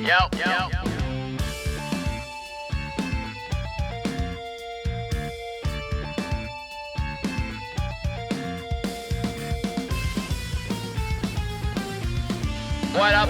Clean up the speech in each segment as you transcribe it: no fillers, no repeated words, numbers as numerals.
Yo. What up?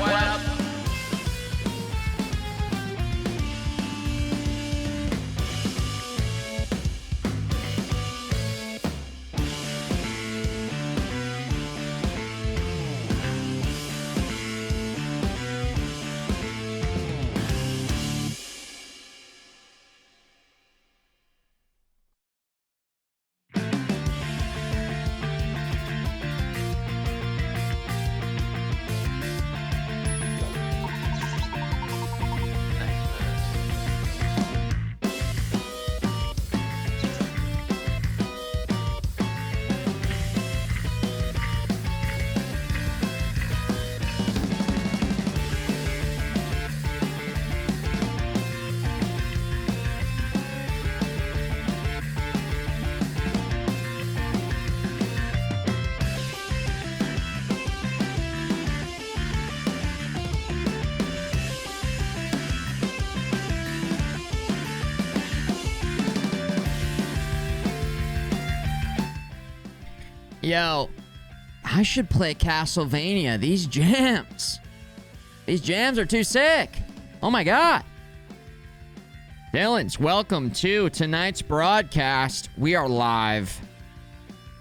Yo, I should play Castlevania. These jams are too sick. Oh my god. Dylan's, welcome to tonight's broadcast. We are live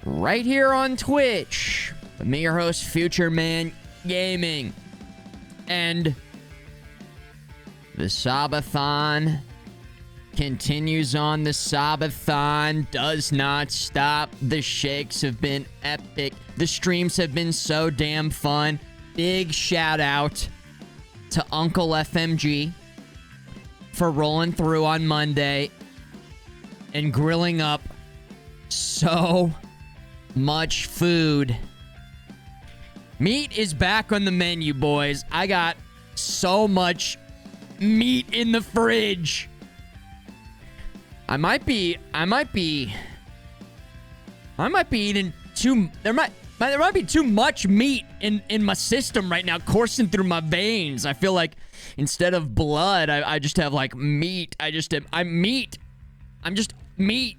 right here on Twitch with me, your host, Futureman Gaming. And the Sabathon continues on. The Sabathon does not stop. The shakes have been epic. The streams have been so damn fun. Big shout out to Uncle FMG for rolling through on Monday and grilling up so much food. Meat is back on the menu, boys. I got so much meat in the fridge. I might be eating too. There might be too much meat in my system right now, coursing through my veins. I feel like instead of blood, I just have like meat. I'm meat. I'm just meat.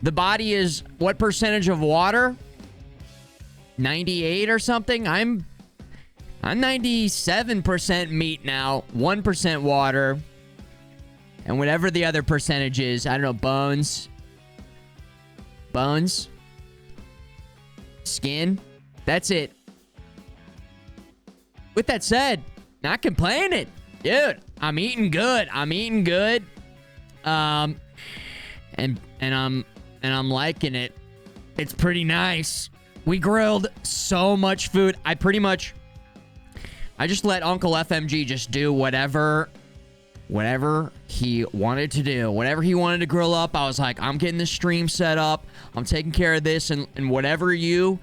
The body is what percentage of water? 98 or something. I'm 97% meat now, 1% water. And whatever the other percentage is, I don't know, bones, skin, that's it. With that said, not complaining. Dude, I'm eating good. And I'm liking it. It's pretty nice. We grilled so much food. I just let Uncle FMG just do whatever he wanted to do. Whatever he wanted to grill up, I was like, I'm getting the stream set up. I'm taking care of this. And whatever you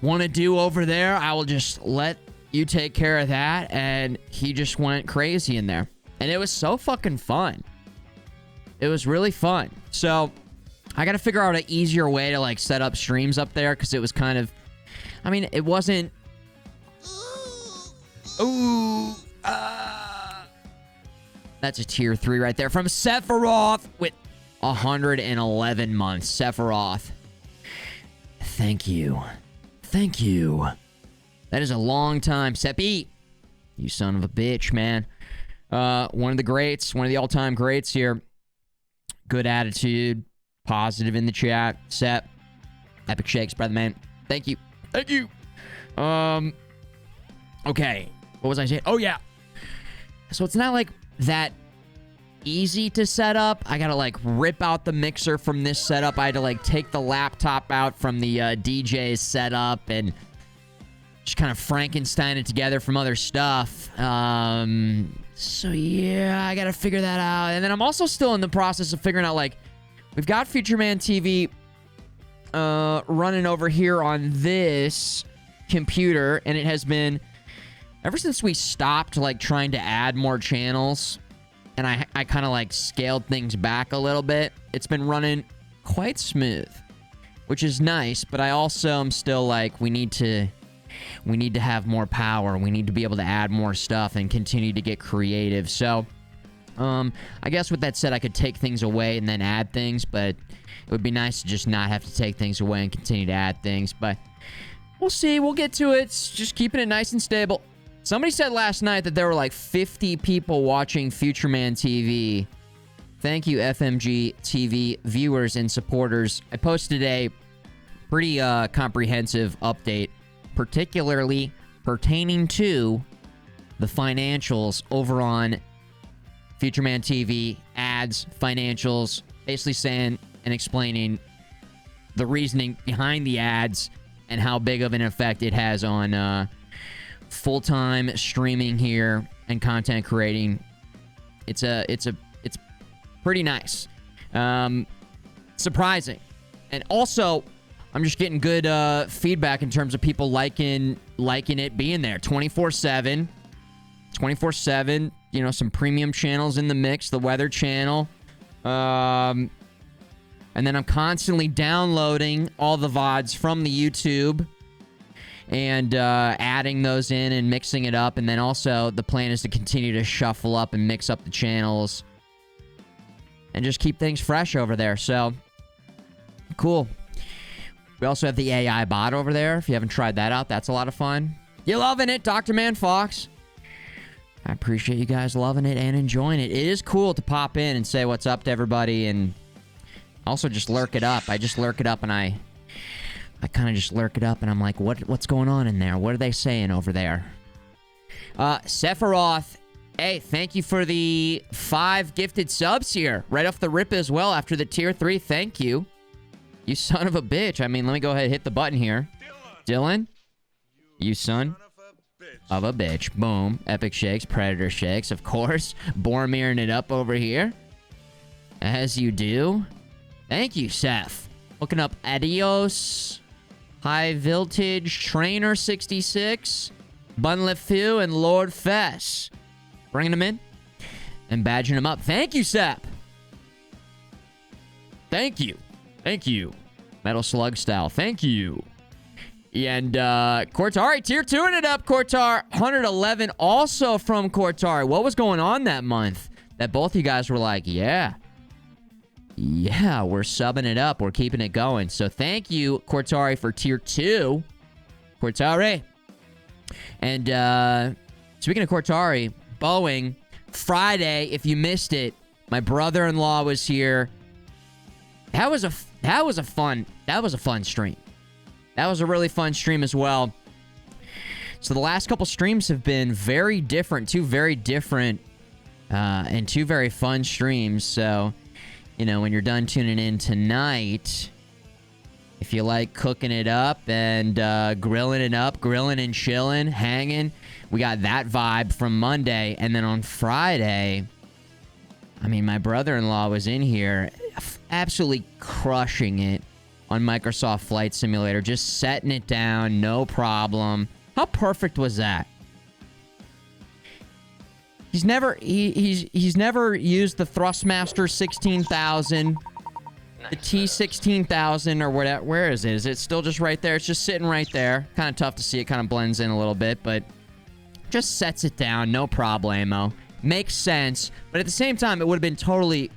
want to do over there, I will just let you take care of that. And he just went crazy in there. And it was so fucking fun. It was really fun. So I got to figure out an easier way to like set up streams up there. Because it was kind of, I mean, it wasn't. That's a tier 3 right there from Sephiroth with 111 months. Sephiroth. Thank you. That is a long time. Seppi. You son of a bitch, man. One of the greats. One of the all-time greats here. Good attitude. Positive in the chat. Sep. Epic shakes, brother, man. Thank you. Okay. What was I saying? Oh, yeah. So it's not like that easy to set up. I gotta like rip out the mixer from this setup. I had to like take the laptop out from the DJ's setup and just kind of Frankenstein it together from other stuff. So yeah, I gotta figure that out. And then I'm also still in the process of figuring out, like, we've got Futureman TV running over here on this computer, and it has been ever since we stopped like trying to add more channels, and I kind of like scaled things back a little bit. It's been running quite smooth, which is nice, but I also am still like, we need to we need to have more power. We need to be able to add more stuff and continue to get creative. So, I guess with that said, I could take things away and then add things, but it would be nice to just not have to take things away and continue to add things. But we'll see. We'll get to it. It's just keeping it nice and stable. Somebody said last night that there were like 50 people watching Futureman TV. Thank you, FMG TV viewers and supporters. I posted a pretty comprehensive update, particularly pertaining to the financials over on Futureman TV, ads, financials, basically saying and explaining the reasoning behind the ads and how big of an effect it has on full-time streaming here and content creating. It's pretty nice. Surprising. And also, I'm just getting good feedback in terms of people liking it being there 24/7. 24/7, you know, some premium channels in the mix, the Weather Channel. And then I'm constantly downloading all the VODs from the YouTube and adding those in and mixing it up. And then also the plan is to continue to shuffle up and mix up the channels and just keep things fresh over there. So, cool. We also have the AI bot over there. If you haven't tried that out, that's a lot of fun. You loving it, Dr. Man Fox? I appreciate you guys loving it and enjoying it. It is cool to pop in and say what's up to everybody and also just lurk it up. I just lurk it up and I kind of just lurk it up and I'm like, what's going on in there? What are they saying over there? Sephiroth, hey, thank you for the 5 gifted subs here. Right off the rip as well after the tier 3. Thank you. You son of a bitch. I mean, let me go ahead and hit the button here. Dylan, you son of a bitch. Boom. Epic shakes, predator shakes, of course. Boromiring it up over here. As you do. Thank you, Seth. Looking up Adios, High Voltage, Trainer 66, Bunlefu, and Lord Fess. Bringing them in and badging them up. Thank you, Seth. Thank you. Thank you. Metal Slug Style. Thank you. And Cortari, tier 2 it up, Cortar. 111 also from Cortari. What was going on that month that both you guys were like, yeah, we're subbing it up. We're keeping it going. So thank you, Cortari, for tier 2. Cortari. And speaking of Cortari, Boeing, Friday, if you missed it, my brother-in-law was here. That was a fun stream. That was a really fun stream as well. So the last couple streams have been very different. Two very different and two very fun streams. So, you know, when you're done tuning in tonight, if you like cooking it up and grilling it up, grilling and chilling, hanging, we got that vibe from Monday. And then on Friday, I mean, my brother-in-law was in here absolutely crushing it on Microsoft Flight Simulator, just setting it down, no problem. How perfect was that? He's never used the Thrustmaster 16,000, the T16,000 or whatever. Where is it? Is it still just right there? It's just sitting right there. Kind of tough to see. It kind of blends in a little bit, but just sets it down, no problemo. Makes sense, but at the same time, it would have been totally,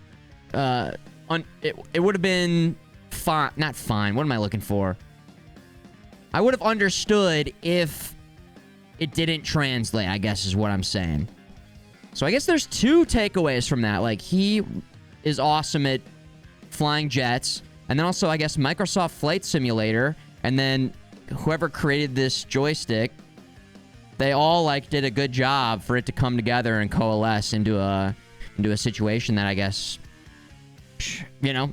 it would have been fine. Not fine. What am I looking for? I would have understood if it didn't translate, I guess is what I'm saying. So I guess there's 2 takeaways from that. Like, he is awesome at flying jets. And then also, I guess, Microsoft Flight Simulator. And then whoever created this joystick, they all, like, did a good job for it to come together and coalesce into a situation that I guess, you know,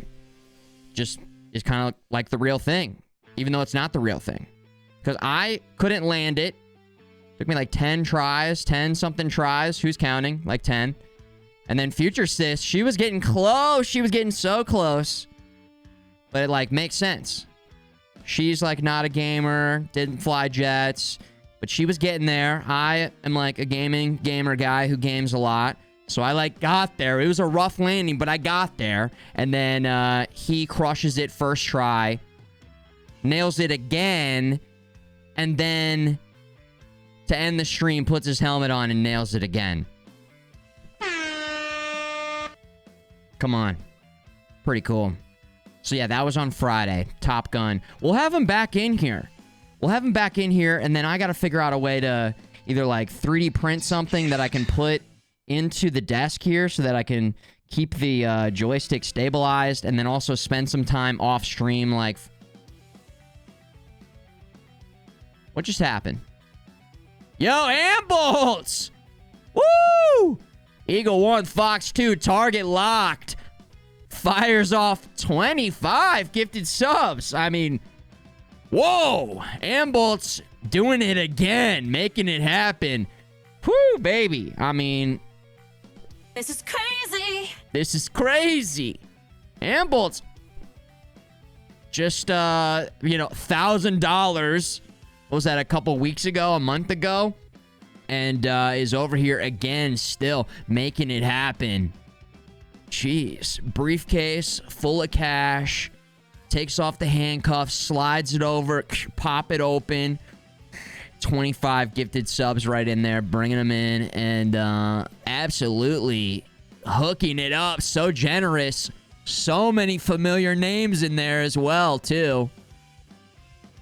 just is kind of like the real thing, even though it's not the real thing. Because I couldn't land it. Took me like 10 tries, 10-something tries. Who's counting? Like 10. And then Future Sis, she was getting close. She was getting so close. But it, like, makes sense. She's, like, not a gamer, didn't fly jets, but she was getting there. I am, like, a gamer guy who games a lot. So I, like, got there. It was a rough landing, but I got there. And then he crushes it first try. Nails it again. and then to end the stream, puts his helmet on and nails it again. Come on. Pretty cool. So yeah, that was on Friday. Top Gun. We'll have him back in here. And then I got to figure out a way to either like 3D print something that I can put into the desk here so that I can keep the joystick stabilized, and then also spend some time off stream. Like, what just happened? Yo, Ambolts! Woo! Eagle 1, Fox 2, target locked. Fires off 25 gifted subs. I mean, whoa! Ambolts doing it again, making it happen. Whoo, baby. I mean, this is crazy. This is crazy. Ambolts just, $1,000. What was that, a couple weeks ago, a month ago? And is over here again, still making it happen. Jeez. Briefcase full of cash. Takes off the handcuffs, slides it over, pop it open. 25 gifted subs right in there, bringing them in, and absolutely hooking it up. So generous. So many familiar names in there as well, too.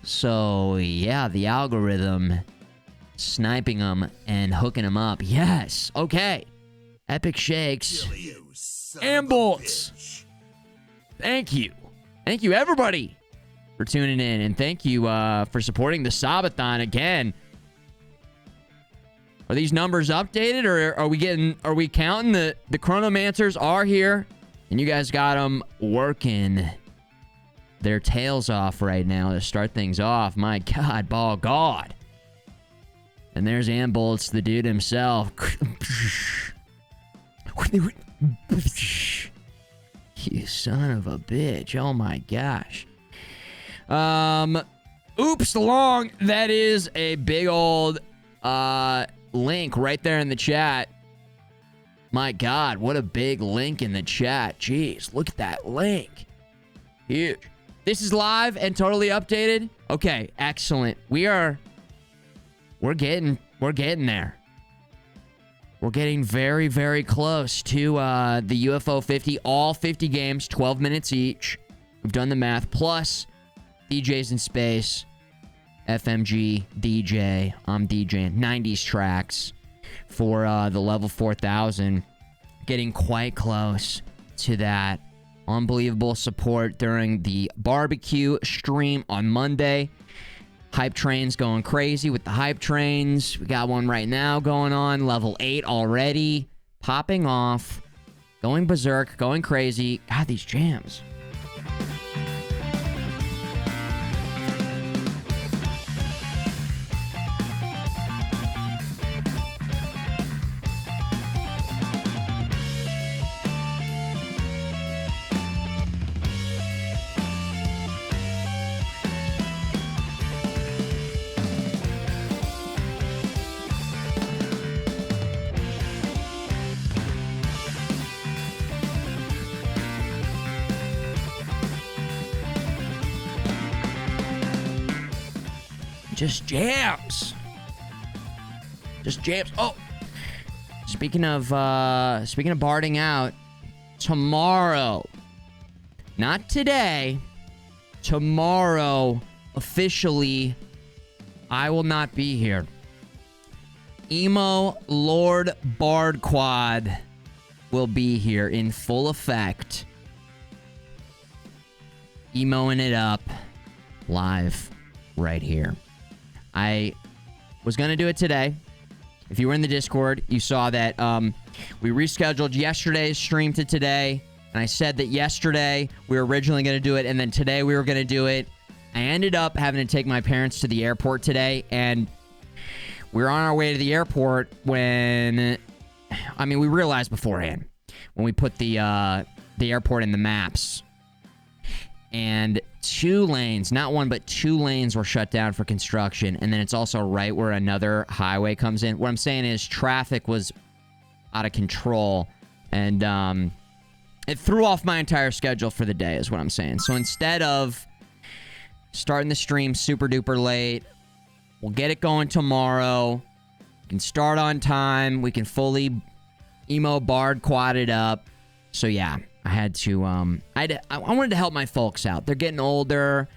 So, yeah, the algorithm sniping them and hooking them up. Yes. Okay. Epic Shakes. Ambolts. Thank you. Thank you, everybody, for tuning in. And thank you for supporting the Sabathon again. Are these numbers updated, or are we counting? The Chronomancers are here, and you guys got them working their tails off right now to start things off. My God, ball God. And there's Ambolts, the dude himself. You son of a bitch. Oh my gosh. Oops, long. That is a big old link right there in the chat. My God, what a big link in the chat. Jeez, look at that link. Huge. This is live and totally updated. Okay, excellent. We're getting there. We're getting very, very close to the UFO 50. All 50 games, 12 minutes each. We've done the math. Plus, DJs in space, FMG, DJ. I'm DJing 90s tracks for the level 4000. Getting quite close to that. Unbelievable support during the barbecue stream on Monday. Hype trains going crazy with the hype trains. We got one right now going on. Level 8 already. Popping off. Going berserk. Going crazy. God, these jams. Just jams. Just jams. Oh, speaking of barding out, tomorrow, not today, tomorrow, officially, I will not be here. Emo Lord Bard Quad will be here in full effect. Emoing it up live right here. I was going to do it today. If you were in the Discord, you saw that we rescheduled yesterday's stream to today. And I said that yesterday we were originally going to do it, and then today we were going to do it. I ended up having to take my parents to the airport today, and we were on our way to the airport when... I mean, we realized beforehand when we put the airport in the maps. And 2 lanes, not one, but 2 lanes were shut down for construction. And then it's also right where another highway comes in. What I'm saying is traffic was out of control. And it threw off my entire schedule for the day is what I'm saying. So instead of starting the stream super duper late, We'll get it going tomorrow. We can start on time. We can fully emo Bard quad it up. So yeah, I had to, I wanted to help my folks out. They're getting older,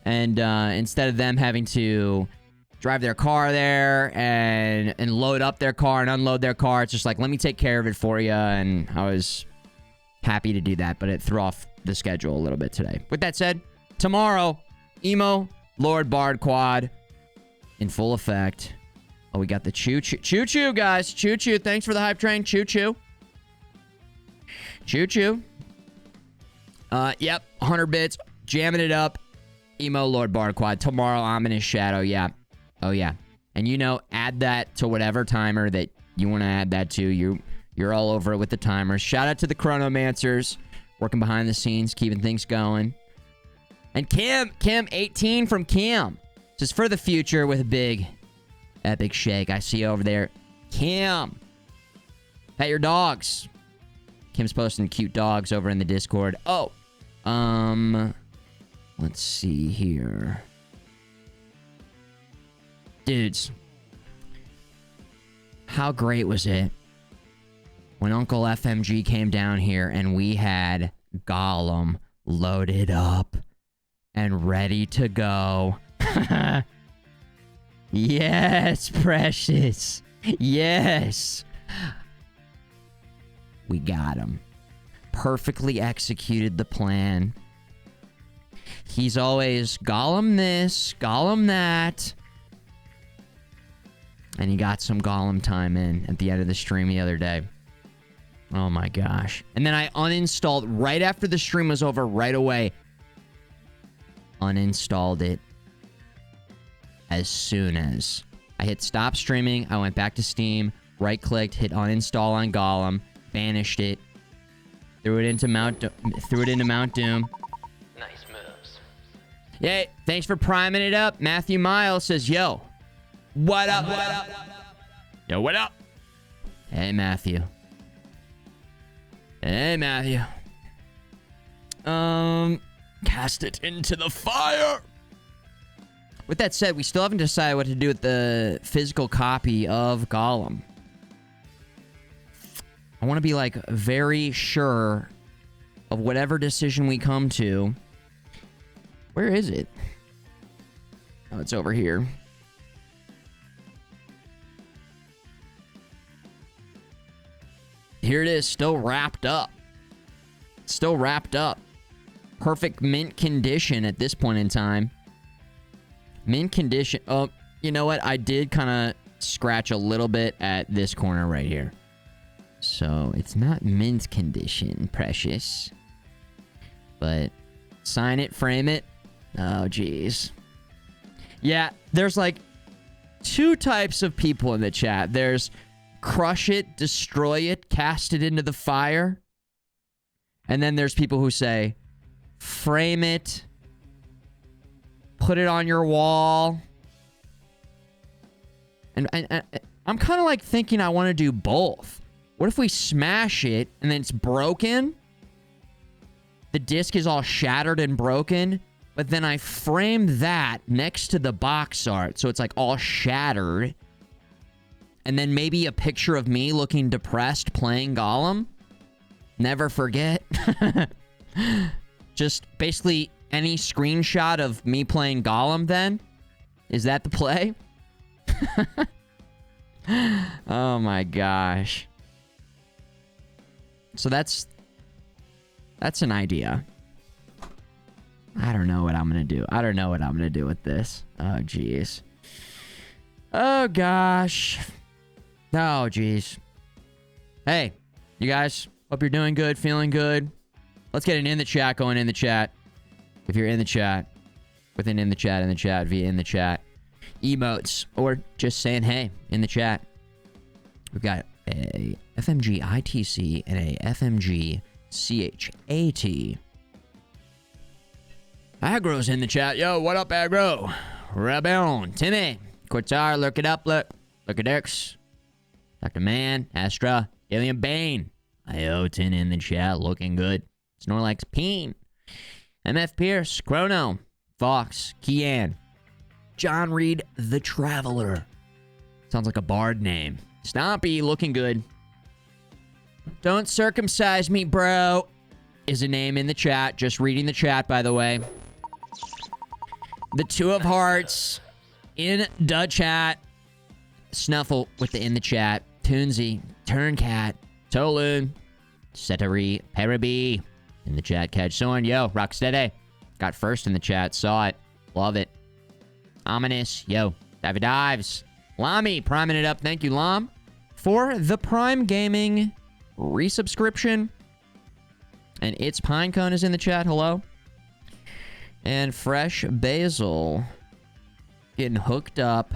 and instead of them having to drive their car there and load up their car and unload their car, it's just like, let me take care of it for you. And I was happy to do that, but it threw off the schedule a little bit today. With that said, tomorrow, emo Lord Bard quad in full effect. Oh, we got the choo-choo, guys. Choo-choo. Thanks for the hype train. Choo-choo. Choo-choo. Yep. 100 bits. Jamming it up. Emo Lord Bard quad. Tomorrow, Ominous Shadow. Yeah. Oh, yeah. And, you know, add that to whatever timer that you want to add that to. You're all over it with the timers. Shout out to the Chronomancers. Working behind the scenes. Keeping things going. And Kim, 18 from Kim. Just for the future with a big, epic shake. I see you over there. Kim. Pet your dogs. Kim's posting cute dogs over in the Discord. Oh. Let's see here. Dudes. How great was it when Uncle FMG came down here and we had Gollum loaded up and ready to go? Yes, Precious. Yes. We got him. Perfectly executed the plan. He's always Gollum this, Gollum that. And he got some Gollum time in at the end of the stream the other day. Oh my gosh. And then I uninstalled right after the stream was over, right away. Uninstalled it. As soon as I hit stop streaming, I went back to Steam, right-clicked, hit uninstall on Gollum, banished it, threw it into Mount Doom. Nice moves. Yay! Thanks for priming it up. Matthew Miles says, "Yo, what up? What up? Yo, what up?" Hey, Matthew. Hey, Matthew. Cast it into the fire. With that said, we still haven't decided what to do with the physical copy of Gollum. I want to be, like, very sure of whatever decision we come to. Where is it? Oh, it's over here. Here it is, still wrapped up. Still wrapped up. Perfect mint condition at this point in time. Mint condition. Oh, you know what? I did kind of scratch a little bit at this corner right here. So it's not mint condition, Precious. But sign it, frame it. Oh, geez. Yeah, there's like two types of people in the chat. There's crush it, destroy it, cast it into the fire. And then there's people who say frame it, put it on your wall. And I'm kind of like thinking I want to do both. What if we smash it and then it's broken? The disc is all shattered and broken, but then I frame that next to the box art so it's like all shattered. And then maybe a picture of me looking depressed playing Gollum. Never forget. Just basically any screenshot of me playing Gollum then? Is that the play? Oh my gosh. So that's an idea. I don't know what I'm gonna do. I don't know what I'm gonna do with this. Oh jeez. Oh gosh. Oh jeez. Hey, you guys. Hope you're doing good, feeling good. Let's get an in the chat going in the chat. If you're in the chat, with an in the chat, via in the chat. Emotes, or just saying hey in the chat. We've got a FMG ITC and a FMG CHAT. Agro's in the chat. Yo, what up, Agro? Rebel, Timmy, Cortar, look it up, look at X. Dr. Man, Astra, Alien Bane. Iotin in the chat, looking good. Snorlax Peen. MF Pierce, Chrono, Fox, Kian. John Reed the Traveler. Sounds like a bard name. Stompy, looking good. Don't circumcise me, bro. Is a name in the chat. Just reading the chat, by the way. The Two of Hearts in the chat. Snuffle with the in the chat. Toonsy, Turncat, Tolun, Setari, Parabi in the chat. Catch Soren, yo, Rocksteady. Got first in the chat. Saw it. Love it. Ominous, yo, Divey Dives. Lami, priming it up. Thank you, Lam, for the Prime Gaming resubscription. And It's Pinecone is in the chat. Hello. And Fresh Basil getting hooked up.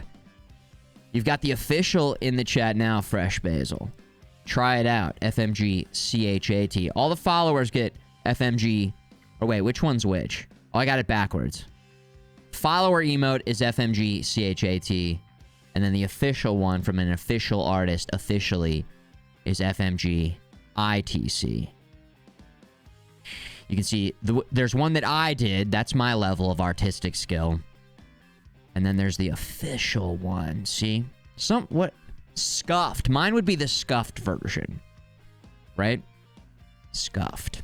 You've got the official in the chat now, Fresh Basil. Try it out. FMGCHAT. All the followers get FMG. Or wait, which one's which? Oh, I got it backwards. Follower emote is FMGCHAT. And then the official one from an official artist officially is FMGITC. You can see there's one that I did. That's my level of artistic skill. And then there's the official one. See? What? Scuffed. Mine would be the scuffed version. Right? Scuffed.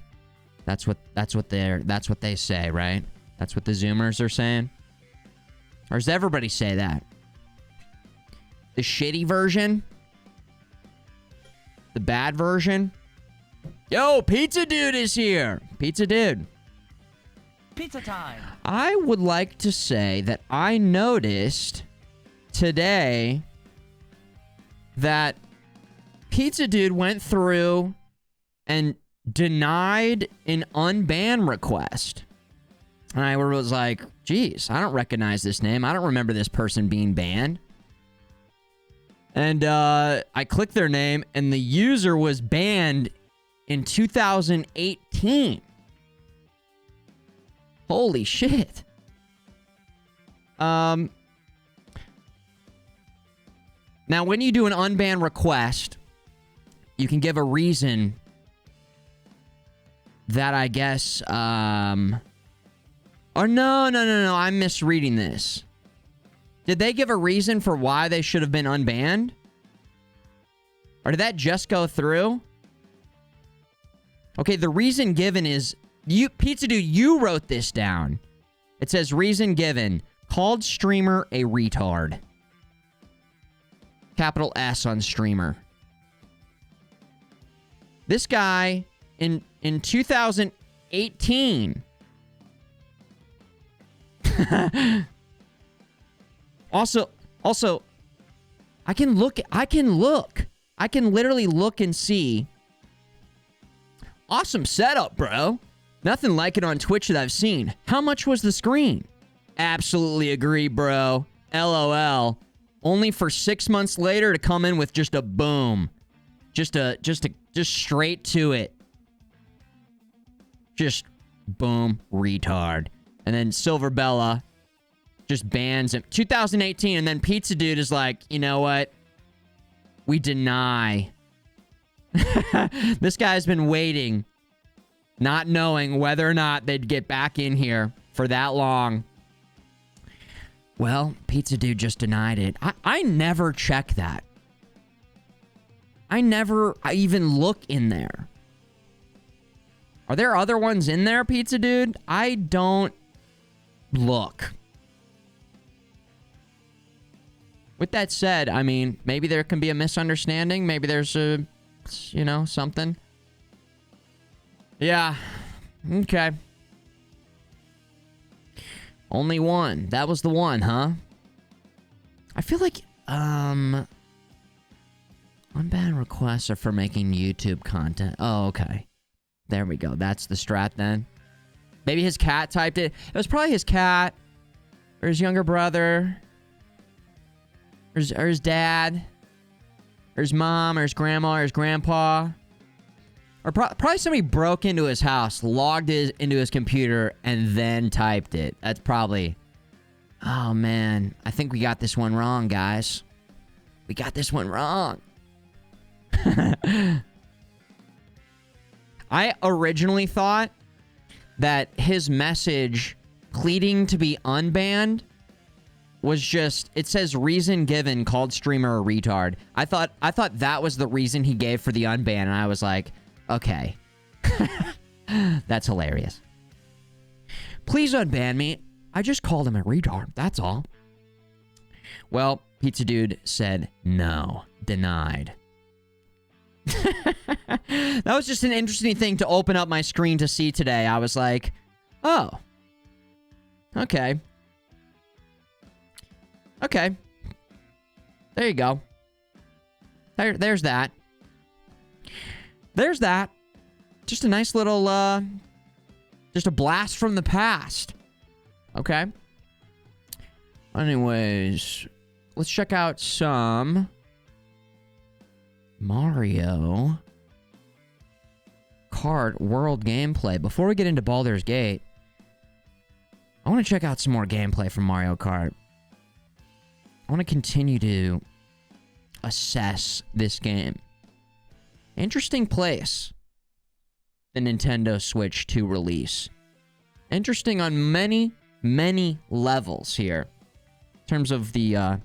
That's what they say, right? That's what the Zoomers are saying? Or does everybody say that? The shitty version? The bad version? Yo, Pizza Dude is here. Pizza Dude. Pizza time. I would like to say that I noticed today that Pizza Dude went through and denied an unban request. And I was like, geez, I don't recognize this name. I don't remember this person being banned. And I clicked their name, and the user was banned in 2018. Holy shit. Now, when you do an unban request, you can give a reason that I guess, or no, I'm misreading this. Did they give a reason for why they should have been unbanned? Or did that just go through? Okay, the reason given is... Pizza Dude, you wrote this down. It says, reason given. Called streamer a retard. Capital S on streamer. This guy, in 2018... Also, I can literally look and see. Awesome setup, bro. Nothing like it on Twitch that I've seen. How much was the screen? Absolutely agree, bro. LOL. Only for 6 months later to come in with just a boom. Just straight to it. Just boom, retard. And then Silver Bella just bans him. 2018, and then Pizza Dude is like, you know what? We deny. This guy's been waiting, not knowing whether or not they'd get back in here for that long. Well, Pizza Dude just denied it. I never check that. I even look in there. Are there other ones in there, Pizza Dude? I don't look. With that said, I mean, maybe there can be a misunderstanding. Maybe there's a, something. Yeah. Okay. Only one. That was the one, huh? I feel like, unbanned requests are for making YouTube content. Oh, okay. There we go. That's the strat then. Maybe his cat typed it. It was probably his cat. Or his younger brother. Or his dad. Or his mom. Or his grandma. Or his grandpa. Or probably somebody broke into his house, logged into his computer, and then typed it. That's probably... Oh, man. I think we got this one wrong, guys. We got this one wrong. I originally thought that his message pleading to be unbanned was just, it says reason given, called streamer a retard. I thought that was the reason he gave for the unban, and I was like, okay. That's hilarious. Please unban me. I just called him a retard. That's all. Well, Pizza Dude said no. Denied. That was just an interesting thing to open up my screen to see today. I was like, oh. Okay. Okay. There you go. There's that. There's that. Just a nice little, just a blast from the past. Okay. Anyways, let's check out some Mario Kart World gameplay. Before we get into Baldur's Gate, I want to check out some more gameplay from Mario Kart. I want to continue to assess this game. Interesting place, the Nintendo Switch 2 release. Interesting on many, many levels here. In terms of the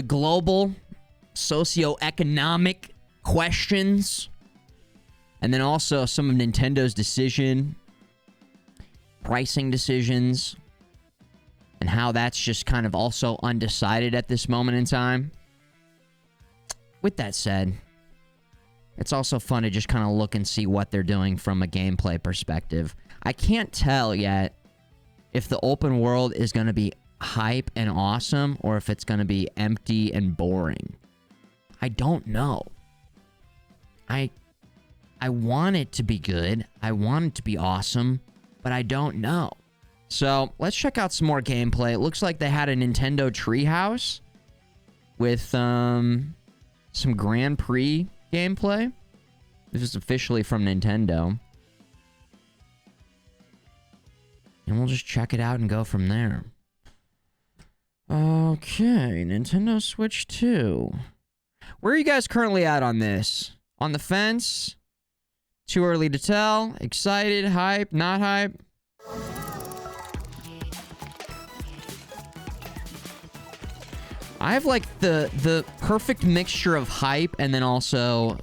global socioeconomic questions. And then also some of Nintendo's pricing decisions. And how that's just kind of also undecided at this moment in time. With that said, it's also fun to just kind of look and see what they're doing from a gameplay perspective. I can't tell yet if the open world is going to be hype and awesome or if it's going to be empty and boring. I don't know. I want it to be good. I want it to be awesome, but I don't know. So, let's check out some more gameplay. It looks like they had a Nintendo Treehouse with some Grand Prix gameplay. This is officially from Nintendo. And we'll just check it out and go from there. Okay, Nintendo Switch 2. Where are you guys currently at on this? On the fence? Too early to tell? Excited? Hype? Not hype? I have like the perfect mixture of hype and then also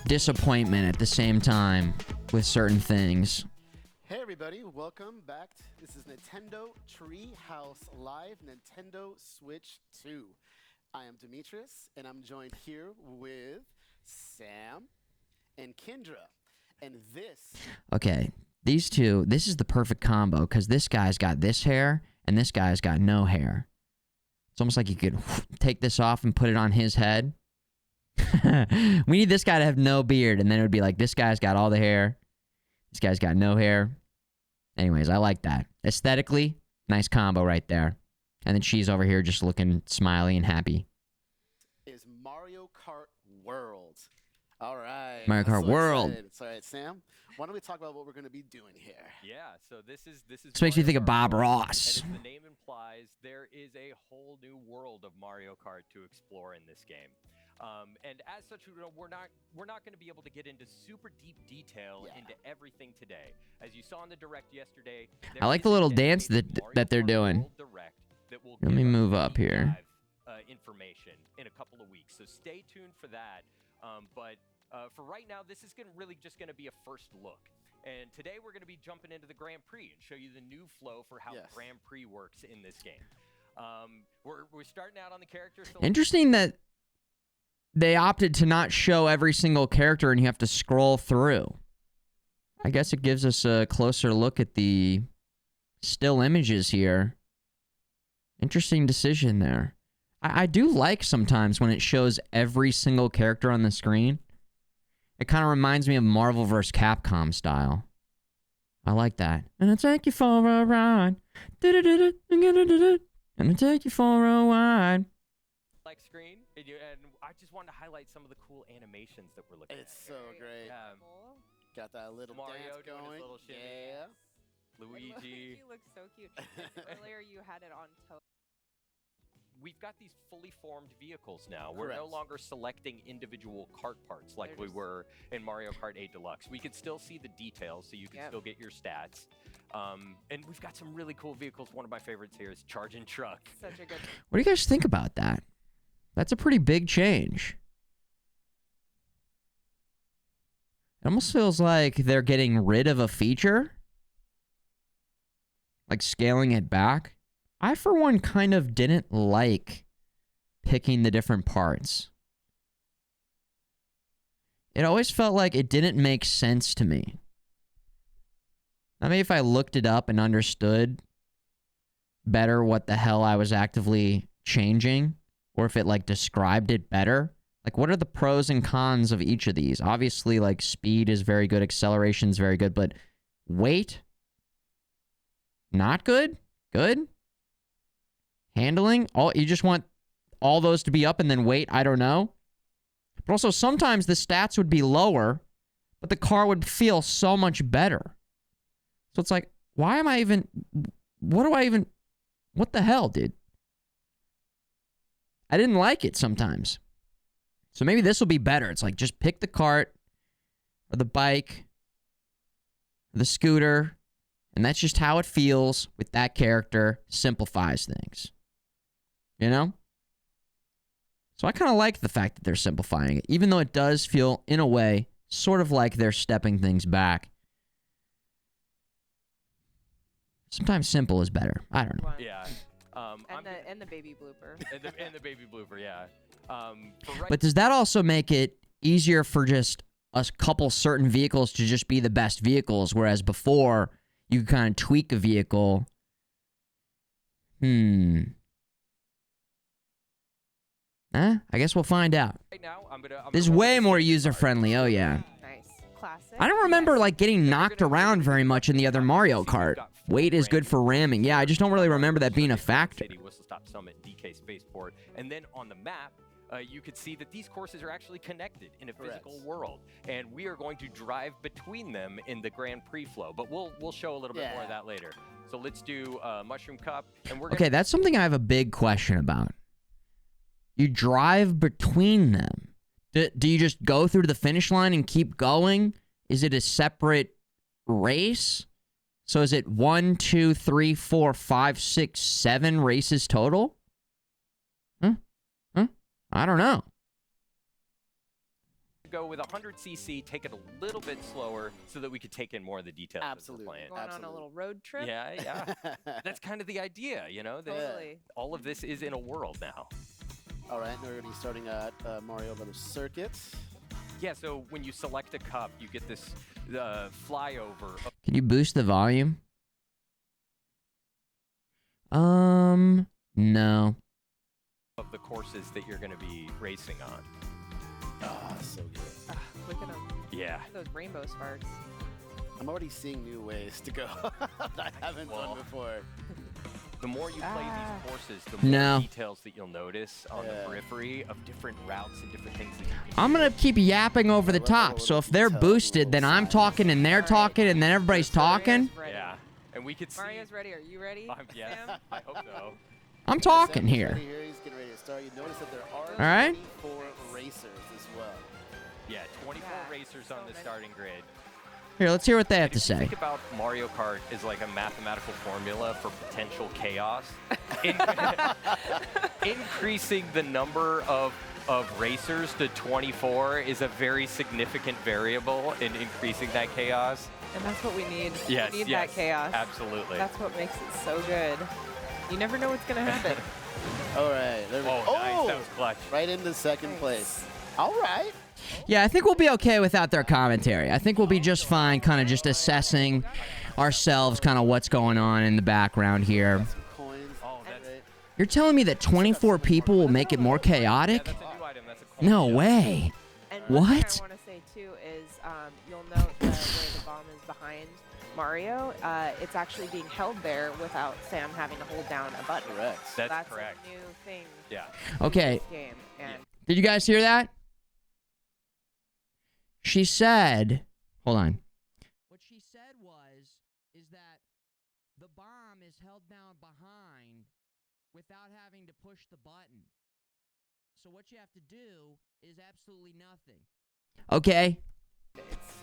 disappointment at the same time with certain things. Hey everybody, welcome back. This is Nintendo Treehouse Live Nintendo Switch 2. I am Demetrius and I'm joined here with Sam and Kendra. And this... Okay, these two, this is the perfect combo because this guy's got this hair and this guy's got no hair. It's almost like you could take this off and put it on his head. We need this guy to have no beard, and then it would be like, this guy's got all the hair. This guy's got no hair. Anyways, I like that. Aesthetically, nice combo right there. And then she's over here just looking smiley and happy. Is Mario Kart World. All right. Mario Kart World. Excited. All right, Sam, why don't we talk about what we're going to be doing here? Yeah, so this is This makes me think of Bob Kart. Ross. And as the name implies, there is a whole new world of Mario Kart to explore in this game. And as such, we're not going to be able to get into super deep detail into everything today. As you saw in the direct yesterday, I like the little dance that they're doing. Let me move up here. Information in a couple of weeks, so stay tuned for that. But for right now, this is really just going to be a first look. And today we're going to be jumping into the Grand Prix and show you the new flow for how Grand Prix works in this game. We're starting out on the character. Interesting that they opted to not show every single character and you have to scroll through. I guess it gives us a closer look at the still images here. Interesting decision there. I do like sometimes when it shows every single character on the screen. It kind of reminds me of Marvel vs. Capcom style. I like that. And I'll take you for a ride. And I'll take you for a ride. Like screen, and I just wanted to highlight some of the cool animations that we're looking at. It's so great. Got that little Mario dance doing his going. little shimmy. Yeah. Luigi. You look so cute. Earlier you had it on toe. we've got these fully formed vehicles now. We're no Correct. longer selecting individual kart parts like we were in Mario Kart 8 Deluxe. We can still see the details, so you can still get your stats. And we've got some really cool vehicles. One of my favorites here is Charging Truck. Such a good. What do you guys think about that? That's a pretty big change. It almost feels like they're getting rid of a feature. Like scaling it back. I, for one, kind of didn't like picking the different parts. It always felt like it didn't make sense to me. I mean, if I looked it up and understood better what the hell I was actively changing, or if it like described it better, like what are the pros and cons of each of these? Obviously, like speed is very good, acceleration is very good, but weight, not good, good. Handling, you just want all those to be up and then weight, I don't know. But also sometimes the stats would be lower, but the car would feel so much better. So it's like, why am I even, what the hell, dude? I didn't like it sometimes. So maybe this will be better. It's like, just pick the cart or the bike or the scooter, and that's just how it feels with that character. Simplifies things. You know? So I kind of like the fact that they're simplifying it, even though it does feel, in a way, sort of like they're stepping things back. Sometimes simple is better. I don't know. Yeah. And the baby blooper. and the baby blooper, yeah. But does that also make it easier for just a couple certain vehicles to just be the best vehicles, whereas before you could kind of tweak a vehicle? I guess we'll find out. Right now, This is way more user-friendly. Oh, yeah. Nice. Classic. I don't remember, like, getting knocked around very much in the other Mario Kart. Weight is good for ramming. Yeah, I just don't really remember that being a factor. City, Whistle Stop Summit, DK Spaceport, and then on the map, you could see that these courses are actually connected in a physical world, and we are going to drive between them in the Grand Prix flow. But we'll show a little bit more of that later. So let's do Mushroom Cup, and we're Okay, that's something I have a big question about. You drive between them. Do you just go through to the finish line and keep going? Is it a separate race? So is it 1, 2, 3, 4, 5, 6, 7 races total? I don't know. Go with 100cc, take it a little bit slower so that we could take in more of the details. Absolutely. Going on a little road trip. Yeah. That's kind of the idea, you know? Totally. All of this is in a world now. All right, now we're going to be starting at Mario Brothers Circuit. Yeah, so when you select a cup, you get this flyover. Can you boost the volume? No. Of the courses that you're going to be racing on. Ah, so good. Look at them. Yeah. Those rainbow sparks. I'm already seeing new ways to go that I haven't done before. The more you play these courses, the more details that you'll notice on the periphery of different routes and different things that you can I'm going to keep yapping over the top. So if they're boosted, then I'm talking and they're talking and then everybody's talking. Yeah. And we could see. Mario's ready. Are you ready? Yeah, Sam? I hope so. I'm talking here. He's getting ready to start. You notice that there are All right. 24 racers as well. Yeah, 24 racers on the starting grid. Here, let's hear what they have to If you say. think about Mario Kart as like a mathematical formula for potential chaos, increasing the number of racers to 24 is a very significant variable in increasing that chaos. And that's what we need. Yes, we need yes, that chaos. absolutely. That's what makes it so good. You never know what's going to happen. All right. There we go. Nice. That was clutch. Right into second place. All right. Yeah, I think we'll be okay without their commentary. I think we'll be just fine, kind of just assessing ourselves, kind of what's going on in the background here. Some coins. You're telling me that 24 people will make it more chaotic? That's a new item. That's a cool No item. way. And What? one thing I want to say, too, is you'll note where the bomb is behind Mario. It's actually being held there without Sam having to hold down a button. Correct. That's correct. A new thing Yeah. Okay, in this game. And did you guys hear that? She said, hold on. What she said is that the bomb is held down behind without having to push the button. So what you have to do is absolutely nothing. Okay? It's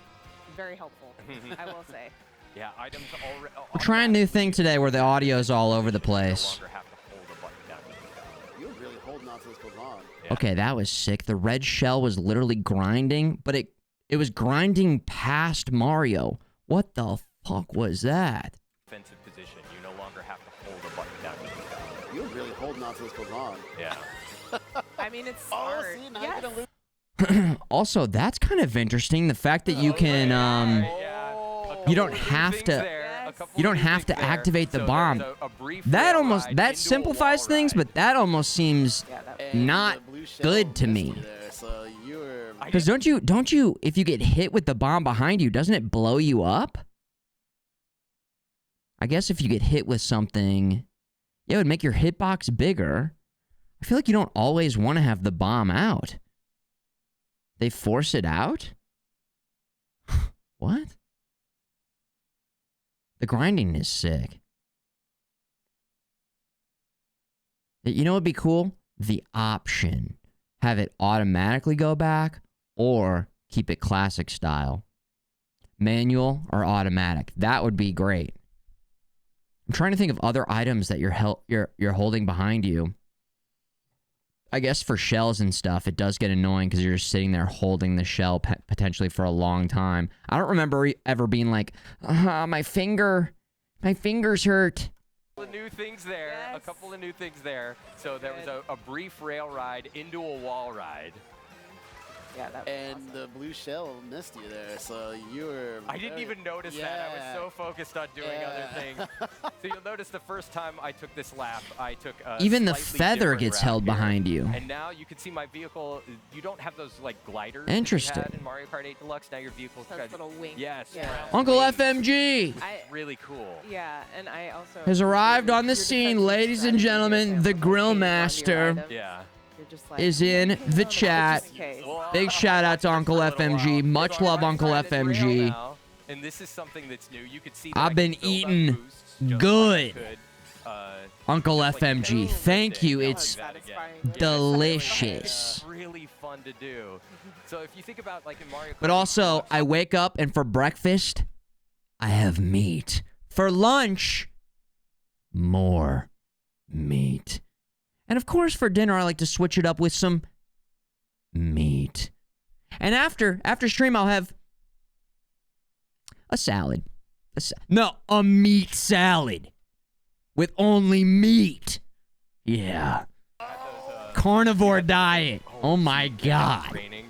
very helpful, I will say. Yeah, items already. We're trying a new thing today where the audio's all over the place. No longer have to hold a button down to pick up. You're really holding on to this for long. Yeah. Okay, that was sick. The red shell was literally grinding, but it was grinding past Mario. What the fuck was that? Defensive position. You no longer have to hold a button down to pick up. You're really holding on to this for long. Yeah. I mean, it's Oh, smart. see, now Yes. you're gonna lose. Also, that's kind of interesting. The fact that you can you don't have to you don't have to activate the bomb. That simplifies things, but that almost seems Yeah, that And not the blue shell good to missed me. you there, so you were. Because don't you if you get hit with the bomb behind you, doesn't it blow you up? I guess if you get hit with something, yeah, it would make your hitbox bigger. I feel like you don't always want to have the bomb out. They force it out? What? The grinding is sick. You know what would be cool? The option. Have it automatically go back or keep it classic style. Manual or automatic. That would be great. I'm trying to think of other items that you're holding behind you. I guess for shells and stuff, it does get annoying because you're just sitting there holding the shell potentially for a long time. I don't remember ever being like, my finger's hurt. The new things there. Yes. A couple of new things there. So there was a brief rail ride into a wall ride. Yeah, that was And awesome. the blue shell missed you there, so you were. I didn't even notice that. I was so focused on doing other things. So you'll notice the first time I took this lap, I took a Even the slightly feather different gets route held here. behind you. And now you can see my vehicle. You don't have those like gliders that you Interesting. had in Mario Kart 8 Deluxe. Now your vehicle's Those got little wings. yes, Yeah. round Uncle wings. FMG Really cool. Yeah, and I also has arrived on the your scene, defensive ladies and strategy gentlemen. is The to Grill focus on your Master items. Yeah. You're just like, is in hang the on, chat. just in case. Big shout out to Uncle FMG. Much love, Uncle FMG. Now, and this is something that's new. You could see that I've I been can build up eating boosts just like I good. could, Uncle just like FMG, you can thank do you. that It's again. Satisfying. Yeah, delicious. It's really fun to do. So if you think about like in Mario Kart, But also, I wake up and for breakfast, I have meat. For lunch, more meat. And of course, for dinner, I like to switch it up with some meat. And after stream, I'll have a salad. A meat salad with only meat. Yeah. Carnivore diet. Oh my God. Raining.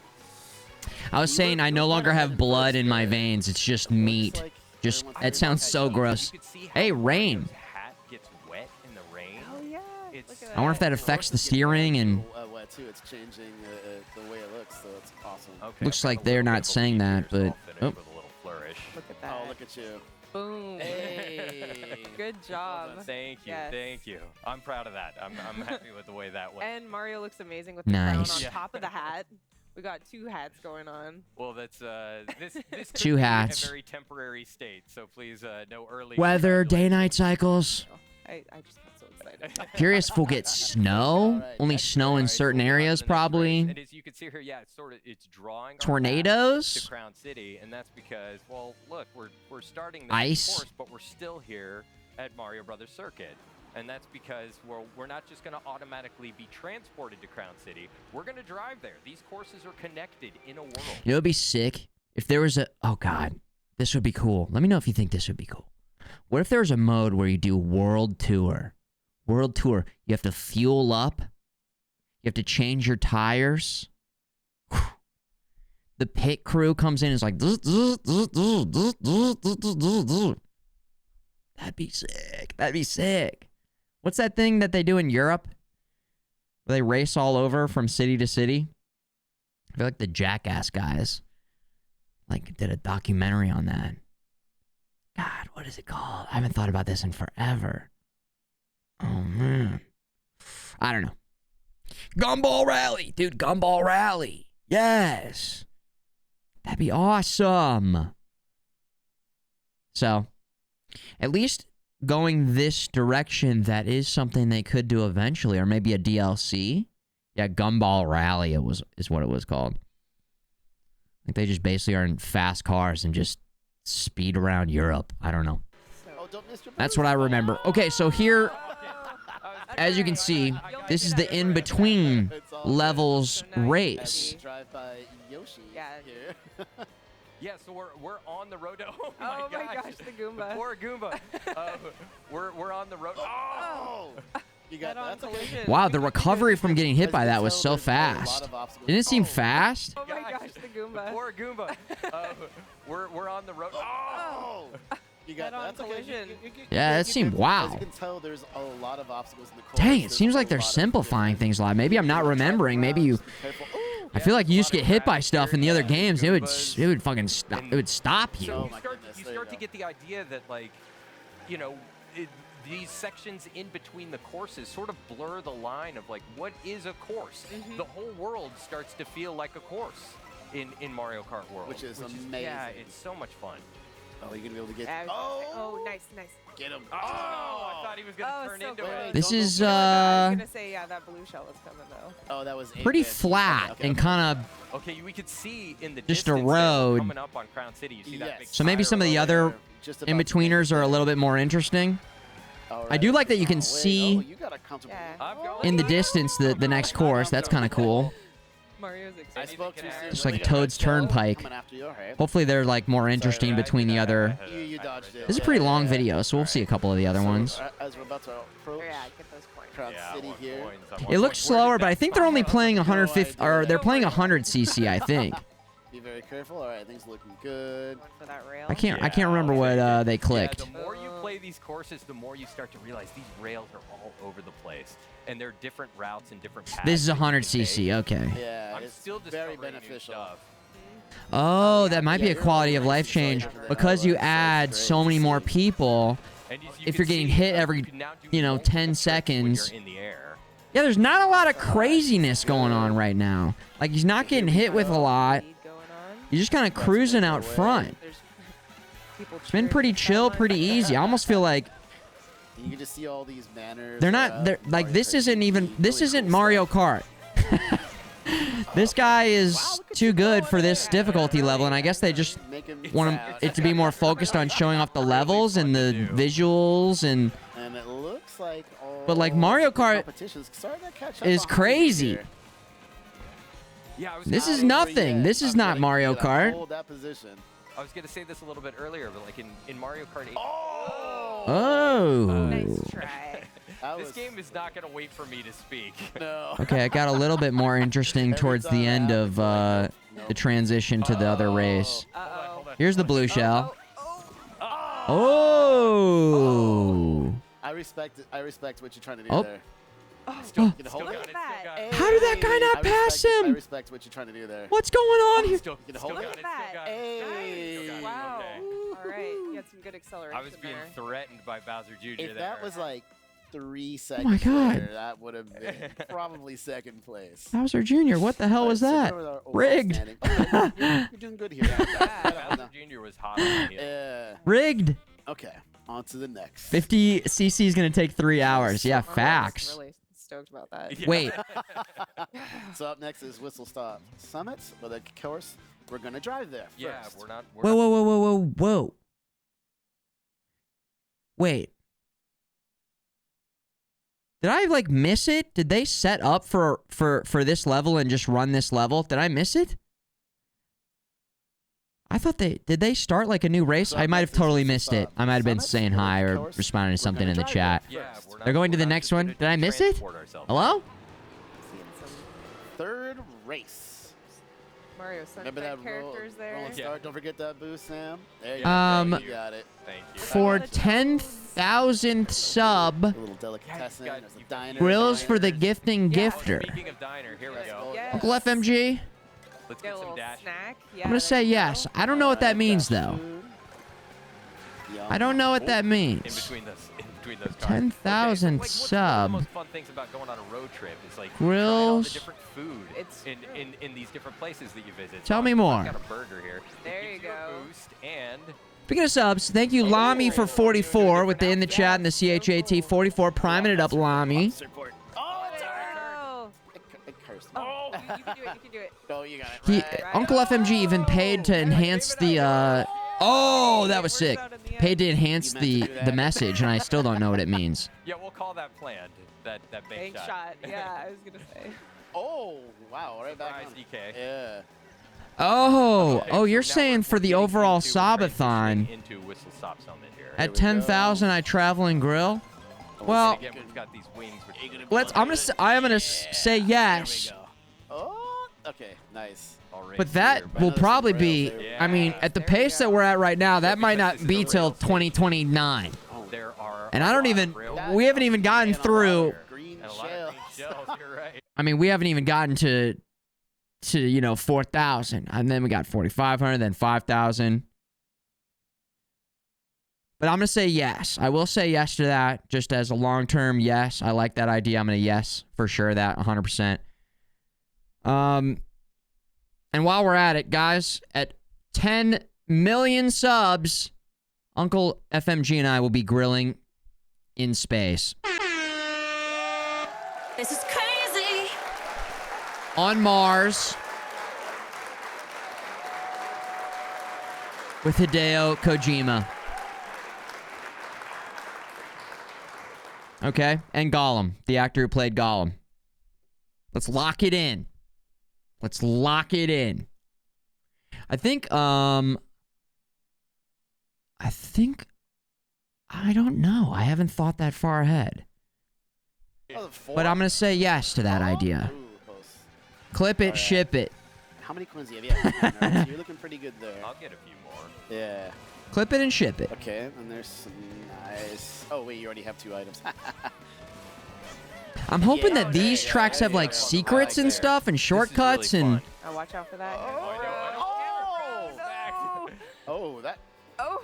I was saying I no longer have blood in my veins. It's just meat. Just, it sounds so gross. You could see how Hey, Mario's rain. hat gets wet in the rain. Oh yeah. It's- Look at I wonder if that that. affects the steering and... Wet too. It's changing the way it looks, so it's awesome. Okay, Looks I've got like a they're little not bit of a saying lead that, here, so but- I'll finish oh. with a little flourish. Look at that. Oh, look at you. Boom. Hey. Good job. Thank you, Yes. thank you. I'm proud of that. I'm happy with the way that went. And Mario looks amazing with the Nice. crown Yeah. on top of the hat. We got two hats going on. Well, that's this could Two be hats. a very temporary state, so please no early Weather, congratulations. day-night cycles. I just got so excited. Curious if we'll get snow. Only snow in certain areas, probably. And as you can see here, yeah, it's drawing our map Tornadoes? to Crown City, and that's because, well, look, we're starting this Ice? course, but we're still here at Mario Brothers Circuit. And that's because we're not just going to automatically be transported to Crown City. We're going to drive there. These courses are connected in a world. You know, it'd be sick if there was a... Oh, God. This would be cool. Let me know if you think this would be cool. What if there was a mode where you do World Tour? World Tour. You have to fuel up. You have to change your tires. The pit crew comes in and is like... That'd be sick. That'd be sick. What's that thing that they do in Europe? Where they race all over from city to city? I feel like the Jackass guys like did a documentary on that. God, what is it called? I haven't thought about this in forever. Oh, man. I don't know. Gumball Rally. Dude, Gumball Rally. Yes. That'd be awesome. So, at least going this direction, that is something they could do eventually, or maybe a DLC. Yeah, Gumball Rally is what it was called. Like they just basically are in fast cars and just speed around Europe. I don't know. Oh, don't miss your That's what I remember. Okay, so here, as you can Okay, see, you'll this make is it the up in-between It's all levels So now you race. Drive by Yoshi Yeah. here. Yeah, so we're on the road. Oh Oh my my gosh, the Goomba. Poor Goomba. We're on the road. Oh! You got Head-on that. That's okay. collision. Wow, the recovery from getting hit As by you that can was tell, so there's a lot fast. of obstacles. Didn't it seem Oh, fast? Oh my gosh, the Goomba. Poor Goomba. We're on the road. Oh! You got that. Head-on That's okay. collision. Yeah, that you seemed can- wow. As you can tell, there's a lot of obstacles in the course. Dang, it There's seems a like they're lot of simplifying different- things a lot. Maybe I'm not remembering. Maybe you. Be careful. Ooh, I feel like you used to get hit by stuff in the other Yeah, games. It would Goombas fucking stop. It would stop you. So Oh you my start, goodness, you there you start to go. get the idea that, like, you know, these sections in between the courses sort of blur the line of, like, what is a course? Mhm. The whole world starts to feel like a course in Mario Kart World. Which is Yeah, amazing. it's so much fun. Oh, you're gonna be able to get. Yeah, Oh, nice, nice. get him. Oh, I thought he was going to Oh, turn so into good. it. This Don't go is for it. I was gonna say, yeah, that blue shell is coming though. Oh, that was pretty 8-bit. flat Okay, and okay. kind of. Okay, we could see in the Just a distance there, road. coming up on Crown City. You see that big Yes. So maybe some of the fire other above Just about in-betweeners are a little bit more interesting. All I do like that you can Wait, see oh, you got a comfortable. Yeah. I'm going in the distance the next course. That's kind of cool. Mario's I excited. spoke too soon. It's Let like me go. Toad's Let's go. Turnpike. Coming after you. All right. Hopefully they're like more interesting Sorry, between the other. You dodged it. This is a pretty long video, so we'll see a couple of the other So, ones. As we're about to approach Yeah, get those points. Crown Yeah, I City want here. coins, I want It looks coins. Where did slower, but that I think they're only fire- playing No 150, idea. or they're playing 100 cc. I think. Be very careful. All right, things looking good. Going for that rail. I can't remember what they clicked. Yeah, the more you play these courses, the more you start to realize these rails are all over the place, and there are different routes and different paths. This is that you 100 can take. cc. Okay. Yeah, I'm it's still very discovering new beneficial. stuff. Oh, that might be Yeah, a you're quality of really life change excited. because you So it's add great so to many more see. people. And you If can you're getting see, hit every, you can now do you know, multiple 10 tricks when seconds. you're in the air. Yeah, there's not a lot of craziness going on right now. Like he's not getting hit with a lot. Speed going on. He's just kind of cruising out front. There's people It's been cheering pretty on the chill, sideline. pretty easy. I almost feel like You can just see all these manners. they're not. They're like this isn't even. This isn't Mario Kart. This guy is too good for this difficulty level, and I guess they just want it to be more focused on showing off the levels and the visuals and. And it looks like all But, like, Mario the Kart competition's starting to catch up is on crazy. here. Yeah, I was This gonna is say- nothing. This is I'm not gonna Mario get a Kart. Hold that position. I was gonna say this a little bit earlier, but like in Mario Kart 8. Oh. Nice try. That This was- game is not gonna wait for me to speak. No. Okay, it got a little bit more interesting towards the end of the transition to the other race. Uh-oh. Hold on. Here's the blue shell. Oh, Oh. I respect what you're trying to do Oh. there. Still, Can still hold got Look it, at still got that. it. How did that guy not I pass respect- I him? respect what you're trying to do there. What's going on here? Still, Can still hold got it. it, still got it. Hey. Still got it, wow. okay. All right, you had some good acceleration I was being there. threatened by Bowser Jr. If there. that was like 3 my seconds God. later, that would have been probably second place. Bowser Jr., what the hell was Alright, so that? there was our overall Rigged. standing. Okay, you're doing good here. Bowser Jr. was hot on the heel. Yeah. Rigged. Okay, on to the next. 50 cc is going to take 3 hours. Yeah, Mario's facts. Really stoked about that. Yeah. Wait. So up next is Whistle Stop Summit, but of course we're gonna drive there Yeah, first. we're not. We're Whoa, whoa, whoa, whoa, whoa, whoa. Wait. Did I like miss it? Did they set up for this level and just run this level? Did I miss it? I thought did they start like a new race? So I up might have next is totally Whistle missed it. Stop I might have been Summit, saying but hi of or course, responding to we're something gonna in the drive chat. there Yeah, first. we're not, They're going to we're the not next just one? gonna Did I miss it? transport ourselves. Hello? Seeing some Third race. Mario Remember Sunshine that characters there. rolling Yeah. start? Don't forget that boost, Sam. There you Um, go. You got it. Thank you. For 10,000th sub, A little delicatessen. got- There's a diner. grills for the diners. gifting Yeah. gifter. Speaking of diner, here we Yes. go. Yes. Uncle FMG? Let's Get get a some little dash. snack. Yeah, I'm going to say there you yes. go. I don't know what that Alright, means, dash though. food. Yum. I don't know what that In means. between those cars. 10,000 Okay, so, like, what's one of sub. the most fun things about going on a road trip is like Grills. trying all the different food It's in these different places that you visit. Tell So me I've more. got a burger here. There It you gives go. A boost and Speaking of subs, thank you, Lami, for 44 with the in the chat and the CHAT 44. Priming it up, Lami. Support. Oh, it's Oh, it cursed. oh, you can do it. You can do it. Oh, you got it. He, Right. Uncle FMG even paid to enhance the, Oh, that was sick. Paid to enhance the message, and I still don't know what it means. Yeah, we'll call that planned. That bank Bank shot. shot. Yeah, I was gonna say. Oh, wow. Right back Surprise, on. DK. Yeah. Oh, Okay, oh, you're so now saying we're for the getting overall into- we're Sabathon, transitioning into Whistle Stop Summit here. There at we 10,000, I travel and grill? Well, And again, we've got these wings. Which I am gonna say yes. There we go. Oh, okay. Nice. But that will probably be, I mean, at the pace that we're at right now, that might not be till 2029. There are And a I don't lot even, of rail- we haven't even gotten through, Green and a lot of shells. green shells. You're right. I mean, we haven't even gotten to 4,000. And then we got 4,500, then 5,000. But I'm going to say yes. I will say yes to that, just as a long-term yes. I like that idea. I'm going to yes for sure, that 100%. And while we're at it, guys, at 10 million subs, Uncle FMG and I will be grilling in space. This is crazy. On Mars. With Hideo Kojima. Okay? And Gollum, the actor who played Gollum. Let's lock it in. Let's lock it in. I don't know. I haven't thought that far ahead. Oh, But I'm going to say yes to that idea. Ooh, close. Clip it, Alright. ship it. How many coins do you have? Yeah, 10, right? So you're looking pretty good there. I'll get a few more. Yeah. Clip it and ship it. Okay, and there's some nice... Oh, wait, you already have 2 items. I'm hoping Yeah, that these yeah, tracks have yeah, like yeah. secrets and There. stuff and This is shortcuts really and... fun. Oh, watch out for that. Oh, that... Oh.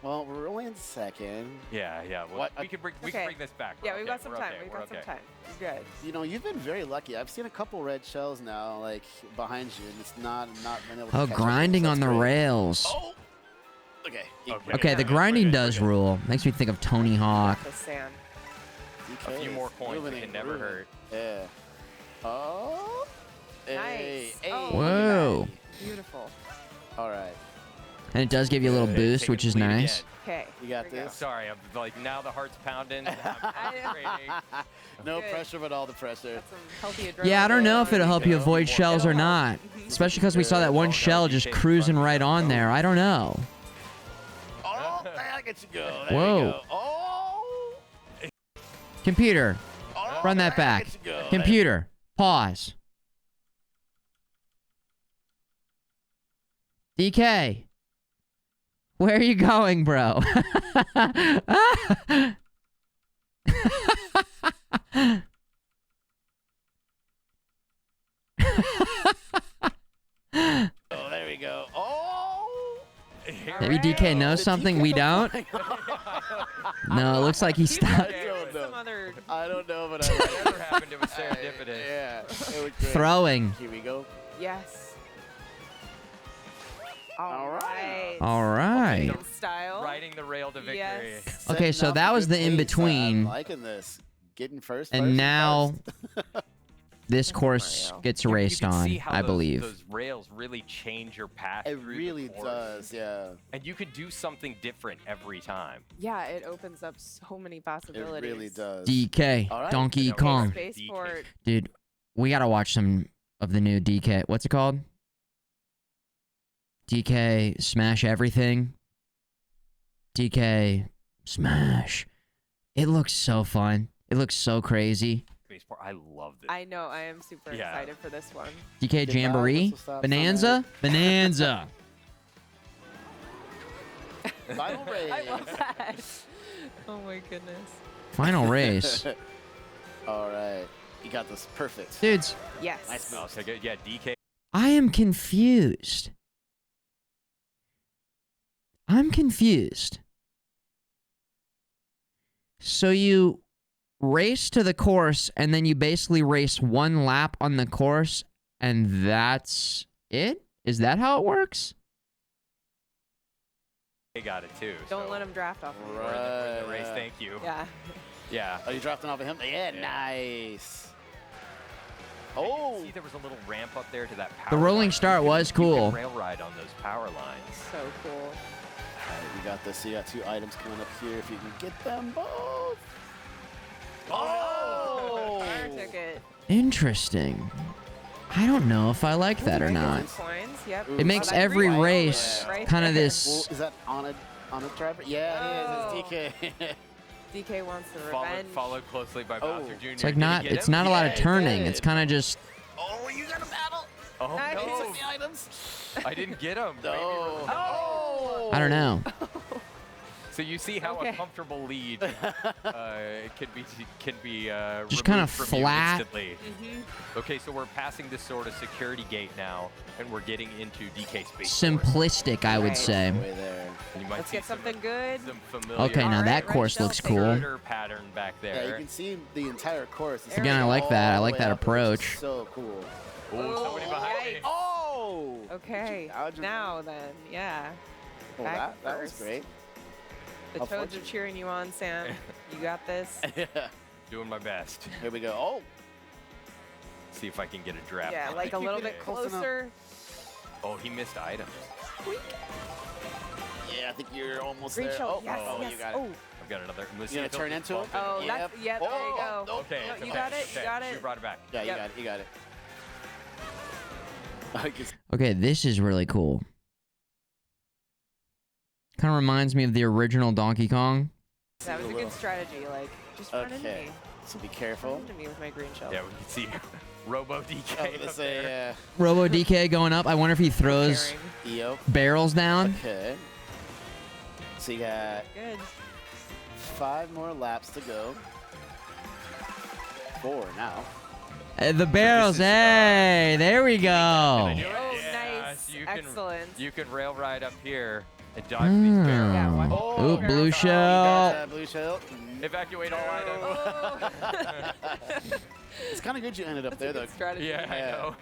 Well, we're only in second. Yeah. Well, What? we can bring Okay. this back. Yeah, We're we've okay, got some we're time. okay, We've we're got some okay. time. You're good. You know, you've been very lucky. I've seen a couple red shells now, like, behind you, and it's not been able to Oh, catch up. grinding So on that's the great. rails. Oh! Okay. Okay, the grinding does rule. Makes me think of Tony Hawk. The sand. A few more coins Moving can and never grooving. hurt. Yeah. Oh! Hey, Nice. hey, Oh. Whoa. Beautiful. All right. And it does give you a little Hey, boost, take a which is bleed nice. again. Okay. You got here we go. this? Sorry, I'm like now the heart's pounding. I'm concentrating. No Good. pressure, but all the pressure. Got some healthy adrenaline. Yeah, I don't know if it'll help you Yeah. avoid shells or not. Especially because we saw that one shell just cruising right on there. I don't know. Oh, I get you go. There Whoa. you go. Oh! Computer, Oh, run that there back. you go. Computer, pause. DK, where are you going, bro? Oh, there we go. Oh! Maybe DK knows something we don't. No, it looks like he stopped I don't know. Some other. I don't know, but I Whatever happened to a serendipity? Yeah. It was great. throwing. Here we go. Yes. All right. All right. In style. Riding the rail to victory. Yes. Okay, Setting so off that a was good the in-between. pace. I'm liking this. Getting first. And first, now first. this course Mario. gets You raced can on, see how I those- believe. Those rails really change your path. It through really the course. does, yeah. And you could do something different every time. Yeah, it opens up so many It possibilities. really does. DK, All right. Donkey Yeah, Kong. Spaceport. Dude, we gotta watch some of the new DK. What's it called? DK Smash Everything. DK Smash. It looks so fun. It looks so crazy. Spaceport, I love this. I know. I am super Yeah. excited for this one. DK Goodbye, Jamboree. Whistle Stop Bonanza. Bonanza. Final race. I love that. Oh my goodness. Final race. All right. You got this. Perfect. Dudes, Yes. Nice I'll take it. Yeah, DK. I am confused. I'm confused. So you race to the course and then you basically race one lap on the course and that's it? Is that how it works? They got it too. Don't so let him draft off of you. we're in the race. Thank you. Yeah. Yeah. Are you drafting off of him? Yeah, Yeah. nice. Oh. Oh. See, there was a little ramp up there to that power The rolling line. start You was can cool. rail ride on those power lines. So cool. All right, we got this. So you got 2 items coming up here. If you can get them both. Oh! Fire ticket. Interesting. I don't know if I like that or not. Coins. Yep. It makes Oh, that's every right. race Right kind of there. Well, this. is that on a driver? Yeah, it is. It's DK. DK wants the revenge. Followed closely by Bowser Jr. It's like Did he not. get It's him? not a lot of Yeah, he turning. did. It's kind of just. Oh, you got a battle. Oh, Nice. He no. took the items. I didn't get him. No. Oh. I don't know. So you see how Okay. a comfortable lead can be Just kinda removed from you flat. instantly. Okay, so we're passing this sort of security gate now, and we're getting into DK space. Simplistic, I would Right. say. Way there. You might Let's see get something good. Some familiar Okay, now Alright, that right, course Shell, looks take a cool. skirter pattern back Yeah, there. you can see the entire course. It's Again, I like that. I all like the that way up, which is approach. So cool. Oh, somebody behind me. Yikes. Oh! Okay. Dodge him. Now then, yeah. Well, back that was first. great. The How Toads are fortunate. cheering you on, Sam. You got this. Yeah. Doing my best. Here we go. Oh! See if I can get a draft. Yeah, on like it. a little bit Close enough. closer. Oh, he missed items. Yeah, I think you're almost Green there. shell. Oh, Yes, oh, yes. you got it. Oh, I've got another. You gonna turn into him? oh, Yep. that's yeah. There you go. Oh, Okay, No, it's you okay, got it, okay. you got it. She brought it back. Yeah, Yep. you got it. You got it. I guess- Okay, this is really cool. Kind of reminds me of the original Donkey Kong. That was a good strategy. Like, just run into Okay, me. so be Run careful. into me with my green shell. Yeah, we can see Robo DK. I was gonna up say, there. Robo DK going up. I wonder if he throws Carrying. yep. barrels down. Okay. So you got Good. 5 more laps to go. 4 now. The barrels. Hey, there we go. Oh, Yeah, nice. so you can- Excellent. You can rail ride up here and dodge these barrels. Yeah, watch- Oh, Oh, blue barrels. shell. Blue shell. Evacuate all items. Oh. It's kind of good you ended up That's a there, though. good strategy. Yeah, I Yeah. know.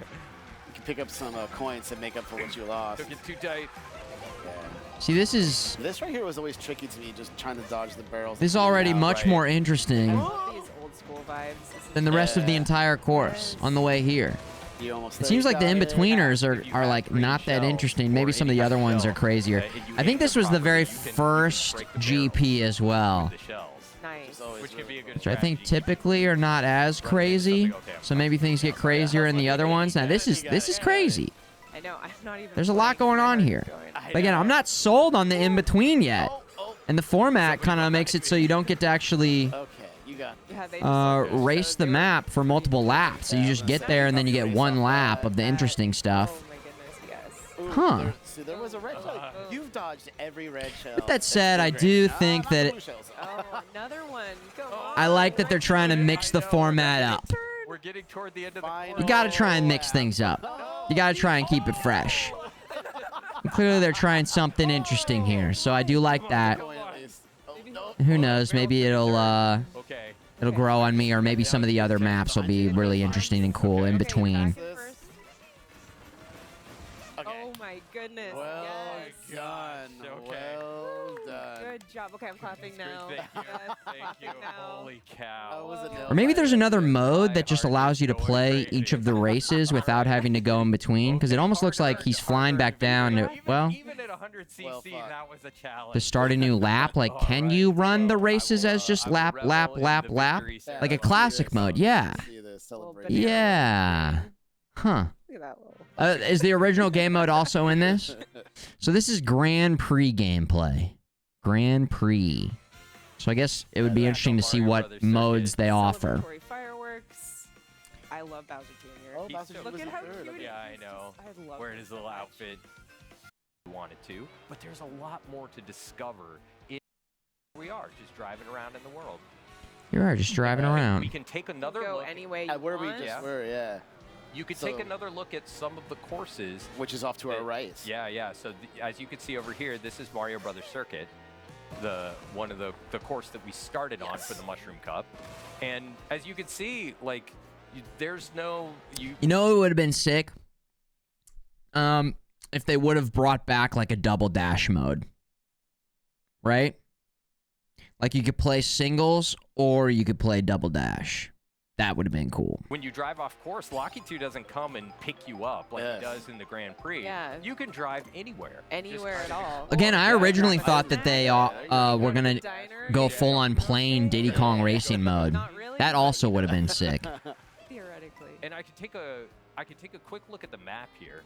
You can pick up some coins to make up for what you lost. Took it too tight. Yeah. See, this is This right here was always tricky to me, just trying to dodge the barrels. this is in and already out. much right. more I interesting love these old school vibes. This is than the rest of the Yeah. entire course on the way here. You almost It there, seems you like the got it. in-betweeners If you are have like green not that shells interesting. or Maybe some of any the other kind of ones are shell, crazier. and you I aim think this them was the very properly, you can first break the barrels GP as well, with the shells, nice. It's always which can really be a good which I think strategy. typically are not as crazy. So maybe things get crazier in the other ones. Now this is crazy. I know. I'm not even. There's a lot playing, going but I on know here. it's going. I But again, know. I'm not sold on the in-between yet. Oh, And the format kind of makes it so you don't get to actually okay, you got it. Yeah, they just like race so the they were- map for multiple laps. So you just get there and then you get one lap of the interesting stuff. Oh my goodness, yes. Ooh, Huh. See, there was a red shell. You've dodged every red shell. With that said, I do think that Oh, another one. Come on. I like that they're trying to mix the format up. We're getting toward the end of the Fine. course. You gotta try and mix things up. You gotta try and keep it fresh. And clearly they're trying something interesting here, so I do like that. Who knows, maybe it'll Okay. grow on me, or maybe some of the other maps will be really interesting and cool in Okay, between. back in first. Oh my goodness. Well yes. done. Okay. Well done. Good job. Okay, I'm clapping now. Good, thank you. Yes, Thank you. clapping now. Holy That cow. was a nail Or maybe there's biter. another mode that just allows you to play each of the races without having to go in between, because it almost looks like he's flying back down to, well, Even at 100 cc, Well fought. that was a challenge. to start a new lap. Like, can you run the races as just lap, lap, lap, lap? Like a classic mode, yeah. See the Little celebration. banana. Yeah. Huh. Look at that little. Is the original game mode also in this? So this is Grand Prix gameplay. Grand Prix. So I guess it would be interesting to see what modes they offer. Celebratory fireworks. I love Bowser Jr. Oh, He's Bowser so Look was at the how third. cute he Yeah, I is. know. I love Wearing him his so little much. outfit. Wanted to, but there's a lot more to discover. We are just driving around in the world. You are just driving We around. can take another Go look. any way you At where we want. just Yeah. were, yeah. You could So- take another look at some of the courses. Which is off to our right. Yeah, yeah. So as you can see over here, this is Mario Brothers Circuit, the one of the course that we started on for the Mushroom Cup. And as you can see, like, there's no You know it would have been sick? If they would have brought back like a double dash mode. right? Like you could play singles or you could play double dash. That would have been cool. When you drive off course, Locky 2 doesn't come and pick you up like he does in the Grand Prix. Yeah. You can drive anywhere. Anywhere at all. Again, I originally thought that they were going to go full-on plain Diddy Kong racing mode. Not really, That but, also you would have know, been sick. theoretically. And I could take a quick look at the map here,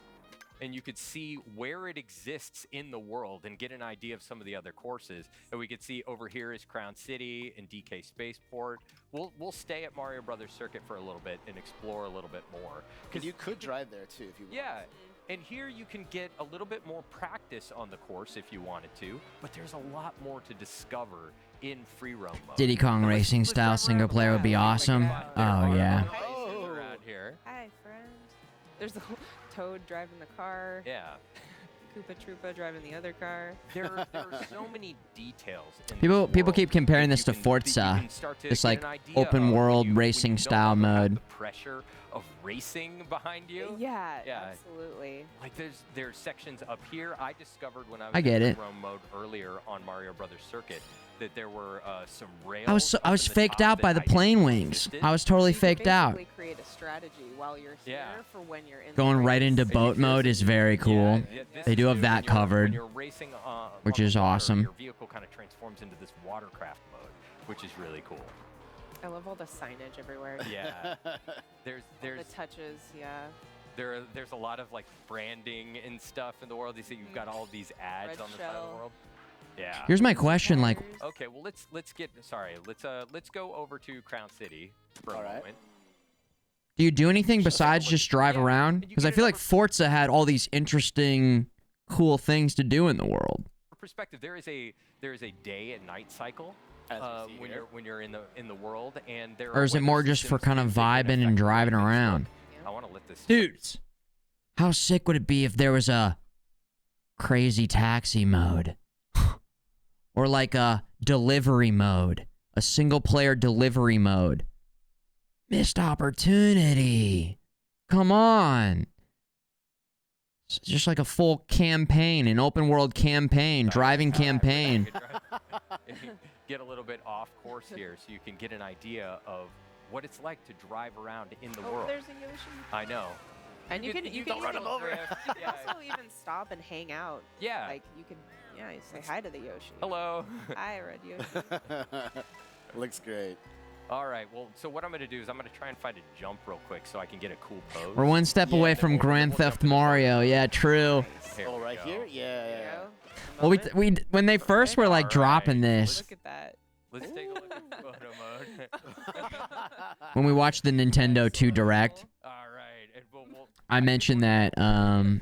and you could see where it exists in the world and get an idea of some of the other courses. And we could see over here is Crown City and DK Spaceport. We'll stay at Mario Brothers Circuit for a little bit and explore a little bit more. Because you could drive there too if you want. Yeah, and here you can get a little bit more practice on the course if you wanted to, but there's a lot more to discover in free roam mode. Diddy Kong racing style single player would be awesome. Oh, yeah. Around here. Hi, friend. There's a Toad driving the car. Yeah. Koopa Troopa driving the other car. There are so many details. In People this world keep comparing that this you to can- Forza. that you can start to It's get like an idea open of when world you- when racing you no style longer have mode. The pressure of racing behind you. Yeah, Yeah. absolutely. Like there's sections up here. I discovered when I was I get in it. free roam mode earlier on Mario Brothers Circuit that there were some rails. I was up in the faked top out by that the I didn't plane know wings. existed. I was totally So you can faked out. basically create a strategy while you're here Yeah. for when you're in the Going right race. into And you boat can mode is very cool. Yeah, this They is do have new. that When covered, you're racing, which on the is water, awesome. Your vehicle kind of transforms into this watercraft mode, which is really cool. I love all the signage everywhere. Yeah. The There's touches, yeah. there's a lot of like branding and stuff in the world. You see, you've got all of these ads Red on the side of the shell. world. Yeah. Here's my question, like, Tires. Okay, well let's go over to Crown City for a All right. moment. do you do anything besides just drive Yeah, around? and you Because I get feel an like Forza had all these interesting, cool things to do in the world. For perspective, there is a day and night cycle As we see when you're in the world, and there Or are is it weather more just for systems kind of that can vibing and affect driving things. around? I want to let this Dudes, how sick would it be if there was a crazy taxi mode? Or like a delivery mode. A single player delivery mode. Missed opportunity. Come on. It's just like a full campaign, an open world campaign, driving campaign. Get a little bit off course here so you can get an idea of what it's like to drive around in the Oh, world. there's a Yoshi. I know. And you can don't run even- him over. You can also even stop and hang out. Yeah. Like you can, yeah, you say hi to the Yoshi. Hello. Hi, Red Yoshi. Looks great. All right. Well, so what I'm going to do is I'm going to try and find a jump real quick so I can get a cool pose. We're one step Yeah, away then from we'll Grand jump Theft in the Mario. Yeah, true. Here Oh, we right go. here? Yeah, There yeah. you go. Well, Moment. when they first were like Alright. dropping this, Look at that. Let's take a look at photo mode. when we watched the Nintendo 2 Direct, All right. And we'll I mentioned that things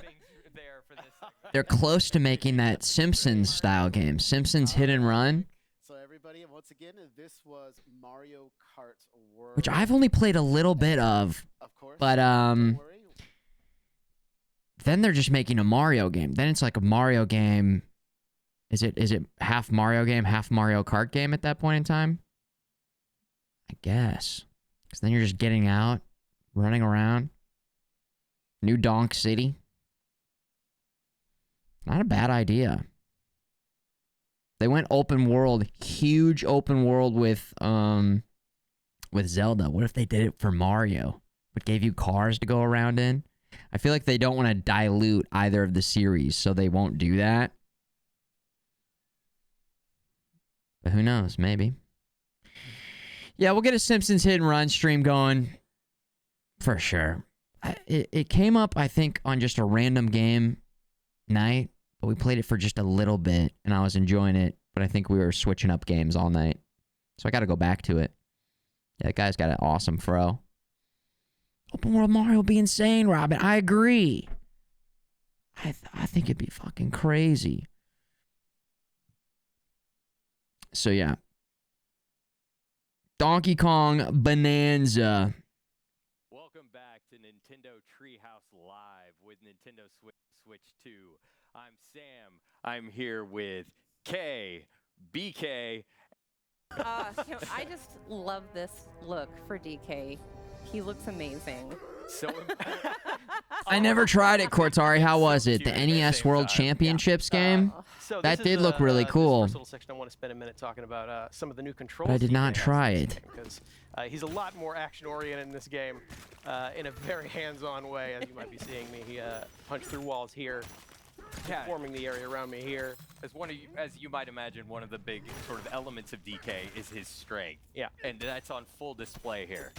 there for this segment. they're close to making that Simpsons style game, Simpsons Hit and Run, So everybody, once again, this was Mario Kart World. which I've only played a little bit of. Of course. But don't worry. then they're just making a Mario game. Then it's like a Mario game. Is it half Mario game, half Mario Kart game at that point in time? I guess. Because then you're just getting out, running around. New Donk City. Not a bad idea. They went open world, huge open world with Zelda. What if they did it for Mario? But gave you cars to go around in? I feel like they don't want to dilute either of the series, so they won't do that. But who knows? Maybe. Yeah, we'll get a Simpsons Hit and Run stream going for sure. It came up, I think, on just a random game night, but we played it for just a little bit, and I was enjoying it. But I think we were switching up games all night, so I got to go back to it. Yeah, that guy's got an awesome fro. Open World Mario would be insane, Robin. I agree. I think it'd be fucking crazy. So yeah. Donkey Kong Bonanza. Welcome back to Nintendo Treehouse Live with Nintendo Switch 2. I'm Sam. I'm here with K, BK. I just love this look for DK. He looks amazing. So I never tried it, Cortari. How was it? The Cute at the NES same World time. Championships game? So That this is did look really cool. This first little section I want to spend a minute talking about some of the new controls. But I did DK not has try in it. this game, because he's a lot more action-oriented in this game, in a very hands-on way, as you might be seeing me. He punched through walls here, Yeah. forming the area around me here. As you might imagine, one of the big sort of elements of DK is his strength. Yeah. And that's on full display here.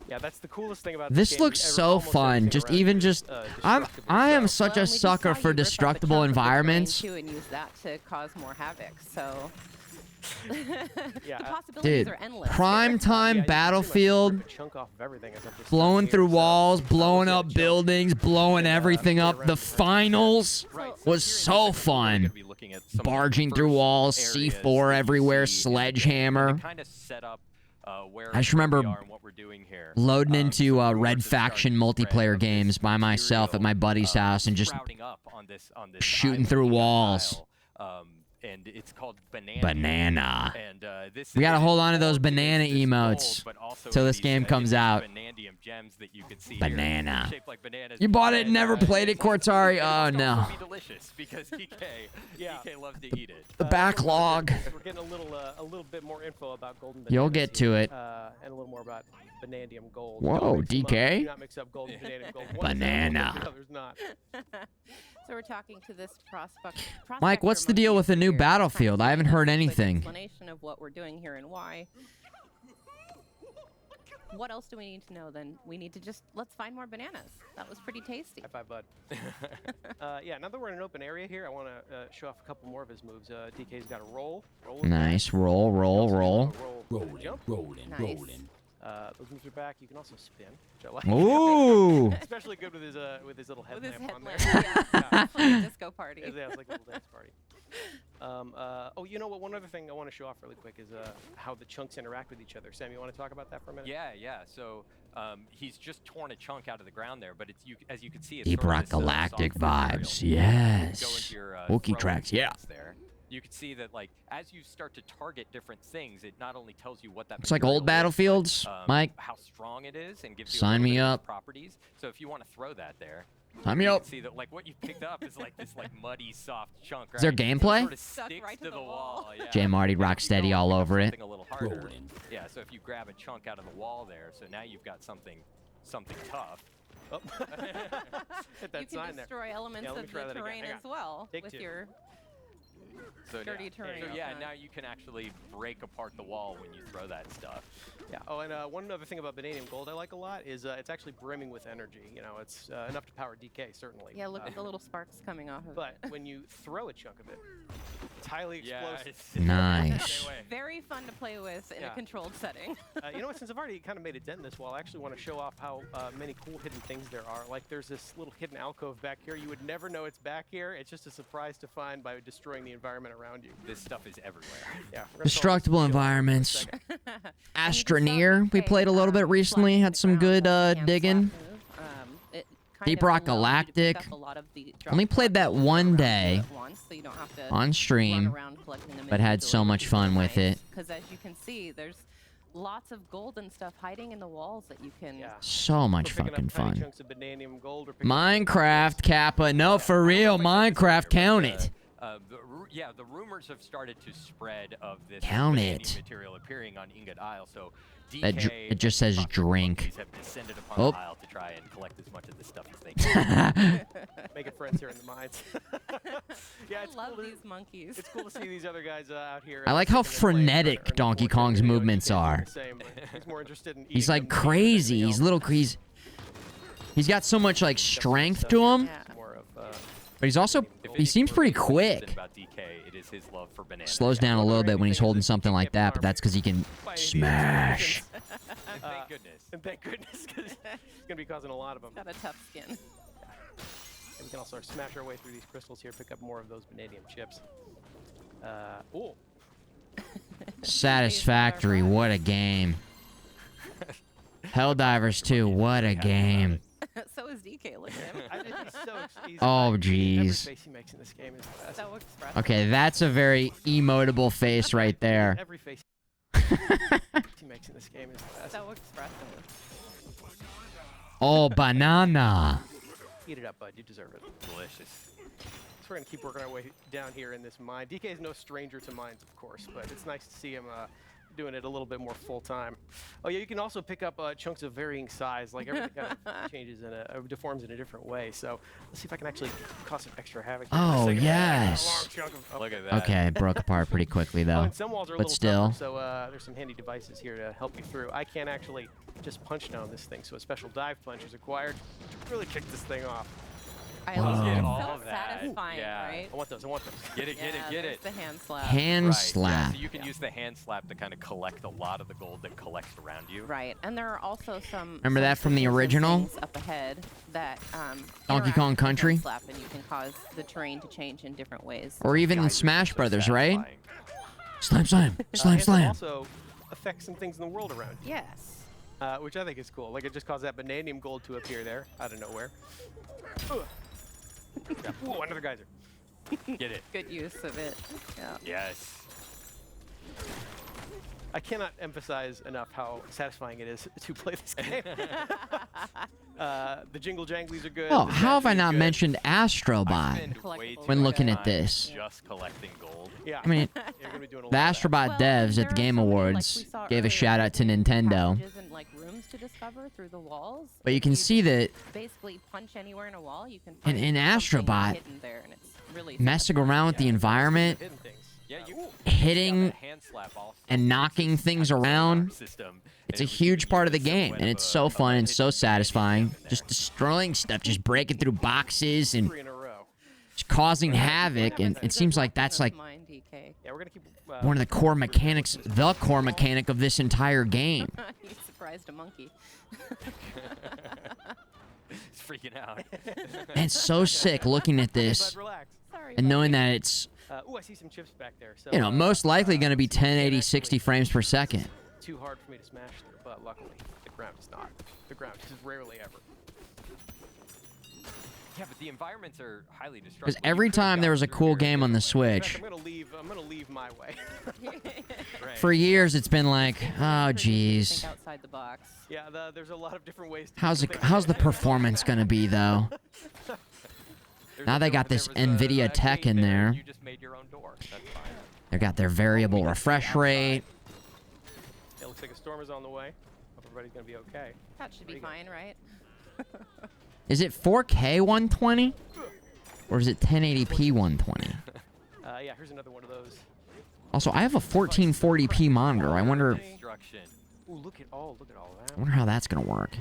Yeah, that's the coolest thing about This this game. looks so fun. Just even just, I am such a sucker for destructible environments. And use that to cause more havoc. So Yeah, the possibilities Dude, are endless. prime time Battlefield, a chunk off of everything as I'm just blowing here, through so walls, I'll blowing get a up chunk. buildings, blowing everything get up. around The to that. finals Right. was so fun. Barging through walls, C4 everywhere, sledgehammer. Kind of set up where I just remember we are and what we're doing here. Loading into So Red rumors have Faction started to spread multiplayer of this games by myself at my buddy's material, house and just sprouting up on this shooting island through in the walls. Isle, and it's called Banana. Banana. And this We gotta is hold on to all those it banana is this emotes gold, but also till this these, game comes these out. Vanadium gems that you can see Banana. here, shaped like bananas. You bought it and And, never played it, it's also- Cortari? it Oh, must no. also be delicious because DK loves to eat it. The backlog. We're getting a little bit more info about golden. You'll bananas get to here, it. and a little more about vanadium gold. Whoa, Don't mix them up. DK? Do not mix up gold and vanadium gold. One is Banana. gold, the other's not. So we're talking to this prospect. Mike, what's the deal with the new Battlefield? I haven't heard anything. Explanation of what we're doing here and why. What else do we need to know then? We need to let's find more bananas. That was pretty tasty. High five, bud. Yeah, now that we're in an open area here, I want to show off a couple more of his moves. DK's got a roll. Nice. Roll, roll, roll. Roll. Jump. Nice. Those moves are back. You can also spin, which I like. Ooh. Especially good with his little With his headlamp on there. headlamp, yeah. It's like a disco party. Yeah, it's like a little dance party. Oh, you know what? One other thing I want to show off really quick is how the chunks interact with each other. Sam, you want to talk about that for a minute? Yeah. So he's just torn a chunk out of the ground there, but it's as you can see, it's Deep sort of Rock this, Galactic soft material. vibes. Go Yes. into your, Wookiee throwing tracks, yeah. stance There. You can see that, like, as you start to target different things, it not only tells you what that It's like material old is, Battlefields, but, Mike. how strong it is, and gives you Sign a little me bit of its up. properties. So if you want to throw that there, Sign me you up. can see that, like, what you picked up is like this, like, muddy, soft chunk. Right? Is there So it gameplay? sort of Stuck sticks right to to the the wall. wall. Yeah. J. Marty And if you Rocksteady go all pick up over it. something a little harder, yeah. So if you grab a chunk out of the wall there, so now you've got something tough. Oh. Hit that You can sign there. destroy elements Yeah, let me of try the that again. terrain Hang as on. well Take with two. your So dirty yeah. terrain. So yeah, Okay. now you can actually break apart the wall when you throw that stuff. Yeah. Oh, and one other thing about vanadium gold I like a lot is it's actually brimming with energy. You know, it's enough to power DK certainly. Yeah, look at the little sparks coming off of But it. when you throw a chunk of it, it's highly Yeah, explosive. Nice. Stay away. Very fun to play with in Yeah. a controlled setting. You know what? Since I've already kind of made a dent in this wall, I actually want to show off how many cool hidden things there are. Like there's this little hidden alcove back here. You would never know it's back here. It's just a surprise to find by destroying the environment around you. This stuff is everywhere. Yeah. we're gonna call Destructible this video for a environments. second. Astroneer, we played a little bit recently, had some good digging. Deep Rock Galactic. Only played that one day on stream, but had so much fun with it. Because as you can see, there's lots of gold and stuff hiding in the walls that you can. Yeah. So much We're picking fucking up tiny fun. chunks of vanadium gold. We're picking up Minecraft, Kappa. No, for real, Minecraft, count it. Yeah, the rumors have started to spread of this Count vanadium it. material appearing on Ingot Isle. So That DK, it just says Fox drink. monkeys have descended upon Oh. the Isle to try and collect as much of this stuff as they can. making friends here in the mines. Yeah, I it's love cool to, these monkeys. it's cool to see these other guys out here. I like how sticking and playing, trying to frenetic earn the Donkey fortune. Kong's You know, movements DK's doing are. the same, but he's more interested in He's eating like them than anything crazy. He's else. little. He's got so much like strength to him, Yeah. More of, but he's also If he seems pretty anything we're quick. about DK, it is his love for bananas. Slows down a little bit when he's holding something like that, but that's because he can by any smash. means. And thank goodness. And thank goodness, because he's going to be causing a lot of them. Got a tough skin. And we can also smash our way through these crystals here, pick up more of those vanadium chips. Oh, Satisfactory. What a game. Helldivers 2. What a game. So is DK. Look at him. I think he's so he's Oh, every jeez. face he makes in this game is the best. So expressive. Okay, that's a very emotable face right there. Every face he makes in this game is the best. So expressive. Oh, banana. Eat it up, bud. You deserve it. Delicious. So we're gonna keep working our way down here in this mine. DK is no stranger to mines, of course, but it's nice to see him doing it a little bit more full time. Oh yeah, you can also pick up chunks of varying size. Like everything kind of changes deforms in a different way. So let's see if I can actually cause some extra havoc. Here. Oh, Just like a yes. long chunk of, Look at that. Okay, it broke apart pretty quickly, though. and some walls are a But little still. tougher, so there's some handy devices here to help you through. I can't actually just punch down this thing, so a special dive punch is required to really kick this thing off. I love Wow. it. All So of that. satisfying, Yeah. right? I want those. I want those. Get it, get Yeah, it, get there's it. the hand slap. Hand Right, slap. Yeah, so you can use the hand slap to kind of collect a lot of the gold that collects around you. Right, and there are also some. Remember some that from the switches and original? things up ahead that Donkey interact Kong with the Country? hand slap, and you can cause the terrain to change in different ways. Or even in Guys, Smash so Brothers, right? satisfying. Slam, slam, slam, And it slam. also affects some things in the world around you. Yes. Which I think is cool. Like it just caused that vanadium gold to appear there out of nowhere. Ugh. Yeah. Ooh, another geyser. Get it. Good use of it. Yeah. Yes. I cannot emphasize enough how satisfying it is to play this game. The jingle janglies are good. Oh, the how have I dashing is not good. mentioned I Astrobot? spend way Collectibles. too When much looking at time this. just collecting gold. Yeah. I mean, You're gonna be doing a the lot of that. Astrobot Well, devs there at the are Game so many, like we Awards saw gave a earlier, shout out to hidden Nintendo. passages and like rooms to discover through the walls. But you If can see that basically punch anywhere in a wall, you can in find something Astrobot, hidden there, and it's really messing satisfying. around with the environment, Hidden things. Yeah, you hitting got a hand slap off and knocking things around. system, It's and a it was huge giving part you of the a game, silhouette and of it's a- so of a fun and hidden so vanadium satisfying. gem in Just there. destroying stuff, just breaking through boxes and 3 in a row. just causing havoc, and it seems like that's like Mine, DK. Yeah, we're gonna keep. one of the core mechanics, the core mechanic of this entire game. You surprised a monkey. It's freaking out. And it's so sick looking at Bud, this relax. Sorry. and buddy. knowing that it's, Ooh, I see some chips back there. So, you know, most likely going to be it's 1080 actually 60 frames per second. Too hard for me to smash through, but luckily the ground is not. The ground is rarely ever. Yeah, but the environments are highly destructive. Because every time there was a cool game on the In fact, Switch, I'm gonna leave my way. Right. for years it's been like, oh Pretty easy to jeez, think outside the box. Yeah, there's a lot of different ways. To how's do it, things. how's the performance going to be though? There's Now a they door, got there this was NVIDIA a tech gate in there, there. and You just made your own door. That's fine. They got their variable refresh rate. It looks like a storm is on the way. Hope everybody's gonna be okay. That should be Pretty good. fine, right? Is it 4K 120? Or is it 1080p 120? Yeah, here's another one of those. Also, I have a 1440p monitor. I wonder Destruction. Ooh, look at all that. how that's going to work.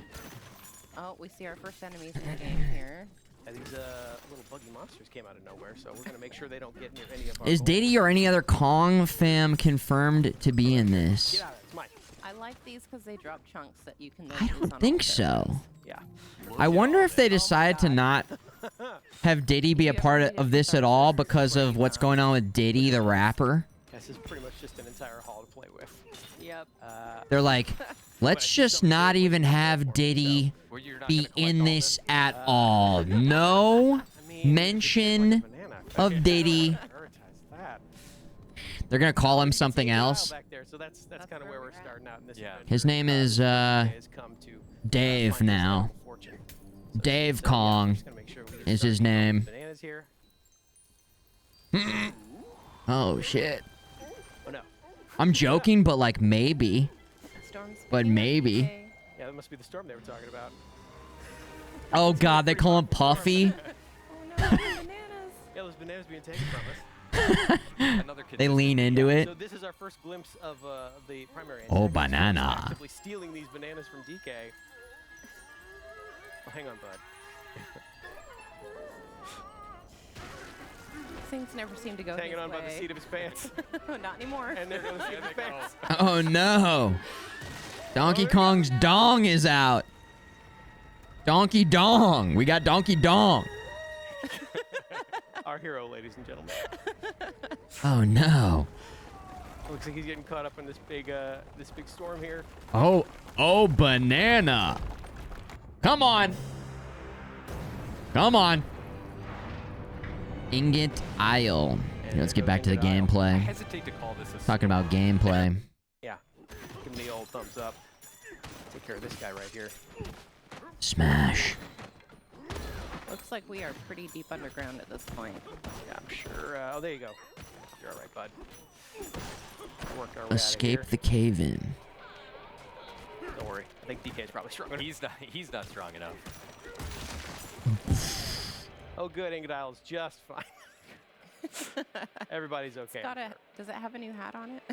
Oh, we see our first enemies in the game here. And these little buggy monsters came out of nowhere, so we're gonna make sure they don't get near any of our. Is gold. Diddy or any other Kong fam confirmed to be in this? Get out of it. It's mine. I like these because they drop chunks that you can then I use don't on think all so. characters. Yeah. I wonder if they decide to not have Diddy be a part of this at all because of what's going on with Diddy the rapper. This is pretty much just an entire hall to play with. Yep. They're like, let's just not even have Diddy Well, you're not be gonna collect in all this at all. No I mean, mention banana. of Diddy. Prioritize that. They're going to call him You can see something the tile else. back there, so that's kind of where we're at. starting out in this. Yeah. adventure. His name is has come to, Dave find his now. own fortune. So Dave yeah, Kong we're just gonna make sure we get is his started with name. Bananas here. Oh shit. Oh no. I'm joking, but like maybe. Storm's But picking up maybe. today. Yeah, that must be the storm they were talking about. Oh god, they call him Puffy. Oh no, bananas. Yeah, those bananas being taken from us. Another They lean into Yeah, it. So this is our first glimpse of the primary. Oh, antagonist, banana. who's actively stealing these bananas from DK. Oh, hang on, bud. Things never seem to go Hanging his on by the way. seat of his pants. Not anymore. And there goes the seat of his pants. Oh no. Donkey Kong's dong is out. Donkey Dong. We got Donkey Dong. Our hero, ladies and gentlemen. Oh no. Looks like he's getting caught up in this big storm here. Oh banana. Come on. Come on. Ingot Isle. And Let's there get back to the goes Ingot Isle. I gameplay. hesitate to call this a Talking about gameplay. Yeah. Give him the old thumbs up. Take care of this guy right here. Smash. Looks like we are pretty deep underground at this point. Yeah, I'm sure. Oh, there you go. You're all right, bud. Worked our way Escape out of the cave-in. here. Don't worry. I think DK's probably strong enough. He's not strong enough. Oh, good. Ingodile's just fine. Everybody's okay. Does it have a new hat on it?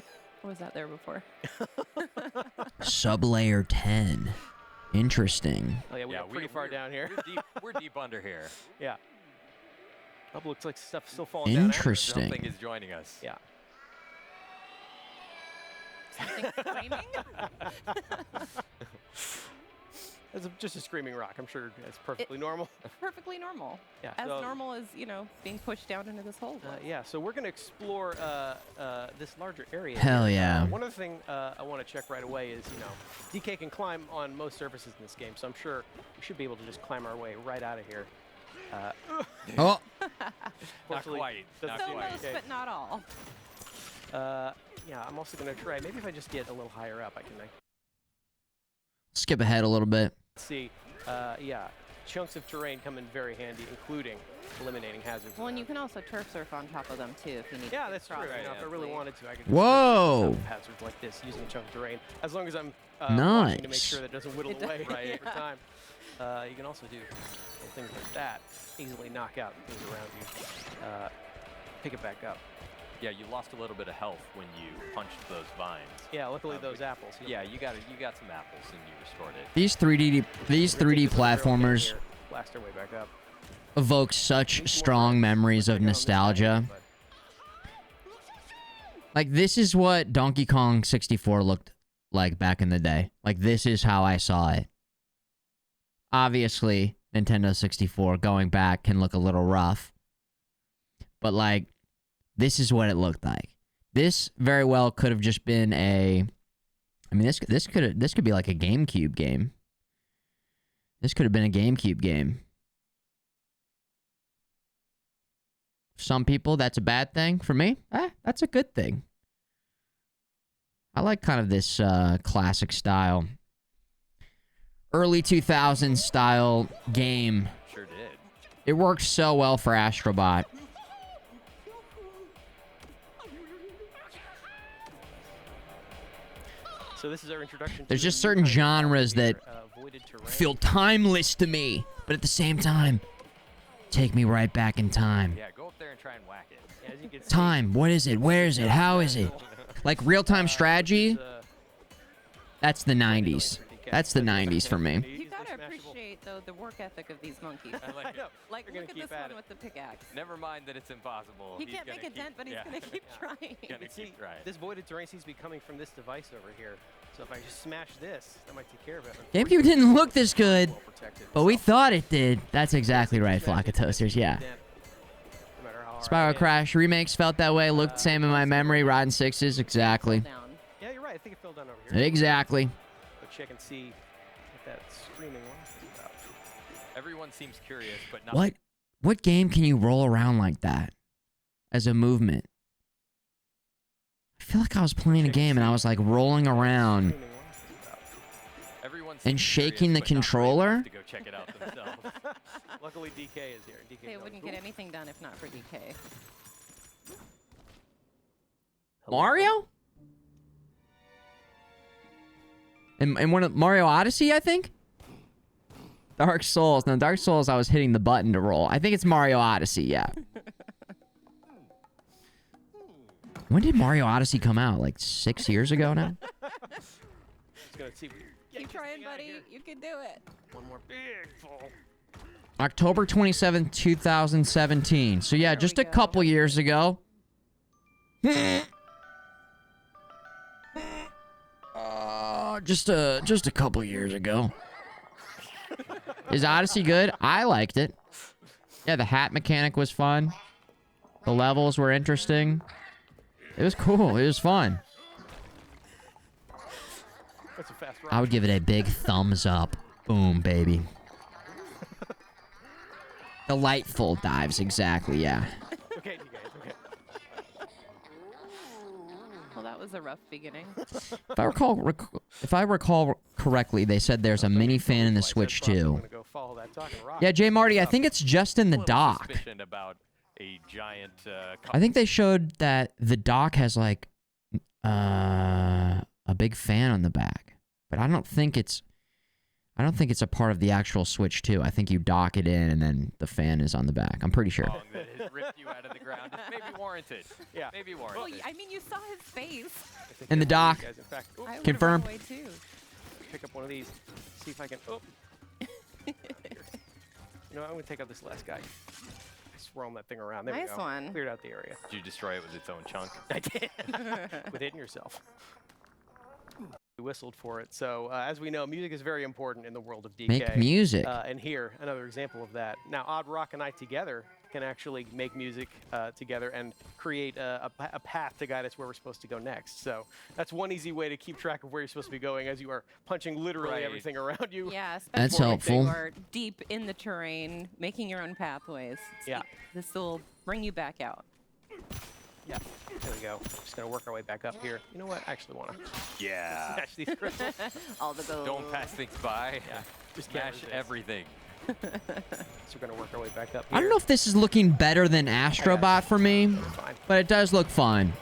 Or was that there before? Sublayer 10. Interesting. Oh, yeah, we're pretty far down here. We're deep under here. Yeah. Oh, looks like stuff's still falling down. Interesting. Something is joining us. Yeah. Something screaming? It's just a screaming rock. I'm sure it's perfectly normal. Perfectly normal. Yeah. As so, normal as, being pushed down into this hole. yeah, so we're going to explore this larger area. Hell here. yeah. One other thing I want to check right away is, DK can climb on most surfaces in this game, so I'm sure we should be able to just climb our way right out of here. Oh, Not quite. doesn't Not So seem quite. most, okay. but not all. Yeah, I'm also going to try. Maybe if I just get a little higher up, I can skip ahead a little bit. see. Yeah, chunks of terrain come in very handy, including eliminating hazards. Well, and you can also turf surf on top of them, too, if you need to. Yeah, that's true. cross If I really quickly. wanted to, I could just Whoa. hazards like this using a chunk of terrain, as long as I'm Nice. watching to make sure that it doesn't whittle It away does- right over time. You can also do little things like that, easily knock out things around you, pick it back up. Yeah, you lost a little bit of health when you punched those vines. Yeah, luckily Um, those apples. Yeah, you got some apples and you restored it. These 3D We're gonna take 3D this little trail down platformers here, blast our way back up. evoke such strong memories of nostalgia. Like, this is what Donkey Kong 64 looked like back in the day. Like, this is how I saw it. Obviously, Nintendo 64 going back can look a little rough. But, like, this is what it looked like. This very well could have just been a... I mean, this could be like a GameCube game. This could have been a GameCube game. Some people, that's a bad thing. For me, that's a good thing. I like kind of this classic style. Early 2000s style game. Sure did. It works so well for Astrobot. So this is our introduction. There's to just a new certain kind of battle genres here, that voided terrain. feel timeless to me, but at the same time, take me right back in time. Yeah, go up there and try and whack it. Yeah, as you can see, Time, what is it? Where is it? How is it? Like real-time strategy, that's the 90s. That's the 90s for me. You gotta appreciate, though, the work ethic of these monkeys. I like it. Like, They're gonna look at keep this at one it. with the pickaxe. Never mind that it's impossible. He He's can't gonna make a keep- dent, but he's yeah. gonna keep trying. Gonna See, keep trying. this voided terrain seems to be coming from this device over here. So if I just smash this, that might take care of it. GameCube didn't look this good, Well protected, but we so thought it did. That's exactly right, smash Flock of it, Toasters, yeah. dent, no matter how hard I Spiral hit. Crash remakes felt that way, looked the same in my memory. Rotten Sixes, exactly. Down. Yeah, you're right. I think it fell down over here. Exactly. Go check and see what that screaming was about. Everyone seems curious, but not. What game can you roll around like that as a movement? I feel like I was playing a game and I was like rolling around Screaming was about. Everyone and seems shaking curious, the but not brave enough controller. to go check it out themselves. Luckily, DK is here. DK They knows. wouldn't get anything done if not for DK. Mario? And one of Mario Odyssey, I think? Dark Souls. No, Dark Souls, I was hitting the button to roll. I think it's Mario Odyssey, yeah. When did Mario Odyssey come out? Like 6 years ago now? Just gonna see if we can get Keep this trying, thing out of buddy. here. You can do it. One more big fall. October 27th, 2017. So yeah, There just we a go. couple years ago. Just a couple years ago. Is Odyssey good? I liked it. Yeah, the hat mechanic was fun. The levels were interesting. It was cool. It was fun. That's a fast run. I would give it a big thumbs up. Boom, baby. Delightful dives, exactly, yeah. Okay, you guys. Okay. Well, that was a rough beginning. If I recall correctly, they said there's a mini fan in the Switch too. Yeah, Jay Marty, I think it's just in the dock. Suspicion about a giant. I think they showed that the dock has like a big fan on the back, but I don't think it's a part of the actual Switch 2. I think you dock it in and then the fan is on the back. I'm pretty sure. Song that has ripped you out of the ground. It's maybe warranted. Yeah. Maybe Well, warranted. I mean, you saw his face. In the dock. Guys, in fact, I would've Confirm. run away too. pick up one of these. See if I can. Oh. You know, I'm gonna take out this last guy. Swirl that thing around. There we Nice go. one. Cleared out the area. Did you destroy it with its own chunk? I did. With hitting yourself. We whistled for it. So as we know, music is very important in the world of DK. Make music. And here, another example of that. Now, Odd Rock and I together can actually make music together and create a path to guide us where we're supposed to go next. So that's one easy way to keep track of where you're supposed to be going as you are punching literally Right. everything around you. Yeah, That's especially helpful. if you are deep in the terrain, making your own pathways. Yeah. This will bring you back out. Yeah. There we go. Just gonna work our way back up here. You know what? I actually want to Yeah. smash these crystals. All the gold. Don't pass things by. Yeah. Just can't Smash resist. everything. So we're gonna work our way back up here. I don't know if this is looking better than Astrobot for me, Fine. but it does look fun.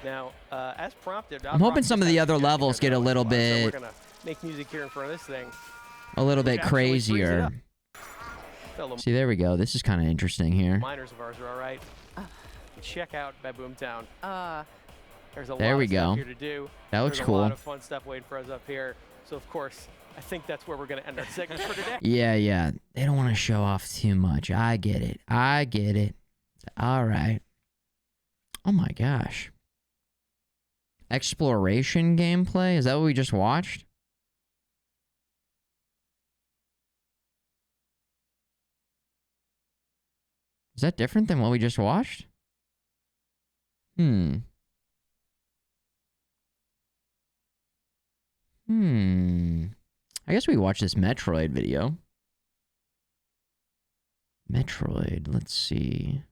Now, as prompted, I'm hoping some of the other levels get a little So bit- we're gonna make music here in front of this thing. A little bit Which actually brings it crazier. up. Fellow See, there we go. This is kind of interesting here. miners of ours are all right. Check out Baboom Town. There's a There lot we of go. stuff here to do. That looks There's cool. a lot of fun stuff waiting for us up here. So of course, I think that's where we're gonna end our segment for today. Yeah. They don't want to show off too much. I get it. All right. Oh my gosh. Exploration gameplay? Is that what we just watched? Is that different than what we just watched? I guess we watched this Metroid video. Metroid, let's see.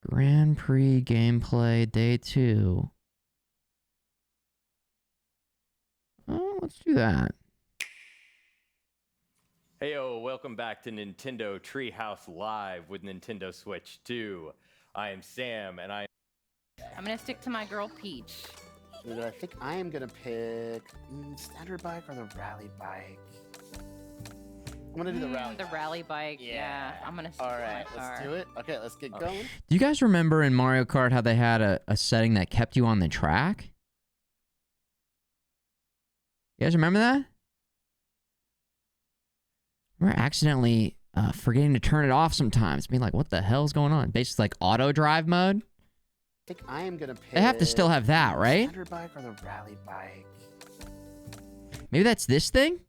Grand Prix gameplay day 2. Oh, let's do that. Heyo, welcome back to Nintendo Treehouse Live with Nintendo Switch 2. I am Sam, and I'm I'm gonna stick to my girl Peach. I think I am gonna pick standard bike or the rally bike. I'm gonna do the rally. The rally bike. Yeah. I'm gonna stick All to right, my car. let's do it. Okay, let's get going. Do you guys remember in Mario Kart how they had a setting that kept you on the track? You guys remember that? We're accidentally forgetting to turn it off sometimes. Being like, what the hell's going on? Basically like auto drive mode. I think I am gonna pick. They have to still have that, right? Standard bike or the rally bike. Maybe that's this thing?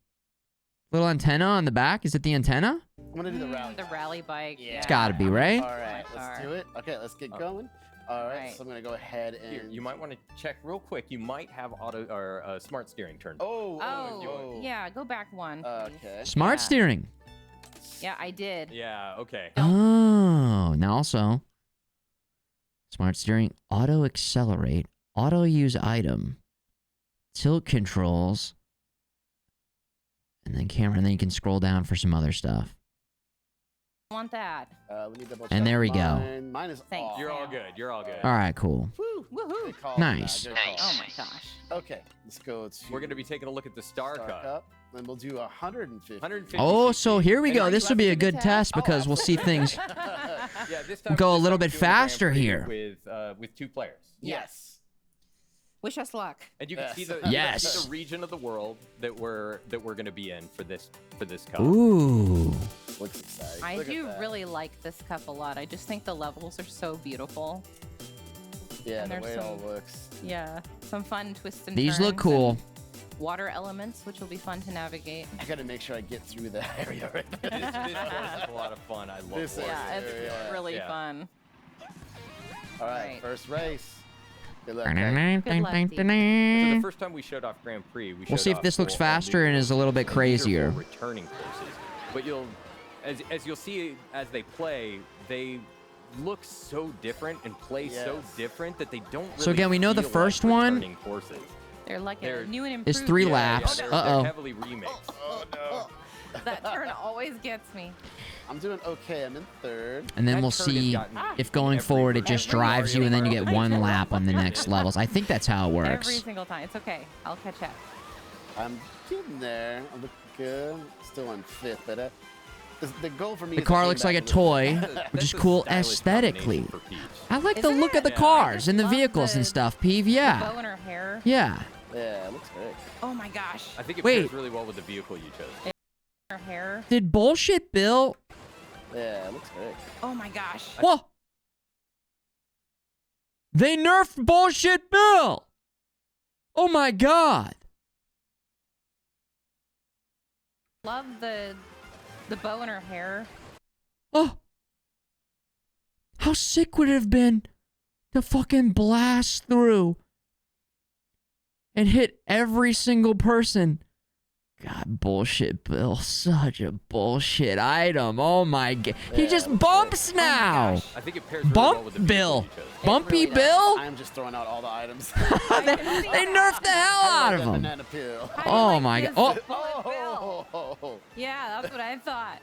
Little antenna on the back? Is it the antenna? I'm gonna do the rally. The rally bike. Yeah. It's gotta be, right? All right, My let's car. do it. Okay, let's get going. All right, Right. so I'm gonna go ahead and. here. You might want to check real quick. You might have auto or smart steering turned. Oh, yeah. Go back one. please. Okay. Smart Yeah. steering. Yeah, I did. Yeah. Okay. Oh, now also smart steering, auto accelerate, auto use item, tilt controls, and then camera, and then you can scroll down for some other stuff. I want that. We need to double And check there we go. Mine is Thanks. off. You're all good. You're all good. All right, cool. Woo. Woohoo. Good call, Nice. Matt, good call. Oh my gosh. Okay, let's go to. We're going to be taking a look at the Star Star Cup. Cup. Then we'll do 150. 150 Oh, cc. so here we And go. are This you will be a asking me good to test Oh, because we'll see things. Yeah, this time We'll go we're a little just bit doing the Grand faster Prix here. with 2 players. Yes. Wish us luck. And you can Yes. see the Yes. the region of the world that we're going to be in for this cup. Ooh. Looks exciting. I Look at do that. really like this cup a lot. I just think the levels are so beautiful. Yeah, and the there's way it all some- looks. Yeah, some fun twists and These look turns cool. and Water elements, which will be fun to navigate. I gotta make sure I get through that area right there. This course is a lot of fun. I love This water. is- Yeah, it's Yeah. really Yeah. fun. All right, Right. first race. Good luck. Good luck, So the We'll first time we showed off Grand Prix, we see if showed this off looks all faster new and is a little bit and crazier. beautiful returning courses. But as you'll see as they play, they look so different and play so Yes. different that they don't really So again, we know the feel like first one- returning courses. They're like They're- a new and improved. It's 3 Yeah, laps. they're Uh-oh. heavily remixed. Oh no. That turn always gets me. I'm doing okay. I'm in third. And then That we'll turn has see gotten if going every forward it race. just Every drives you and then you single get one race. lap on the next levels. I think that's how it Every works. single time. It's okay. I'll catch up. I'm getting there. I look good. Still in fifth, but the goal for me. The is to car aim looks back like a a little toy, bit. which is That's a cool stylish aesthetically. combination for Peach. I like the Isn't look of the it? cars I and the just love vehicles and the- stuff, Peeve. Bow Yeah. in her hair. Yeah. Yeah, it looks great. Oh my gosh. I think it Wait. pairs really well with the vehicle you chose. Her hair. Did bullshit Bill? Yeah, it looks great. Oh my gosh. What? They nerfed bullshit Bill. Oh my god. Love the bow in her hair. Oh. How sick would it have been to fucking blast through and hit every single person? God, bullshit Bill. Such a bullshit item. Oh my god. He Yeah, just looks bumps Oh my now. gosh. I think it pairs really well with the Bump vehicle Bill. you chose. Bumpy really does. Bill? I'm just throwing out all the items. They nerfed the hell out of him. Banana peel. How do you Oh like my this god. bullet bill? Oh, Yeah, that's what I thought.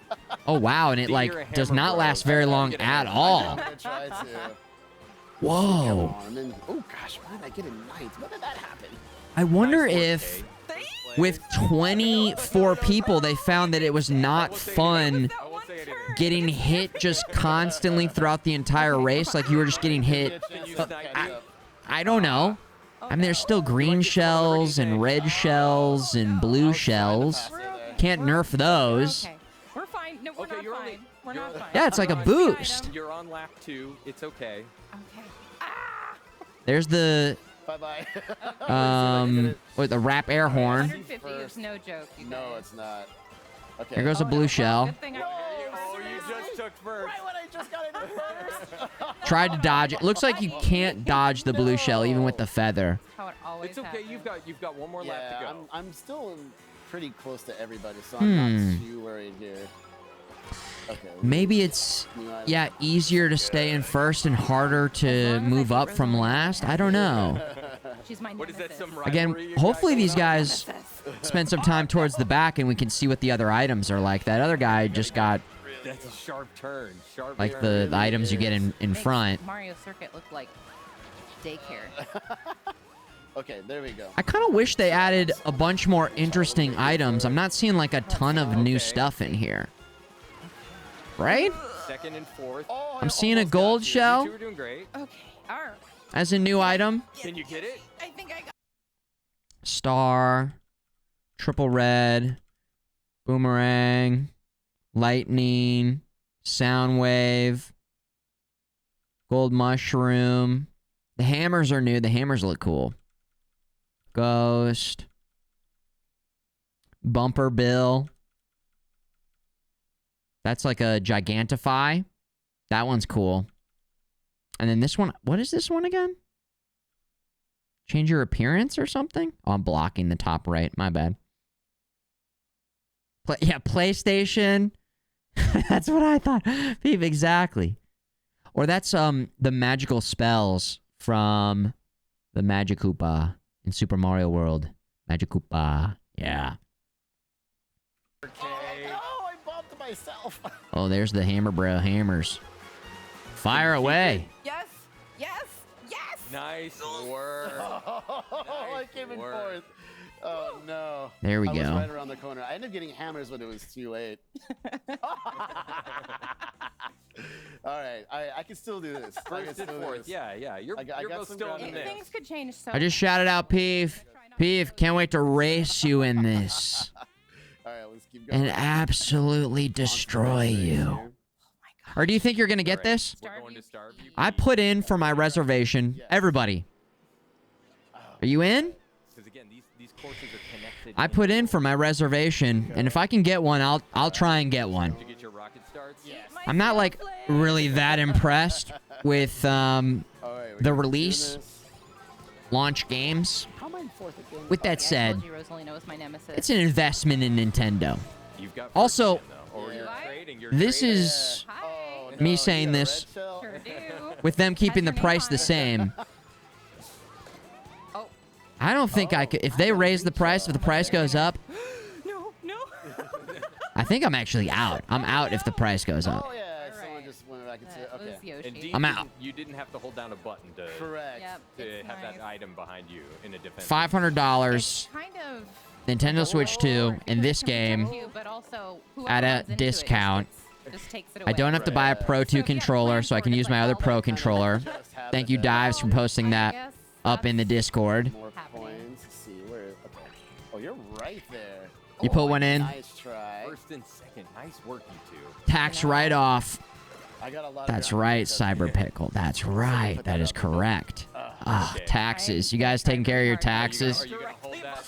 Oh wow, and it You're a like does hammer not bro. last very long Get a at hammer. I'm all. gonna try to. Come Whoa. on, and then, oh gosh, why did I get a ninth? When did that happen? I wonder Nice work, if Kay. with 24 people they found that it was not fun I won't say anything. getting hit just constantly throughout the entire race, like you were just getting hit. Can you But snag I- me? I don't know. I mean, there's still green shells and red shells and blue shells. We're okay. Can't nerf We're those. okay. We're fine. No, we're Okay, not you're fine. only- We're you're- not fine. Yeah, it's like a We're on boost. item. You're on lap 2. It's okay. Okay. Ah! There's the Bye bye. the wrap air horn. 150 is no joke, you guys. No, it's not. Okay. There goes a Oh, blue well, shell. Good thing I Oh, you just took first. Right when I just got in first. Tried to dodge it. Looks like you can't dodge the blue shell even with the feather. how it always It's okay. happens. You've got one more lap to Yeah, go. I'm still pretty close to everybody, so I'm not Hmm. too worried here. Okay. Maybe it's, yeah, easier to stay in first and harder to move up from last. I don't know. She's my What is that? nemesis. Some Again, rivalry you hopefully guys these got? guys spend some time towards the back and we can see what the other items are like. That other guy just got That's a sharp turn. Sharp like turn. the items you get in Makes front. Mario Circuit look like daycare. Okay, there we go. I kind of wish they added a bunch more interesting items. I'm not seeing like a ton of new stuff in here. Right? Second and fourth. Oh, I'm seeing a gold You shell two are doing great. Okay. All right. as a new item. Can you get it? I think I got. Star, triple red, boomerang, lightning, sound wave, gold mushroom. The hammers are new. The hammers look cool. Ghost, bumper bill. That's like a gigantify. That one's cool. And then this one, what is this one again? Change your appearance or something? Oh, I'm blocking the top right. My bad. Yeah, PlayStation. That's what I thought. Peep, exactly. Or that's the magical spells from the Magikoopa in Super Mario World. Magikoopa. Yeah. Okay. Oh, I bumped myself. Oh, there's the hammer bro hammers. Fire away. Yes. Yes. Yes. Nice work. Oh, I came in work. fourth. Oh no. There we I was go. right around the corner. I ended up getting hammers when it was too late. All right, I can still do this. I can First and still do fourth. this. Yeah. You're I got both some still in ground the in mix. Things could change so. I just shouted out Peeve. Peeve, can't wait to race you in this All right, let's keep going. and absolutely destroy you. Or do you think you're going to get this? We're going to Starview. I put in for my reservation. Yes. Everybody. Are you in? Because again, these courses are connected. I put in for my reservation, and if I can get one, I'll try and get one. to get your rocket starts. Yes. I'm not like really that impressed with All right, we're the doing release. this. launch games. How am I in fourth again? With that I said, told you Rosalina was my nemesis. it's an investment in Nintendo. You've got Also, first again, though. Or you're Yeah. trading. You're This trading. is Hi. Oh, me no, saying you got a this. red shell? Sure do. with them keeping the your name price on the it. same. Oh. I don't think I could. If they raise the price, if the price goes up, No, no. I think I'm actually out. I'm out if the price goes up. Oh, yeah. All Someone right. just went back into That okay. was Yoshi. And D I'm out. You didn't have to hold down a button to, Correct. Yep, to it's have nice. that item behind you in a defense. $500 It's kind of Nintendo Switch 2 in this game you, but also at whoever a runs into it discount. just takes it I away. don't have to buy a Pro 2 controller, so I can use my other Pro controller. Just have Thank it you, there. Dives, for posting I that guess up in the that's- Discord. More happening. coins. Let's see where. Okay. Oh, you're right there. You put one in. Nice try. First and second. Nice work, you two. Tax write-off. I got a lot. That's of right, Cyber Pickle. That's right. That is correct. Ah, Okay. taxes. You guys taking care of your Are taxes? you gonna hold that?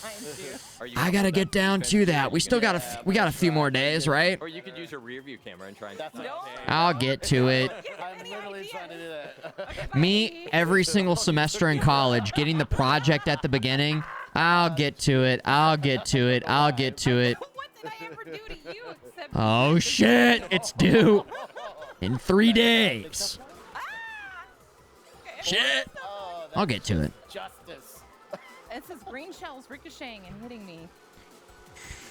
Are you I gonna gotta hold get down defense to or that. are We you still gonna- got a few more days, right? Or you could use your rear view camera and try and. That's I'll get to it. I'm literally trying to do that. Me, every single semester in college, getting the project at the beginning. I'll get to it. I'll get to it. I'll get to it. What did I ever do to you except Oh shit! It's due in 3 days. Shit! Oh, I'll get to it. justice. it says green shells ricocheting and hitting me.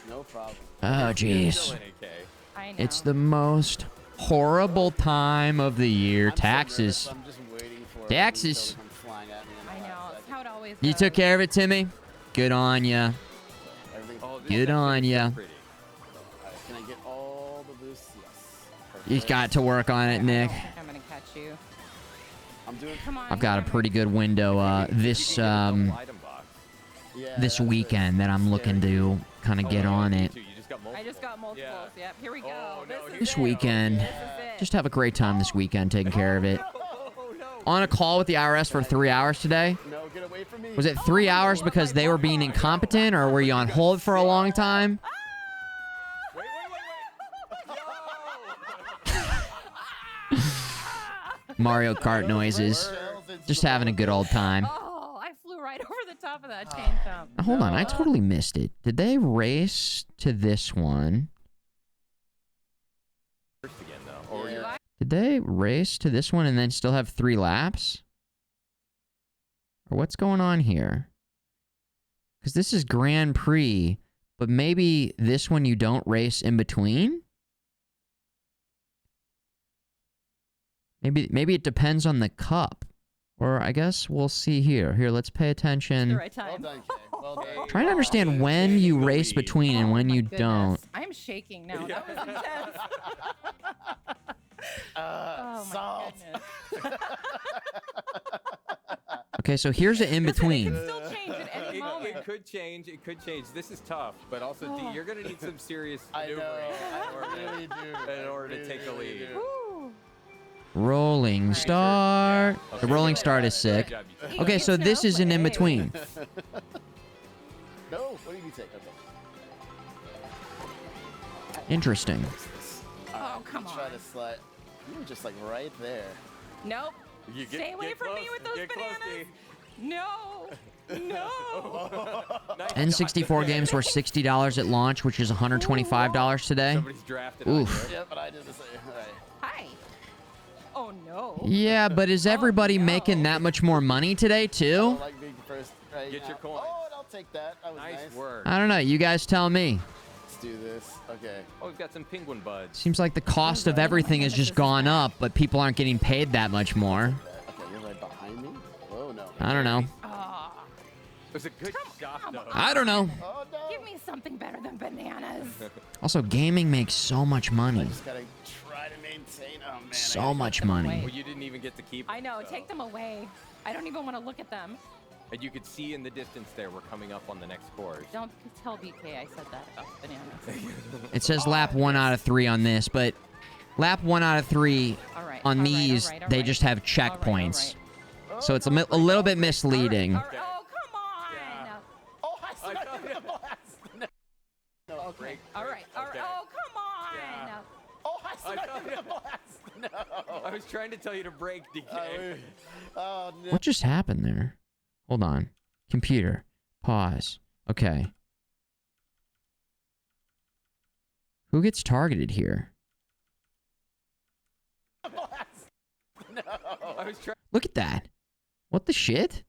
No problem. Oh jeez. Still in AK. I know. It's the most horrible time of the year. I'm so Taxes. nervous, I'm just waiting for Taxes. it to come flying at me in the I last know. It's second. how it always You goes. took care of it, Timmy. Good on ya. Everything's Oh, this Good section on is so ya. pretty. alright. Can I get all the boosts? Yes. You Perfect. got to work on it, I Nick. don't think I'm gonna catch you. I'm doing. Come on. I've got a Cameron. pretty good window this You can get a double item box. Yeah, this that's it. weekend that I'm looking to kind of get Oh, on you it. too. You just got multiple. I just got multiples. Yeah. Yep. Here we go. Oh, no, this here is This it. weekend, This is it. just have a great time this weekend taking care of it. Oh, no. On a call with the IRS for 3 hours today. No, get away from me. Was it 3 hours because they were being incompetent, or were you on hold for a long time? Wait. Mario Kart noises. Just having a good old time. Oh, I flew right over the top of that chain jump. Now, hold on, I totally missed it. Did they race to this one? First again, though. Or Yeah. you're Did they race to this one and then still have 3 laps? Or what's going on here? Because this is Grand Prix, but maybe this one you don't race in between? Maybe it depends on the cup. Or I guess we'll see here. Here, let's pay The attention. right Well time. done, Kay. Well done. Trying to understand when you race between and when Oh my you goodness. don't. I'm shaking now. That was intense. Oh my Salt. goodness. Okay, so here's an in It between. can still change at any moment. It could change. It could change. This is tough, but also D, you're gonna need some serious I know. maneuvering I really do. in order to Really, take the really lead. do. Woo. Rolling start. The rolling start is sick. Good job, you two. Okay, so this is an in between. No, what do you take? Okay. Interesting. Oh, come Try on. to slide. You were just like right there. Nope. You Stay away from me close, with those get close, bananas. D. No. No. Nice N64 games were $60 at launch, which is $125 today. Somebody's drafted Oof. on you. Yeah, but I did the same. All right. Hi. Oh no. Yeah, but is everybody no. making that much more money today, I too? don't like being first right Get now. your coin. Oh, and I'll take that. That was Nice nice. work. I don't know. You guys tell me. Let's do this. Okay. Oh, we've got some penguin buds. Seems like the cost of everything has just gone up, but people aren't getting paid that much more. Okay, you're right behind me. Oh no. I don't know. Ah. It was a good shot, though. I don't know. Oh no. Give me something better than bananas. Also, gaming makes so much money. Just gotta try to maintain. Oh man. So much them money. away. Well, you didn't even get to keep I know. so- Take them away. I don't even want to look at them. And you could see in the distance there, we're coming up on the next course. Don't tell BK I said that about bananas. It says lap 1 out of 3 on this, but lap 1 out of 3 All right. on all right, these, all right, all they right. just have All right, checkpoints. all right. So it's a little bit misleading. All right. Oh, come on. Oh, I started the blast. No. Okay. Break. All right. All right. Okay. Oh, come on. Yeah. Oh, I started thought- the blast. No. I was trying to tell you to break, DK. Oh no. What just happened there? Hold on. Computer. Pause. Okay. Who gets targeted here? I was trying. Look at that. What the shit?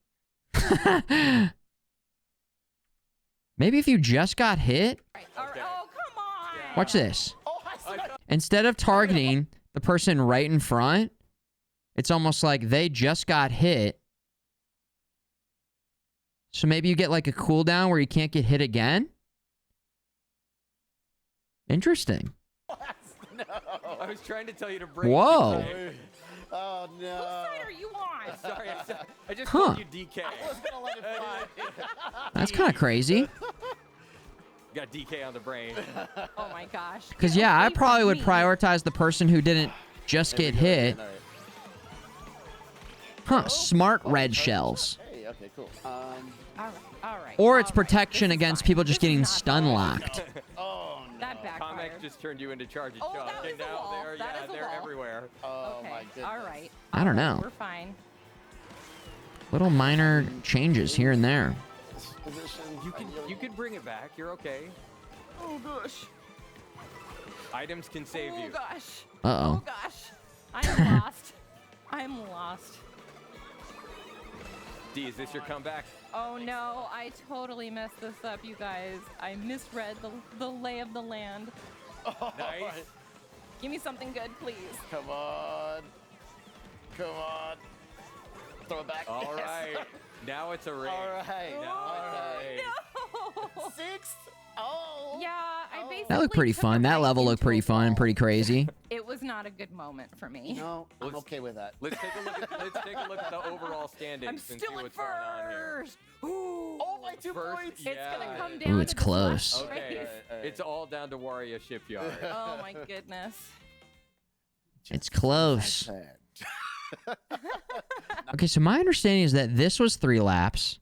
Maybe if you just got hit. All right. Oh, come on. Watch this. Oh, I see. Instead of targeting the person right in front, it's almost like they just got hit. So maybe you get like a cooldown where you can't get hit again. Interesting. No. I was trying to tell you to break. Whoa. Oh, no. Whose side are you on? Sorry, I just Huh. called you DK. I was going to let it fly. That's kind of crazy. Got DK on the brain. Oh my gosh. Because, Get yeah, I away from probably would me. prioritize the person who didn't just get hit. All right. Huh, smart red shells. Hey, okay, cool. All right. Or it's all right. protection This is against fine. people just This is getting not stun fine. locked. Oh, no. That Comex backfired. just turned you into charge of Oh, Chuck, that and was a now wall. they're That is a they're wall. everywhere. Oh, my Okay. goodness. All right. I don't All right, know. We're fine. Little minor changes here and there. This position, You can bring it back. You're okay. Oh gosh. Items can save Oh you. gosh. Uh-oh. Oh gosh. I'm lost. I'm lost. D, is this your comeback? Oh no, I totally messed this up, you guys. I misread the lay of the land. Nice. Give me something good, please. Come on. Come on. Throw it back. All Yes. right. Now it's a race. All right. Now All it's a right. race. No. Sixth. Oh. Yeah, I basically That looked pretty took fun. a That right level looked into a pretty fun and wall. pretty crazy. It was not a good moment for me. No, I'm okay with that. Let's take a look at the overall standings I'm and still see at what's going on here. first. Ooh. Oh, my 2 First, points. It's gonna yeah. come down. Ooh, it's to this last close. Okay, race. All right. it's all down to Waria Shipyard. Oh my goodness. It's close. Sad. Okay, so my understanding is that this was 3 laps.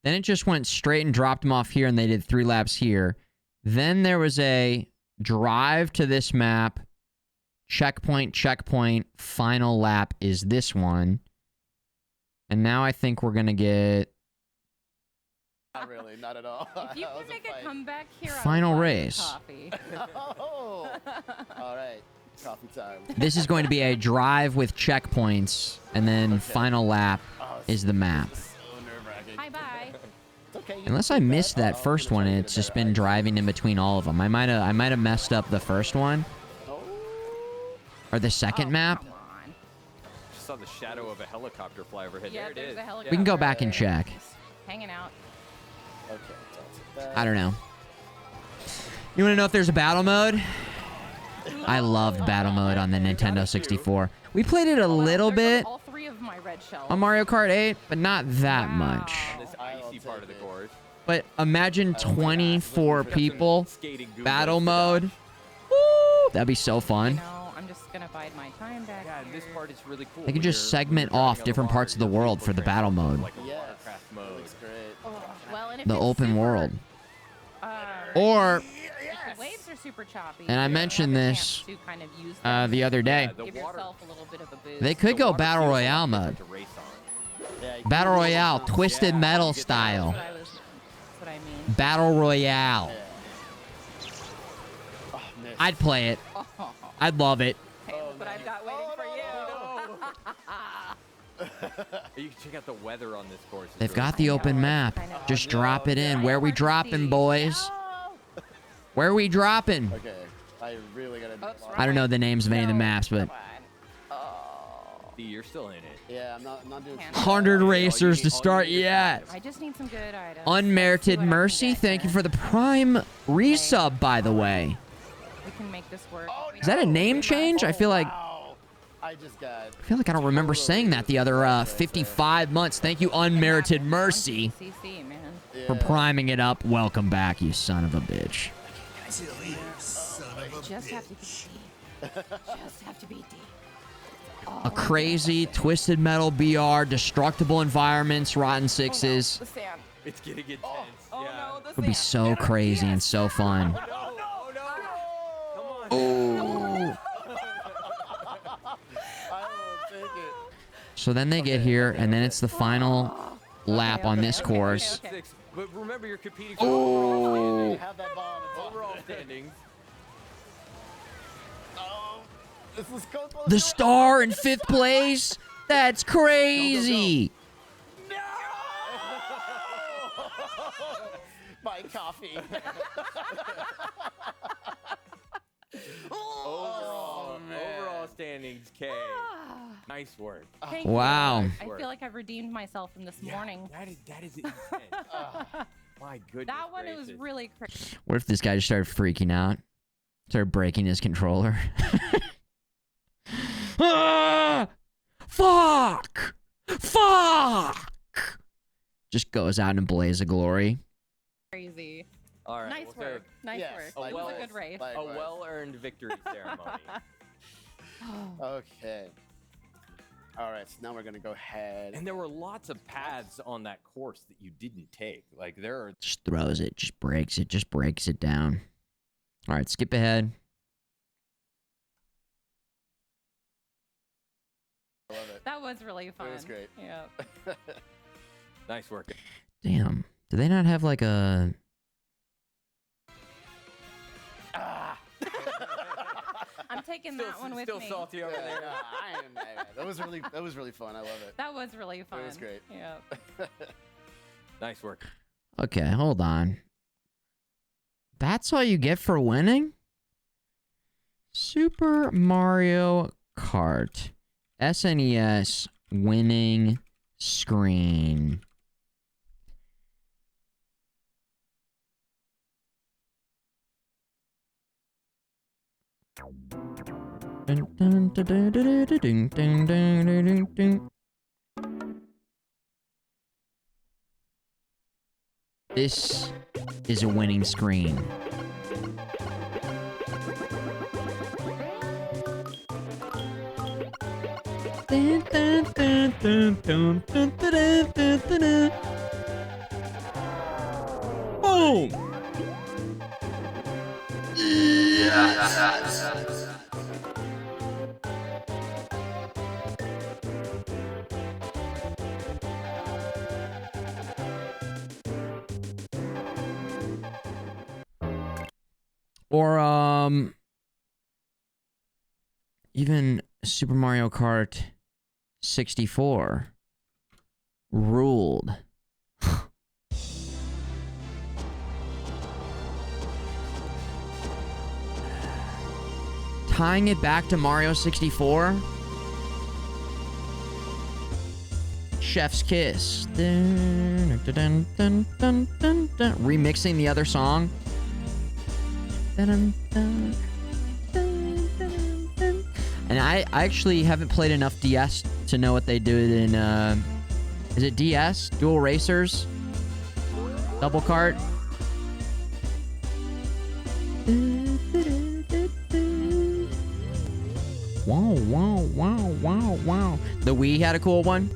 Then it just went straight and dropped them off here, and they did 3 laps here. Then there was a drive to this map. Checkpoint, checkpoint. Final lap is this one. And now I think we're going to get Not really. Not at all. If you That can was a make a fight. comeback here, Final I'll buy you race. coffee. Oh. All right. Coffee time. This is going to be a drive with checkpoints, and then final lap Oh, is the map. so nerve-wracking. Bye bye. It's okay. You Unless can I do missed that I'll first finish one, trying and to it's get just a been better driving in between all of them. I might have messed up the first one idea. or the second Oh, map. Come on. Just saw the shadow of a helicopter fly overhead. Yeah, there it there's is. a helicopter. We can go back and check. Hanging out. Oh, okay. So I'll take that. I don't know. You want to know if there's a battle mode? I loved battle mode on the Nintendo 64. We played it a little There bit go all 3 of my red shells. on Mario Kart 8, but not that Wow. much. This I'll icy part of the take it. course. But imagine 24 Got some people, skating Goombas battle to mode. dodge. Woo! That'd be so You fun. know, I'm just gonna bide my time back Yeah, here. this part is really cool. They could when just you're- when segment you're off driving on different water, parts of the your world vehicle for the battle transforms mode. Like a Yes. watercraft That mode. looks great. Oh, well, and if The it's open super, world. If Or the waves are super choppy. And I you mentioned have a this, chance to kind of use them the other day. Yeah, the give water- yourself a little bit of a boost. They could the go water battle feels a lot royale different mode. to race on. Yeah, you Battle can- royale, twisted Yeah, metal you get that. style. That's what I mean. Battle royale. Yeah. Oh, missed. I'd play it. Oh, I'd love it. hey, look what I've got waiting for you. You can check out the weather on this course. It's They've really got cool. the I know, open it's map. kind of Just hard. drop it in. Very Where we hard to dropping, see. boys? No. Where we dropping? Okay. I really gotta. Oops, I don't know the names of any of the No, maps, but come on. Oh. D, you're still in it. Yeah, I'm not doing. Can't. 100 All you racers need- to all you start need is yet. I just need some good items. Unmerited Let's see what I can Mercy, get thank you here. for the Prime resub, by the way. We can make this work. Oh, Is that a name change? I feel like Wow. I just got. I don't remember saying that the other 55 months. Thank you, Unmerited Mercy, CC, man. for Yeah. priming it up. Welcome back, you son of a bitch. Just have to be D. Just have to be D. A crazy Twisted Metal BR, destructible environments, Rotten Sixes. The sand. It's getting intense. Oh yeah. no, the Would be sand. so crazy and so fun. Oh no! Oh no! Come on. I will take it. So then they get here, and then it's the final lap on this course. okay. Six. But remember, you're competing for overall standings. Have that ball. It's all Overall good. standings. Oh, this is close. The star in 5th place? That's crazy. My coffee. Overall standings, K. Nice work. Thank you. Wow. I feel like I've redeemed myself from this morning. That is intense. My goodness. That one, it was gracious. really crazy. What if this guy just started freaking out? Started breaking his controller? Ah! Fuck! Fuck! Just goes out in a blaze of glory. Crazy. All right. Nice we'll work. Nice Yes, work. It likewise. was a good race. A Likewise. well-earned victory ceremony. Okay. All right, so now we're gonna go ahead. And there were lots of paths on that course that you didn't take. Like there are. Just throws it, just breaks it down. All right, skip ahead. I love it. That was really fun. It was great. Yeah. Nice work. Damn. Do they not have like a... I'm taking that one with Still me. salty over Yeah, there. I am. That was really fun. I love it. That was really fun. It was great. Yeah. Nice work. Okay, hold on. That's all you get for winning? Super Mario Kart SNES winning screen. This is a winning screen. Boom! Or even Super Mario Kart 64 ruled. Tying it back to Mario 64. Chef's Kiss. Remixing the other song. And I actually haven't played enough DS to know what they do in, is it DS? Dual Racers? Double Kart? Wow, wow, wow, wow, wow. The Wii had a cool one.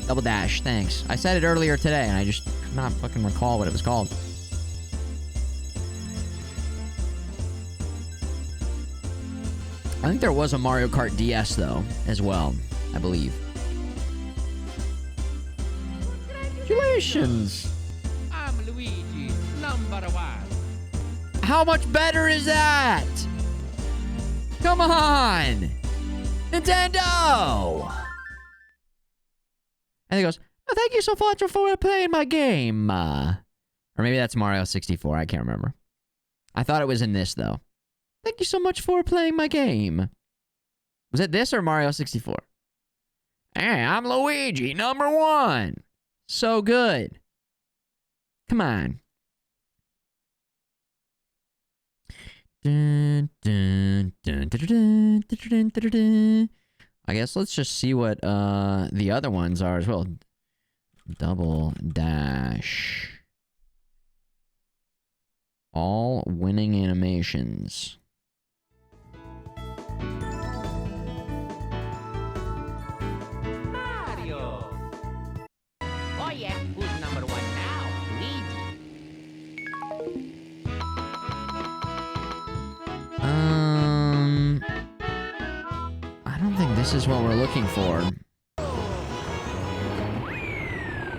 Double Dash, thanks. I said it earlier today, and I just could not fucking recall what it was called. I think there was a Mario Kart DS, though, as well, I believe. Congratulations! I'm Luigi, #1. How much better is that? Come on! Nintendo! And he goes, oh, thank you so much for playing my game. Or maybe that's Mario 64. I can't remember. I thought it was in this, though. Thank you so much for playing my game. Was it this or Mario 64? Hey, I'm Luigi, #1. So good. Come on. Dun, dun, dun, dun, dun, dun, dun, dun, dun. I guess let's just see what the other ones are as well. Double Dash. All winning animations. Mario. Oh yeah, who's #1 now? Luigi. I don't think this is what we're looking for.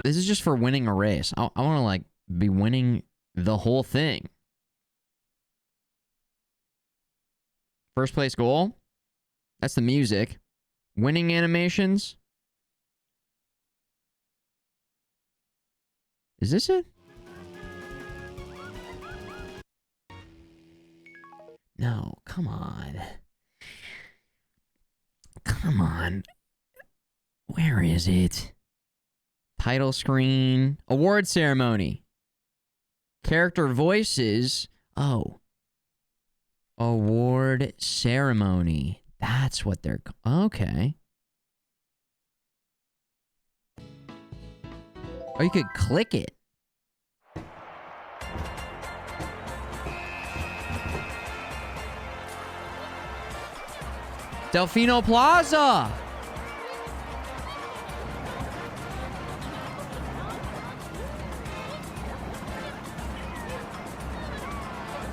This is just for winning a race. I want to, like, be winning the whole thing. First place goal. That's the music. Winning animations. Is this it? No, come on. Come on. Where is it? Title screen. Award ceremony. Character voices. Oh. Award ceremony. That's what they're... Okay. Or you could click it. Delfino Plaza.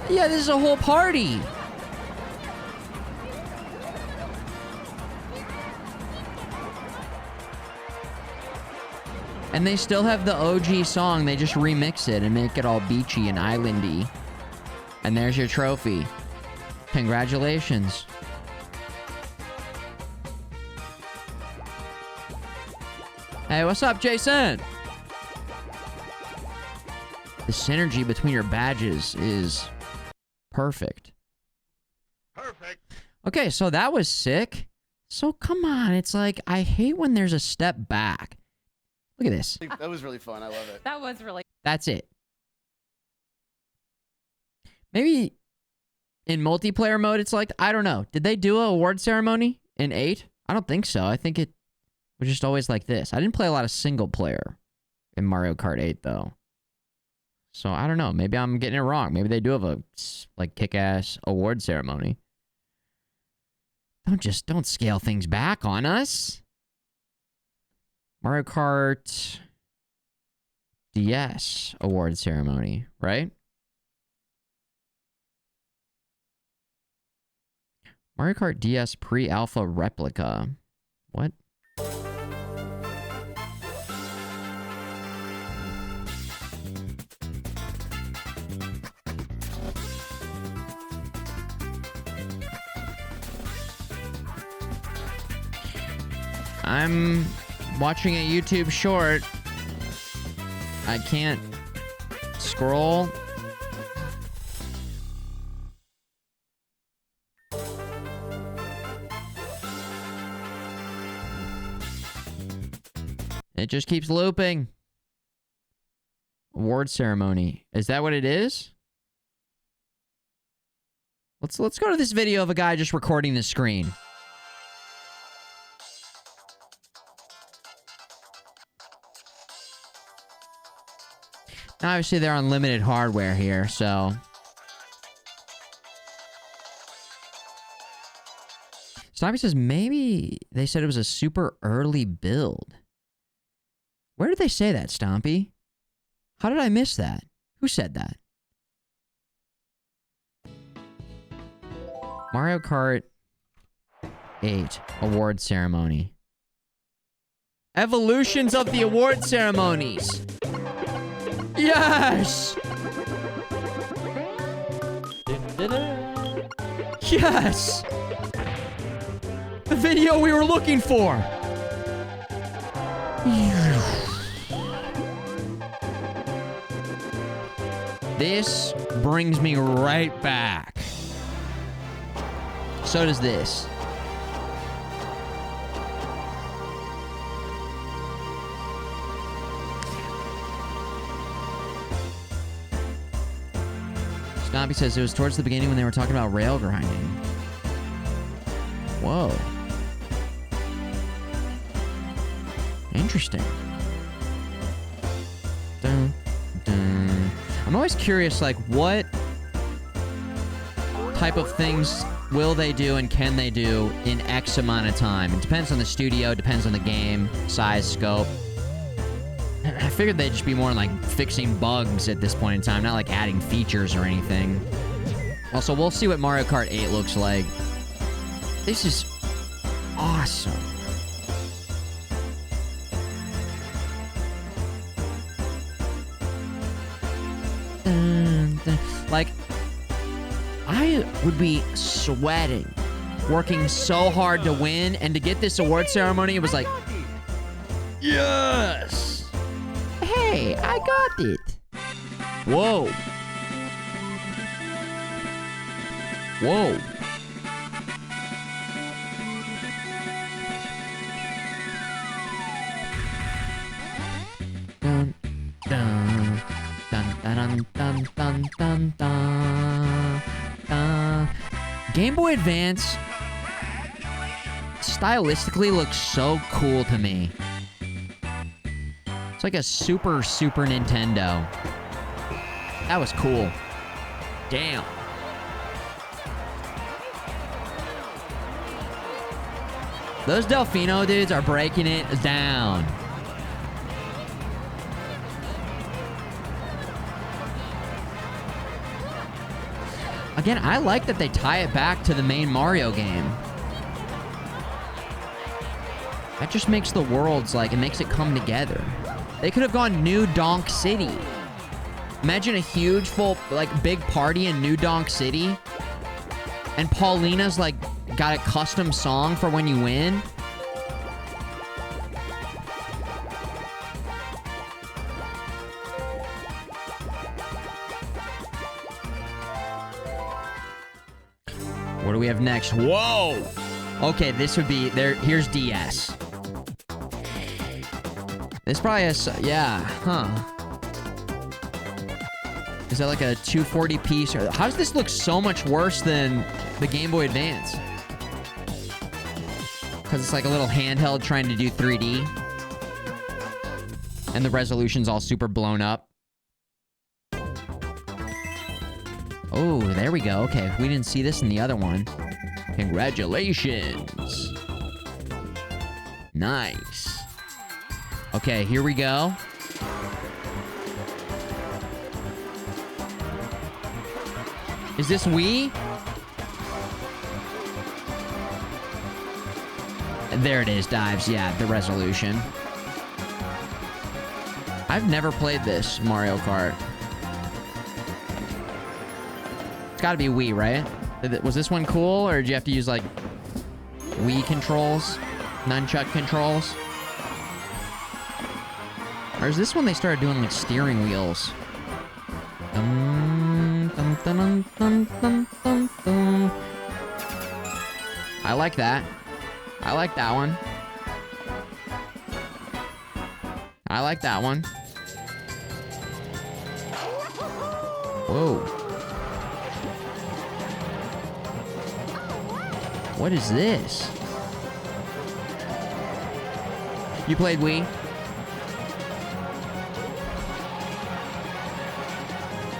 Yeah, this is a whole party. And they still have the OG song. They just remix it and make it all beachy and islandy. And there's your trophy. Congratulations. Hey, what's up, Jason? The synergy between your badges is perfect. Perfect. Okay, so that was sick. So come on, it's like, I hate when there's a step back. Look at this. That was really fun. I love it. That was really... That's it. Maybe in multiplayer mode, it's like, I don't know. Did they do an award ceremony in 8? I don't think so. I think it was just always like this. I didn't play a lot of single player in Mario Kart 8, though. So, I don't know. Maybe I'm getting it wrong. Maybe they do have a, like, kick-ass award ceremony. Don't scale things back on us. Mario Kart DS award ceremony, right? Mario Kart DS pre-alpha replica. What? I'm watching a YouTube short. I can't scroll. It just keeps looping. Award ceremony. Is that what it is? Let's go to this video of a guy just recording the screen. Now, obviously, they're on limited hardware here, so... Stompy says maybe they said it was a super early build. Where did they say that, Stompy? How did I miss that? Who said that? Mario Kart 8 award ceremony. Evolutions of the award ceremonies. Yes! Yes! The video we were looking for. This brings me right back. So does this. Snobby says it was towards the beginning when they were talking about rail grinding. Whoa. Interesting. Dun, dun. I'm always curious, like, what type of things will they do and can they do in X amount of time? It depends on the studio, depends on the game, size, scope. I figured they'd just be more like fixing bugs at this point in time, not like adding features or anything. Also, we'll see what Mario Kart 8 looks like. This is awesome. Like, I would be sweating, working so hard to win, and to get this award ceremony, it was like, yes! Hey, I got it. Whoa. Whoa. Dun, dun, dun, dun, dun, dun, dun, dun, dun. Game Boy Advance stylistically looks so cool to me. It's like a Super Nintendo. That was cool. Damn. Those Delfino dudes are breaking it down. Again, I like that they tie it back to the main Mario game. That just makes the worlds, like, it makes it come together. They could have gone New Donk City. Imagine a huge, full, like, big party in New Donk City. And Paulina's, like, got a custom song for when you win. What do we have next? Whoa! Okay, this would be there. Here's DS. This probably has, yeah, huh? Is that like a 240 piece? Or how does this look so much worse than the Game Boy Advance? Because it's like a little handheld trying to do 3D. And the resolution's all super blown up. Oh, there we go. Okay, we didn't see this in the other one. Congratulations. Nice. Okay, here we go. Is this Wii? There it is, Dives. Yeah, the resolution. I've never played this Mario Kart. It's gotta be Wii, right? Was this one cool, or did you have to use, like, Wii controls? Nunchuck controls? Or is this when they started doing, like, steering wheels? Dun, dun, dun, dun, dun, dun, dun. I like that. I like that one. I like that one. Whoa. What is this? You played Wii?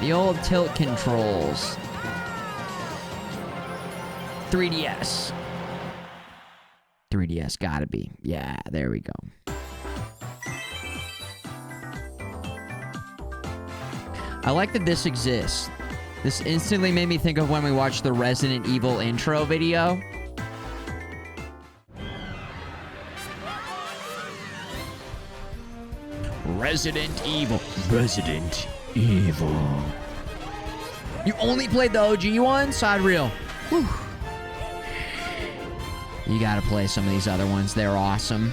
The old tilt controls. 3DS. 3DS gotta be. Yeah, there we go. I like that this exists. This instantly made me think of when we watched the Resident Evil intro video. Resident Evil. Resident Evil. You only played the OG one? Side reel. Whew. You gotta play some of these other ones. They're awesome.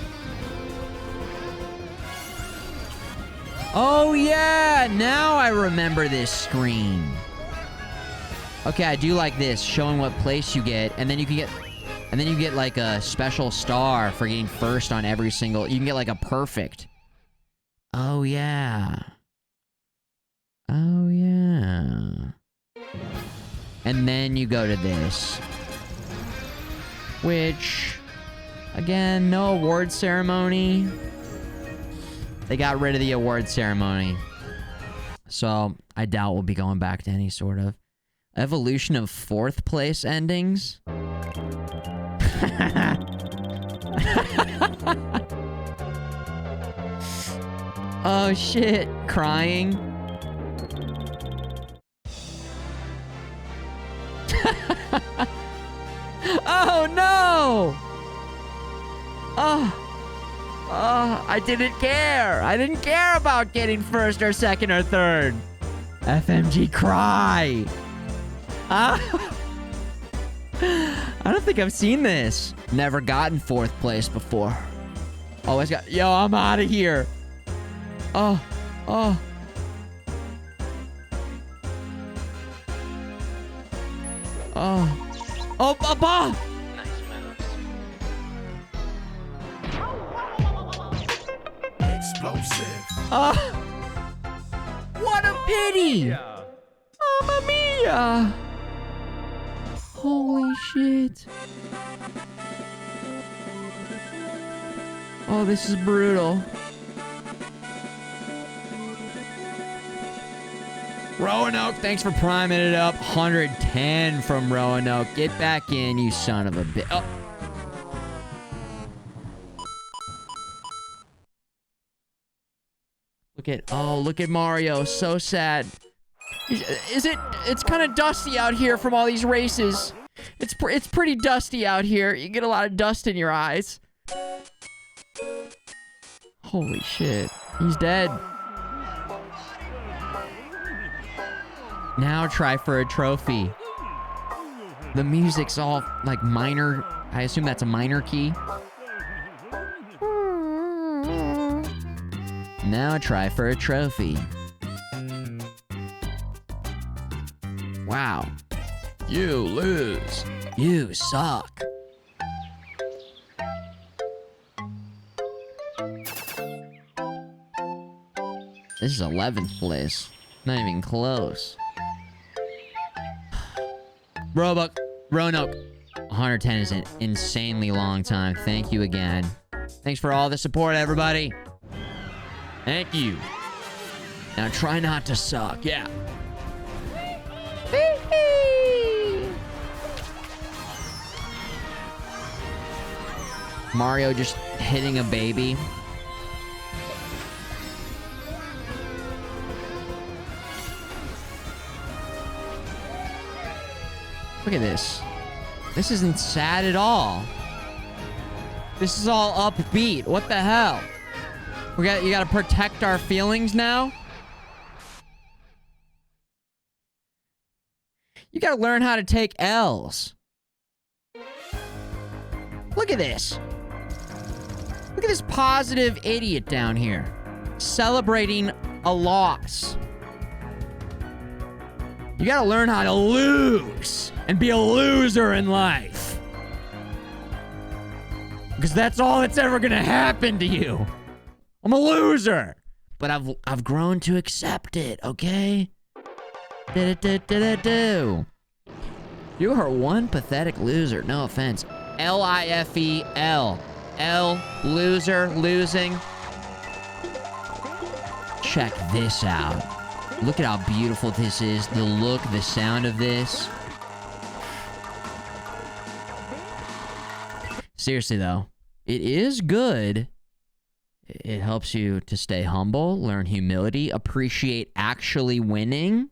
Oh yeah! Now I remember this screen. Okay, I do like this, showing what place you get, and then you can get, and then you get like a special star for getting first on every single. You can get like a perfect. Oh yeah. Oh yeah. And then you go to this. Which, again, no award ceremony. They got rid of the award ceremony. So, I doubt we'll be going back to any sort of evolution of fourth place endings. Oh shit, crying. Oh no! Oh, I didn't care. I didn't care about getting first or second or third. FMG cry. I don't think I've seen this. Never gotten fourth place before. Always got, yo, I'm out of here. Oh, Oh. Oh. Oh, Baba! Nice moves. Explosive. What a pity! Mamma mia! Holy shit. Oh, this is brutal. Roanoke, thanks for priming it up. 110 from Roanoke. Get back in, you son of a bitch. Oh. Look at Mario. So sad. It's kind of dusty out here from all these races. It's pretty dusty out here. You get a lot of dust in your eyes. Holy shit. He's dead. Now try for a trophy. The music's all like minor. I assume that's a minor key. Now try for a trophy. Wow. You lose. You suck. This is 11th place. Not even close. Roanoke, 110 is an insanely long time. Thank you again. Thanks for all the support, everybody. Thank you. Now try not to suck. Yeah. Mario just hitting a baby. Look at this. This isn't sad at all. This is all upbeat. What the hell? You gotta protect our feelings now? You gotta learn how to take L's. Look at this. Look at this positive idiot down here. Celebrating a loss. You gotta learn how to lose and be a loser in life. Because that's all that's ever gonna happen to you. I'm a loser. But I've grown to accept it, okay? Do. You are one pathetic loser. No offense. L-I-F-E-L. L, loser, losing. Check this out. Look at how beautiful this is. The look, the sound of this. Seriously, though, it is good. It helps you to stay humble, learn humility, appreciate actually winning.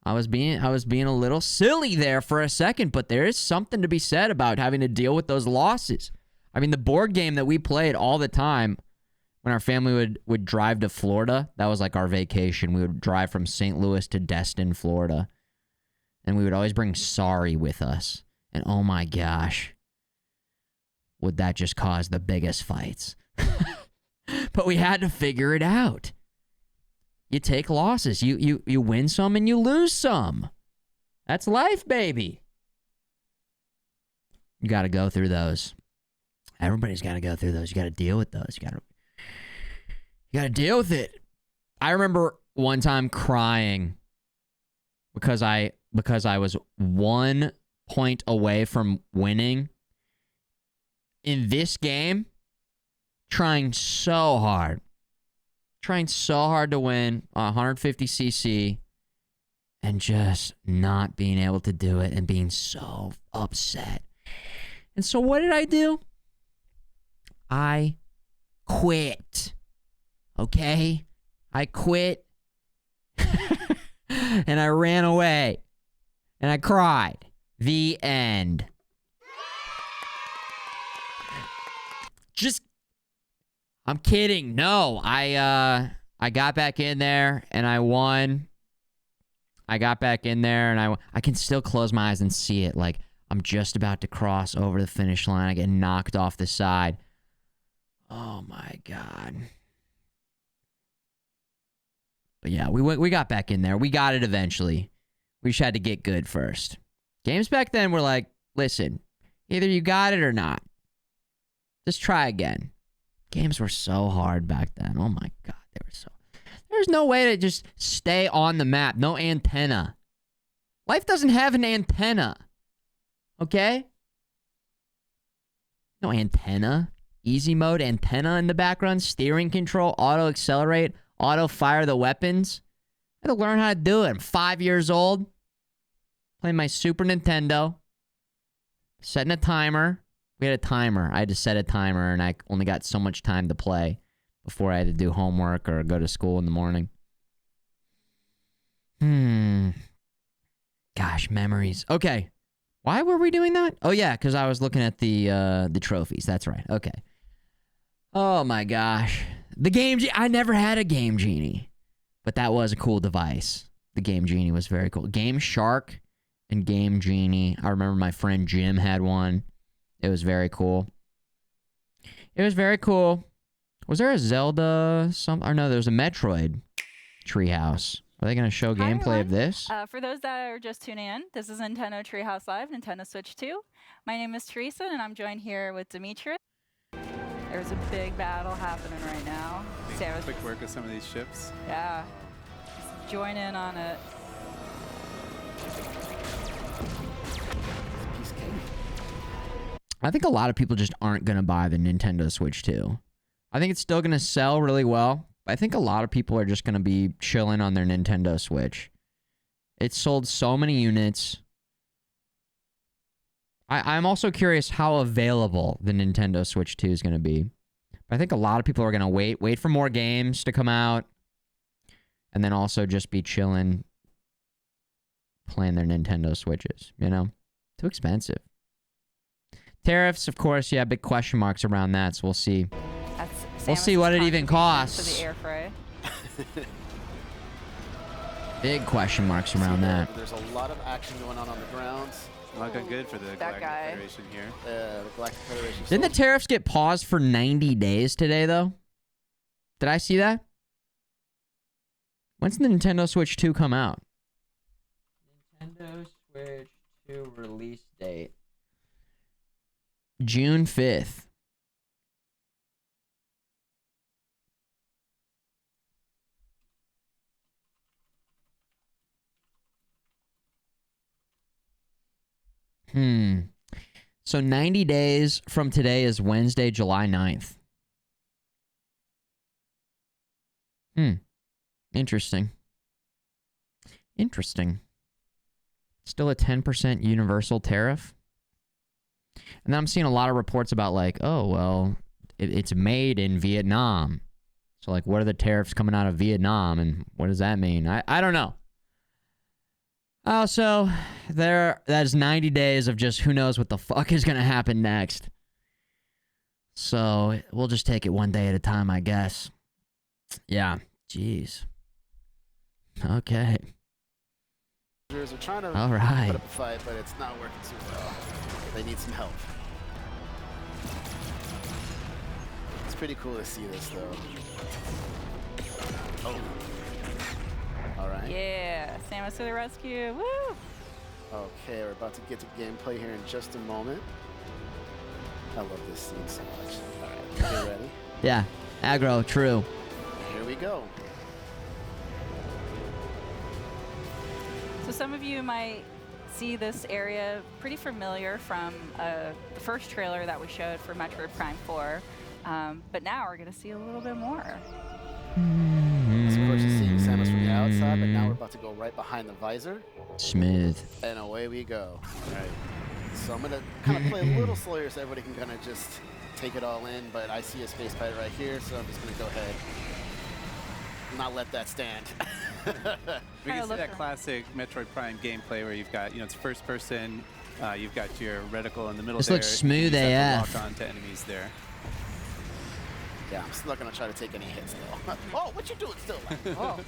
I was being a little silly there for a second, but there is something to be said about having to deal with those losses. I mean, the board game that we played all the time when our family would drive to Florida, that was like our vacation. We would drive from St. Louis to Destin, Florida. And we would always bring Sorry with us. And oh my gosh, would that just cause the biggest fights. But we had to figure it out. You take losses. You win some and you lose some. That's life, baby. You got to go through those. Everybody's got to go through those. You got to deal with those. You got to deal with it. I remember one time crying because I was 1 point away from winning in this game, trying so hard to win 150cc and just not being able to do it and being so upset. And so what did I do? I quit. Okay? I quit. And I ran away. And I cried. The end. I'm kidding. No, I got back in there and I won. I got back in there and I can still close my eyes and see it. Like, I'm just about to cross over the finish line. I get knocked off the side. Oh my God. But yeah, we got back in there. We got it eventually. We just had to get good first. Games back then were like, listen, either you got it or not. Just try again. Games were so hard back then. Oh my God, they were so... There's no way to just stay on the map. No antenna. Life doesn't have an antenna. Okay? No antenna. Easy mode, antenna in the background, steering control, auto accelerate, auto fire the weapons. I had to learn how to do it. I'm 5 years old. Playing my Super Nintendo. Setting a timer. We had a timer. I had to set a timer, and I only got so much time to play before I had to do homework or go to school in the morning. Gosh, memories. Okay. Why were we doing that? Oh, yeah, because I was looking at the trophies. That's right. Okay. Oh, my gosh. The Game Genie. I never had a Game Genie, but that was a cool device. The Game Genie was very cool. Game Shark and Game Genie. I remember my friend Jim had one. It was very cool. It was very cool. Was there a Zelda? Or no, there was a Metroid Treehouse. Are they going to show gameplay of this? For those that are just tuning in, this is Nintendo Treehouse Live, Nintendo Switch 2. My name is Teresa, and I'm joined here with Demetrius. There's a big battle happening right now. Sarah's quick work with some of these ships. Yeah. Just join in on it. I think a lot of people just aren't going to buy the Nintendo Switch 2. I think it's still going to sell really well. But I think a lot of people are just going to be chilling on their Nintendo Switch. It's sold so many units. I'm also curious how available the Nintendo Switch 2 is going to be. But I think a lot of people are going to wait for more games to come out. And then also just be chilling, playing their Nintendo Switches, you know? Too expensive. Tariffs, of course, yeah, big question marks around that, so we'll see. We'll see what it even costs. The air fray. Big question marks around that. There's a lot of action going on the ground. Looking good for the Galactic Federation here. The Galactic Federation. Didn't the tariffs get paused for 90 days today, though? Did I see that? When's the Nintendo Switch 2 come out? Nintendo Switch 2 release date. June 5th. So 90 days from today is Wednesday, July 9th. Interesting. Interesting. Still a 10% universal tariff. And then I'm seeing a lot of reports about like, oh, well, it's made in Vietnam. So like, what are the tariffs coming out of Vietnam? And what does that mean? I don't know. Also, that's 90 days of just who knows what the fuck is going to happen next. So we'll just take it one day at a time, I guess. Yeah. Jeez. Okay. They're trying to All right. put up a fight, but it's not working too well. They need some help. It's pretty cool to see this, though. Oh. All right. Yeah, Samus to the rescue. Woo! Okay, we're about to get to gameplay here in just a moment. I love this scene so much. All right, you ready? Yeah, aggro, true. Here we go. So some of you might see this area pretty familiar from the first trailer that we showed for Metroid Prime 4. But now we're going to see a little bit more. So of course, you're seeing Samus from the outside, but now we're about to go right behind the visor. Smooth. And away we go. All right. So I'm going to kind of play a little slower so everybody can kind of just take it all in, but I see a space pirate right here, so I'm just going to go ahead and not let that stand. We can see that classic Metroid Prime gameplay where you've got, it's first person, you've got your reticle in the middle This there. looks smooth you AF. Lock on to enemies there. Yeah, I'm still not going to try to take any hits, though. Oh, what you doing still? Oh.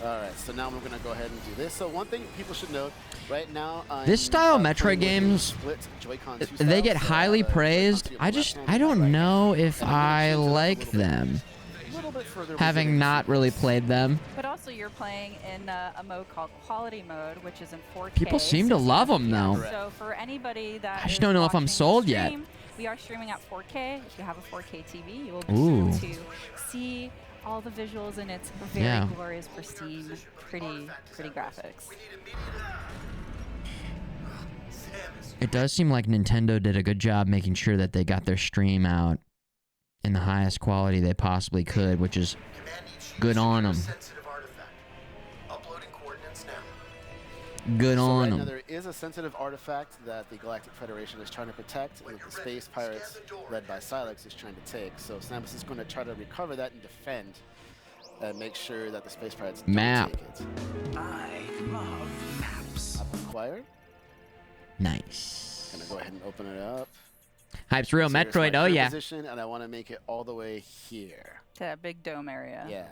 All right, so now we're going to go ahead and do this. So one thing people should note, right now... This style Metroid games, they get highly praised. I don't know if I like them. little bit further. having not really played them. But also, you're playing in a mode called Quality Mode, which is in 4K. People seem to love them, though. So for anybody that I just is don't know if I'm watching sold the yet. stream, we are streaming at 4K. If you have a 4K TV, you will be Ooh. able to see all the visuals in its very Yeah. glorious, pristine, pretty graphics. It does seem like Nintendo did a good job making sure that they got their stream out in the highest quality they possibly could, which is good on them. Good So on right now them. there is a sensitive artifact that the Galactic Federation is trying to protect, and that the Space Pirates, led by Silex, is trying to take. So Samus is going to try to recover that and defend, and make sure that the Space Pirates don't Map. take it. I love maps. Map acquired. Nice. Gonna go ahead and open it up. Hype's real So here's Metroid, my oh current yeah. Position, and I want to make it all the way here. To that big dome area. Yeah.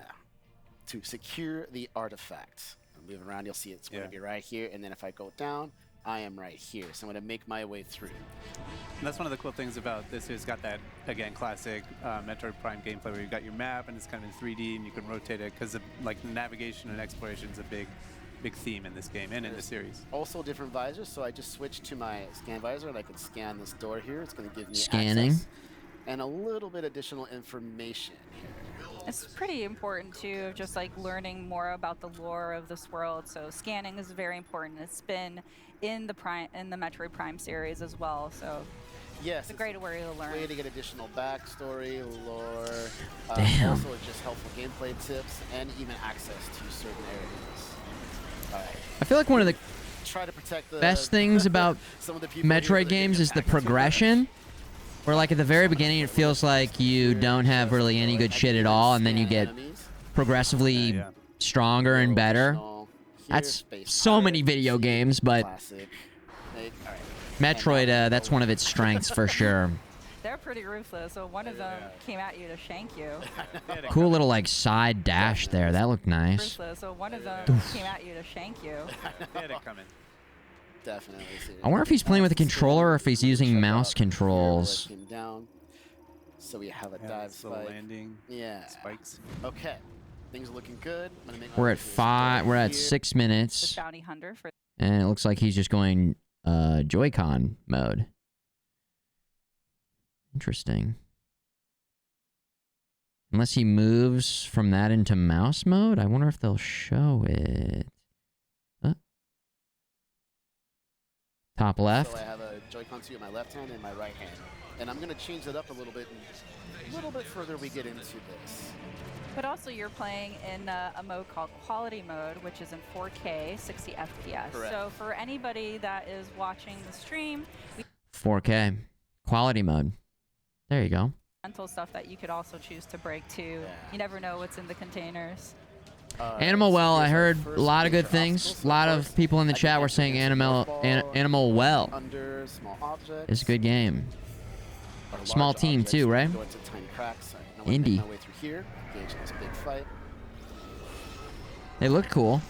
To secure the artifact. I'm moving around, you'll see it's going to be right here, and then if I go down, I am right here. So I'm going to make my way through. And that's one of the cool things about this. It's got that, again, classic Metroid Prime gameplay where you've got your map and it's kind of in 3D and you can rotate it because like navigation and exploration is a big theme in this game and in the series. Also different visors, so I just switched to my scan visor and I can scan this door here. It's going to give me Scanning. access and a little bit additional information here. It's pretty important too, of just like learning more about the lore of this world. So scanning is very important. It's been in the Metroid Prime series as well. So yes, it's a great way to learn. Way to get additional backstory, lore, Damn. also just helpful gameplay tips, and even access to certain areas. All right. I feel like one of the Try to protect the best things about some of the people here that are Metroid getting games is the attacked too much. progression. Where like at the very beginning it feels like you don't have really any good shit at all, and then you get progressively stronger and better. That's so many video games, but Classic. All right. Metroid, that's one of its strengths for sure. They're pretty ruthless. So one of them came at you to shank you. Cool little like side dash there. That looked nice. Ruthless. So one of them came at you to shank you. They had it coming. Definitely. I wonder if he's playing with a controller or if he's using mouse controls. Came down. So we have a Yeah, dive this little spike. landing. Yeah. Spikes. Okay. Things are looking good. I'm gonna make my We're way at through this five. door We're at here. 6 This minutes, bounty hunter for and it looks like he's just going Joy-Con mode. Interesting. Unless he moves from that into mouse mode, I wonder if they'll show it. Top left. So I have a Joy-Con 2 in my left hand and my right hand. And I'm going to change it up a little bit. And a little bit further we get into this. But also, you're playing in a mode called Quality Mode, which is in 4K, 60 FPS. Correct. So for anybody that is watching the stream, we 4K. Quality mode. There you go. mental stuff that you could also choose to break too. You never know what's in the containers. Animal Well, I here's our heard a first lot of good major things. obstacle. A lot So of first, people in the I chat can were enter saying into Animal waterfall, Animal Well. Under small objects. It's a good game. or large small team objects too, that right? Go into tiny cracks. I'm gonna Indie. make my way through here. Engage in this big fight. They look cool.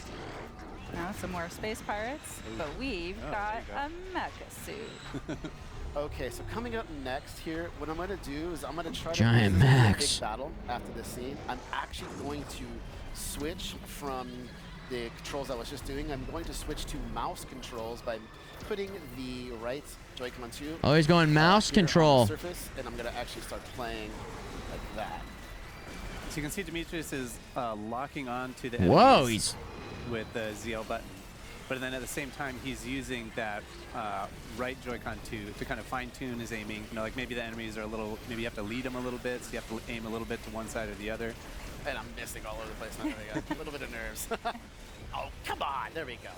Now some more space pirates, but we've got a mecha suit. Okay, so coming up next here, what I'm going to do is I'm going to try Giant to do a Max. big battle after this scene. I'm actually going to switch from the controls I was just doing. I'm going to switch to mouse controls by putting the right Joy-Con 2. Oh, he's going mouse here on the control. surface, and I'm going to actually start playing like that. So you can see Demetrius is locking on to the Whoa, enemies with the ZL button. But then at the same time, he's using that right Joy-Con to kind of fine-tune his aiming. You know, like maybe the enemies are a little, maybe you have to lead them a little bit, so you have to aim a little bit to one side or the other. And I'm missing all over the place. Not really a little bit of nerves. Oh, come on. There we go.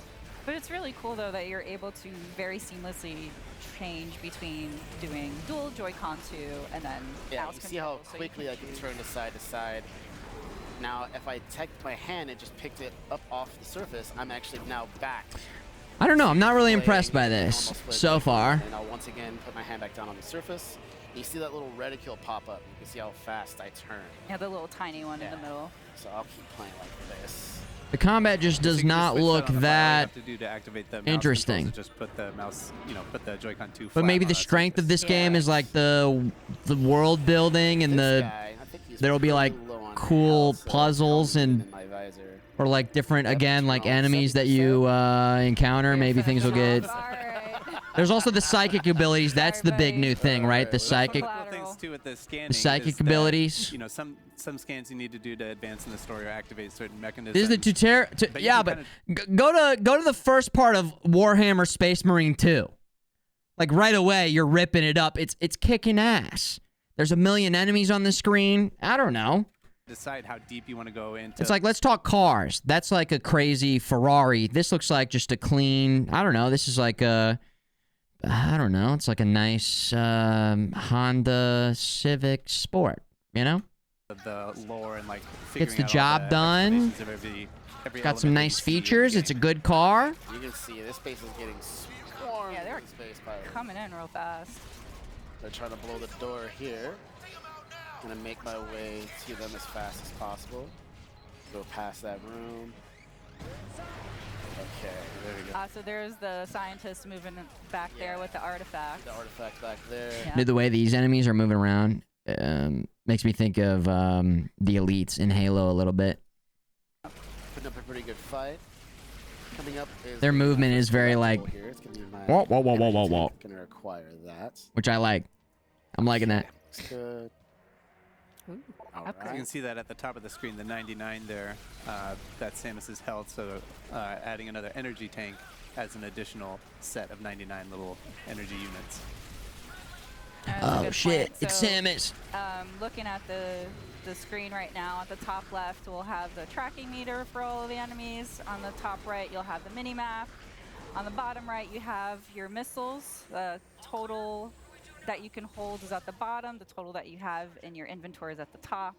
But it's really cool though that you're able to very seamlessly change between doing dual Joy-Con 2 and then Yeah, mouse you see how control, so you quickly I can choose. turn to side. Now, if I teched my hand and just picked it up off the surface, I'm actually now back. I don't know. I'm not really playing impressed by the normal this split so Joy-Con, far. And I'll once again put my hand back down on the surface. You see that little reticule pop up. You can see how fast I turn. Yeah, the little tiny one in the middle. So I'll keep playing like this. The combat just does So you can not switch look on the fly. All you that have to do to activate the mouse interesting. controls is just put the mouse, you know, put the Joy-Con 2 But flat maybe on the that strength of surface. this game is like the world building and This the guy, I think he's there'll be pretty like low on cool also puzzles helmet and in my visor. or like different Yep, again turn like on enemies that 70%. you encounter. You're Maybe things will finishing get. off. All right. There's also the psychic abilities. That's Sorry, the big buddy. new thing, right? The Alright, psychic. well, Cool things too with the scanning. The psychic is that, abilities. You know, some scans you need to do to advance in the story or activate certain mechanisms. This is the tutorial. But you Yeah, can but go to the first part of Warhammer Space Marine 2. Like right away, you're ripping it up. It's kicking ass. There's a million enemies on the screen. I don't know. decide how deep you want to go into. It's like, let's talk cars. That's like a crazy Ferrari. This looks like just a clean, I don't know. This is like a, I don't know. It's like a nice Honda Civic Sport, you know? The lore and like Gets the figuring out all job the done. explanations of every Got some element that nice you see in the features. It's a game. good car. You can see this space is getting swarmed Yeah, they're with space pirates. coming in real fast. They're trying to blow the door here. I'm gonna make my way to them as fast as possible. Go past that room. Okay, there we go. So there's the scientist moving back there with the artifact. The artifact back there. Yeah. Dude, the way these enemies are moving around makes me think of the elites in Halo a little bit. Putting up a pretty good fight. Coming up is Their gonna be my movement is first very, collectible like, here. It's gonna be my whoa, whoa, whoa, whoa, energy whoa, whoa. tank. Gonna require that. Which I like. I'm liking that. Looks good. Ooh, All upgrade. You right. can see that at the top of the screen, the 99 there, that Samus's health. So adding another energy tank adds an additional set of 99 little energy units. That's a Oh good shit! point. It's So, Samus. Looking at the screen right now, at the top left, we'll have the tracking meter for all of the enemies. On the top right, you'll have the mini map. On the bottom right, you have your missiles. The total that you can hold is at the bottom. The total that you have in your inventory is at the top.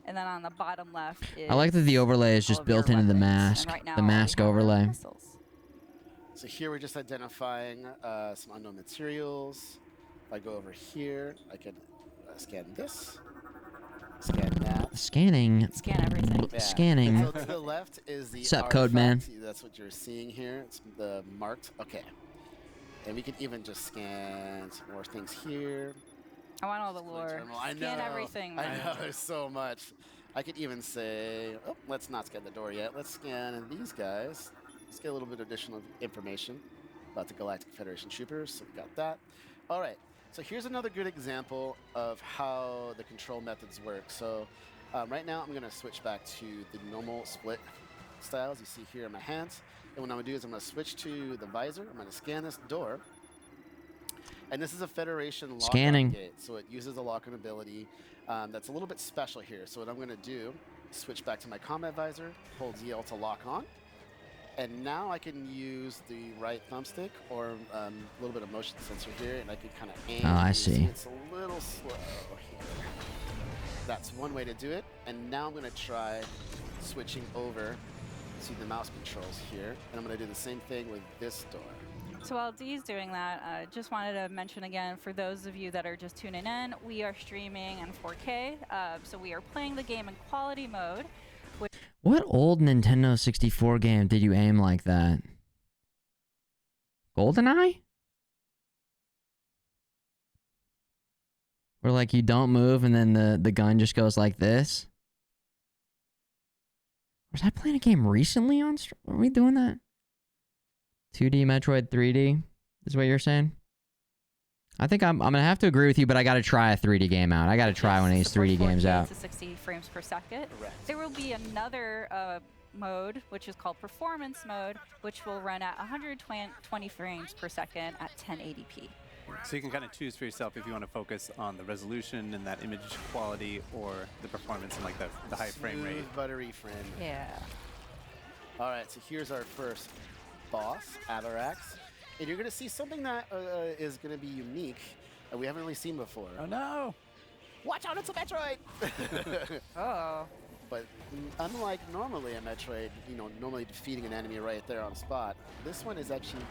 And then on the bottom left is I like that the overlay is all just of your built into the weapons. And mask. right now, The all we mask have are overlay. missiles. So here we're just identifying some unknown materials. If I go over here, I can scan this, scan that. Scanning. Scan everything. Yeah. Scanning. So to the left is the Sup, Code Man? artifact. That's what you're seeing here. It's the marked. Okay. And we can even just scan some more things here. I want all the lore. Terminal. I Scan know. everything. I man. know. There's so much. I could even say, oh, let's not scan the door yet. Let's scan these guys. Let's get a little bit of additional information about the Galactic Federation troopers. So we got that. All right. So here's another good example of how the control methods work. So right now I'm going to switch back to the normal split styles you see here in my hands. And what I'm going to do is I'm going to switch to the visor. I'm going to scan this door. And this is a Federation lock-on Scanning. gate. So it uses a lock-on ability that's a little bit special here. So what I'm going to do is switch back to my combat visor, hold ZL to lock on. And now I can use the right thumbstick or a little bit of motion sensor here, and I can kind of aim. Oh, I You see. It's a little slow here. That's one way to do it. And now I'm going to try switching over to the mouse controls here. And I'm going to do the same thing with this door. So while Dee's doing that, just wanted to mention again, for those of you that are just tuning in, we are streaming in 4K. So we are playing the game in quality mode. What old Nintendo 64 game did you aim like that? GoldenEye? Where like you don't move and then the gun just goes like this? Was I playing a game recently on stream? Are we doing that? 2D Metroid 3D is what you're saying? I think I'm gonna have to agree with you, but I gotta try a 3D game out. I gotta try one of these Support 3D games 4K out. to 60 frames per second. Correct. There will be another mode, which is called performance mode, which will run at 120 frames per second at 1080p. So you can kind of choose for yourself if you want to focus on the resolution and that image quality or the performance and like the high frame rate. Smooth, buttery frame rate. Yeah. All right, so here's our first boss, Avarax. And you're going to see something that is going to be unique that we haven't really seen before. Oh no! Watch out, it's a Metroid! Oh. But unlike normally a Metroid, normally defeating an enemy right there on spot, this one is actually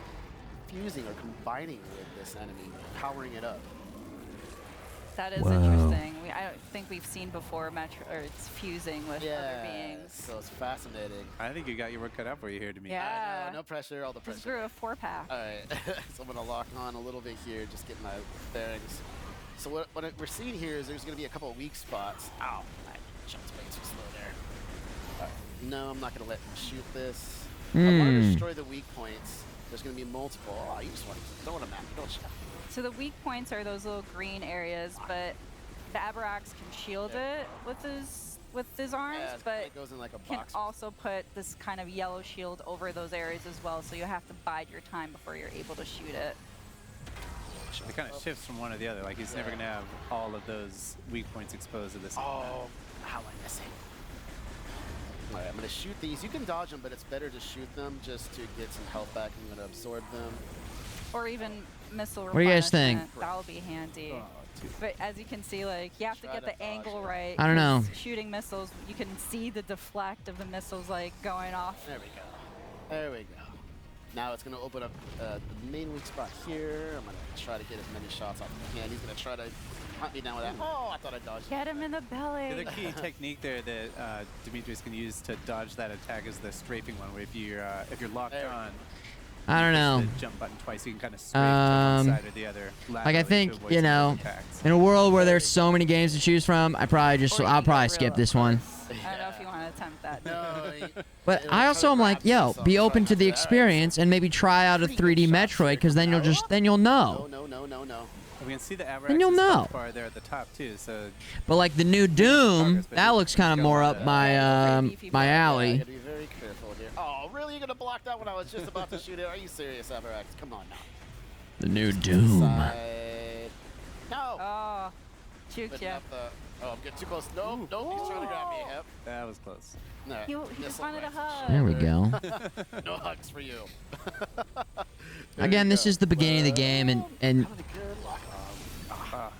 fusing or combining with this enemy, powering it up. That is Whoa. interesting. I don't think we've seen before it's fusing with other Yeah, beings. so it's fascinating. I think you got your work cut out for you here, Demi. Yeah. I know, no pressure, all the Just pressure. grew a 4-pack. All right, so I'm gonna lock on a little bit here, just get my bearings. So what we're seeing here is there's gonna be a couple of weak spots. Ow, my jumped way too slow there. No, I'm not going to let him shoot this. I want to destroy the weak points. There's going to be multiple. Oh, you just want to throw them at me, don't you? So the weak points are those little green areas, but the Abrax can shield it with his arms, Yeah, it but goes in like a can box. also put this kind of yellow shield over those areas as well, so you have to bide your time before you're able to shoot it. It kind of shifts from one to the other. Like he's never gonna have all of those weak points exposed at the same time. Oh, how am I missing? All right, I'm gonna shoot these. You can dodge them, but it's better to shoot them just to get some health back. I'm gonna absorb them. Or even missile What do you guys think? replenishment. That will be handy. But as you can see, like, you have to Try get to the dodge angle it. right. I don't know. 'cause shooting missiles, you can see the deflect of the missiles, like, going off. There we go. There we go. Now it's gonna open up the main weak spot here. I'm gonna try to get as many shots off as I can. He's gonna try to hunt me down with that. Oh, I thought I dodged. Get him in the belly. The other key technique there that Demetrius can use to dodge that attack is the strafing one, where if you're locked There we on, I don't know. the jump button twice, you can kind of strafe to one side or the other. Like I laterally to think, avoid you some of know, those attacks. in a world where there's so many games to choose from, I'll Or you probably can go skip real this up one. close. I don't know if you want to attempt that. No. But I also am like, yo, be open to the experience and maybe try out a 3D Metroid, because then you'll know. No. We can see the Abrax Then you'll know. bar there at the top too. So But like the new Doom, that looks kind of more up my my I alley. gotta be very careful here. Oh, really? You're gonna block that when I was just about to shoot it? Are you serious, Averax? Come on now. The new Doom. Side. No. Oh, juked Putting ya. up the- oh, I'm getting too close. No, he's trying to grab me. Yep. that was close. No, He just missile wanted a right. hug. There we go. No hugs for you. Again, this is the beginning of the game, and Having a good lock on.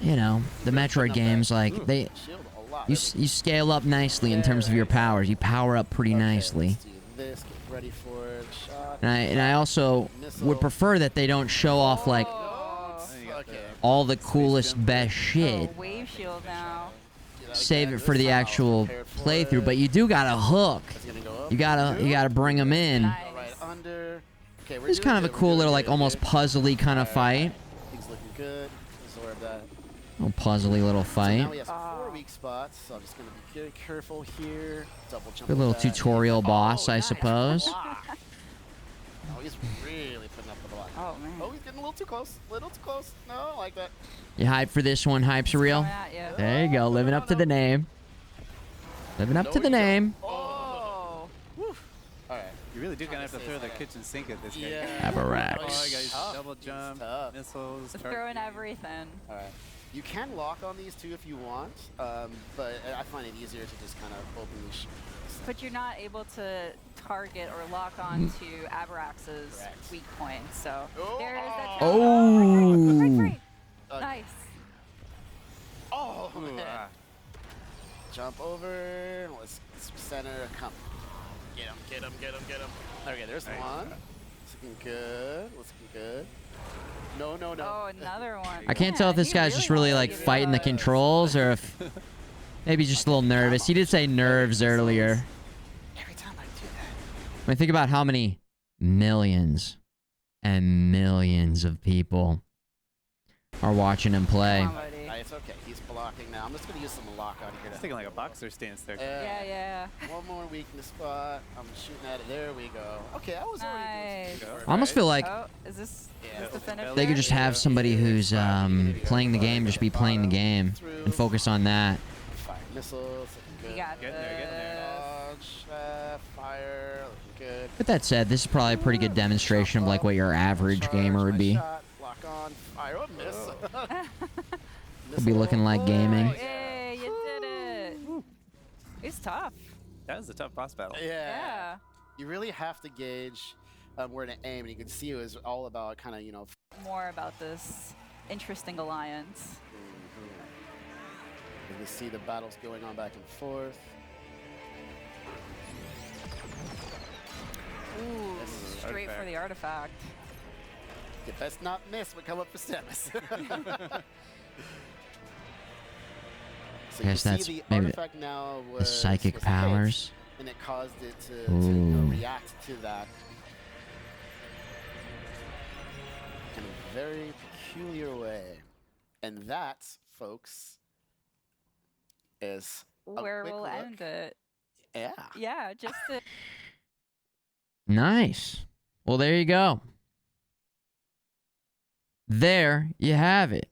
you know, the Metroid games, like they Shield a lot. you There we you scale up nicely in terms of your powers. You power up pretty go. Okay, nicely. let's do this. Get ready for it. Shot. And I also would prefer that they don't show off like No. got Okay. all the coolest, best shit. Oh, wave shield now. Do that Save again. it for This the time I was actual prepared for playthrough, it. but you do got a hook. It's gonna go up. You gotta bring them in. Nice. Go right under. Okay, we're It's doing kind of a good, we're cool doing little, like, good, almost good. puzzly kind of fight. He's looking good. Absorb that. Little puzzly little So fight. now we have 4 weak spots, so I'm just gonna be very careful here. Double jump. Good little with that. tutorial boss, I nice suppose. block. Oh, he's really putting up the block. Oh, man. Oh, he's getting a little too close. Little too close. No, I don't like that. You hype for this one? Hype's real. Coming at ya. There you go, living up to the name. Living up No, to the you don't. name. Oh. All right. You really do kind of have to Say throw the that. kitchen sink at this guy. Yeah. Averax. Oh, you guys Tough. double He's jump, tough. missiles, Just charge throwing beam. everything. All right. You can lock on these too if you want, but I find it easier to just kind of openly shoot. But you're not able to target or lock on to Averax's Correct. weak points. So Oh. there it is. That Oh. Right free. Uh, Nice. Oh, Ooh, man. Jump over. Let's center. Come. Get him, get him, get him, get him. Okay, there's Nice. one. Looking good. Looking good. No. Oh, another one. I can't tell if this he guy's just really like wants to fighting the give it controls, or if maybe he's just a little nervous. He did say nerves earlier. Every time I do that. I mean, think about how many millions and millions of people are watching him a- play. Come on, buddy. It's okay. He's blocking now. I'm just going to use some lock on here. He's taking like a boxer stance there. Yeah. One more weakness spot. I'm shooting at it. There we go. Okay, I was already doing Nice. some good I almost feel like Oh, is this Yeah. the finish? they could just have somebody who's playing the game just be playing the game and focus on that. Fire missiles. Looking You good. got Getting there, getting there. Dodge, fire. Looking good. With that said, this is probably a pretty good demonstration of like what your average Charge, gamer would my be. shot, lock on. Fire. Oh, miss. Would be looking like gaming. Hey, you did it. It's tough. That was a tough boss battle. Yeah. You really have to gauge where to aim, and you can see it was all about kind of, you know. More about this interesting alliance. You can see the battles going on back and forth. Ooh, This is straight for artifact. the artifact. You best not miss. We come up for Samus. So you Guess see that's the maybe artifact now The was psychic hit, powers. and it caused it to Ooh. react to that in a very peculiar way. And that, folks, is where quick we'll look. end it. Yeah. Yeah, just to Nice. Well, there you go. There you have it.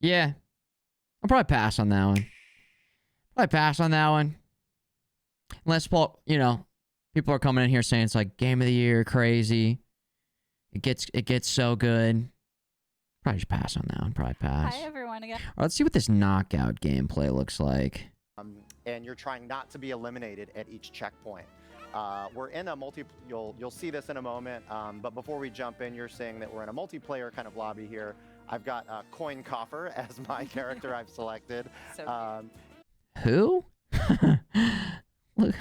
Yeah. I'll probably pass on that one. Unless, Paul, you know, people are coming in here saying it's like game of the year, crazy. It gets so good. Probably just pass on that one. Probably pass. hi everyone again. All right, let's see what this knockout gameplay looks like. And you're trying not to be eliminated at each checkpoint. We're in a you'll see this in a moment, but before we jump in, you're saying that we're in a multiplayer kind of lobby here. I've got Coin Coffer as my character I've selected. So Who? Look,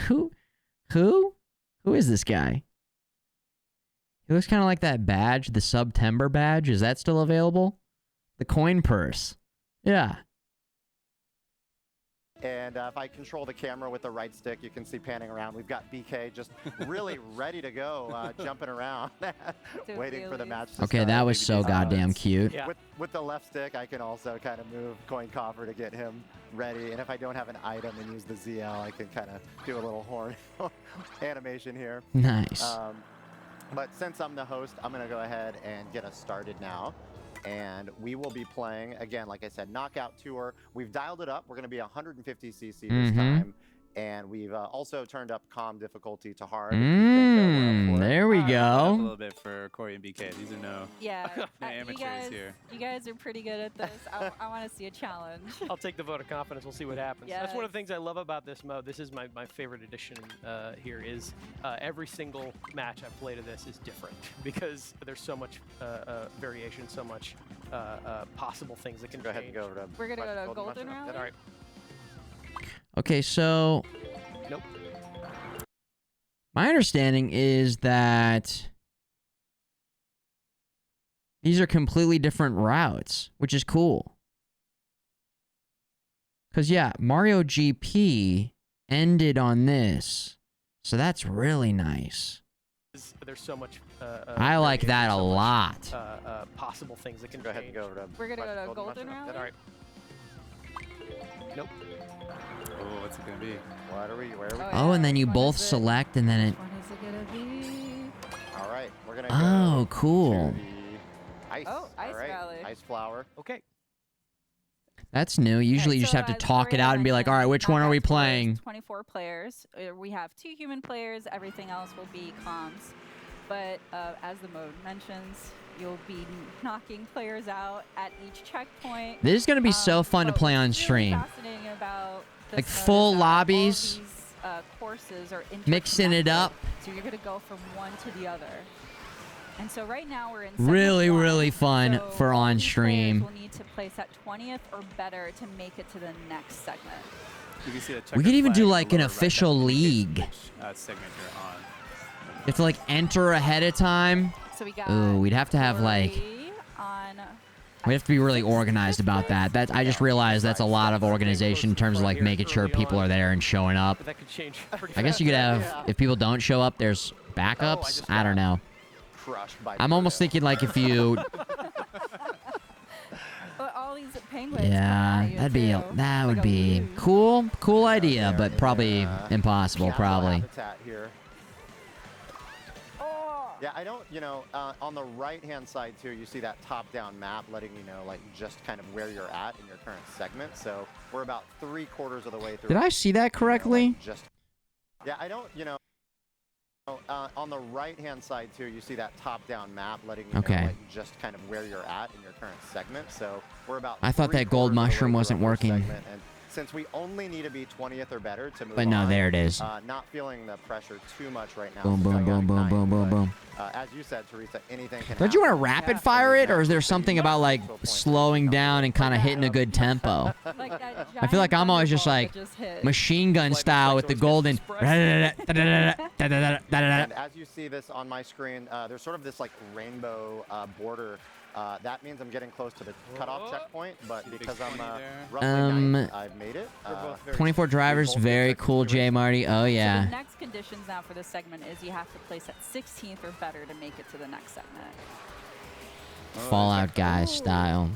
who is this guy? He looks kind of like that badge, the September badge. Is that still available? The coin purse. Yeah. And if I control the camera with the right stick, you can see panning around. We've got BK just really ready to go, jumping around, waiting for the match to Okay, start. that was so goddamn cute. Yeah. With the left stick, I can also kind of move Coin Coffer to get him ready. And if I don't have an item and use the ZL, I can kind of do a little horn animation here. Nice. But since I'm the host, I'm going to go ahead and get us started now. And we will be playing, again, like I said, Knockout Tour. We've dialed it up. We're going to be 150cc this time. And we've also turned up calm difficulty to hard. There we A go. little bit for Corey and BK. These are no amateurs here. You guys are pretty good at this. I want to see a challenge. I'll take the vote of confidence. We'll see what happens. That's one of the things I love about this mode. This is my favorite addition here is every single match I've played of this is different because there's so much variation, so much possible things that can Go change. ahead and go over to We're going to go to Golden Golden Mushroom. Round. All right. Okay, so Nope. my understanding is that these are completely different routes, which is cool. Because, yeah, Mario GP ended on this. So that's really nice. There's so much. I like that a so much, lot. possible things that can Go ahead change. and go over to We're going to go to Golden Mushroom. Round. All right. Nope. Oh, what's it gonna be? Where are we? Oh, and then you Which one both is it? select, and then it... Which one is it going to be? All right, we're going to Oh, go cool. to the ice. Oh, Ice All right, Valley. Ice Flower. Okay. That's new. Usually you just have to talk it out and be like, all right, which one are we playing? 24 players. We have 2 human players. Everything else will be comms. But as the mode mentions, you'll be knocking players out at each checkpoint. This is going to be so fun to but play on what's really stream. fascinating about this Like mode is full that lobbies, all these, courses are mixing it up. So you're going to go from one to the other. And so right now we're in Really, segment 1, really fun so for all on these stream. players will need to place at 20th or better to make it to the next segment. You can see the We checkered could even flag do in the like an lower right. official That indicates league. which, segment you're on. You have to like enter ahead of time. So we got Ooh, we'd have to have like... Corey on We have to be really organized about that. I just realized that's a lot of organization in terms of like making sure people are there and showing up. But that could change pretty I guess fast. you could have, if people don't show up, there's backups. I don't know. Crushed by I'm almost thinking like if you... But all these penguins. Yeah, that would be cool idea, but probably impossible, Cattle probably. habitat here. Yeah, I don't, on the right-hand side too, you see that top-down map letting you know, like, just kind of where you're at in your current segment. So we're about 3/4 of the way through. Did I see that correctly? Yeah, I don't, on the right-hand side too, you see that top-down map letting you know, like, just kind of where you're at in your current segment. So we're about. I thought that gold 3/4 of the way mushroom through wasn't our working. segment, and since we only need to be 20th or better to move But no, on, there it is. Not feeling the pressure too much right now. Boom, since I boom, got boom, boom, ignited, boom, boom, but, boom. As you said, Teresa, anything can Don't you want to happen. rapid fire it, or is there something about like slowing down and kind of hitting a good tempo? Like that I feel like I'm always just like machine gun style with the golden. And as you see this on my screen, there's sort of this like rainbow border. That means I'm getting close to the cutoff checkpoint, but because I'm roughly ninth, I've made it. 24 drivers, very cool, J Marty. Oh So the yeah. next conditions now for this segment is you have to place at 16th or better to make it to the next segment. Fallout guys style.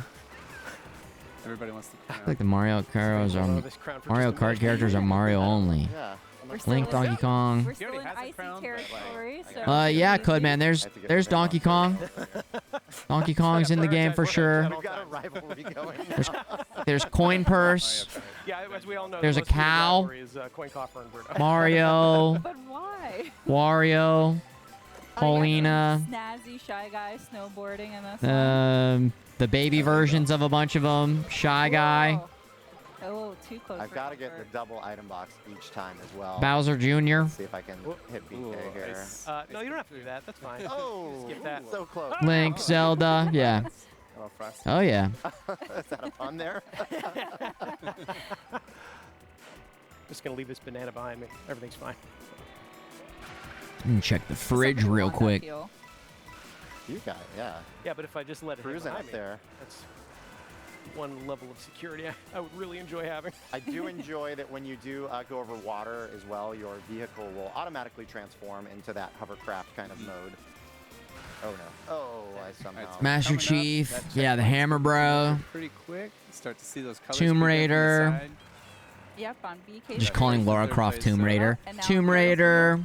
Everybody wants the I crown. feel like the Mario Kart Mario Kart Kart characters are Mario only. Yeah. We're still Link, in- Donkey Kong. We're still already in has a icy crown, but, like, territory. I So got Yeah, easy. Code Man. I have to get There's the red Donkey on Kong. Donkey Kong's in the game for sure. We've got a rivalry going There's, now. there's Coin Purse, Yeah, as we all know, There's the a most feared cow. rivalry is Coin Coffer and Bruno. Mario, But why? Wario, Paulina, Snazzy Shy Guy snowboarding in this one. the baby versions of a bunch of them. Shy Guy, Whoa. A little too close. I've for got to get the comfort. double item box each time as well. Bowser Jr., See if I can hit BK Ooh, here. nice. No, you don't have to do that. That's fine. Oh, Skip that. so close. Link, Zelda. Yeah. Hello, Frost. Oh yeah. Is that a pun there? Just gonna leave this banana behind me. Everything's fine. Let me check the fridge Second real one quick. uphill. You got it, yeah. Yeah, but if I just let it hit Cruising behind up me, there. that's one level of security I would really enjoy having. I do enjoy that when you do go over water as well, your vehicle will automatically transform into that hovercraft kind of mode. Oh no. Oh, I somehow. Alright, Master Coming up, Chief. that Yeah, the checkpoint's Hammer gonna Bro. be pretty quick. Start to see those colors. Tomb creep up on the Raider. side. Yep, on BK. Just Yeah. calling Lara Third Croft place, Tomb so- Raider. And now Tomb Mario Raider.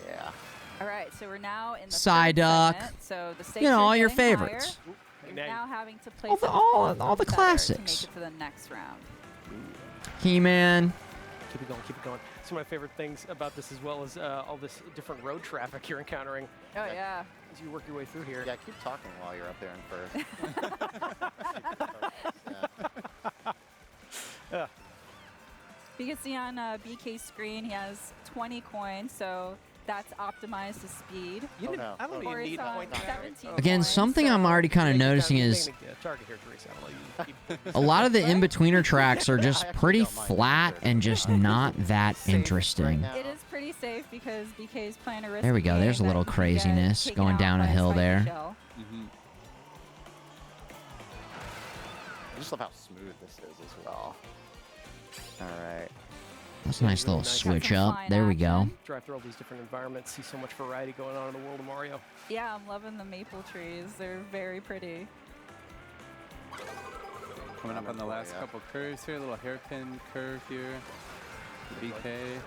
Yeah. All right, so we're now in the Psyduck. third segment, so the stakes You know, are all your getting favorites. higher. You're Now you- now having to play All the- some all the better classics. to make it to the next round. He-Man. Keep it going, keep it going. Some of my favorite things about this, as well as all this different road traffic you're encountering Oh yeah. as you work your way through here. Yeah, keep talking while you're up there in first. Yeah. You can see on BK's screen he has 20 coins, so that's optimized to speed. You Oh, didn't- no. I don't Oh, even Or need it's on point. 17 Again, coins, something I'm so- already kind of noticing is target here, Teresa. I don't know, you keep- a lot of the in-betweener tracks are just I actually pretty don't mind flat it. and just not that Safe right interesting. now. It is pretty safe because BK's playing a risky There we go. game There's a that little he can get craziness taken going out down a by hill spiky there. shell. Mhm. I just love how smooth this is as well. All right. That's a nice really little nice. switch Got some up. flying There we go. action. drive through all these different environments, see so much variety going on in the world of Mario. Yeah, I'm loving the maple trees. They're very pretty. Coming up on the last couple curves here, a little hairpin curve here. The BK.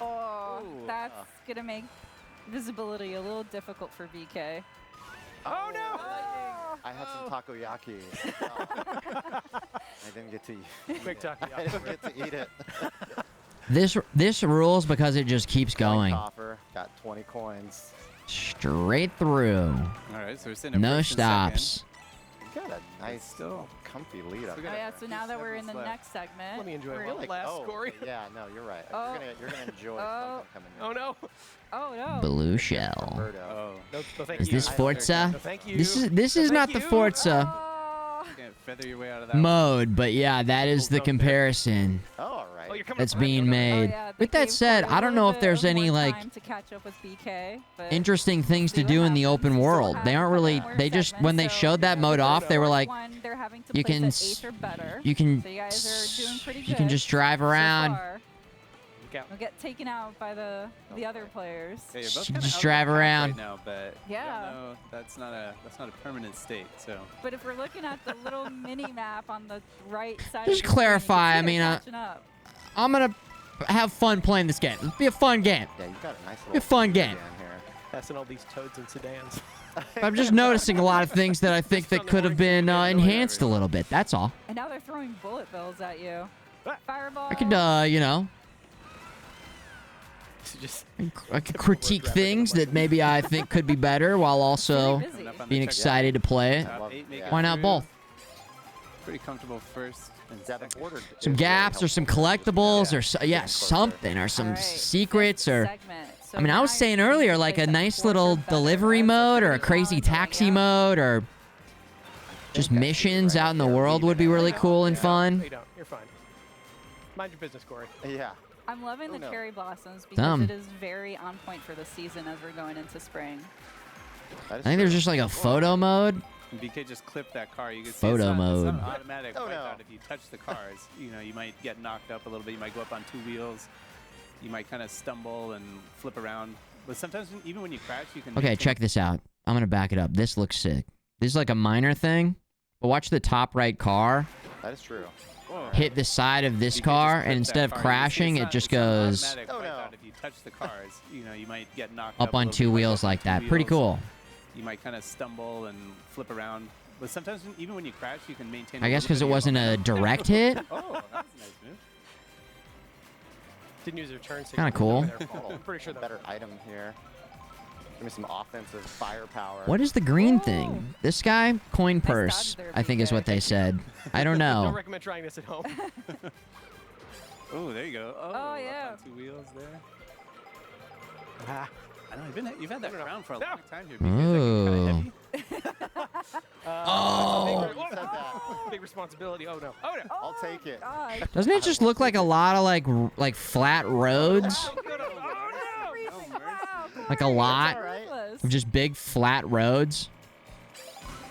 Oh, Ooh, that's gonna make visibility a little difficult for BK. Oh no! I had some takoyaki. I didn't get to eat Big it. takoyaki. I didn't get to eat it. This rules because it just keeps going Coffer got 20 coins. straight through. All right, so we're sitting at No first and second. stops. You got a nice, Still- comfy lead up we Oh got there. yeah, so now that we're in the seconds left. next segment, Let me enjoy we're my gonna- last oh, score. yeah, no, you're right. Oh. You're gonna enjoy Oh. something coming Oh no! Oh no. Blue shell. Birdo. Oh, No, thank Is you. this Forza? No, thank you. This is No, not thank the you. Forza Oh. you can't feather your way out of that. mode, but yeah, that is the Hold up there. comparison Oh, all right. Oh, you're coming that's up behind me. being Oh, no. made. Oh, yeah, they With that gave said, Corey I a don't know little if there's bit any more like time to catch up with BK, but interesting things to see what do in the happens. open We still world. have They aren't really. more They just when they segments, showed that so mode off, they were first like, one, they're having to you place can at s- 8 or better. you can So you guys are doing pretty good. you can just drive so around. far. Look out. We'll get taken out by the other players. Yeah, you're both Just kinda out of drive the pack around. right now, but Yeah. no, that's not a permanent state. So But if we're looking at the little mini map on the right side, Just of the screen, clarify, you I can see mean, it catching up. I'm gonna have fun playing this game. It'll be a fun game. Yeah, you got a nice Be a little fun speed game. down here. Passing all these toads and sedans. I'm just noticing a lot of things that I think that could have been enhanced a little bit. That's all. And now they're throwing bullet bills at you. Fireball. I could, you know, Just I could critique things that maybe I think could be better while also Busy. coming up on the being check- excited to play it. I love- Eight make yeah. it Why not through. both? Pretty comfortable first and Devin second. Porter Some is really gaps or some helpful. collectibles or Getting closer. something or some All right, secrets fifth or. segment. So I mean, I now was you're saying getting earlier, to like place a at nice 4 little or better. delivery That's mode or a pretty crazy long, taxi yeah. mode or just think I see missions right out in the there, world would be leaving it really right cool now. and Yeah. No, fun. you don't. You're fine. Mind your business, Corey. Yeah. I'm loving Oh, the no. cherry blossoms because Dumb. it is very on point for the season as we're going into spring. That I is think there's true. just like a photo mode. And BK just clipped that car. You can see Photo it's mode. not automatic. Oh, right no. out. If you touch the cars, you know, you might get knocked up a little bit. You might go up on two wheels. You might kind of stumble and flip around. But sometimes, even when you crash, you can. Okay, maintain- check this out. I'm gonna back it up. This looks sick. This is like a minor thing, But watch the top right car That is true. hit the side of this You can car, just and clip instead that of car. crashing, it just goes automatic Oh, wipe no. out. If you touch the cars, you know, you might get knocked up a on little two bit, wheels up on like two that. Pretty wheels. cool. You might kind of stumble and flip around. But sometimes, even when you crash, you can maintain. I guess because it wasn't a direct hit. Oh, that was a nice move. Didn't use their turn signal. Kinda cool. Their fault. I'm pretty sure that Better item here. Give me some offensive firepower. What is the green thing? This guy? Coin purse, there, I think is what they said. I don't Don't know. recommend trying this at home. Oh, there you go. Oh, up yeah. on two wheels there. I know you've had that No, no, no. crown for a No. long time here. Ooh. Oh, you said that. big responsibility. Oh no. Oh no. I'll take it. God. Doesn't it just look like a lot of like flat roads? Oh no. Like a lot All right. of just big flat roads?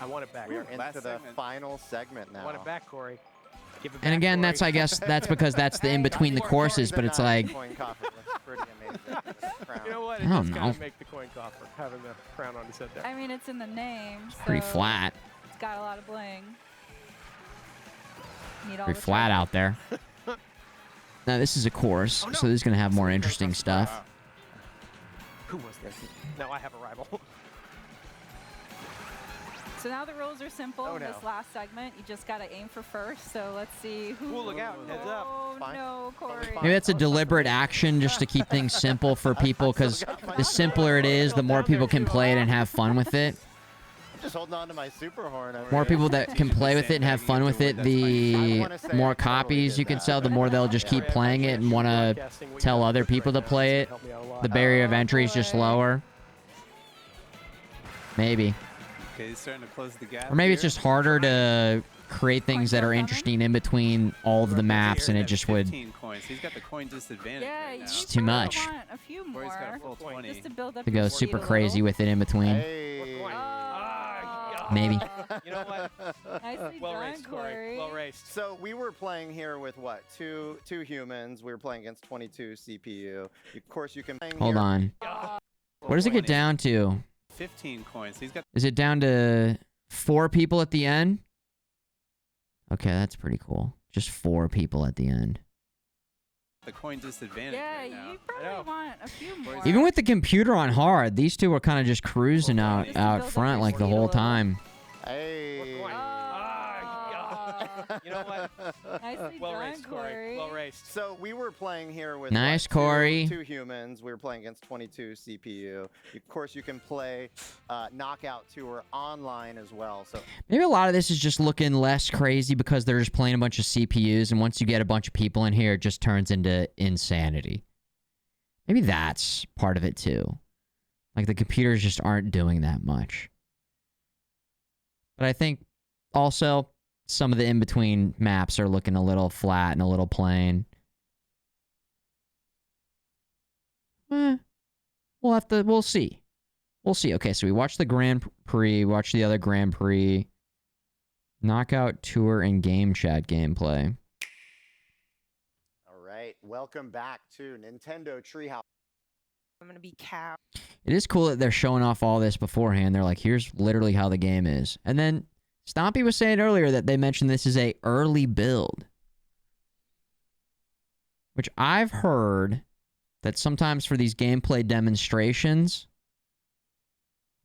I want it back. We are Last into the segment. final segment now. I want it back, Corey. Give it back, And again, Corey. that's I guess that's because that's the in between the courses, but it's like Coin coffer looks pretty amazing. with the crown. You know what? I It don't does kind know. of make the coin coffer having the crown on his head there. I mean, it's in the name. pretty so flat. It's got a lot of bling. Need all Pretty the flat traffic. out there. Now this is a course, so this is gonna have more interesting stuff. Who was this? Now I have a rival. So now the rules are simple. Oh, In no. this last segment, you just gotta aim for first. So let's see who. Ooh, look out. Heads up. Oh Fine. no, Corey. fine. Maybe that's a deliberate action just to keep things simple for people, because the simpler it is, the more people can play it and have fun with it. I'm just holding on to my super horn. over More here. people that can play with it and have fun with it, the more copies you can sell, the more they'll just keep playing it and want to tell other people to play it. The barrier of entry is just lower. Maybe. Okay, he's starting to close the gap. Or maybe it's here. just harder to create things that are interesting in between all of the maps, and it just would 15 coins. He's got the coin disadvantage Yeah, right you now. Just too probably much. Want a few Corey's got a more, full 20. just to build up. to your go speed super a little. crazy with it in between. Hey. Maybe. You know what? Nicely Well done, raced, Corey. Well raced. So we were playing here with what? Two humans. We were playing against 22 CPU. Of course, you can. Hold on. What does it get down to? 15 coins. He's got Is it down to 4 people at the end? Okay, that's pretty cool. Just 4 people at the end. the coin disadvantage Yeah, right now. you probably want a few more. Even with the computer on hard, these two were kind of just cruising out front like the whole time. Hey. You know what? Nicely Well done, raced, Corey. Well raced. So we were playing here with Nice, what, Corey. two humans. We were playing against 22 CPU. Of course, you can play Knockout Tour online as well. So Maybe a lot of this is just looking less crazy because they're just playing a bunch of CPUs, and once you get a bunch of people in here, it just turns into insanity. Maybe that's part of it too. Like the computers just aren't doing that much. But I think also some of the in-between maps are looking a little flat and a little plain. We'll see. We'll see. Okay, so we watched the Grand Prix, watched the other Grand Prix, Knockout Tour, and Game Chat gameplay. all right, welcome back to Nintendo Treehouse. I'm gonna be cow. It is cool that they're showing off all this beforehand. They're like, here's literally how the game is. And then Stompy was saying earlier that they mentioned this is a early build. Which I've heard that sometimes for these gameplay demonstrations,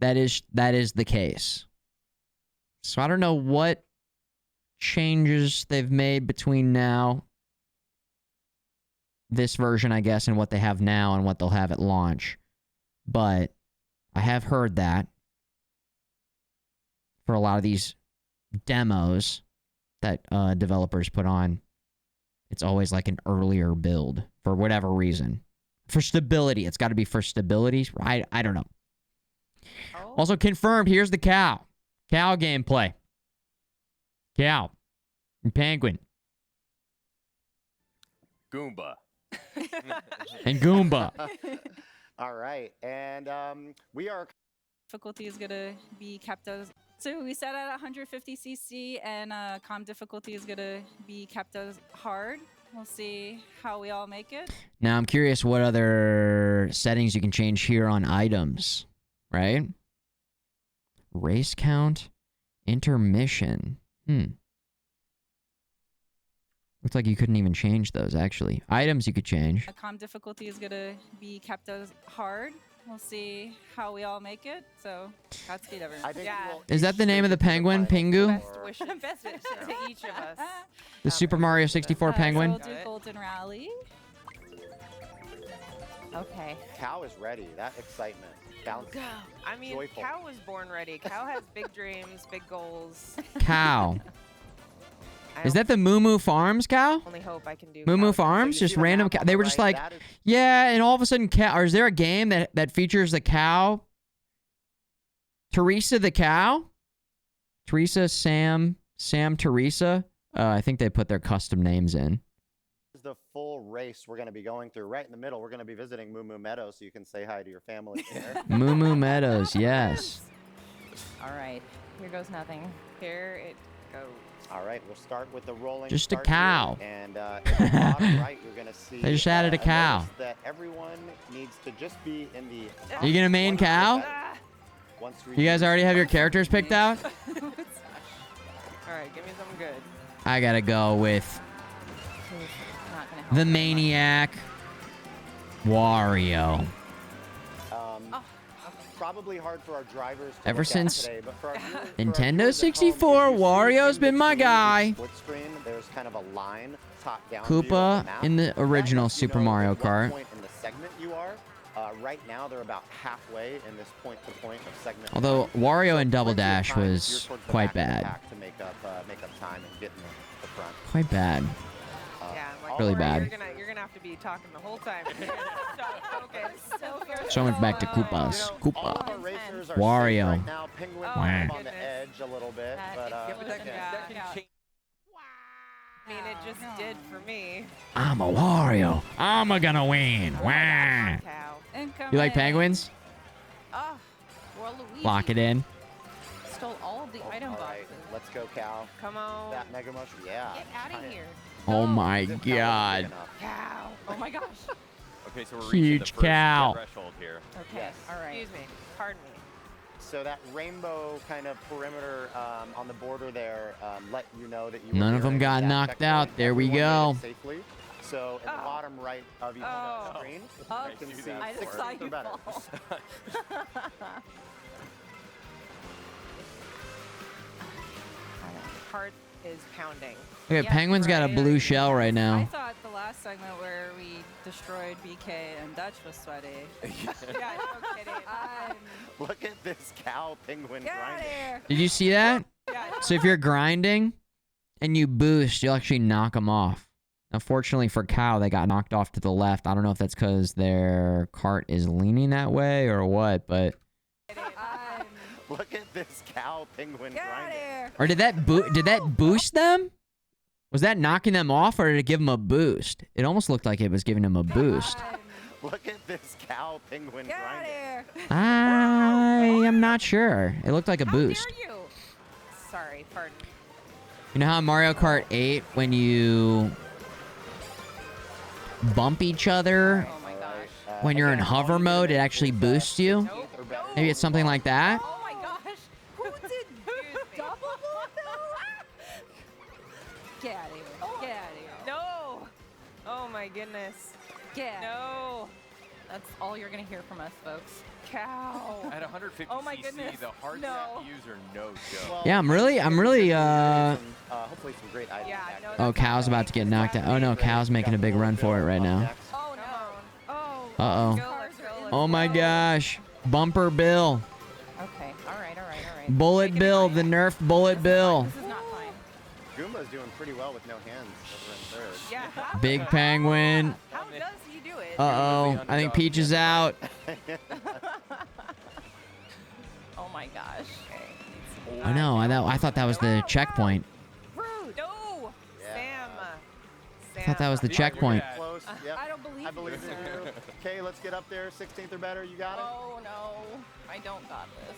that is the case. So I don't know what changes they've made between now, this version, I guess, and what they have now and what they'll have at launch. But I have heard that for a lot of these demos that developers put on, it's always like an earlier build for whatever reason. For stability. It's got to be for stability. I don't know. Also confirmed, here's the cow. Cow gameplay. Cow. And penguin. Goomba. And Goomba. All right, and we are. Difficulty is gonna be kept as. So we set at 150 cc, and comm difficulty is gonna be kept as hard. We'll see how we all make it. Now I'm curious what other settings you can change here on items, right? Race count, intermission. Looks like you couldn't even change those, actually. Items you could change. The comm difficulty is going to be kept as hard. We'll see how we all make it. So, Godspeed, everyone. I think we'll Is that the name of the penguin, Pingu? Best wishes to each of us. The Super Mario 64 penguin? We'll do Golden Rally. Okay. Cow is ready. That excitement. Bounce. Go. I mean, Joyful. Cow was born ready. Cow has big dreams, big goals. Cow. I Is that the Moo Moo Farms cow? only hope I can do Moo Moo Cow. Farms? So you Just see the random map cow. on They the were just right? like, That is- yeah, and all of a sudden, cow. Or is there a game that features the cow? Teresa the cow? Teresa, Sam, Teresa? I think they put their custom names in. This is the full race we're going to be going through. Right in the middle, we're going to be visiting Moo Moo Meadow, so you can say hi to your family there. Moo Moo Meadows, yes. All right. Here goes nothing. Here it goes. All right, we'll start with the rolling. Just a start here, cow. And at the bottom right, you're going to see. They just added a cow. notice that everyone needs to just be in the. Are you gonna main cow? Once we You guys already have your characters picked out? All right, give me something good. I gotta go with Not gonna help. the Maniac Wario. Probably hard for our drivers to Ever look at since today, but for our viewers- for our Nintendo viewers at home, 64, if you see Wario's in been my between guy. the split screen, there's kind of a line top down view of Koopa the map. in the That original lets you Super know Mario at what Kart. point in the segment you are. Right now, they're about halfway in this point-to-point of segment. Although one. Wario So and Double plenty of Dash time was geared towards the quite back of the bad. pack to make up time and get in the front. Quite bad. Yeah, I'm like, Really Corey, bad. You're gonna have to be talking the whole time. Focus. So much back to Koopas. All of Koopa. our racers are Wario. safe right now. Penguin Oh, kind of my on the goodness. edge a little bit, That but is Yeah, but that can, Yeah. that can change. I mean, it just did for me. I'm a Wario. I'm gonna win. Wah. Cow. Incoming. You like penguins? Oh, well, Luigi Lock it in. stole all of the item all right, boxes. let's go, Cal. Come on. That Mega Mushroom, yeah. Get out of here. Oh my As if that wasn't big god. enough. Cow. Oh my gosh. Okay, so we're Huge reaching the first cow. threshold here. Okay. Yes. All right. Excuse me. Pardon me. So that rainbow kind of perimeter on the border there let you know that you were None of nearing them got that knocked checkpoint. out. There we Everyone made go. it safely. So in the bottom right of each Oh. screen, Oh, you can do see that I just 16th saw or you better. fall. Heart is pounding. Look at Yeah, Penguin's got a right. blue shell right I now. thought the last segment where we destroyed BK and Dutch was sweaty. Yeah, no kidding. Look at this cow penguin Get out of grinding. here. Did you see that? Yeah. So if you're grinding and you boost, you'll actually knock them off. Unfortunately for Cow, they got knocked off to the left. I don't know if that's because their cart is leaning that way or what, but... Look at this cow penguin Get out of grinding. here. Or did that boost them? Was that knocking them off, or did it give them a boost? It almost looked like it was giving them a boost. Look at this cow penguin Get out of grinding. here. I am not sure. It looked like a boost. How dare you? Sorry, pardon. You know how in Mario Kart 8, when you bump each other, Oh my gosh. when you're in hover mode, it actually boosts you? Maybe it's something like that? Oh my gosh. Who did double Get out of here. Get out of here. No. Oh my goodness. Get out. No. That's all you're going to hear from us, folks. Cow. At 150 Oh my cc, goodness. the hard No. tap views are no joke. Well, Yeah, I'm really, hopefully some great items. Yeah, back no, there. Oh, Cow's about to get knocked out. Oh no, Cow's making a big run for it right now. Oh no. Oh. Uh-oh. Go, let's go, let's Oh my go. gosh. Bumper Bill. Okay. All right. Bullet Bill, the nerfed Bullet Bill. This is not fine. Goomba's doing pretty well with no hands over in third. Yeah. Big Penguin. How does he do it? Uh-oh. I think Peach is out. Oh my gosh. Oh no, I thought that was the checkpoint. Rude. No. Yeah. Sam. I thought that was the checkpoint. Close. Yep. I don't believe I believe you, in sir. you. Okay, let's get up there. 16th or better. You got it. Oh no. I don't got this.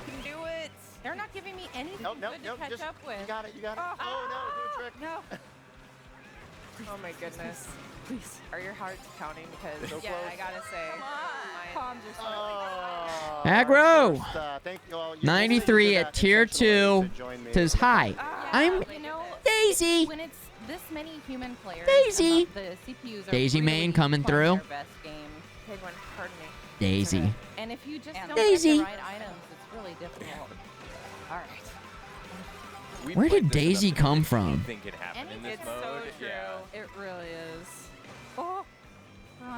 You can do it. They're not giving me anything Nope, nope, good nope. to catch Just, up with. you got it. You got it. Oh no, do a trick. No. Oh my goodness. Please. Are your hearts counting? Because So I gotta say, mine- Palms are sweating. Oh, Aggro. first, thank you all. You 93 did at that tier intentionally 2 to join me says in the hi. comments. I'm You know, Daisy. when it's this many human players, Daisy. the CPUs are Daisy really main coming playing through. their best game. Penguin, pardon me. Daisy. And if you just And don't Daisy. get the right items, it's really difficult. All right. We Where played did this enough Daisy to know come that from? anything can happen in this It's mode. so true. Yeah. It really is. Oh.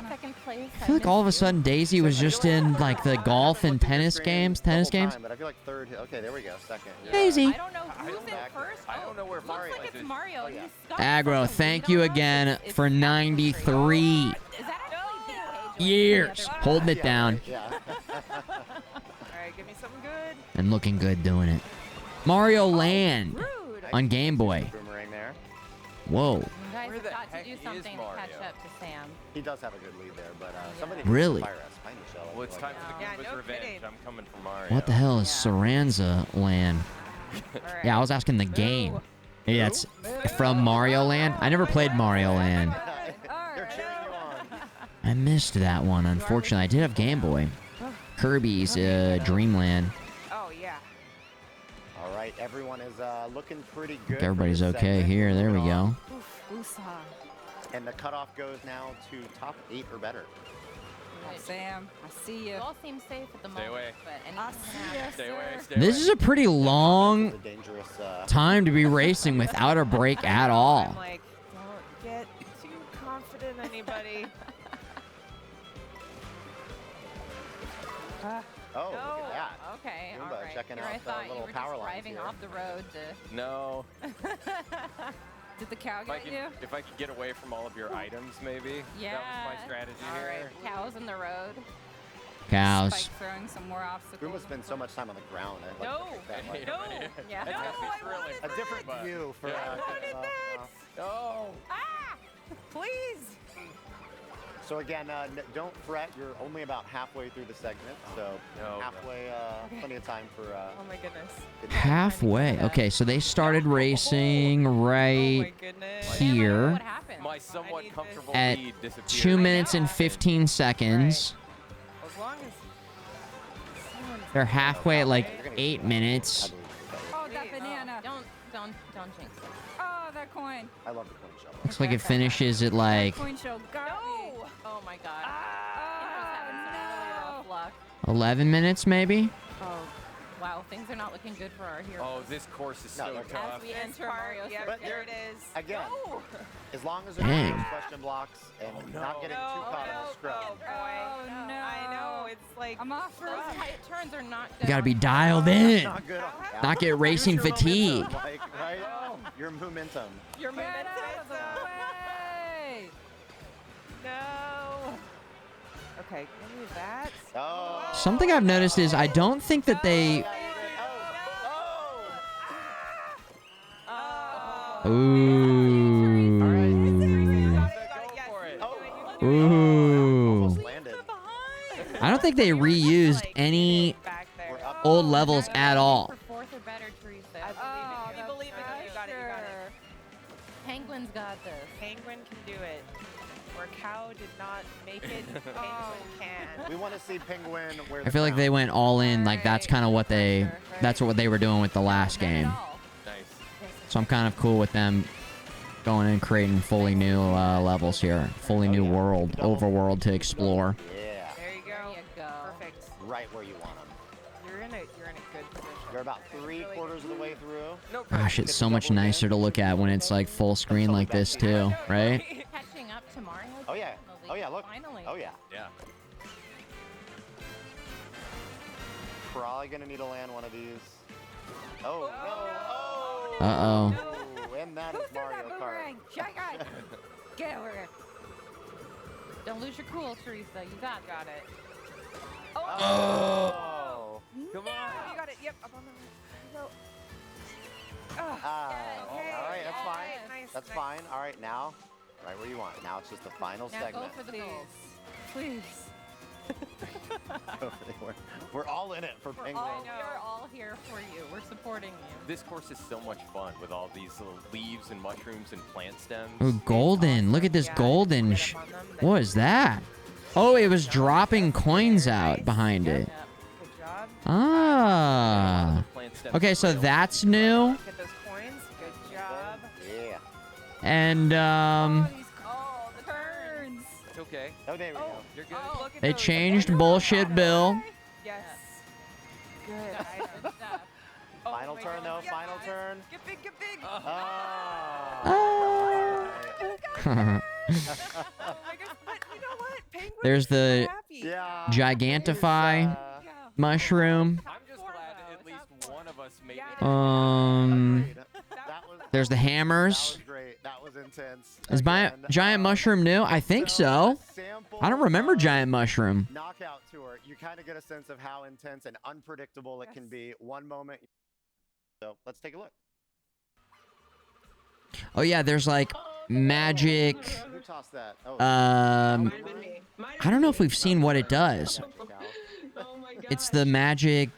Second place. I feel like all of a sudden Daisy was just in like the golf and tennis games. Tennis games. But I feel like third. Okay, there we go. Second. Yeah. Daisy. I don't know who's in first. I don't know where Looks Mario like is. it's Mario. Oh, yeah. He's got Aggro, such a thank lead you on us. again It's for absolutely 93 crazy. Is that actually DK years. Holding it Yeah, down right, yeah. Alright, give me something good. and looking good doing it. Mario Land Rude. on Game Boy. Boomerang there. Whoa. You guys Where have the got heck to do is something to catch Mario? up to Sam. He does have a good lead there, but somebody Really? needs to fire us. Find Michelle. I Well, it's feel time like. for the Yeah, Goomba's no revenge. kidding. I'm coming for Mario. What the hell is Saranza Land? Alright. Yeah, I was asking the game. Yeah, it's from Mario Land. I never played Mario Land. They're cheering you on. I missed that one, unfortunately. I did have Game Boy. Kirby's Dreamland. Oh, yeah. All right, everyone is looking pretty good. for Everybody's this okay segment. here. We're There we moving on. go. And the cutoff goes now to top 8 or better. Sam, I see you. You all seem safe at the moment, away. but I anything see can you, happen. Stay away. sir. Stay This away. is a pretty long It's a dangerous. time to be racing without a break at I'm all. like, don't get too confident, anybody. Oh, look No. at that. Okay, Goomba all right. checking Here out I the thought you little were power just lines driving here. off the road to... No. Did the cow If I, get could, you? if I could get away from all of your items, maybe. Yeah. That was my strategy All here. right, cows in the road. Cows. Spike throwing some more obstacles. Goomba spends so much time on the ground. I'd like No. to take that, like, No. Yeah. That's actually thrilling. a different but- view for. Yeah. No. Please. So again, don't fret. You're only about halfway through the segment, so No, no. halfway, plenty of time for. Oh my goodness. Halfway. Okay, so they started racing Oh right my goodness. here What happened? My somewhat need comfortable at lead disappeared. 2 minutes and 15 seconds. As long as someone's They're halfway at like You're gonna 8 get minutes. I believe it. Oh, that banana. Don't jinx it. Oh, that coin. I love the coin shovel. Looks like it finishes at like Coin show got me. Oh my god. Ah, Indra's having some really rough luck. 11 minutes maybe. Oh, wow. Things are not looking good for our hero. Oh, this course is No, so they're tough. As we enter Mario Yep, But there there- it is. Again, No. as long as there's Dang. no question blocks and not getting No, too caught in no, the scrub. Oh boy. Oh, no. I know. It's like I'm off for Those a tight turns are not You gotta be good. dialed in. Not good. Not get racing Use your fatigue. momentum, like, right? Your momentum. your Get momentum. out of the way. No. Okay, give me that. Oh. Something I've noticed is I don't think that they. Oh. Ooh. Go for it. Ooh. Almost landed. I don't think they reused any Back there. We're up. old levels at all. For fourth or better, Teresa. I Oh, believe in you. the We believe in you. You got it. You got it. pressure. Penguin's got this. Penguin can do it. Where cow did not make it, penguin can. We want to see Penguin wear I the feel like they crown. went all in. Like that's kind of what they. That's what they were doing with the last Not at game. all. Nice. So I'm kind of cool with them going and creating fully new levels here, fully new world, overworld to explore. Yeah, There you There go. you go. Perfect. right where you want them. You're in a good position. You're about 3/4 of the way through. No Gosh, it's so much nicer to look at when it's like full screen like this too, right? Catching up to Mario. Oh yeah. Oh yeah. Look. Finally. Oh yeah. Yeah. Probably gonna need to land one of these. Oh no! Oh. Uh-oh. And that is Who threw Mario that Kart. boomerang? Shy guy. Get over here. Don't lose your cool, Teresa. You got it. Oh. Come on. You got it. Yep. Up on the right. Ah. Okay. All right. That's Yes. fine. Nice. That's nice. fine. All right. Now, right where you want. Now it's just the final Now go segment. for the gold. Please. We're all in it for penguins. We're all here for you. We're supporting you. This course is so much fun with all these little leaves and mushrooms and plant stems. Ooh, golden. Look at this golden. What is that? Oh, it was dropping coins out behind it. Good job. Ah. Plant stems Okay, so real. that's new. Get those coins. Good job. Yeah. And Oh, the turns. It's okay. Oh, there we go. You're good. Oh, look at they those. changed bullshit Bill. Yes. Good item. Good stuff. Oh Final my turn, God. though. Final turn. Get big, get big. Oh. Oh my gosh, but you know what? Penguins There's are the happy. Yeah. Gigantify Yeah. mushroom. I'm just glad at least one of us made Yeah. it. Agreed. That was, There's the that hammers. was great. That was intense. Is Again, giant mushroom new? I think so. sample I don't remember of giant mushroom. Knockout Tour. You kind of get a sense of how intense and unpredictable it can be. One moment. So let's take a look. Oh yeah, there's like magic. Who tossed that? Oh, I don't know if we've seen what it does. It's the magic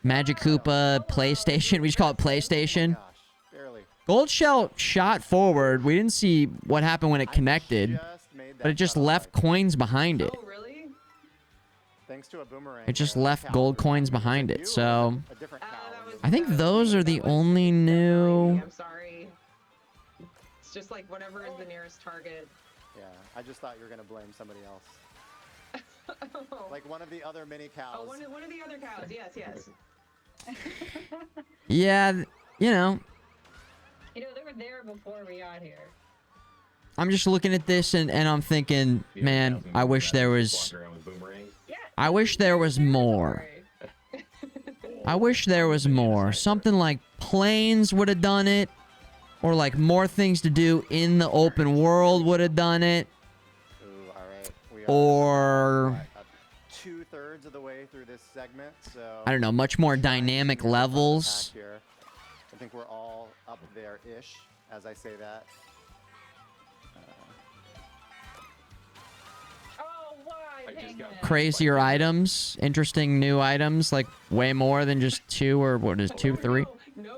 Koopa PlayStation. We just call it PlayStation. gosh, barely. Gold shell shot forward. We didn't see what happened when it connected, Just made but that it just cutoff. left coins behind it. Thanks to a boomerang. It just there, left cow gold was coins happy. behind Was it. you So or a different cow in this I think one? those are the only new. I'm sorry. It's just like whatever is the nearest target. Yeah, I just thought you were gonna blame somebody else. Oh. Like one of the other mini cows. Oh, one of the other cows. Yes, yes. Yeah, you know, You know, they were there before we got here. I'm just looking at this and I'm thinking, man, I wish there was. I wish there was more. I wish there was more. Something like planes would have done it. Or like more things to do in the open world would have done it. Ooh, all right. We are Or what, 2/3 of the way through this segment, so I don't know, much more trying to dynamic smear the front of the levels. pack here. I think we're all up there-ish as I say that. Oh, why, penguin? Crazier items, interesting new items, like way more than just 2 or what is 2, 3. No.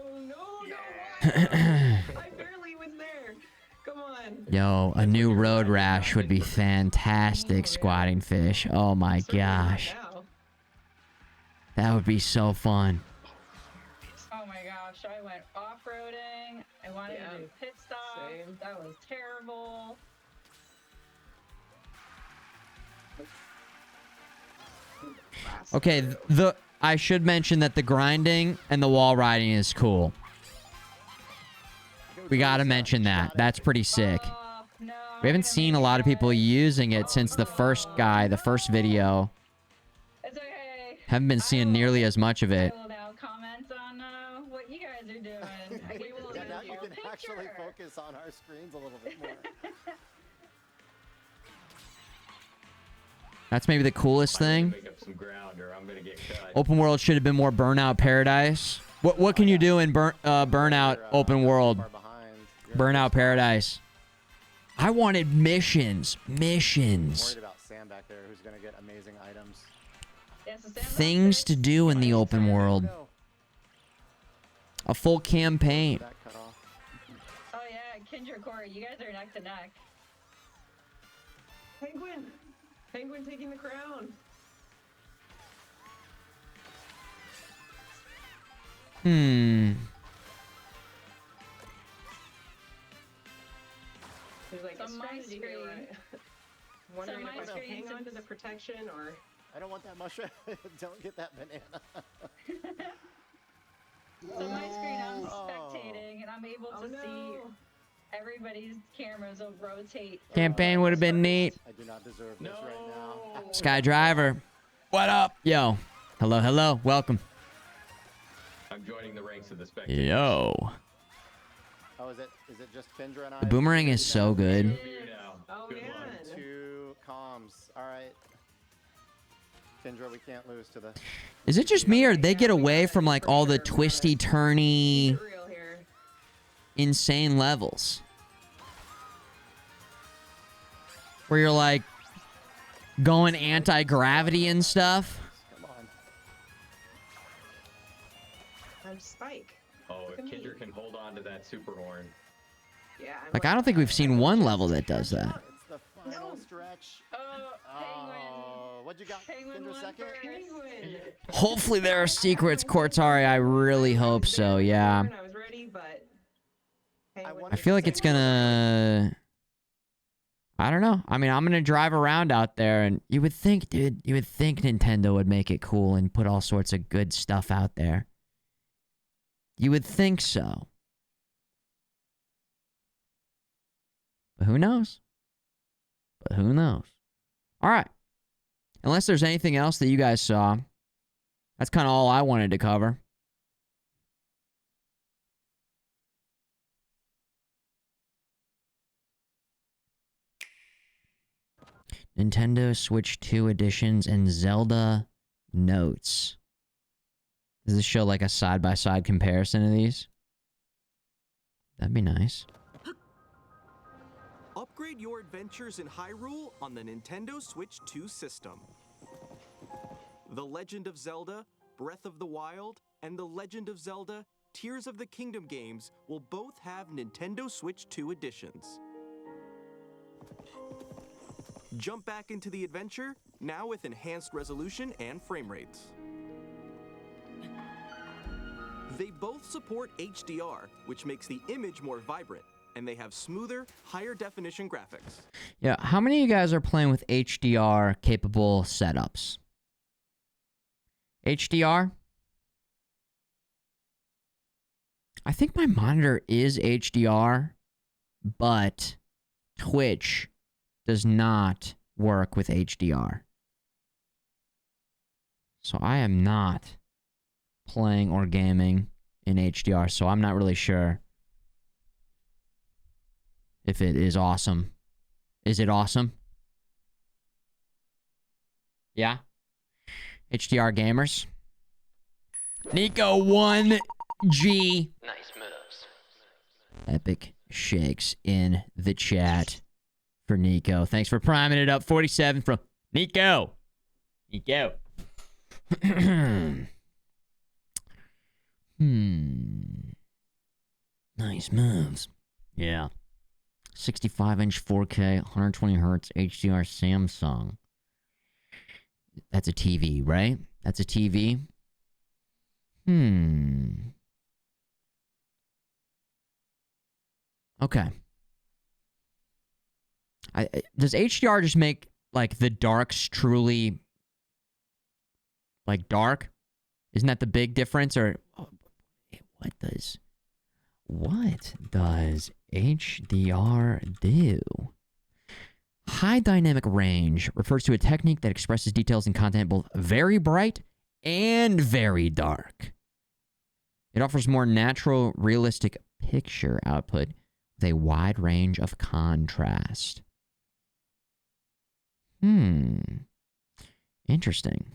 I barely was there. Come on. Yo, a new road rash would be fantastic, squatting fish. Oh my gosh. Now. That would be so fun. Oh my gosh, I went off-roading. I wanted Yeah. to do pit stop. Same. That was terrible. Okay, I should mention that the grinding and the wall riding is cool. We gotta mention that. That's pretty sick. No, We haven't seen a lot of people using it since the first video. It's okay. Haven't been seeing nearly as much of it. I will now comment on what you guys are doing. I get to Yeah, now see you your can actually picture. focus on our screens a little bit more. That's maybe the coolest thing. Open world should have been more Burnout Paradise. What can you do in Burnout Open World? Far behind. Burnout Paradise. I wanted missions. I'm worried about Sam back there, who's gonna get amazing items. Yes, the sandbox Things is- to do in the open world. No, A full campaign. that cut off. Oh yeah, Kendra Corey, you guys are neck to neck. Penguin taking the crown. There's like So a my strategy here, screen- right? Wondering my if I should screen hang on to since- the protection or... I don't want that mushroom. Don't get that banana. So my screen, I'm Oh. spectating, and I'm able Oh, to no. see everybody's cameras will rotate. Campaign would have been neat. I do not deserve this right now. Sky Driver. What up? Yo. Hello. Welcome. I'm joining the ranks of the spectators. Yo. Oh, is it just Kendra and I? The boomerang is so good. You now. Oh, Good yeah. luck. 2 comms. All right. Kendra, we can't lose to the... Is it just me or they get away from like all the twisty, turny, Real here. insane levels? Where you're like going anti-gravity and stuff. Come on. I'm Spike. Oh, Look if at me. Kindred can hold on to that super horn. Yeah. I'm Like, I don't think we've seen one level that does that. It's the final stretch. Penguin. Oh, what you got? Penguin Kendra won second? Penguin. Hopefully there are secrets, Cortari. I really hope so, yeah. I was ready, but I feel like it's gonna... I don't know. I mean, I'm gonna drive around out there, and you would think, dude, you would think Nintendo would make it cool and put all sorts of good stuff out there. You would think so. But who knows? But who knows? All right. Unless there's anything else that you guys saw, that's kind of all I wanted to cover. Nintendo Switch 2 editions and Zelda notes. Does this show like a side-by-side comparison of these? That'd be nice. Upgrade your adventures in Hyrule on the Nintendo Switch 2 system. The Legend of Zelda, Breath of the Wild, and The Legend of Zelda, Tears of the Kingdom games will both have Nintendo Switch 2 editions. Jump back into the adventure, now with enhanced resolution and frame rates. They both support HDR, which makes the image more vibrant, and they have smoother, higher definition graphics. Yeah, how many of you guys are playing with HDR capable setups? HDR? I think my monitor is HDR, but Twitch does not work with HDR. So I am not playing or gaming in HDR, so I'm not really sure if it is awesome. Is it awesome? Yeah? HDR gamers? Nico 1G. Nice moves. Epic shakes in the chat for Nico. Thanks for priming it up. 47 from Nico. Nico. Nice moves. Yeah. 65-inch 4K, 120 hertz HDR Samsung. That's a TV, right? That's a TV. Okay. Does HDR just make, like, the darks truly, like, dark? Isn't that the big difference? Or what does HDR do? High dynamic range refers to a technique that expresses details and content both very bright and very dark. It offers more natural, realistic picture output with a wide range of contrast. Interesting.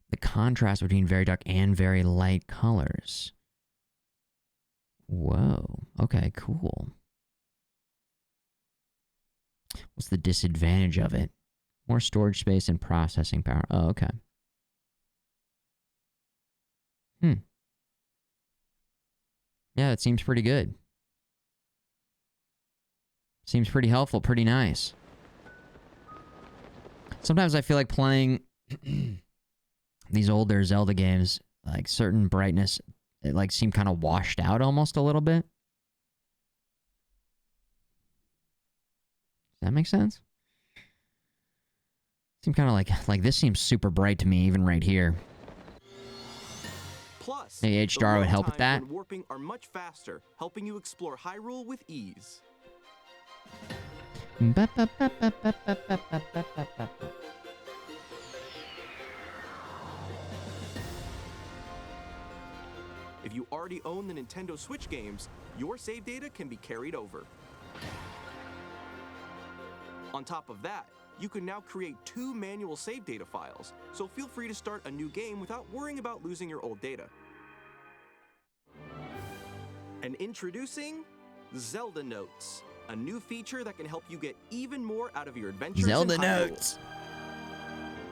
The contrast between very dark and very light colors. Whoa. Okay, cool. What's the disadvantage of it? More storage space and processing power. Oh, okay. Yeah, that seems pretty good. Seems pretty helpful, pretty nice. Sometimes I feel like playing these older Zelda games, like certain brightness, it like seemed kind of washed out almost a little bit. Does that make sense? Seemed kind of like this seems super bright to me, even right here. Plus, maybe HDR would help with that. And warping are much faster, helping you explore Hyrule with ease. If you already own the Nintendo Switch games, your save data can be carried over. On top of that, you can now create 2 manual save data files, so feel free to start a new game without worrying about losing your old data. And introducing Zelda Notes, a new feature that can help you get even more out of your adventures Zelda in Hyrule. Notes.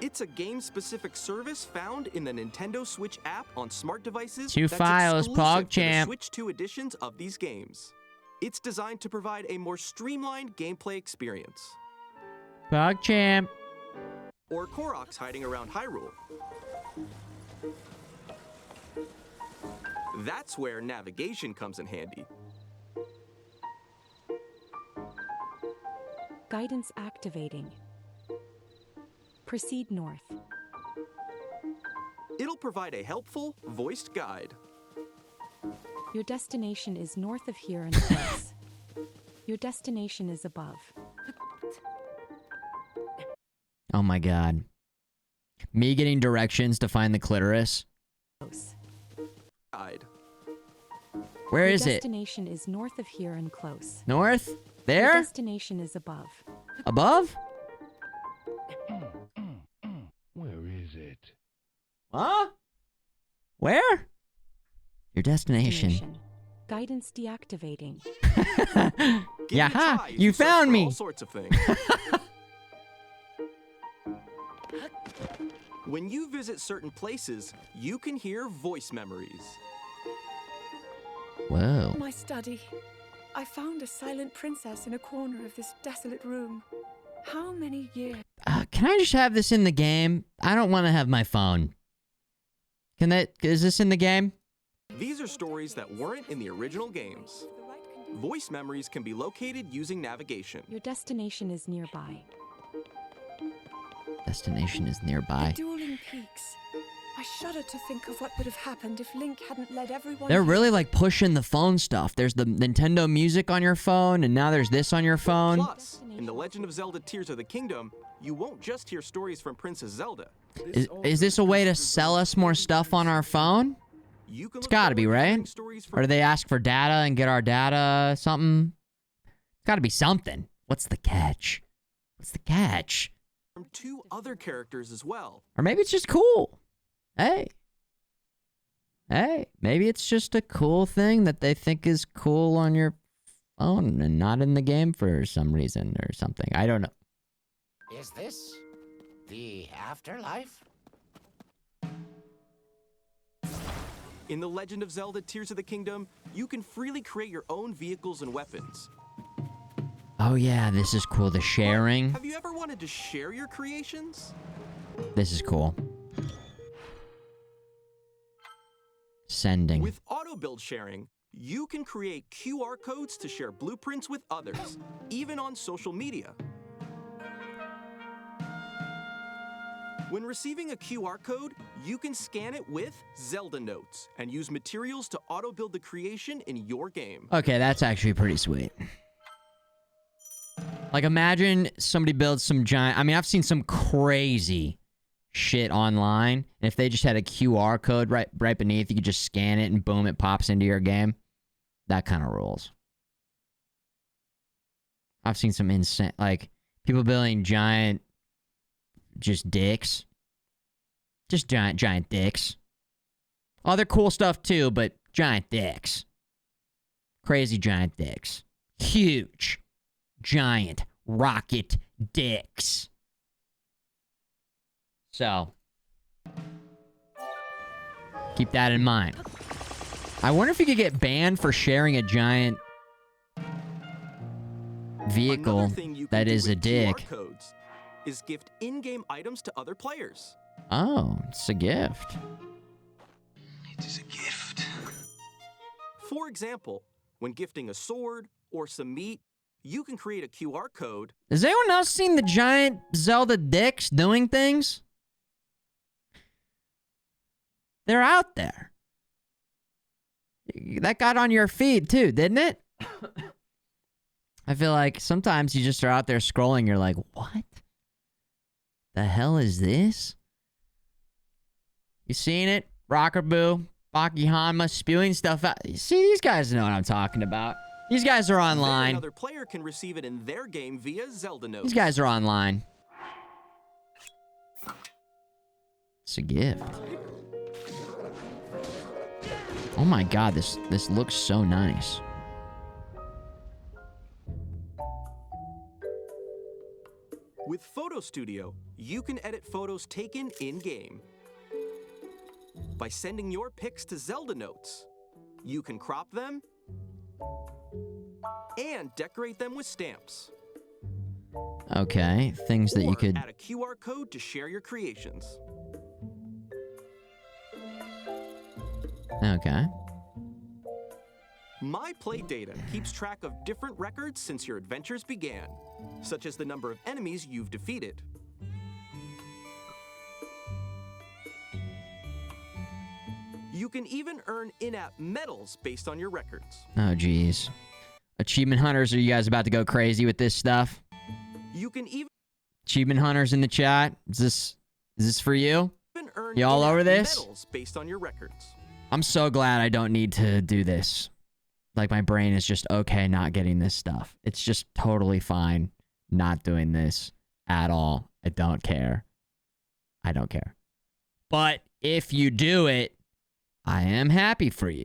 It's a game-specific service found in the Nintendo Switch app on smart devices. Two that's files, exclusive to the PogChamp. Switch 2 editions of these games. It's designed to provide a more streamlined gameplay experience. PogChamp. Or Koroks hiding around Hyrule. That's where navigation comes in handy. Guidance activating. Proceed north. It'll provide a helpful, voiced guide. Your destination is north of here and close. Your destination is above. Oh my god. Me getting directions to find the clitoris. Close. Guide. Where Your is it? destination is north of here and close. North? Your There? destination is above. Above? Where is it? Huh? Where? Your destination. Guidance deactivating. Yeah, ha! Try as You search found for me! all sorts of things. When you visit certain places, you can hear voice memories. Whoa. My study. I found a silent princess in a corner of this desolate room. How many years? Can I just have this in the game? I don't want to have my phone. Is this in the game? These are stories that weren't in the original games. Voice memories can be located using navigation. Your destination is nearby. Destination is nearby. Dueling peaks. I shudder to think of what would have happened if Link hadn't led everyone. They're really like pushing the phone stuff. There's the Nintendo Music on your phone, and now there's this on your phone. Plus, in The Legend of Zelda Tears of the Kingdom, you won't just hear stories from Princess Zelda. Is this a way to sell us more stuff on our phone? It's gotta be, right? Or do they ask for data and get our data something? It's gotta be something. What's the catch? What's the catch? From 2 other characters as well. Or maybe it's just cool. Hey, maybe it's just a cool thing that they think is cool on your phone and not in the game for some reason or something. I don't know. Is this the afterlife? In The Legend of Zelda Tears of the Kingdom, you can freely create your own vehicles and weapons. Oh yeah, this is cool. The sharing. Have you ever wanted to share your creations? This is cool. Sending. With auto build sharing, you can create QR codes to share blueprints with others, even on social media. When receiving a QR code, you can scan it with Zelda Notes and use materials to auto build the creation in your game. Okay, that's actually pretty sweet. Like, imagine somebody builds some giant... I mean, I've seen some crazy shit online. And if they just had a QR code right beneath, you could just scan it and boom, it pops into your game. That kind of rules. I've seen some insane... Like, people building giant... Just dicks. Just giant dicks. Other cool stuff too, but giant dicks. Crazy giant dicks. Huge. Giant rocket dicks. So, keep that in mind. I wonder if you could get banned for sharing a giant vehicle that is a dick. QR codes is gift in-game items to other players. Oh, it's a gift. It is a gift. For example, when gifting a sword or some meat, you can create a QR code. Has anyone else seen the giant Zelda dicks doing things? They're out there. That got on your feed too, didn't it? I feel like sometimes you just are out there scrolling, you're like, what the hell is this? You seen it? Rockerboo, Baki Hanma spewing stuff out. See, these guys know what I'm talking about. These guys are online. Another player can receive it in their game via Zelda Notes. These guys are online. It's a gift. Oh my god, this looks so nice. With Photo Studio, you can edit photos taken in-game. By sending your pics to Zelda Notes, you can crop them and decorate them with stamps. Okay, things that you Or could... add a QR code to share your creations. Okay. My Play Data keeps track of different records since your adventures began, such as the number of enemies you've defeated. You can even earn in-app medals based on your records. Oh, geez. Achievement hunters, are you guys about to go crazy with this stuff? You can even Achievement hunters in the chat, is this for you? earn You all in-app over this? medals based on your records. I'm so glad I don't need to do this. Like, my brain is just okay not getting this stuff. It's just totally fine not doing this at all. I don't care. I don't care. But if you do it, I am happy for you.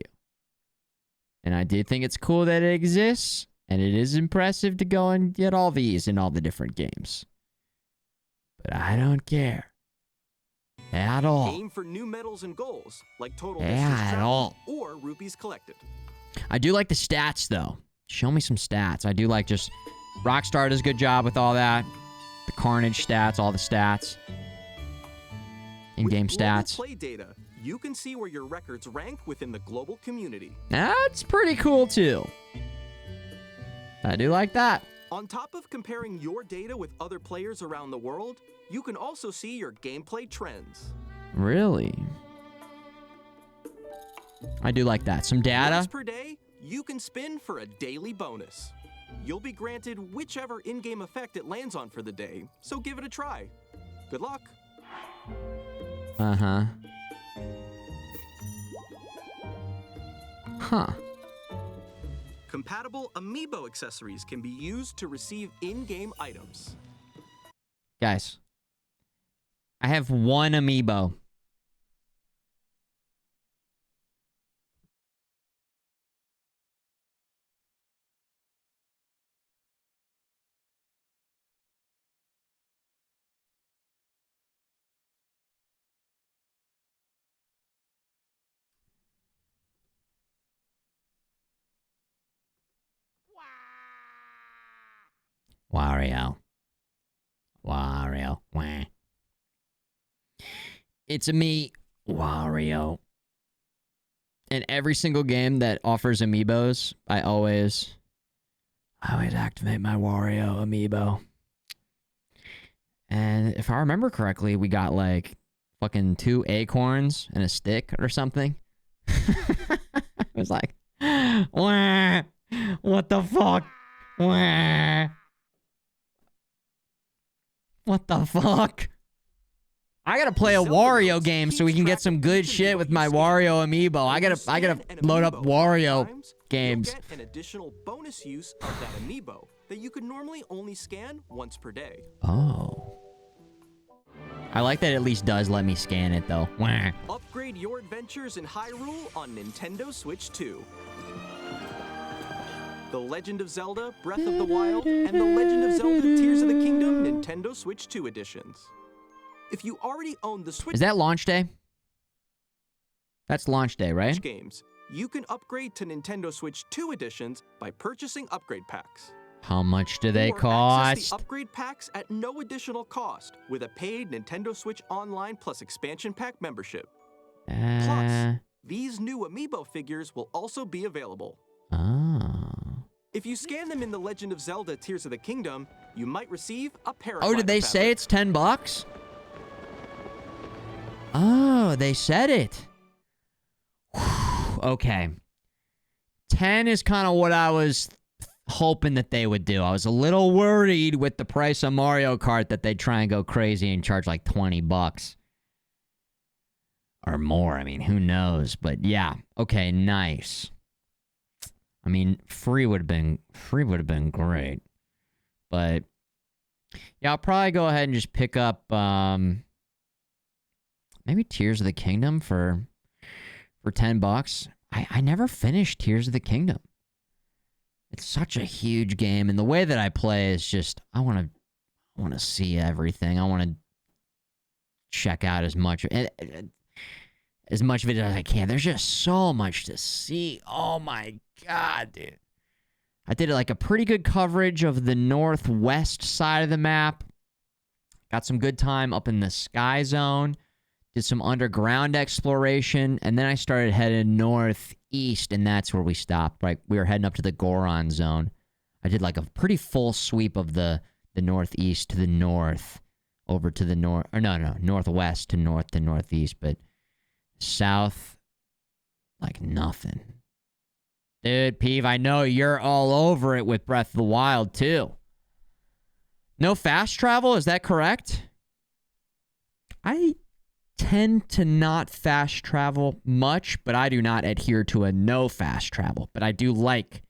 And I do think it's cool that it exists. And it is impressive to go and get all these in all the different games. But I don't care. At all. Aim for new medals and goals, like total Yeah, distance at traveled all. or rupees collected. I do like the stats, though. Show me some stats. I do like just... Rockstar does a good job with all that. The Carnage stats, all the stats. In-game With global stats. Play data, you can see where your records rank within the global community. That's pretty cool, too. I do like that. On top of comparing your data with other players around the world, you can also see your gameplay trends. Really? I do like that. Some data. Once per day, you can spin for a daily bonus. You'll be granted whichever in-game effect it lands on for the day, so give it a try. Good luck. Uh-huh. Huh. Compatible amiibo accessories can be used to receive in-game items. Guys. I have one amiibo. Wario. Wario. Wah. It's a me, Wario. In every single game that offers amiibos, I always activate my Wario amiibo. And if I remember correctly, we got like fucking 2 acorns and a stick or something. It was like, wah, what the fuck? Wah. What the fuck? I gotta play a Wario game so we can get some good shit with my Wario amiibo. I gotta load up Wario games. You'll get an additional bonus use of that amiibo that you could normally only scan once per day. Oh. I like that it at least does let me scan it though. Wah. Upgrade your adventures in Hyrule on Nintendo Switch 2. The Legend of Zelda Breath of the Wild and The Legend of Zelda Tears of the Kingdom Nintendo Switch 2 editions. If you already own the Switch... Is that launch day? That's launch day, right? ...games, you can upgrade to Nintendo Switch 2 editions by purchasing upgrade packs. How much do they Or cost? access the upgrade packs at no additional cost with a paid Nintendo Switch Online plus expansion pack membership. Plus, these new amiibo figures will also be available. Oh. If you scan them in The Legend of Zelda Tears of the Kingdom, you might receive a paraglider Oh, did they say feather. it's $10? Oh, they said it. Okay. 10 is kind of what I was hoping that they would do. I was a little worried with the price of Mario Kart that they'd try and go crazy and charge like $20. Or more. I mean, who knows? But yeah. Okay, nice. I mean, free would have been great. But yeah, I'll probably go ahead and just pick up maybe Tears of the Kingdom for $10. I never finished Tears of the Kingdom. It's such a huge game, and the way that I play is just I want want to see everything. I want to check out as much of it as I can. There's just so much to see. Oh my God, dude. I did like a pretty good coverage of the northwest side of the map. Got some good time up in the sky zone. Did some underground exploration. And then I started heading northeast, and that's where we stopped. Right, we were heading up to the Goron zone. I did like a pretty full sweep of the northeast to the north, over to the north, or no, northwest to north to northeast, but south, like nothing. Dude, Peeve, I know you're all over it with Breath of the Wild, too. No fast travel, is that correct? I tend to not fast travel much, but I do not adhere to a no fast travel. But I do like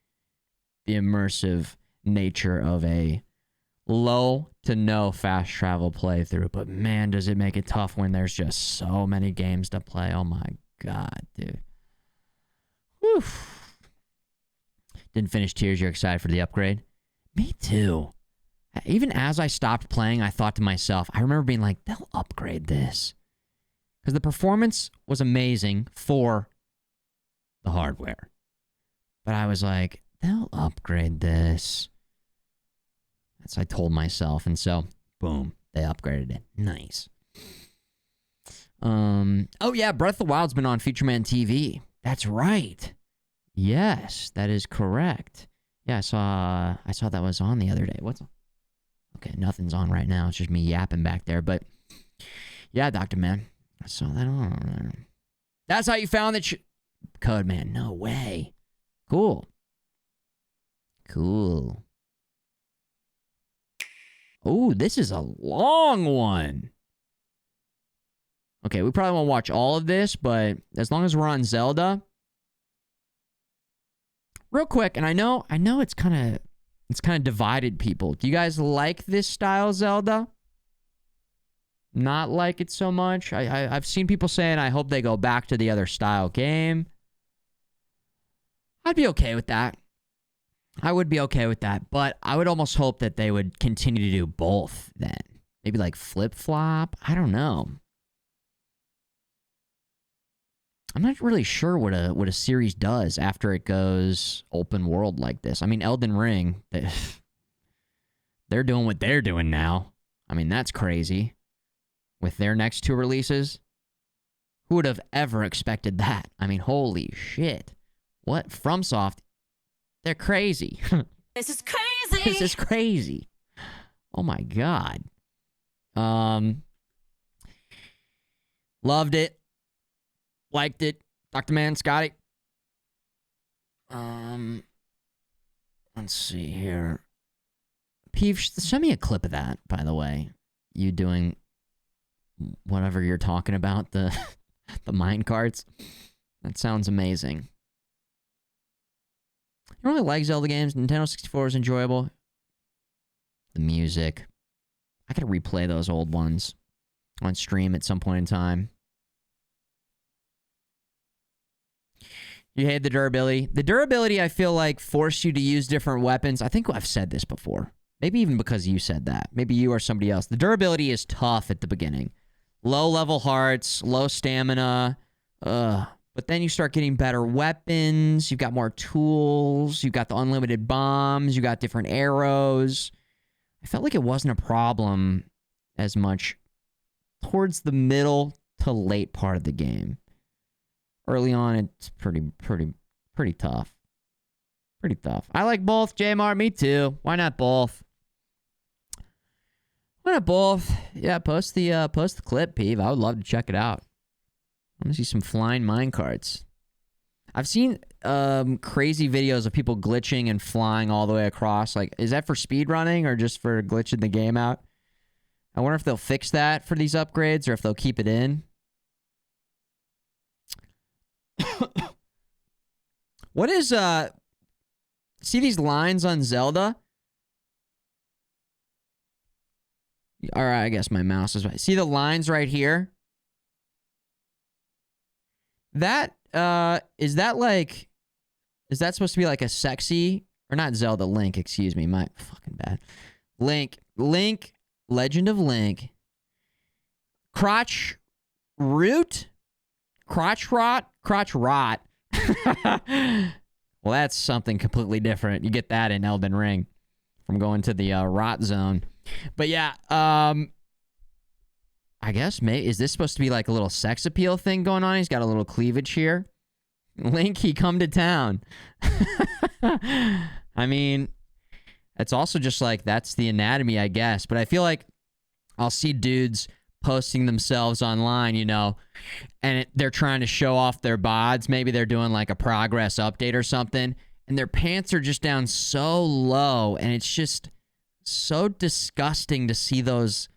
the immersive nature of a low to no fast travel playthrough. But man, does it make it tough when there's just so many games to play. Oh my God, dude. Whew. Didn't finish Tears. You're excited for the upgrade? Me too. Even as I stopped playing, I thought to myself, I remember being like, they'll upgrade this. Because the performance was amazing for the hardware. But I was like, they'll upgrade this. That's what I told myself. And so, boom, they upgraded it. Nice. Oh yeah, Breath of the Wild's been on Futureman TV. That's right. Yes, that is correct. Yeah, I saw that was on the other day. What's on? Okay, nothing's on right now. It's just me yapping back there. But yeah, Dr. Man, I saw that on there. That's how you found the code, man. No way. Cool. Cool. Oh, this is a long one. Okay, we probably won't watch all of this, but as long as we're on Zelda. Real quick, and I know it's kind of divided people. Do you guys like this style Zelda? Not like it so much? I've seen people saying I hope they go back to the other style game. I'd be okay with that. I would be okay with that, but I would almost hope that they would continue to do both then. Maybe like flip-flop? I don't know. I'm not really sure what a series does after it goes open world like this. I mean, Elden Ring, they're doing what they're doing now. I mean, that's crazy. With their next two releases, who would have ever expected that? I mean, holy shit. What? FromSoft, they're crazy. This is crazy. This is crazy. Oh my God. Loved it. Liked it. Dr. Man, Scotty. Let's see here. Peeve, send me a clip of that, by the way. You doing whatever you're talking about, the mine carts. That sounds amazing. You really like Zelda games? Nintendo 64 is enjoyable. The music. I gotta replay those old ones on stream at some point in time. You hate the durability. The durability, I feel like, forced you to use different weapons. I think I've said this before. Maybe even because you said that. Maybe you or somebody else. The durability is tough at the beginning. Low-level hearts, low stamina. But then you start getting better weapons. You've got more tools. You've got the unlimited bombs. You got different arrows. I felt like it wasn't a problem as much towards the middle to late part of the game. Early on, it's pretty tough. Pretty tough. I like both, Jmar. Me too. Why not both? Why not both? Yeah, post the clip, Peeve. I would love to check it out. I want to see some flying minecarts. I've seen crazy videos of people glitching and flying all the way across. Like, is that for speedrunning or just for glitching the game out? I wonder if they'll fix that for these upgrades or if they'll keep it in. What is see these lines on Zelda? All right, I guess my mouse is right. See the lines right here? That is that supposed to be like a sexy, or not Zelda, Link, excuse me, my fucking bad. Link Legend of Link. Crotch root? Crotch rot? Crotch rot. Well, that's something completely different. You get that in Elden Ring from going to the rot zone. But yeah, I guess, is this supposed to be like a little sex appeal thing going on? He's got a little cleavage here. Link, he come to town. I mean, it's also just like, that's the anatomy, I guess. But I feel like I'll see dudes posting themselves online, you know, and they're trying to show off their bods. Maybe they're doing like a progress update or something, and their pants are just down so low, and it's just so disgusting to see those.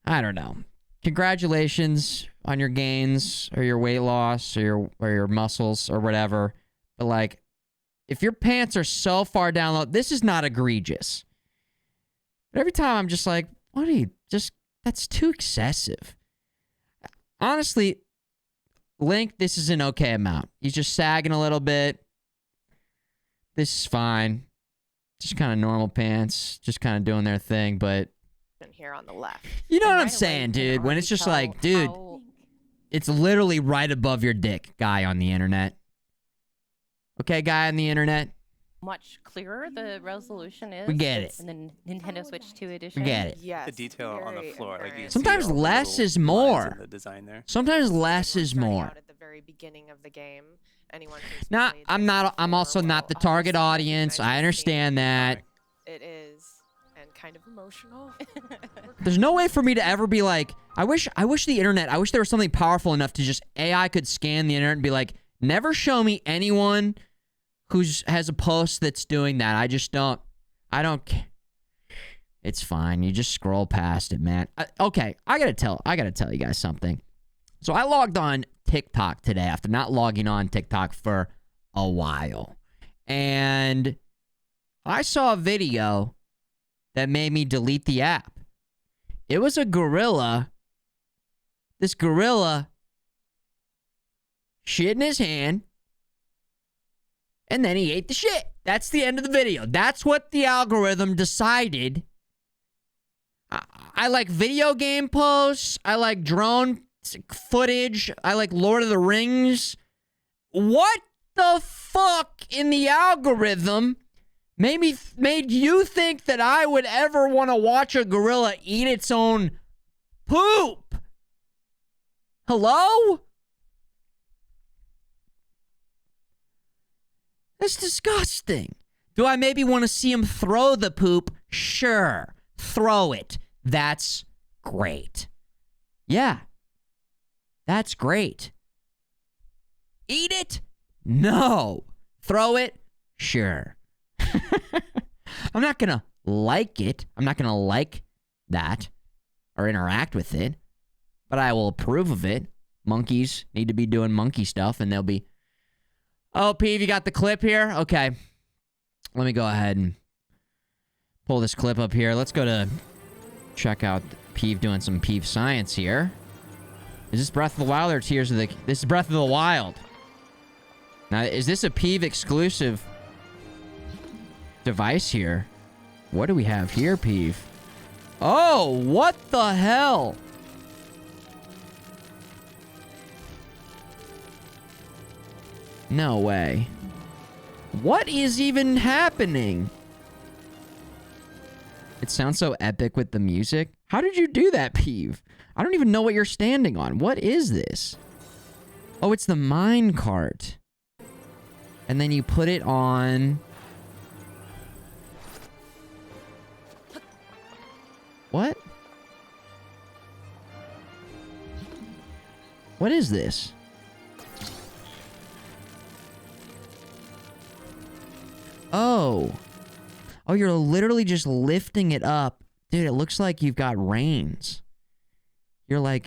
I don't know. Congratulations on your gains or your weight loss or your muscles or whatever. But like, if your pants are so far down low, this is not egregious. But every time I'm just like, what are you just, that's too excessive. Honestly, Link, this is an okay amount. He's just sagging a little bit. This is fine. Just kind of normal pants, just kind of doing their thing, but here on the left. You know what I'm saying, dude? When it's just like, dude, it's literally right above your dick, guy on the internet. Okay, guy on the internet? Much clearer the resolution is. We get it. In the Nintendo Switch 2 edition. We get it. Yes. The detail on the floor. Like you can Sometimes see all the less little is lines more. in the design there. Sometimes less is more. At the very beginning of the game, anyone who's Now, played I'm this not. I'm before also not will the target understand audience. the nice I understand that. It is, and kind of emotional. There's no way for me to ever be like, I wish the internet, I wish there was something powerful enough to just, AI could scan the internet and be like, never show me anyone who has a post that's doing that. I just don't, I don't care. It's fine. You just scroll past it, man. Okay, I gotta tell you guys something. So I logged on TikTok today after not logging on TikTok for a while. And I saw a video that made me delete the app. It was a gorilla. This gorilla shit in his hand, and then he ate the shit. That's the end of the video. That's what the algorithm decided. I like video game posts. I like drone footage. I like Lord of the Rings. What the fuck in the algorithm made you think that I would ever want to watch a gorilla eat its own poop? Hello? That's disgusting. Do I maybe want to see him throw the poop? Sure. Throw it. That's great. Yeah. That's great. Eat it? No. Throw it? Sure. I'm not going to like it. I'm not going to like that or interact with it, but I will approve of it. Monkeys need to be doing monkey stuff, and they'll be... Oh, Peeve, you got the clip here? Okay. Let me go ahead and pull this clip up here. Let's go to check out Peeve doing some Peeve science here. Is this Breath of the Wild or Tears of the... This is Breath of the Wild. Now, is this a Peeve exclusive device here? What do we have here, Peeve? Oh, what the hell? No way. What is even happening? It sounds so epic with the music. How did you do that, Peeve? I don't even know what you're standing on. What is this? Oh, it's the mine cart. And then you put it on... What? What is this? Oh. Oh, you're literally just lifting it up. Dude, it looks like you've got reins. You're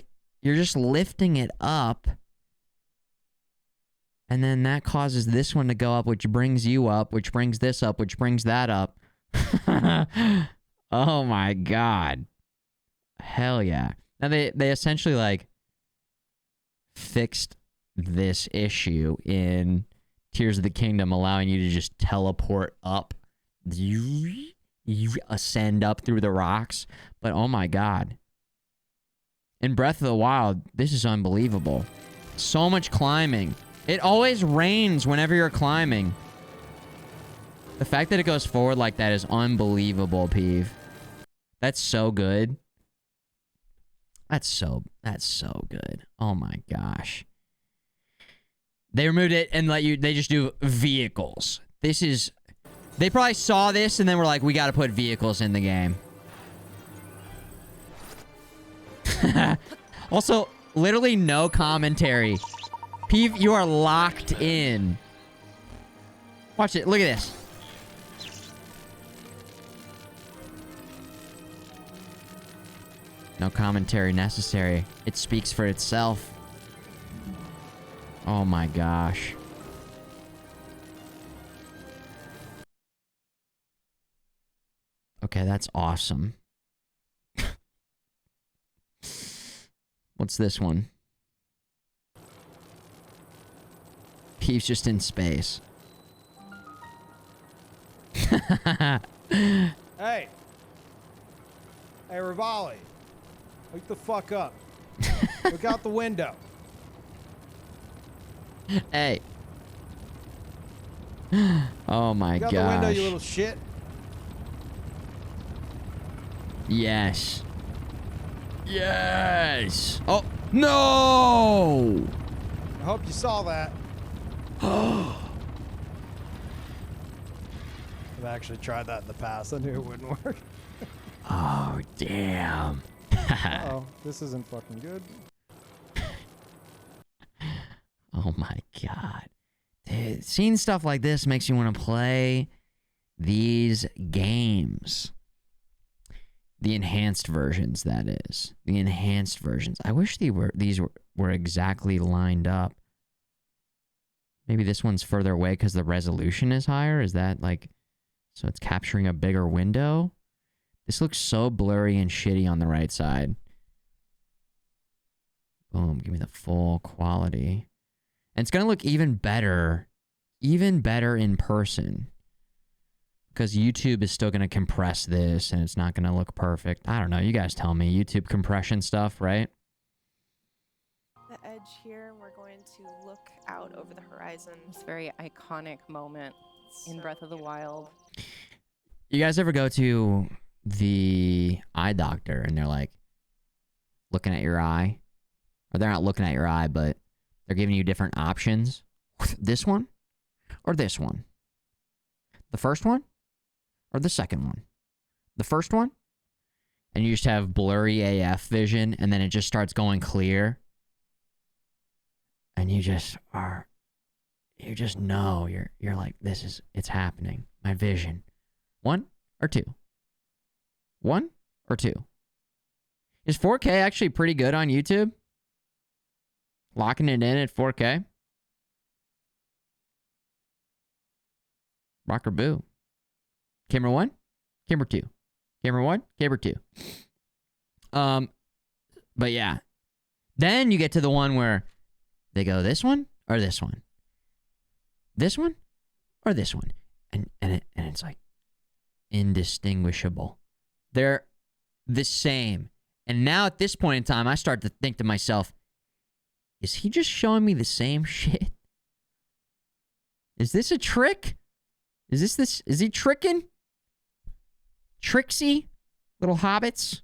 just lifting it up. And then that causes this one to go up, which brings you up, which brings this up, which brings that up. Oh my God. Hell yeah. Now they essentially like fixed this issue in Tears of the Kingdom, allowing you to just teleport up. you ascend up through the rocks. But oh my god. In Breath of the Wild, this is unbelievable. So much climbing. It always rains whenever you're climbing. The fact that it goes forward like that is unbelievable, Peeve. That's so good. That's so good. Oh my gosh. They removed it and they just do vehicles. They probably saw this and then were like, we gotta put vehicles in the game. Also, literally no commentary. Peeve, you are locked in. Watch it. Look at this. No commentary necessary. It speaks for itself. Oh my gosh. Okay, that's awesome. What's this one? Peeve's just in space. Hey! Hey, Rivali. Wake the fuck up. Look out the window. Hey. Oh my Look gosh. out the window, you little shit. Yes. Yes. Oh, no! I hope you saw that. I've actually tried that in the past. I knew it wouldn't work. Oh, damn. Uh-oh, this isn't fucking good. Oh my god. Dude, seeing stuff like this makes you want to play these games. The enhanced versions, that is. The enhanced versions. I wish these were exactly lined up. Maybe this one's further away because the resolution is higher? Is that like... So it's capturing a bigger window? This looks so blurry and shitty on the right side. Boom, give me the full quality. And it's going to look even better in person. Because YouTube is still going to compress this and it's not going to look perfect. I don't know, you guys tell me. YouTube compression stuff, right? The edge here, and we're going to look out over the horizon. It's a very iconic moment in Breath of the Wild. You guys ever go to the eye doctor and they're like looking at your eye? Or they're not looking at your eye, but they're giving you different options. This one or this one? The first one or the second one? The first one? And you just have blurry AF vision and then it just starts going clear. And you just know, you're like, it's happening. My vision. 1 or 2? 1 or 2? Is 4K actually pretty good on YouTube? Locking it in at 4K? Rock or boo? Camera 1? Camera 2? Camera 1? Camera 2? But yeah. Then you get to the one where they go this one or this one? This one or this one? And it's like indistinguishable. They're the same. And now at this point in time, I start to think to myself, is he just showing me the same shit? Is this a trick? Is he tricking? Tricksy? Little hobbits?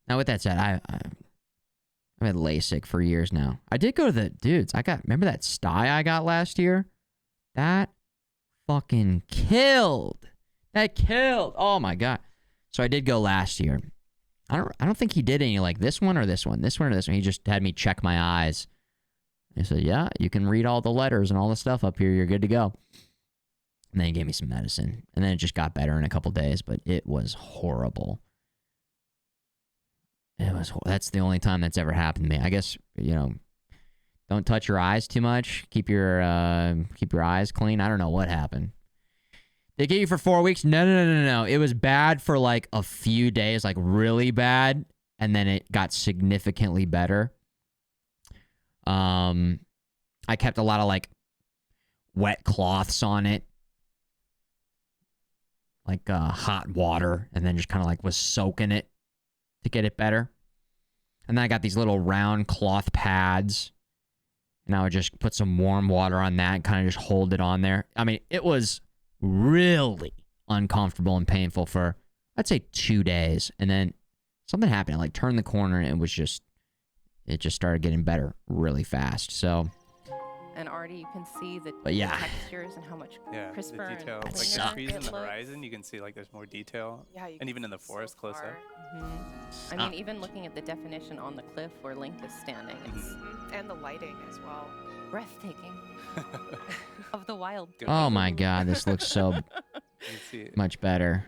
Now with that said, I've had LASIK for years now. I did go to the dudes. Remember that sty I got last year? That fucking killed. That killed. Oh my god. So I did go last year. I don't think he did any like this one or this one. This one or this one. He just had me check my eyes. He said, yeah, you can read all the letters and all the stuff up here. You're good to go. And then he gave me some medicine. And then it just got better in a couple days, but it was horrible. That's the only time that's ever happened to me. I guess, don't touch your eyes too much. Keep your eyes clean. I don't know what happened. They gave you for 4 weeks? No. It was bad for like a few days, like really bad. And then it got significantly better. I kept a lot of like wet cloths on it. like hot water and then just kind of like was soaking it to get it better. And then I got these little round cloth pads, and I would just put some warm water on that and kind of just hold it on there. I mean, it was really uncomfortable and painful for, I'd say, 2 days. And then something happened. I like turned the corner and it just started getting better really fast. So, And already you can see the but yeah, textures and how much crisper the detail. and Like cleaner the trees in it the looks. horizon, you can see like there's more detail. Yeah, you and can even in the see so forest close up. far. I mean, even looking at the definition on the cliff where Link is standing, it's And the lighting as well. breathtaking. Of the wild. oh my God, this looks so much better.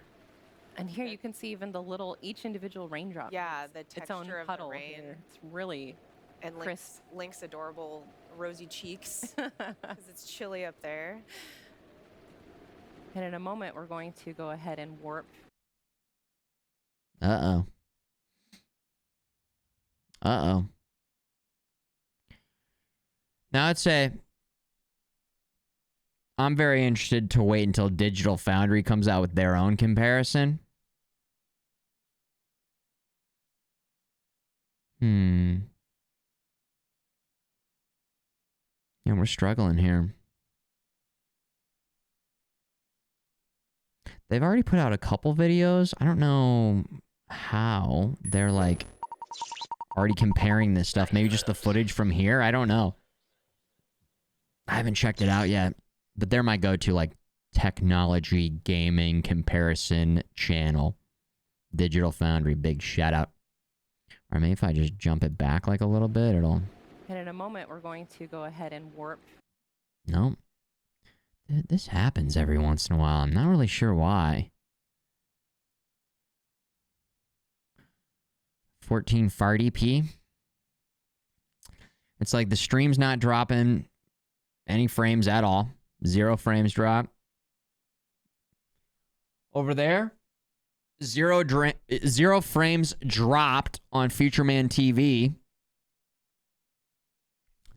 And here you can see even the little, each individual raindrop. Yeah, has the its own texture of puddle the rain. here. It's really And crisp. Link's adorable rosy cheeks because it's chilly up there. And in a moment, we're going to go ahead and warp. Uh-oh. Uh-oh. Now I'd say I'm very interested to wait until Digital Foundry comes out with their own comparison. Yeah, we're struggling here. They've already put out a couple videos. I don't know how they're like already comparing this stuff. Maybe just the footage from here. I don't know. I haven't checked it out yet, but they're my go-to like technology gaming comparison channel. Digital Foundry, big shout out. Or maybe if I just jump it back like a little bit, it'll... And in a moment, we're going to go ahead and warp. No. This happens every once in a while. I'm not really sure why. 14 FARDP. It's like the stream's not dropping any frames at all. 0 frames drop. Over there, 0 frames dropped on Futureman TV.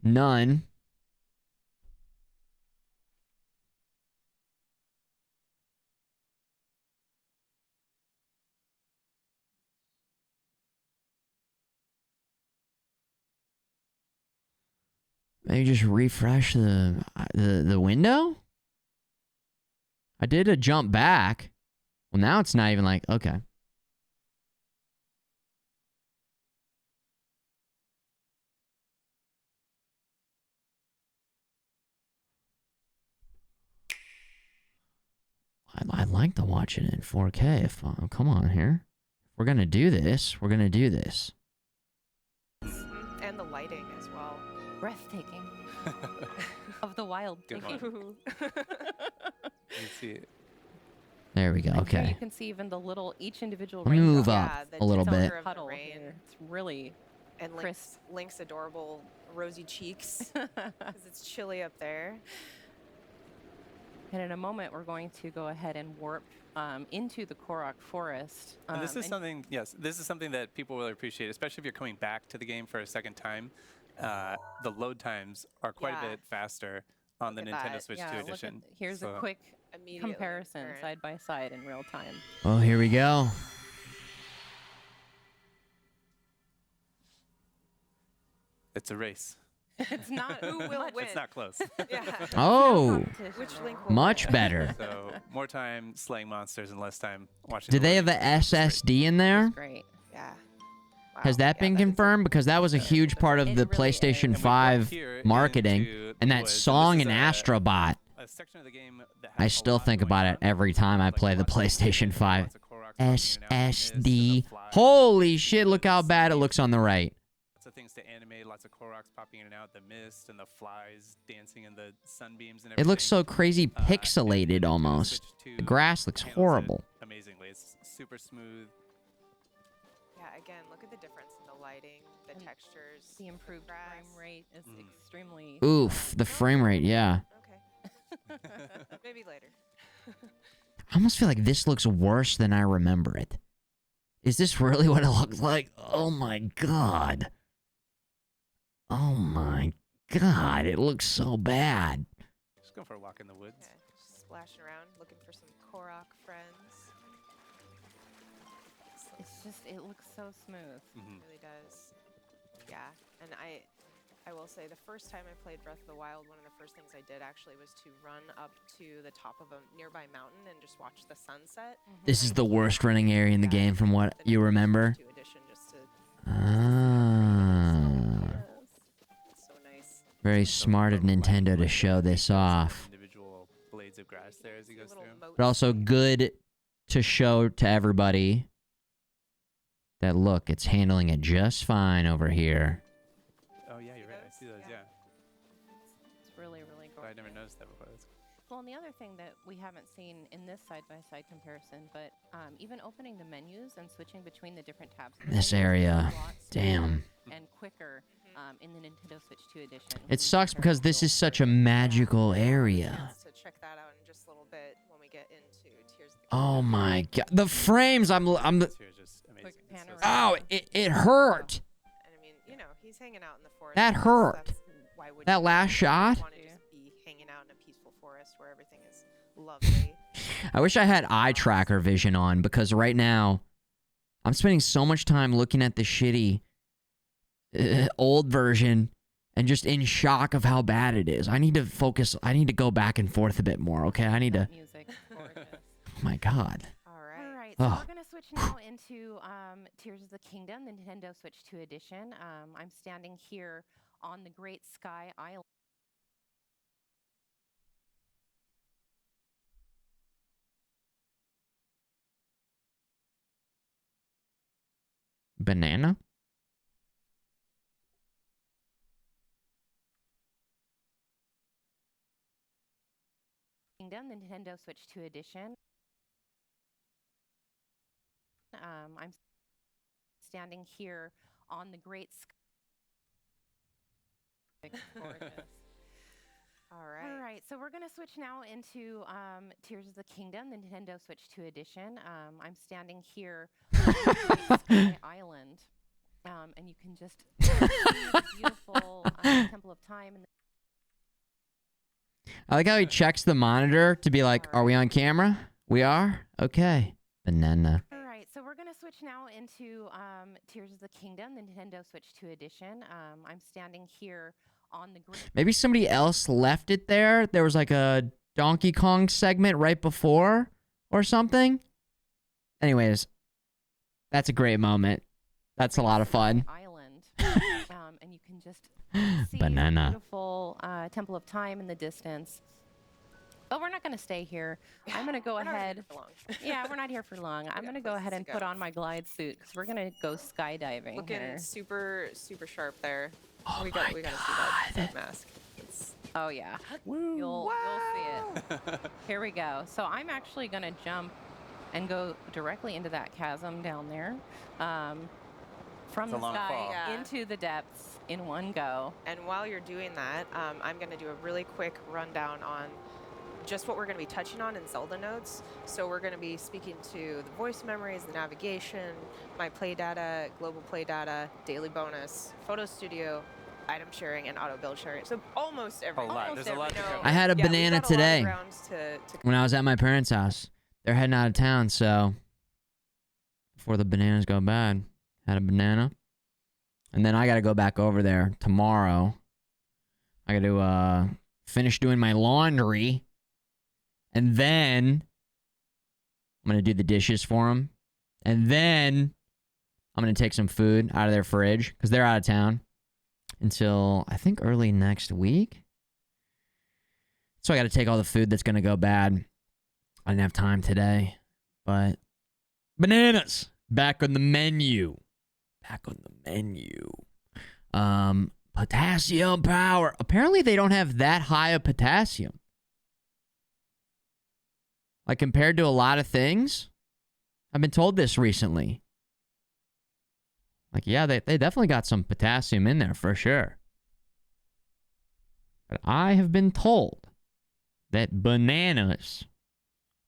None. Maybe just refresh the window? I did a jump back. Well, now it's not even like, okay. I'd like to watch it in 4K. If come on here. If we're going to do this, we're going to do this. And the lighting as well. Breathtaking. Of the wild. Good Thank one. you. You see it. There we go. And here Okay. you can see even the little, each individual Let me move raindrop. up a little bit. Of the Puddle rain. here. It's really And crisp. Link's adorable rosy cheeks because it's chilly up there. And in a moment, we're going to go ahead and warp into the Korok Forest. And this is and something, yes, this is something that people will appreciate, especially if you're coming back to the game for a second time. The load times are quite a bit faster on the Nintendo Switch 2 look at- edition. here's a So- quick Immediately comparison apparent. side by side in real time. Oh, here we go. It's a race. It's not. Who will win? It's not close. Yeah. Oh, Which Link will much win? better. So more time slaying monsters and less time watching. Did the they have loading. a SSD in there? Great. Yeah. Has that been confirmed? Because that was a huge part of the PlayStation 5 marketing, and that song in Astrobot. A section of the game that I still think about it every time I play the PlayStation 5. SSD. Holy shit, look how bad it looks on the right. Lots of things to animate, lots of Koroks popping in and out, the mist and the flies dancing in the sunbeams and everything. It looks so crazy pixelated almost. The grass looks horrible. Amazingly, it's super smooth. Yeah, again, look at the difference in the lighting, the textures. The improved frame rate is extremely. Oof, the frame rate, yeah. Okay. Maybe later. I almost feel like this looks worse than I remember it. Is this really what it looks like? Oh my god. Oh my god, it looks so bad. Just go for a walk in the woods. splashing around, looking for some Korok friends. It's just, it looks so smooth. It really does. Yeah, and I will say the first time I played Breath of the Wild, one of the first things I did actually was to run up to the top of a nearby mountain and just watch the sunset. This is the worst running area in the game from what you remember. So nice. Very smart of Nintendo to show this off. Individual blades of grass there as he goes through. But also good to show to everybody that, look, it's handling it just fine over here. Oh, yeah, you're right. I see those, yeah. It's really, really Oh, gorgeous. I never noticed that before. That's Well, and the other thing that we haven't seen in this side-by-side comparison, but even opening the menus and switching between the different tabs. This area, damn. And quicker in the Nintendo Switch 2 edition. It sucks because this is such a magical area. To check that out in just a little bit when we get into Tears of the Oh my god, the frames! I'm the. Oh, it hurt. And I mean, you know, he's hanging out in the forest. That hurt. Why would That last shot. Want to just be hanging out in a peaceful forest where everything is lovely. I wish I had eye tracker vision on because right now I'm spending so much time looking at the shitty old version and just in shock of how bad it is. I need to focus. I need to go back and forth a bit more. Okay, I need to. Music, Oh my god. All right, so Oh. we're going to switch now into Tears of the Kingdom, the Nintendo Switch 2 edition. I'm standing here on the Great Sky Island. Banana? Kingdom, the Nintendo Switch 2 edition. I'm standing here on the Great Sky. Gorgeous. All right. All right, so we're going to switch now into Tears of the Kingdom, the Nintendo Switch 2 edition. I'm standing here on the Great Sky Island, and you can just see the beautiful Temple of Time. And I like how he checks the monitor to be like, are we on camera? We are? Okay. Banana. All right, so we're going to switch now into Tears of the Kingdom, the Nintendo Switch 2 edition. I'm standing here on the Great. Maybe somebody else left it there. There was like a Donkey Kong segment right before or something. Anyways, that's a great moment. That's a lot of fun. Island, and you can just see Banana. the beautiful Temple of Time in the distance. But we're not going to stay here. I'm going to go ahead. Yeah, we're not here for long. I'm going to go ahead and put on my glide suit because we're going to go skydiving. Looking here. super sharp there. Oh we gotta see that mask. Oh yeah, you'll see it. Here we go. So I'm actually going to jump and go directly into that chasm down there, from the sky into the depths in one go. And while you're doing that, I'm going to do a really quick rundown on just what we're going to be touching on in Zelda notes. So we're going to be speaking to the voice memories, the navigation, my play data, global play data, daily bonus, photo studio, item sharing, and auto build sharing. So almost everything. There's a lot to cover. I had a banana today when I was at my parents' house. They're heading out of town, so before the bananas go bad, had a banana. And then I got to go back over there tomorrow. I got to finish doing my laundry. And then I'm going to do the dishes for them. And then I'm going to take some food out of their fridge because they're out of town until I think early next week. So I got to take all the food that's going to go bad. I didn't have time today, but bananas back on the menu. Back on the menu. Potassium power. Apparently they don't have that high of potassium. Like compared to a lot of things. I've been told this recently. Like, yeah, they definitely got some potassium in there for sure. But I have been told that bananas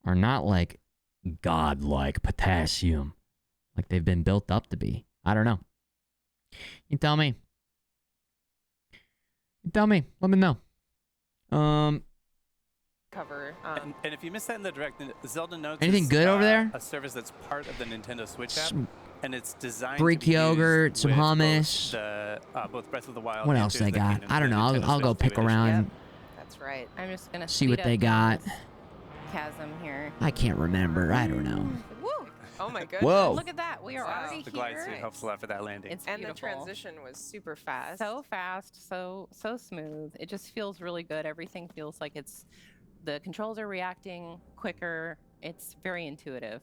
are not like godlike potassium. Like they've been built up to be. I don't know. You tell me. You tell me. Let me know. cover. And if you missed that in the direct, Zelda Notes Anything is, good over there? A service that's part of the Nintendo Switch app, and it's designed Greek to be yogurt, used some with hummus. Both Breath of the Wild. What and else Tears they of the got? Kingdom, I don't the know. Nintendo I'll go Switch 2 pick edition. around. Yep, that's right. I'm just gonna See speed what up they got. this chasm here. I can't remember. I don't know. Woo! Oh my goodness. Whoa. Look at that. We are already The glide here. suit helps a lot for that landing. It's And the beautiful. transition was super fast. So fast, so smooth. It just feels really good. Everything feels like the controls are reacting quicker. It's very intuitive.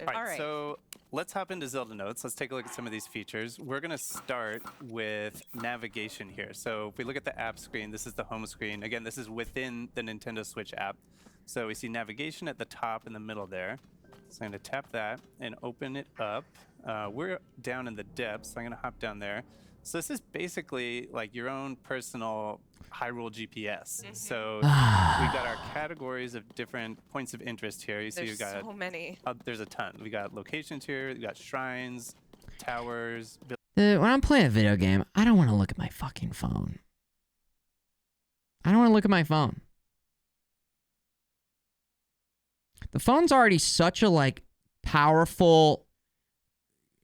All right, so let's hop into Zelda Notes. Let's take a look at some of these features. We're going to start with navigation here. So if we look at the app screen, this is the home screen. Again, this is within the Nintendo Switch app. So we see navigation at the top in the middle there. So I'm going to tap that and open it up. We're down in the depths, so I'm going to hop down there. So this is basically like your own personal Hyrule GPS. So we've got our categories of different points of interest here. You see There's we've got so many. There's a ton. We got locations here. We got shrines, towers. When I'm playing a video game, I don't want to look at my fucking phone. I don't want to look at my phone. The phone's already such a like powerful.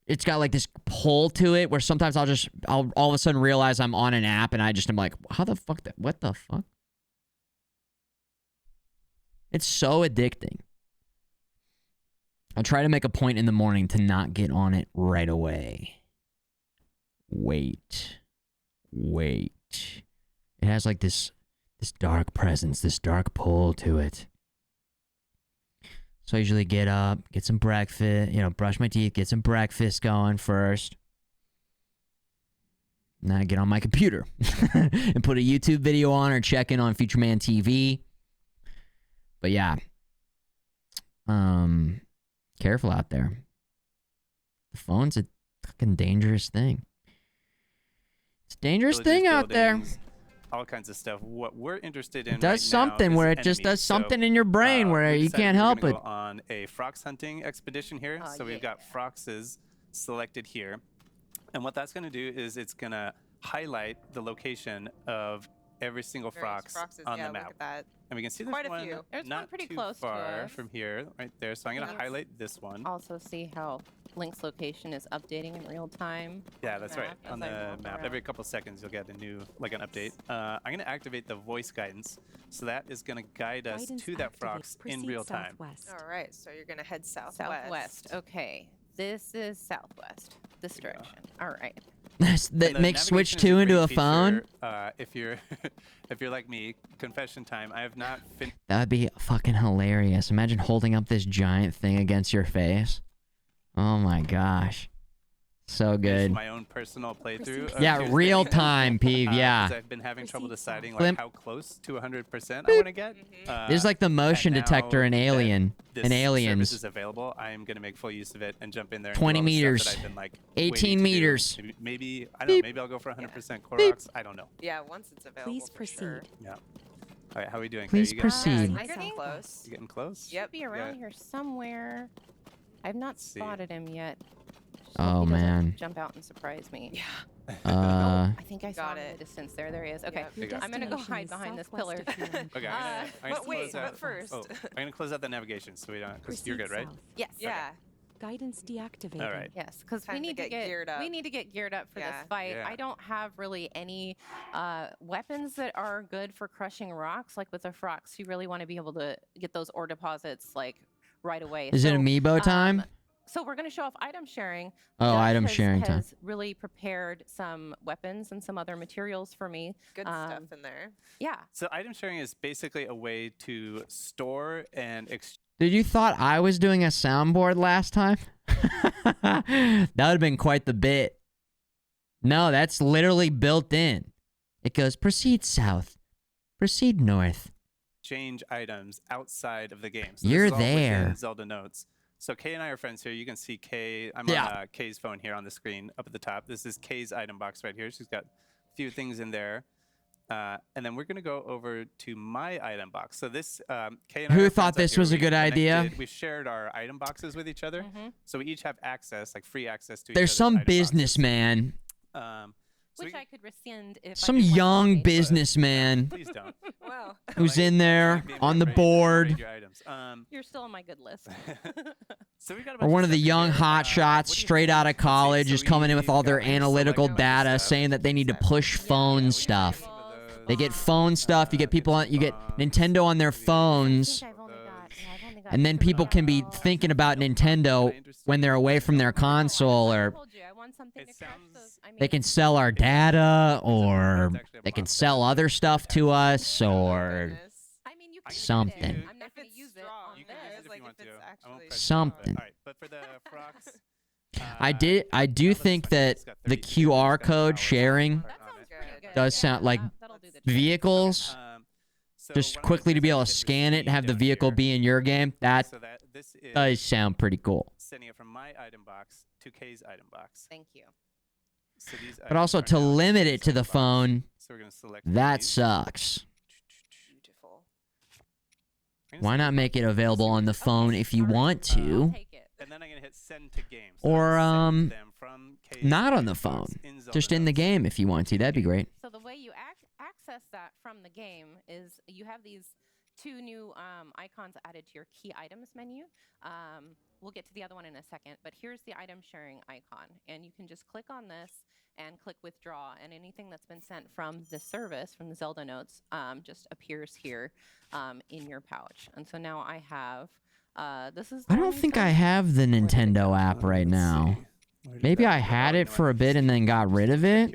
It's got like this pull to it where sometimes I'll all of a sudden realize I'm on an app and I'm like, how the fuck what the fuck? It's so addicting. I try to make a point in the morning to not get on it right away. Wait. It has like this dark presence, this dark pull to it. So I usually get up, get some breakfast, brush my teeth, get some breakfast going first. Then I get on my computer and put a YouTube video on or check in on Futureman TV. But yeah. Careful out there. The phone's a fucking dangerous thing. It's a dangerous thing out there. All kinds of stuff. What we're interested in It does right something now where is it just enemies. does something in your brain where we you decided can't we're help gonna it. Go on a frox hunting expedition here. So we've got froxes selected here. And what that's going to do is it's going to highlight the location of every single frox on the map. Look at that. And we can see Quite this a one few. There's not one pretty too close to far us. from here, right there. So I'm going to highlight this one. Also see how Link's location is updating in real time. Yeah, that's right. as On I the roll map, around. every couple seconds you'll get a new, like an update. I'm going to activate the voice guidance. So that is going to guide us Guidance to that activate. frox in Proceed real time. southwest. All right, so you're going to head southwest. Southwest. Okay. This is southwest. This direction. All right. That makes Switch 2 into a phone? If you're if you're like me, confession time. I have not finished That would be fucking hilarious. Imagine holding up this giant thing against your face. Oh my gosh. So good. my own personal playthrough. Yeah, real time, Peeve, yeah. 'cause I've been having trouble deciding Blimp. like how close to 100% I want to get. This is like the motion and detector in now that Alien. this In service Aliens. is available. I am going to make full use of it and jump in there. And 20 do all the stuff meters. that I've been, like, 18 waiting to do. meters. Maybe I don't know. Beep. Maybe I'll go for 100% Koroks. I don't know. Yeah, once it's available. Please for proceed. Sure. Yeah. All right, how are we doing? Please here? You getting- proceed. You're I getting think close. You getting close? Yep. be around here somewhere. I've not see. spotted him yet. Just Oh, hope he doesn't man. Jump out and surprise me. Yeah. Uh, I think I saw him in the distance there. There he is. Okay. There you go. I'm gonna go Destination hide is behind this southwest pillar. of here. Okay, I'm gonna but wait, close out. but first. Oh, I'm gonna close out the navigation so we don't, because you're Proceed good, right? south. Yes. Yeah. Guidance deactivated. All right. Yes, because we Time to need to get get geared up. We need to get geared up for Yeah. this fight. Yeah. I don't have really any weapons that are good for crushing rocks. Like with the frox, you really want to be able to get those ore deposits like right away. is it So, amiibo time? So we're going to show off item sharing. Oh, Dutch item has, sharing time. has really prepared some weapons and some other materials for me. Good stuff in there. Yeah. So item sharing is basically a way to store and exchange. Dude, you thought I was doing a soundboard last time? That would have been quite the bit. No, that's literally built in. It goes, proceed south, proceed north. Exchange items outside of the game. So You're this is all within there. Zelda Notes. So Kay and I are friends here. You can see Kay. I'm Yeah. on Kay's phone here on the screen up at the top. This is Kay's item box right here. She's got a few things in there. And then we're going to go over to my item box. So this, Kay and I Who are thought friends up this here. was a We good idea? connected- We shared our item boxes with each other. So we each have access, like free access to each There's other's some item boxes. businessman. Which I could rescind if Some I didn't want young to pay. businessman Please don't. Wow. who's in there on the board, Your items. You're still on my good list. So we got a or bunch one of the stuff young here. hot shots what do you straight out of college so is coming in with all their we've got analytical selected data stuff. saying that they need to push phone stuff. They get phone stuff. You get people on. You get Nintendo on their phones, and then people can be thinking about Nintendo when they're away from their console, or they can sell our data, or they can sell other stuff to us, or something. I'm not going to use it on You can use it if you want to. I won't press Something. All right, but for the frocks, I do think that the QR code sharing does sound like vehicles. Just quickly to be able to scan it and have the vehicle be in your game. That this is does sound pretty cool. sending it from my item box to Kay's item box. Thank you. So these But also to limit it to the phone, So we're gonna select that these. sucks. Beautiful. Why not make it available on the phone if you want to? And then I'm gonna hit send to game. Or send them from Kay's not on item the box phone. in Zelda Just in the Notes. game if you want to. That'd be great. So the way you access that from the game is you have these two new icons added to your key items menu. We'll get to the other one in a second, but here's the item sharing icon, and you can just click on this and click withdraw, and anything that's been sent from the service, from the Zelda Notes, just appears here in your pouch. And so now I have, this is the I one don't you think sent I me? have the Nintendo app right now. Maybe I had it for a bit and then got rid of it.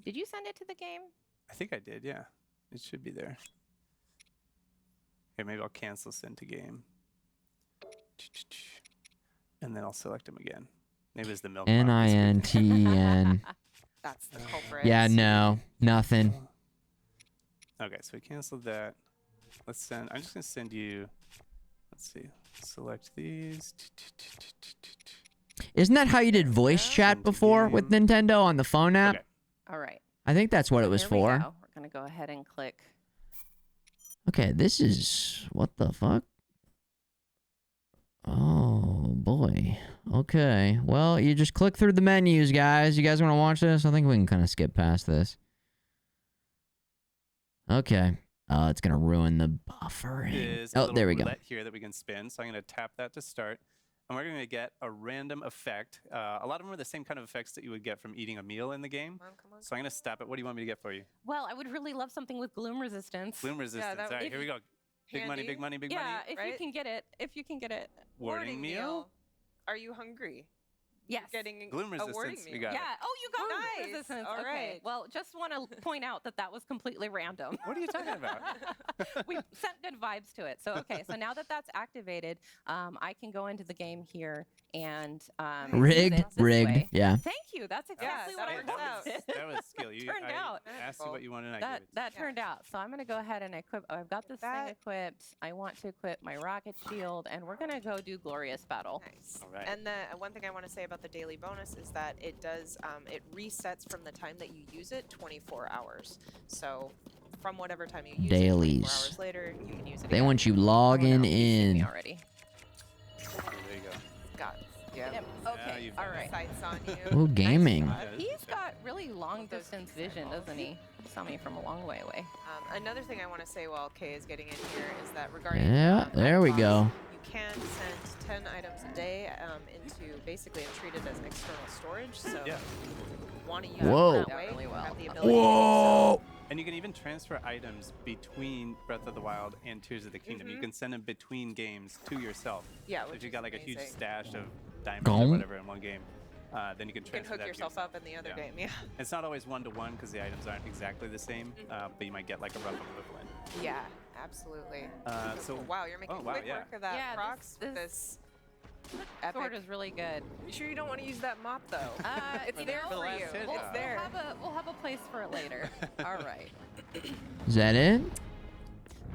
Did you send it to the game? I think I did. Yeah, it should be there. Here, maybe I'll cancel send to game. And then I'll select them again. Maybe it's the milk. NINTN. That's the culprit. Yeah, no, nothing. Okay, so we canceled that. Let's send. I'm just gonna send you. Let's see. Select these. Isn't that how you did voice chat before with Nintendo on the phone app? Okay. All right. I think that's what it was Here we for. go. We're going to go ahead and click. Okay, this is... What the fuck? Oh, boy. Okay. Well, you just click through the menus, guys. You guys want to watch this? I think we can kind of skip past this. Okay. Oh, it's going to ruin the buffering. Is a Oh, little there we go. roulette here that we can spin. So I'm going to tap that to start. And we're going to get a random effect. A lot of them are the same kind of effects that you would get from eating a meal in the game. So I'm going to stop it. What do you want me to get for you? Well, I would really love something with gloom resistance. Gloom resistance. All right, here we go. Big money, big money, big money. Yeah, if you can get it. If you can get it. Warning meal? Are you hungry? Yes. Getting Gloom a warning resistance, we meal. got it. Yeah. Oh, you got Nice. gloom resistance. All Okay. right. Well, just want to point out that that was completely random. What are you talking about? We sent good vibes to it. So, okay. So now that that's activated, I can go into the game here and use Rigged, it this rigged, way. yeah. Thank you. That's exactly what I wanted. That was skill. You, Turned out. I asked you what you wanted and I That gave it. that turned out. So I'm gonna go ahead and equip. Oh, I've got this thing equipped. I want to equip my rocket shield, and we're gonna go do glorious battle. Nice. All right. And the one thing I want to say about the daily bonus is that it does it resets from the time that you use it 24 hours. So from whatever time you use it, 24 Dailies. hours later, you can use it They again. want you logging Me in. already. There you go. Got yeah. Yep. Okay. you've All got right. Sights on you. Oh, gaming. He's got really long distance vision, doesn't he? He saw me from a long way away. Another thing I want to say while Kay is getting in here is that regarding Yeah, there we items, go. you can send 10 items a day into basically and treat it as external storage. So Yeah. if you want to use Whoa. it that way, Really you well. have the ability Whoa! And you can even transfer items between Breath of the Wild and Tears of the Kingdom. You can send them between games to yourself. Yeah, So which if you is got like a huge amazing. stash of diamonds Gone. or whatever in one game, then you can You can transfer hook that to yourself up in the other game. Yeah. It's not always one-to-one because the items aren't exactly the same, but you might get like a rough equivalent. Yeah, absolutely. So wow, you're making oh, wow, quick yeah. work of that, Yeah, Prox. this This sword epic. is really good. You sure you don't want to use that mop though? It's you there know, for last you. hit, It's there. We'll have a place for it later. All right. Is that it? I'm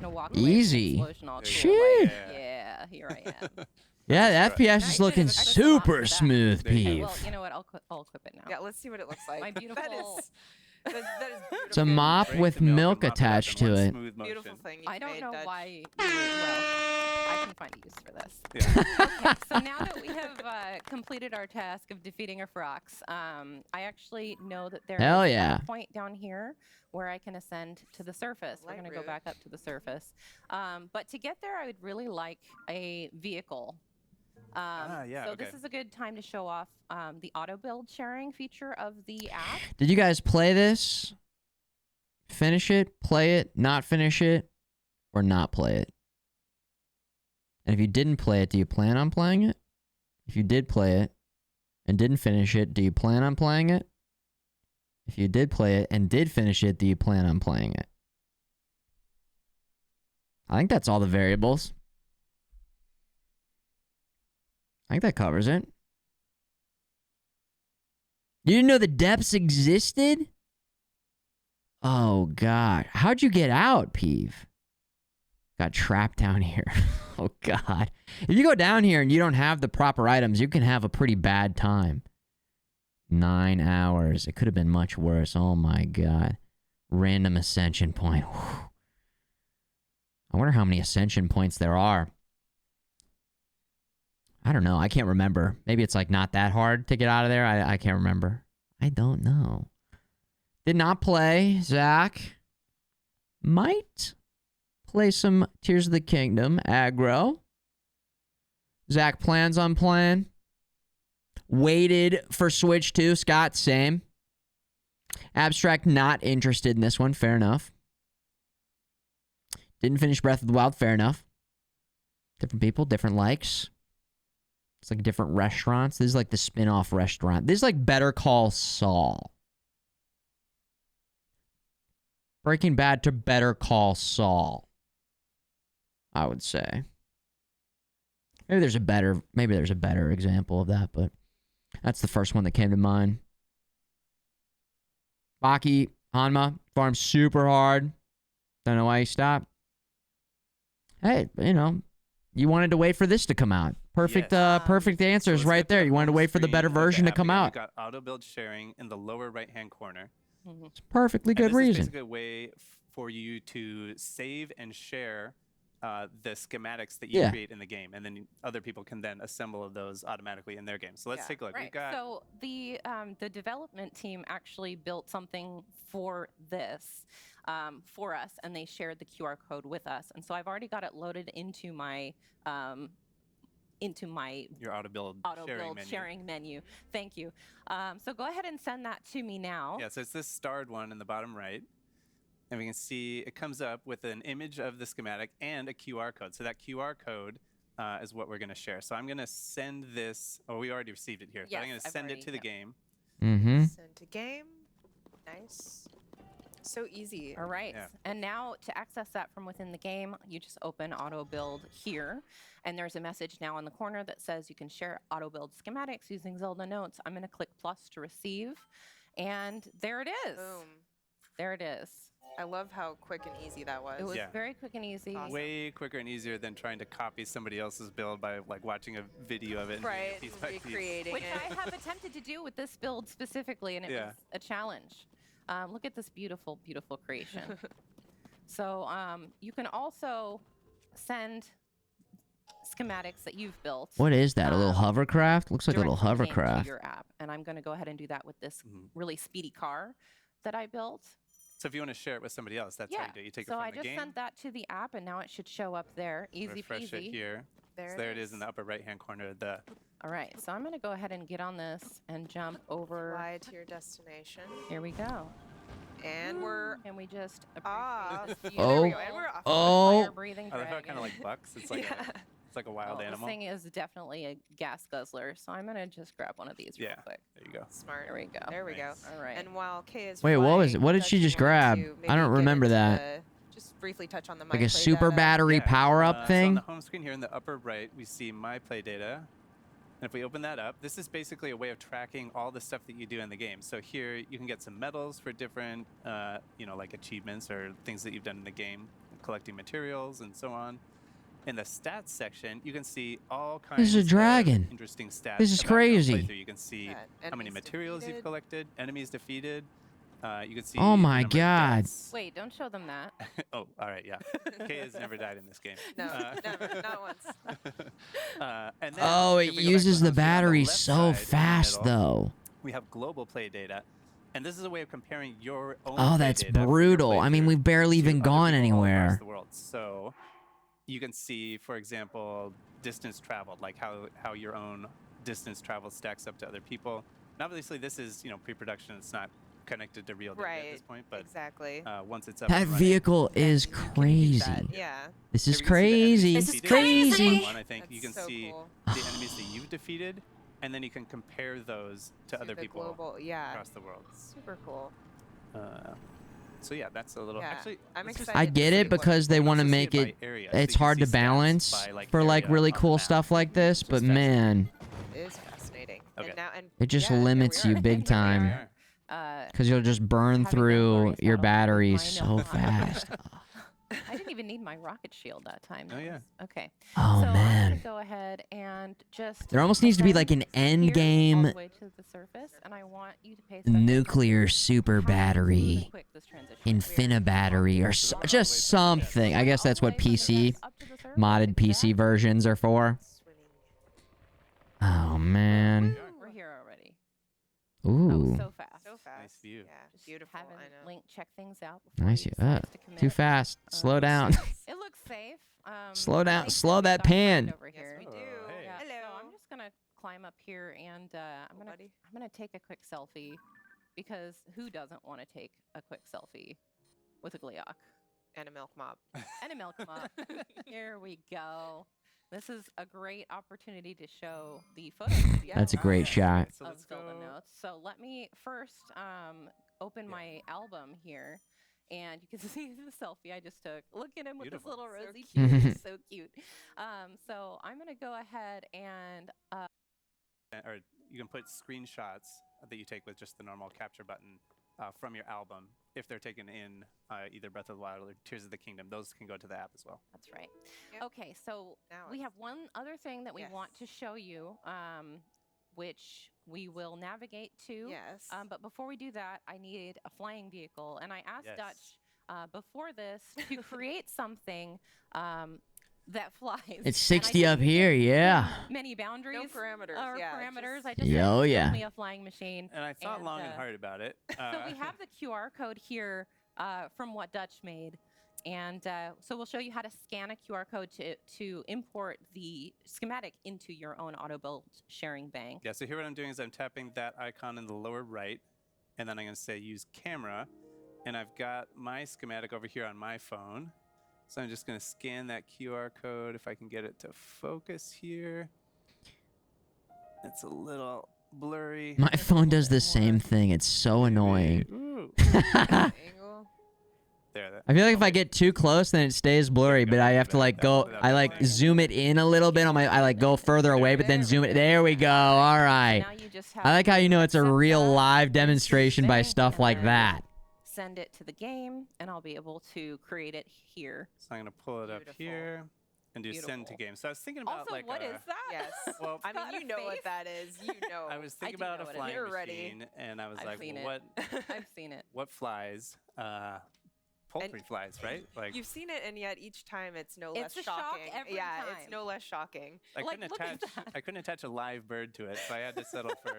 gonna walk away from Easy. explosion all cool, Shit. like, yeah, here I am. Yeah, the FPS is looking Actually, there's a lot super for that. smooth, Okay, Peeve. well, you know what? I'll equip it now. Yeah, let's see what it looks like. My beautiful That is That is It's a mop Break with the milk milk and mop it up attached in to one it. smooth motion. beautiful thing. I don't made, know Dutch. why. Well, I can find a use for this. Okay, so now that we have completed our task of defeating a Frox, I actually know that there Hell is yeah. a point down here where I can ascend to the surface. We're Light going to go route. back up to the surface. But to get there, I would really like a vehicle. Yeah, so okay. this is a good time to show off the auto build sharing feature of the app. Did you guys play this? Finish it, play it, not finish it, or not play it? And if you didn't play it, do you plan on playing it? If you did play it and didn't finish it, do you plan on playing it? If you did play it and did finish it, do you plan on playing it? I think that's all the variables. I think that covers it. You didn't know the depths existed? Oh, God. How'd you get out, Peeve? Got trapped down here. Oh, God. If you go down here and you don't have the proper items, you can have a pretty bad time. 9 hours. It could have been much worse. Oh, my God. Random ascension point. Whew. I wonder how many ascension points there are. I don't know. I can't remember. Maybe it's like not that hard to get out of there. I can't remember. I don't know. Did not play. Zach might play some Tears of the Kingdom aggro. Zach plans on playing. Waited for Switch 2. Scott, same. Abstract, not interested in this one. Fair enough. Didn't finish Breath of the Wild. Fair enough. Different people, different likes. It's like different restaurants. This is like the spin-off restaurant. This is like Better Call Saul. Breaking Bad to Better Call Saul, I would say. Maybe there's a better example of that, but that's the first one that came to mind. Baki, Hanma, farmed super hard. Don't know why he stopped. Hey, you know, you wanted to wait for this to come out. Perfect, perfect answers right there. You wanted to wait for the better version to come out. You've got auto build sharing in the lower right-hand corner. It's a perfectly good This reason. is basically a way for you to save and share the schematics that you create in the game, and then other people can then assemble those automatically in their game. So let's take a look. Right. We've got So the development team actually built something for this for us, and they shared the QR code with us. And so I've already got it loaded into my your auto build sharing menu. Thank you. So go ahead and send that to me now. Yeah, so it's this starred one in the bottom right. And we can see it comes up with an image of the schematic and a QR code. So that QR code is what we're going to share. So I'm going to send this. Oh, we already received it here. So Yes, I'm going to send it to the game. Mm-hmm. Send to game. Nice. So easy. All right. Yeah. And now to access that from within the game, you just open auto build here. And there's a message now in the corner that says you can share auto build schematics using Zelda Notes. I'm going to click plus to receive. And there it is. Boom. There it is. I love how quick and easy that was. It was very quick and easy. Way quicker and easier than trying to copy somebody else's build by like watching a video of it. Right, piece by piece. recreating Which it. I have attempted to do with this build specifically, and it was a challenge. Look at this beautiful, beautiful creation. So you can also send schematics that you've built. What is that? A little hovercraft? Looks like a little directly into hovercraft. your app, and I'm going to go ahead and do that with this really speedy car that I built. So if you want to share it with somebody else, that's how you do it. You take it so from I the just game. sent that to the app, and now it should show up there. Easy Refresh peasy. it here. There it is in the upper right-hand corner. All right, so I'm going to go ahead and get on this and jump over. Fly to your destination. Here we go. And we're and we just off. appreciate Oh. There we go. And we're off. Oh. fire-breathing I love how it dragon. kind of like bucks. It's like it's like a wild Well, animal. This thing is definitely a gas guzzler, so I'm gonna just grab one of these real quick. There you go. Smart. There we go. There we go. Nice. All right. And while Kay is Wait, what was it? What did she just grab? I don't remember that. Just briefly touch on the Like a My Play super data. battery power-up So on thing? the home screen here in the upper right, we see My Play data. And if we open that up, this is basically a way of tracking all the stuff that you do in the game. So here you can get some medals for different, like achievements or things that you've done in the game, collecting materials and so on. In the stats section, you can see all kinds This is a dragon. of interesting stats. This is about your crazy. playthrough. You can see how many Enemies materials you've defeated. collected, enemies defeated, You can see. Oh the my number of God. deaths. Wait, don't show them that. Oh, all right, yeah. Kay has never died in this game. No, never, not once. And then Oh, it if we go back to uses what the I was saying, on battery left so side in the fast, middle, though. We have global play data, and this is a way of comparing your own. Oh, play that's data for your brutal. I mean, playthrough we've barely to even other gone people all across anywhere. the world. So you can see, for example, distance traveled, like how your own distance traveled stacks up to other people. And obviously, this is pre-production. It's not connected to real data at this point, but exactly. Once it's up That and running, vehicle is crazy. Yeah. This is Here we can see the enemies crazy. defeated. Crazy. One, I think you can so see cool. the enemies that you've defeated, and then you can compare those to other the people global, yeah. across the world. Super cool. So yeah, that's a little. Yeah, Actually, I'm let's just- excited I to get see it what because they people want to also see make it it. by area, so It's you can hard see to stats balance by, like, for like area really on the cool map. stuff like this, but fascinating. man, It is fascinating. Okay. And now, and it just yeah, here we limits you are. big time because you'll just burn through your batteries so fast. I didn't even need my rocket shield that time. Oh, yeah. Okay. Oh, so I'm man. gonna go ahead and just. There almost needs to be like an end here all game the way to the surface, and I want you to pay special nuclear super battery, quick this transition. infina battery, or just something. I guess that's what PC modded PC versions are for. Oh man. We're here already. Ooh. So fast. So fast. Nice view. Yeah, Just beautiful. having I know. Link check things out. Before Nice. he decides to Too commit. fast. Slow down. It looks safe. Slow down. thanks Slow to that Dr. pan. Over here. Yes, we do. Yeah, Hello. So I'm just gonna climb up here and I'm gonna take a quick selfie because who doesn't want to take a quick selfie with a Gleeok And a milk mop. and a milk mop? Here we go. This is a great opportunity to show the photos. That's a great shot. So Of let's Zelda go. notes. So let me first open my album here. And you can see the selfie I just took. Look at him with Beautiful. his little So rosy cute. cheeks. He's so cute. So I'm going to go ahead and Or you can put screenshots that you take with just the normal capture button from your album. If they're taken in either Breath of the Wild or Tears of the Kingdom, those can go to the app as well. That's right. Yep. Okay, so Now we it's- have one other thing that we Yes. want to show you, which we will navigate to. Yes. But before we do that, I need a flying vehicle. And I asked Yes. Dutch before this to create something that flies. It's And I 60 didn't up give here, yeah. Many boundaries. No parameters. Or Yeah, parameters. just- I just Yeah, said, oh, "Build yeah. me a flying machine. And I thought long and hard about it. So we have the QR code here from what Dutch made. And so we'll show you how to scan a QR code to import the schematic into your own auto build sharing bank. Yeah, so here what I'm doing is I'm tapping that icon in the lower right, and then I'm going to say use camera, and I've got my schematic over here on my phone. So I'm just going to scan that QR code if I can get it to focus here. It's a little blurry. My phone does the same thing. It's so annoying. Ooh. Angle. There. I feel like if I get too close, then it stays blurry. But I have to like go. I like zoom it in a little bit on my. I like go further away, but then zoom it. There we go. All right. Now you just have I like how you know it's a accept real that, live demonstration by thing, stuff and like then that. Send it to the game, and I'll be able to create it here. So I'm going to pull it up Beautiful. here and do send to Beautiful. game. So I was thinking about Also, like what is that? Yes. Well, I Got mean, a you know what face? that is. You know. I was thinking do about know a what it flying is. You're ready. machine, and I was I've like, seen well, it. what I've seen it. what flies? Poultry flies, right? Like You've seen it, and yet each time it's no It's less a shock shocking. every yeah, time. it's no less shocking. I Like, couldn't look at attach. that. I couldn't attach a live bird to it, so I had to settle for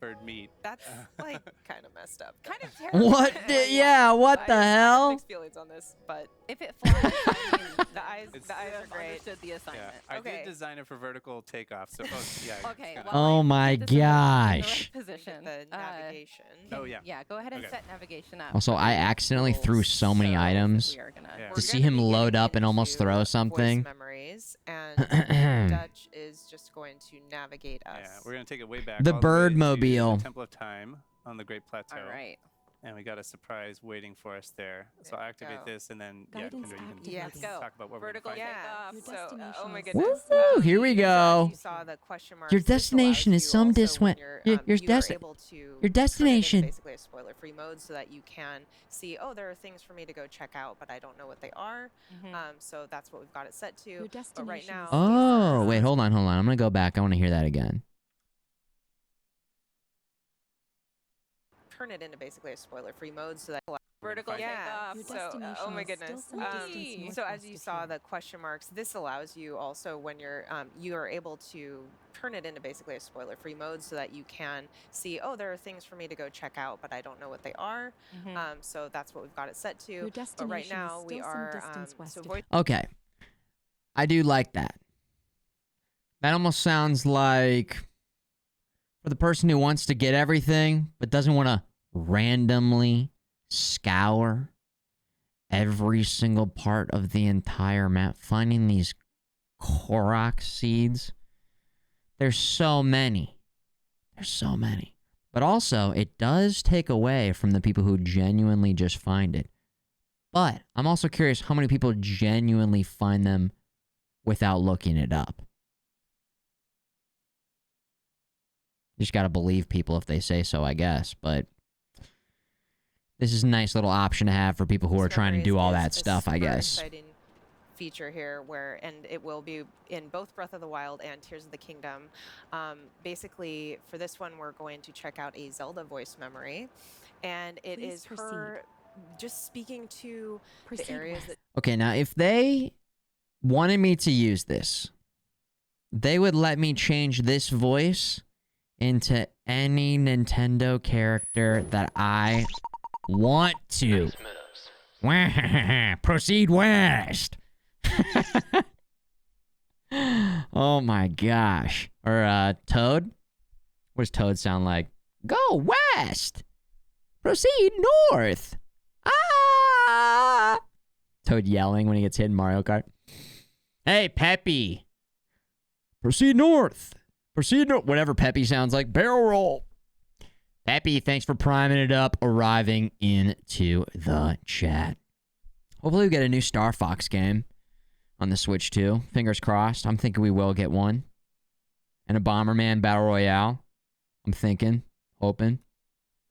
bird meat. That's like kind of messed up. Kind of terrible. What? Yeah. What the I have hell? mixed feelings on this, but If it flies, I mean, the eyes, It's- the eyes are great. understood the Yeah, assignment. I Okay. did design it for vertical takeoff. So yeah. Okay. it's Well, kinda- Oh I my put this in the right gosh. position. The navigation. Oh yeah. Yeah, go ahead and Okay. set navigation up. Also, I accidentally threw so many So items. we are gonna Yeah. To We're see gonna him be load getting up and almost into throw voice something. memories, and Dutch is just going to navigate us. Yeah, we're gonna take it way back. The all way bird to mobile. the Temple of Time on the Great Plateau. All right. And we got a surprise waiting for us there. So There I'll we activate go. this, and then Guidance Kendra, you can activated. Yes. Let's go. talk about what Vertical we're gonna find. Yeah. Your So, destination oh my is- goodness. Woo, here we So go. you saw the question marks. Your This allows destination is you some also dis- when your you are desti- able to your turn it into destination. basically a spoiler-free mode, so that you can see. Oh, there are things for me to go check out, but I don't know what they are. So that's what we've got it set to. Your But right destination now. is- Oh, wait, hold on. I'm gonna go back. I want to hear that again. turn it into basically a spoiler-free mode so that Vertical yeah. takeoff. So, oh my goodness. some distance So as northwest you of saw here. the question marks, this allows you also when you are able to turn it into basically a spoiler-free mode so that you can see, oh, there are things for me to go check out, but I don't know what they are. So that's what we've got it set to. Your But right destination is now we still some are distance west so of voice Okay. I do like that. That almost sounds like for the person who wants to get everything but doesn't want to randomly scour every single part of the entire map, finding these Korok seeds. There's so many. There's so many. But also, it does take away from the people who genuinely just find it. But I'm also curious how many people genuinely find them without looking it up. You just gotta believe people if they say so, I guess. But this is a nice little option to have for people who are trying to do all that stuff, I guess. exciting feature here and it will be in both Breath of the Wild and Tears of the Kingdom. Basically, for this one, we're going to check out a Zelda voice memory, and it Please is her just speaking to the areas that Okay, now if they wanted me to use this, they would let me change this voice into any Nintendo character that I want to. Proceed west. Oh my gosh. Or Toad? What does Toad sound like? Go west. Proceed north. Ah! Toad yelling when he gets hit in Mario Kart. Hey, Peppy. Proceed north. Proceed north. Whatever Peppy sounds like. Barrel roll. Peppy, thanks for priming it up, arriving into the chat. Hopefully we get a new Star Fox game on the Switch too. Fingers crossed. I'm thinking we will get one. And a Bomberman Battle Royale. I'm thinking. Hoping.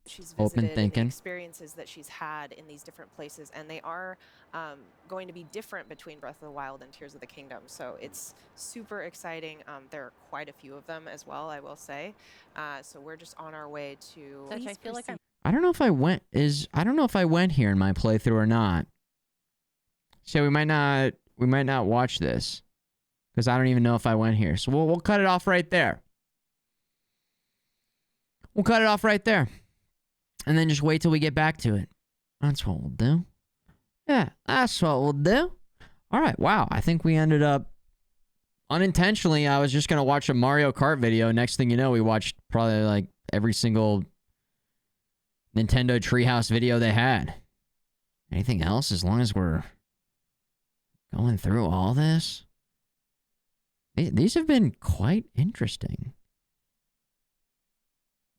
she's Hoping, visited and the thinking. experiences that she's had in these different places, and they are going to be different between Breath of the Wild and Tears of the Kingdom. So it's super exciting. There are quite a few of them as well, I will say. So we're just on our way to. Touch, I feel like I'm. I don't know if I went here in my playthrough or not. So we might not watch this. Because I don't even know if I went here. So we'll cut it off right there. We'll cut it off right there. And then just wait till we get back to it. That's what we'll do. Yeah, that's what we'll do. All right, wow. I think we ended up unintentionally. I was just going to watch a Mario Kart video. Next thing you know, we watched probably like every single Nintendo Treehouse video they had. Anything else as long as we're going through all this? These have been quite interesting.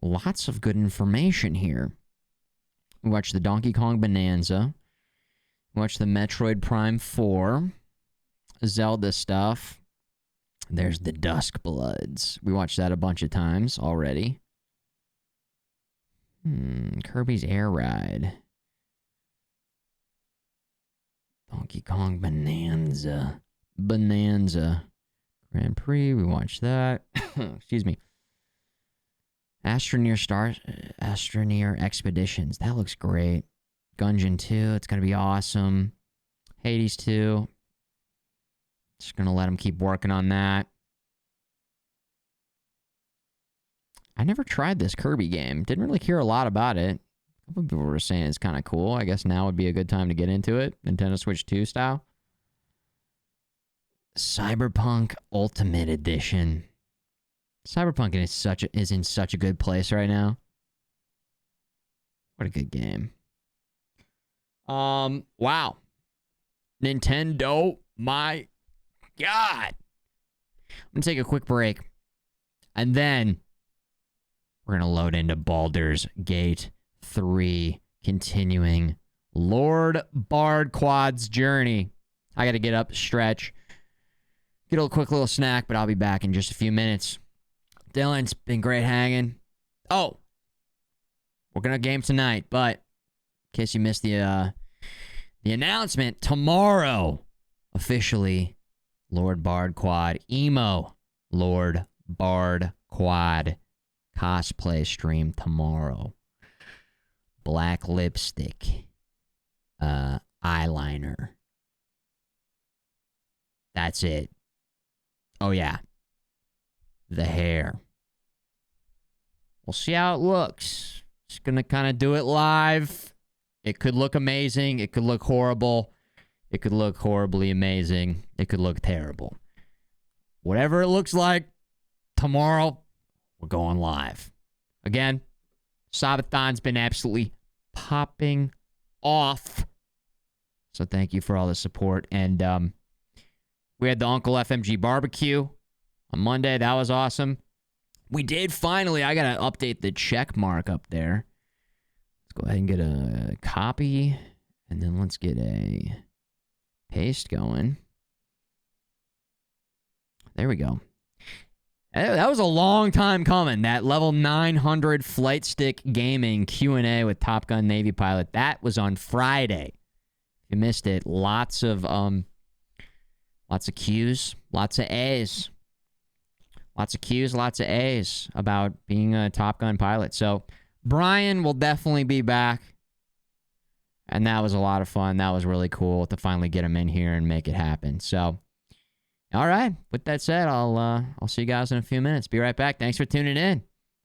Lots of good information here. We watched the Donkey Kong Bonanza. We watched the Metroid Prime 4. Zelda stuff. There's the Dusk Bloods. We watched that a bunch of times already. Kirby's Air Ride. Donkey Kong Bonanza. Grand Prix, we watched that. Excuse me. Astroneer Expeditions. That looks great. Gungeon 2, it's going to be awesome. Hades 2. Just going to let them keep working on that. I never tried this Kirby game. Didn't really hear a lot about it. A couple people were saying it's kind of cool. I guess now would be a good time to get into it. Nintendo Switch 2 style. Cyberpunk Ultimate Edition. Cyberpunk is in such a good place right now. What a good game. Wow. Nintendo, my God. I'm going to take a quick break. And then we're going to load into Baldur's Gate 3, continuing Lord Bardquad's journey. I got to get up, stretch, get a quick little snack, but I'll be back in just a few minutes. Dylan's been great hanging. Oh, we're going to game tonight, but in case you missed the announcement, tomorrow, officially, Lord Bard Quad, emo Lord Bard Quad cosplay stream tomorrow. black lipstick, eyeliner. That's it. Oh, yeah. The hair. We'll see how it looks. Just going to kind of do it live. It could look amazing. It could look horrible. It could look horribly amazing. It could look terrible. Whatever it looks like, tomorrow, we're going live. Again, Sabathon's been absolutely popping off. So thank you for all the support. And we had the Uncle FMG barbecue on Monday. That was awesome. We did finally, I got to update the check mark up there. Let's go ahead and get a copy. And then let's get a paste going. There we go. That was a long time coming. That level 900 flight stick gaming Q&A with Top Gun Navy pilot. That was on Friday. If you missed it, lots of Q's, lots of A's. Lots of Q's, lots of A's about being a Top Gun pilot. So Brian will definitely be back. And that was a lot of fun. That was really cool to finally get him in here and make it happen. So, all right. With that said, I'll see you guys in a few minutes. Be right back. Thanks for tuning in.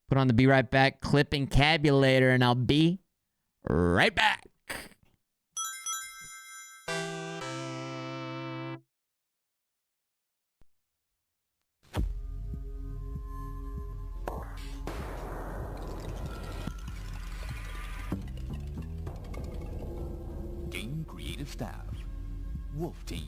Put on the Be Right Back clipping cabulator, and I'll be right back. Game creative staff. Wolf Team.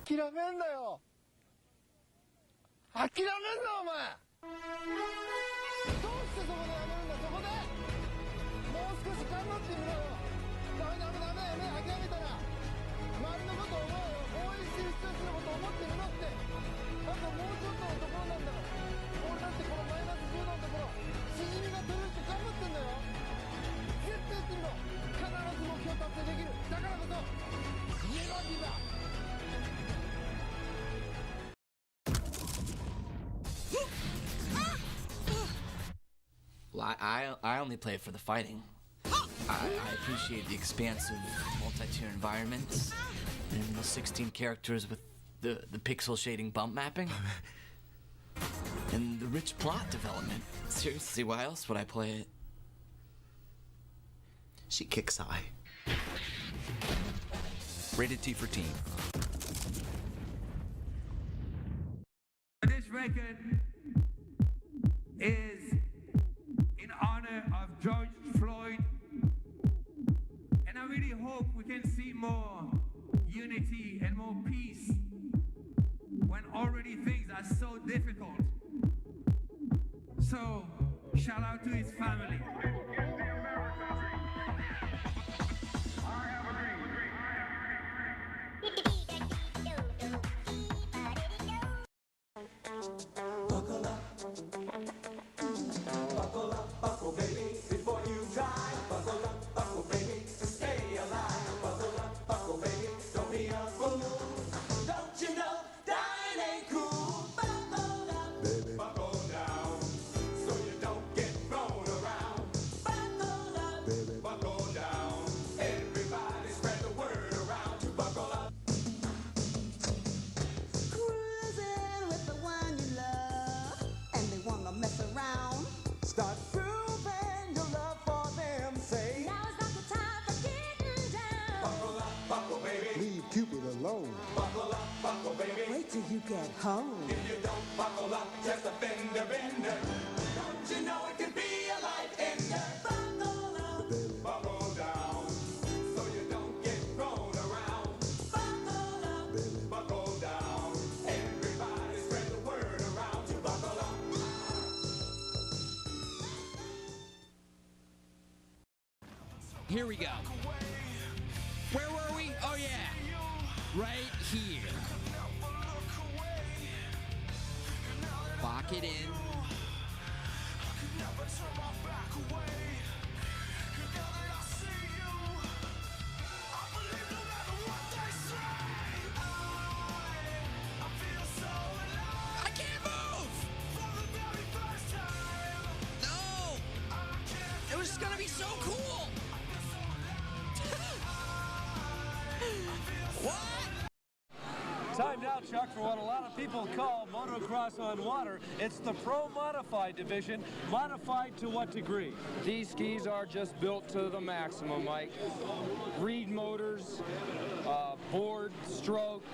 諦めんなよ。諦めんなお前。どうしてそこでやめるんだ。そこでもう少し頑張ってみろよ。ダメやめ諦めたら周りのことを思うよ。応援してる人たちのことを思ってみろって。あともうちょっとのところなんだよ。俺だってこのマイナス10度のところしじみが取れるって頑張ってんだよ。絶対やってみろ。必ず目標達成できる。だからこそ家がビバ。I only play it for the fighting. I appreciate the expansive multi-tier environments and the 16 characters with the pixel shading bump mapping. And the rich plot development. Seriously, why else would I play it? She kicks eye. Rated T for teen. This record is in honor of George Floyd, and I really hope we can see more unity and more peace when already things are so difficult. So, shout out to his family. Buckle up. Buckle up, buckle baby, before you die. Buckle up, buckle baby, to stay alive. Buckle up, buckle baby, don't be a fool. Don't you know dying ain't cool? Buckle up, baby. Buckle down, so you don't get thrown around. Buckle up, baby. Buckle down. Everybody spread the word around to buckle up. Cruising with the one you love, and they wanna mess around. Start proving your love for them. Say, Now is not the time for getting down. buckle up, buckle baby. Leave Cupid alone. Buckle up, buckle baby. Wait till you get home. If you don't buckle up, just a fender bender. Don't you know it could be a life ender? Buckle up, buckle down, so you don't get thrown around. Buckle up, buckle down. Everybody spread the word around to buckle up. Here we go. Where were we? Oh, yeah. Right here. Lock it in. I can't move! No! It was gonna be so cool! What? Time now, Chuck, for what a lot of people call motocross on water. It's the Pro Modified division. Modified to what degree? These skis are just built to the maximum, Mike. Reed motors, board, stroke,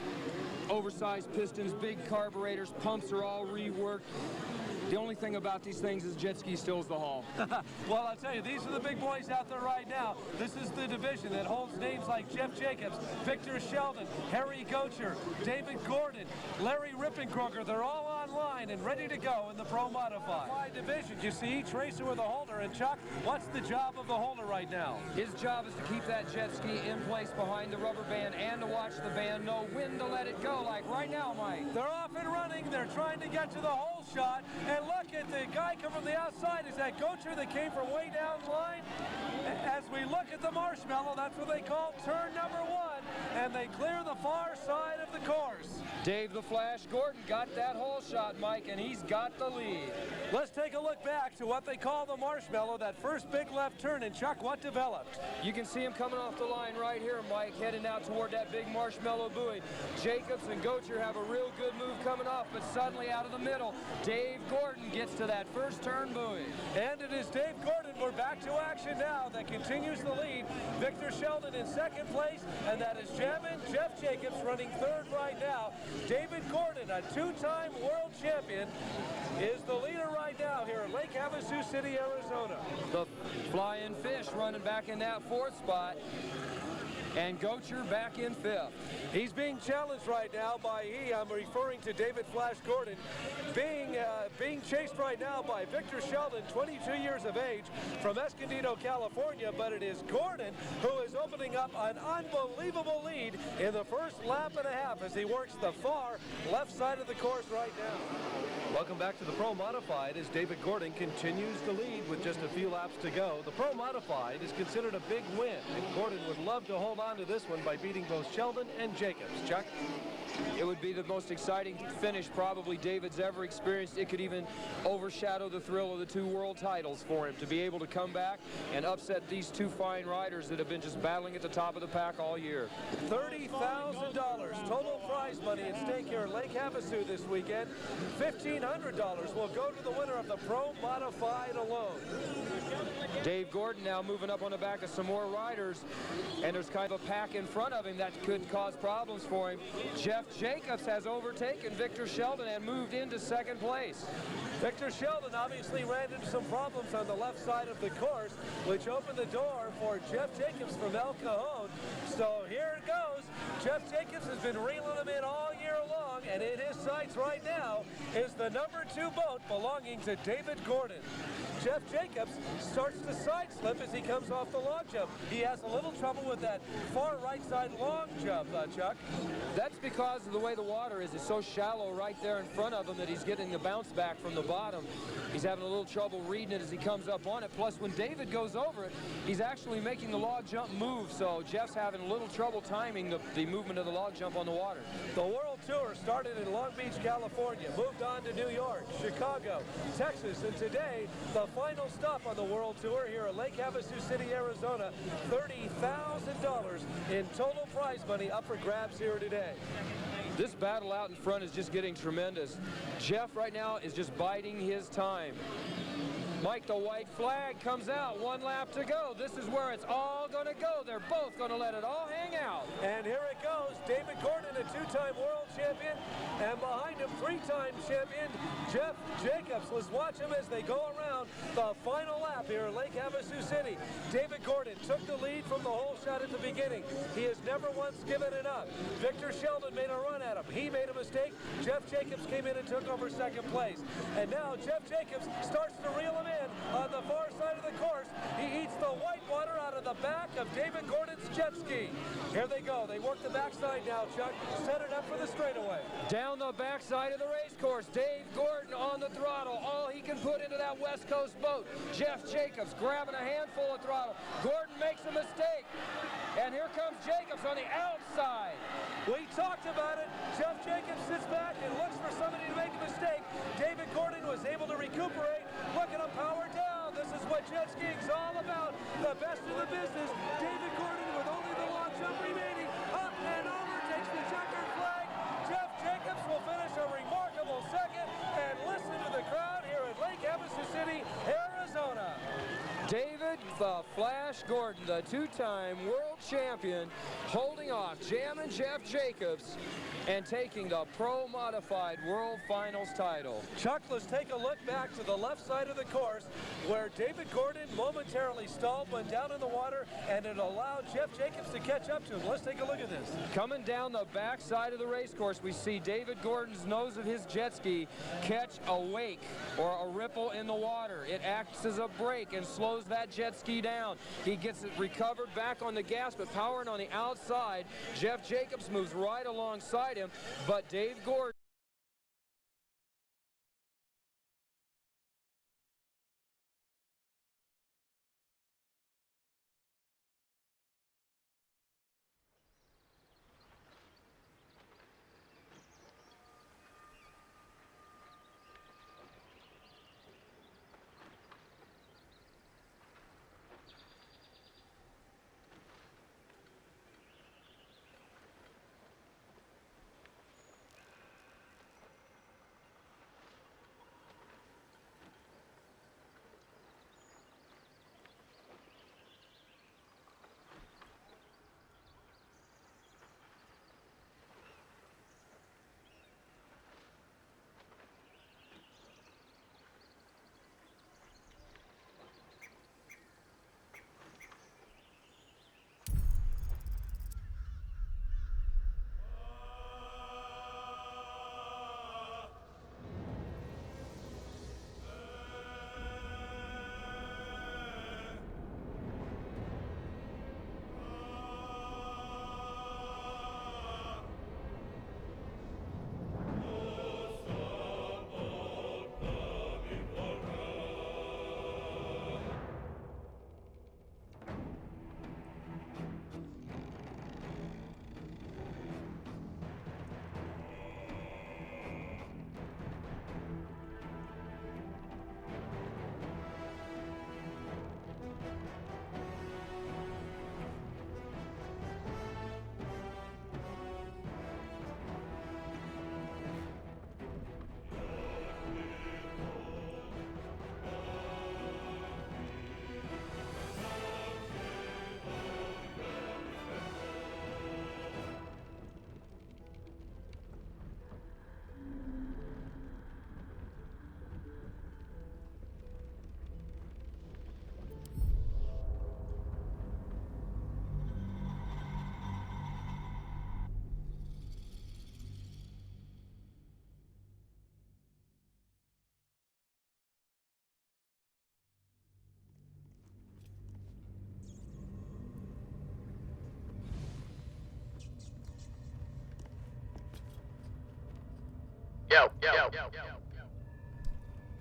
oversized pistons, big carburetors, pumps are all reworked. The only thing about these things is jet ski stills the hull. Well, I'll tell you, these are the big boys out there right now. This is the division that holds names like Jeff Jacobs, Victor Sheldon, Harry Gocher, David Gordon, Larry Rippenkroger. They're all online and ready to go in the Pro Modified division. You see each racer with a holder. And Chuck, what's the job of the holder right now? His job is to keep that jet ski in place behind the rubber band and to watch the band know when to let it go, like right now, Mike. They're off and running. They're trying to get to the hole shot. And look at the guy come from the outside. Is that Gocher that came from way down line? As we look at the marshmallow, that's what they call turn number 1. And they clear the far side of the course. Dave the Flash Gordon got that hole shot, Mike, and he's got the lead. Let's take a look back to what they call the marshmallow, that first big left turn. And Chuck, what developed? You can see him coming off the line right here, Mike, heading out toward that big marshmallow buoy. Jacobs and Gocher have a real good move coming off, but suddenly out of the middle, Dave Gordon gets to that first turn buoy. And it is Dave Gordon. We're back to action now. That continues the lead. Victor Sheldon in second place, and that is Jammin' Jeff Jacobs running third right now. David Gordon, a two-time world champion, is the leader right now here in Lake Havasu City, Arizona. The Flying Fish running back in that fourth spot. And Gocher back in fifth. He's being challenged right now by I'm referring to David Flash Gordon, being chased right now by Victor Sheldon, 22 years of age, from Escondido, California. But it is Gordon who is opening up an unbelievable lead in the first lap and a half as he works the far left side of the course right now. Welcome back to the Pro Modified as David Gordon continues to lead with just a few laps to go. The Pro Modified is considered a big win, and Gordon would love to hold on to this one by beating both Sheldon and Jacobs. Chuck? It would be the most exciting finish probably David's ever experienced. It could even overshadow the thrill of the 2 world titles for him to be able to come back and upset these 2 fine riders that have been just battling at the top of the pack all year. $30,000 total prize money at stake here at Lake Havasu this weekend. $1,500 will go to the winner of the Pro Modified alone. Dave Gordon now moving up on the back of some more riders, and there's kind of a pack in front of him that could cause problems for him. Jeff Jacobs has overtaken Victor Sheldon and moved into 2nd place. Victor Sheldon obviously ran into some problems on the left side of the course, which opened the door for Jeff Jacobs from El Cajon. So here it goes. Jeff Jacobs has been reeling them in all year long, and in his sights right now is the number 2 boat belonging to David Gordon. Jeff Jacobs starts to side slip as he comes off the long jump. He has a little trouble with that far right side long jump, Chuck. That's because of the way the water is. It's so shallow right there in front of him that he's getting the bounce back from the bottom. He's having a little trouble reading it as he comes up on it. Plus, when David goes over it, he's actually making the log jump move. So Jeff's having a little trouble timing the movement of the log jump on the water. The World Tour started in Long Beach, California, moved on to New York, Chicago, Texas, and today the final stop on the World Tour here at Lake Havasu City, Arizona. $30,000 in total prize money up for grabs here today. This battle out in front is just getting tremendous. Jeff right now is just biding his time. Mike, the white flag comes out. 1 lap to go. This is where it's all going to go. They're both going to let it all hang out. And here it goes. David Gordon, a 2-time world champion, and behind him, 3-time champion Jeff Jacobs. Let's watch him as they go around the final lap here at Lake Havasu City. David Gordon took the lead from the hole shot at the beginning. He has never once given it up. Victor Sheldon made a run at him. He made a mistake. Jeff Jacobs came in and took over 2nd place. And now Jeff Jacobs starts to reel him in on the far side of the course. He eats the white water out of the back of David Gordon's jet ski. Here they go. They work the backside now, Chuck. Set it up for the straightaway. Down the backside of the race course, Dave Gordon on the throttle. All he can put into that West Coast boat. Jeff Jacobs grabbing a handful of throttle. Gordon makes a mistake. And here comes Jacobs on the outside. We talked about it. Jeff Jacobs sits back and looks for somebody to make a mistake. David Gordon was able to recuperate. Look at him power down. This is what jet skiing's all about. The best in the business. David Gordon with only the long jump remaining. Up and over takes the checkered flag. Jeff Jacobs will finish a remarkable 2nd. And listen to the crowd here at Lake Havasu City, Arizona. David the Flash Gordon, the 2-time world champion, holding off jamming Jeff Jacobs and taking the Pro Modified World Finals title. Chuck, let's take a look back to the left side of the course where David Gordon momentarily stalled, went down in the water, and it allowed Jeff Jacobs to catch up to him. Let's take a look at this. Coming down the back side of the race course, we see David Gordon's nose of his jet ski catch a wake or a ripple in the water. It acts as a brake and slows that jet ski down. He gets it recovered back on the gas, but powering on the outside. Jeff Jacobs moves right alongside him, but Dave Gordon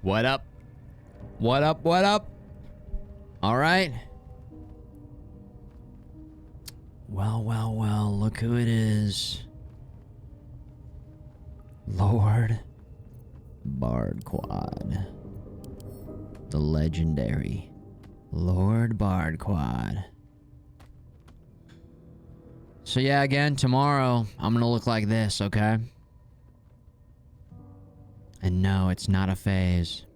What up? What up? What up? All right. Well, well, well, look who it is. Lord Bardquad. The legendary Lord Bardquad. So yeah, again, tomorrow, I'm gonna look like this, okay? And no, it's not a phase.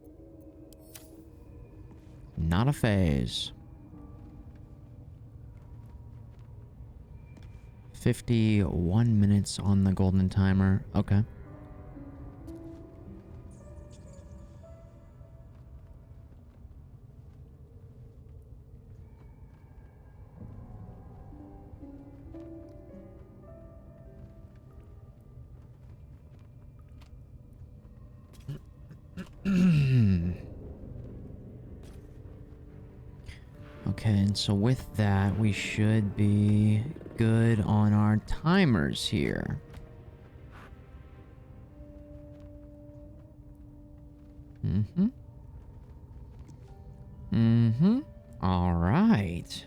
Not a phase. 51 minutes on the golden timer. Okay. Okay, and so with that, we should be good on our timers here. All right.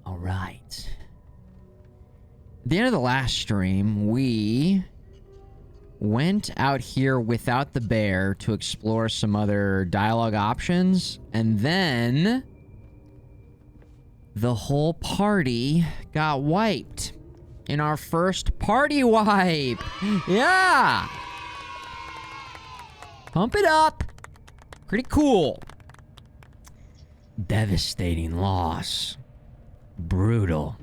All right. At the end of the last stream, we went out here without the bear to explore some other dialogue options, and then the whole party got wiped in our first party wipe. Yeah! Pump it up. Pretty cool. Devastating loss. Brutal.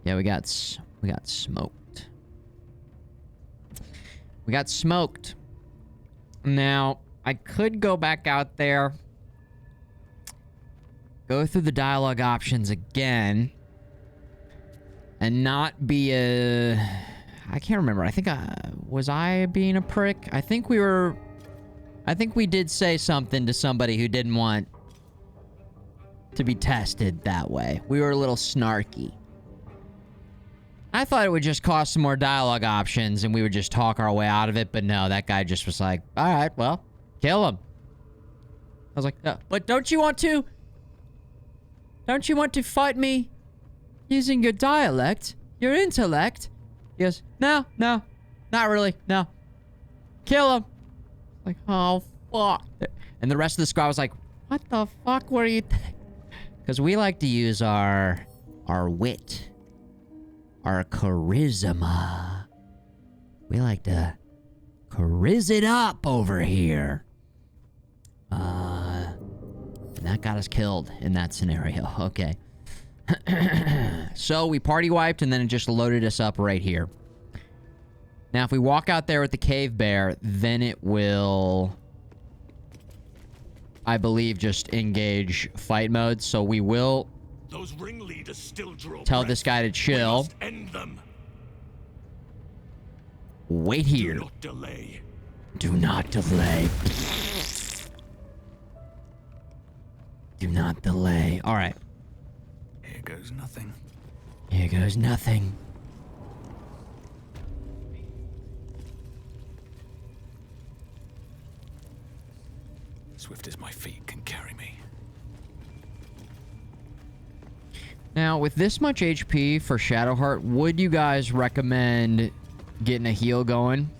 Yeah, we got smoked. We got smoked. Now, I could go back out there, go through the dialogue options again, and not be a... I can't remember. I think was I being a prick? I think we did say something to somebody who didn't want to be tested that way. We were a little snarky. I thought it would just cost some more dialogue options and we would just talk our way out of it, but no, that guy just was like, all right, well, kill him. I was like, no, but don't you want to fight me using your dialect, your intellect? He goes, no, not really, no. Kill him. Like, oh, fuck. And the rest of the squad was like, what the fuck were you... Because we like to use our wit. Our charisma. We like to chariz it up over here. And that got us killed in that scenario. Okay. So we party wiped and then it just loaded us up right here. Now if we walk out there with the cave bear, then it will, I believe, just engage fight mode. So we will Those ringleaders still draw tell breath. this guy to We chill. must end them. Wait here. Do not delay. Do not delay. Do not delay. All right. Here goes nothing. Here goes nothing. Swift as my feet can carry me. Now, with this much HP for Shadowheart, would you guys recommend getting a heal going?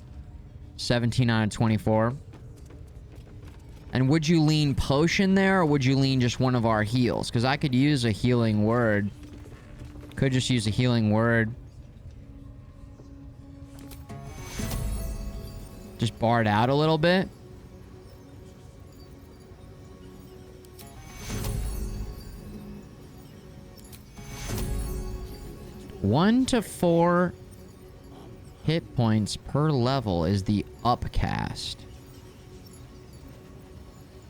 17 out of 24. And would you lean potion there, or would you lean just one of our heals? Because I could use a healing word. Could just use a healing word. Just barred out a little bit. One to 4 hit points per level is the upcast.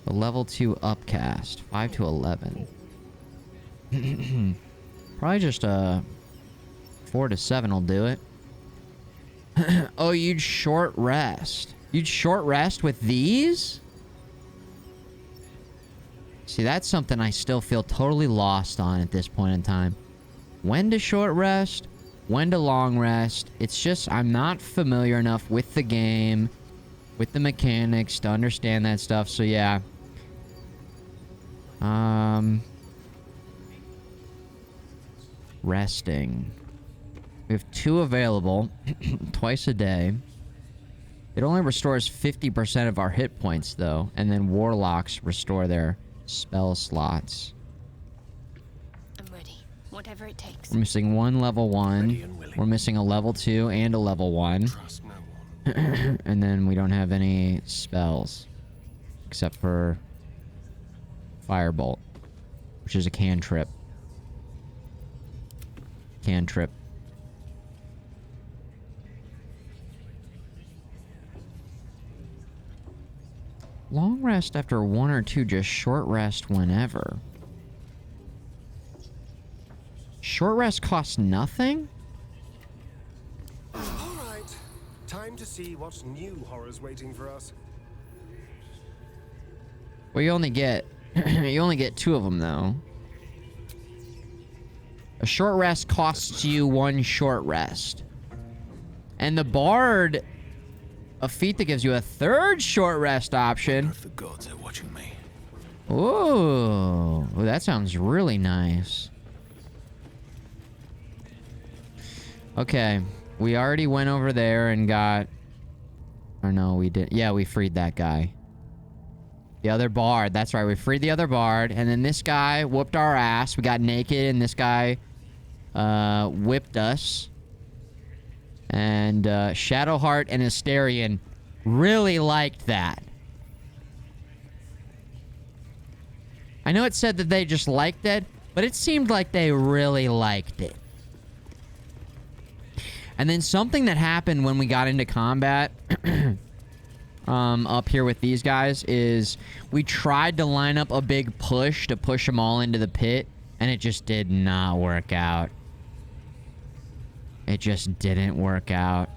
The level 2 upcast. 5 to 11. Probably just 4 to 7 will do it. Oh, you'd short rest. You'd short rest with these? See, that's something I still feel totally lost on at this point in time. When to short rest, when to long rest. It's just, I'm not familiar enough with the game, with the mechanics to understand that stuff. So yeah. Resting. We have 2 available twice a day. It only restores 50% of our hit points, though. And then warlocks restore their spell slots. I'm ready. Whatever it takes. We're missing 1 level 1. We're missing a level 2 and a level 1. And then we don't have any spells. Except for Firebolt. Which is a cantrip. Cantrip. Long rest after 1 or 2, just short rest whenever. Short rest costs nothing? Alright, time to see what new horrors waiting for us. Well, you only get you only get 2 of them though. A short rest costs you 1 short rest. And the Bard, a feat that gives you a 3rd short rest option. The gods are watching me. Ooh, that sounds really nice. Okay, we already went over there and got... Or no, we did. Yeah, we freed that guy. The other Bard. That's right, we freed the other Bard. And then this guy whooped our ass. We got naked and this guy whipped us. And Shadowheart and Asterion really liked that. I know it said that they just liked it, but it seemed like they really liked it. And then something that happened when we got into combat up here with these guys is we tried to line up a big push to push them all into the pit, and it just did not work out. It just didn't work out.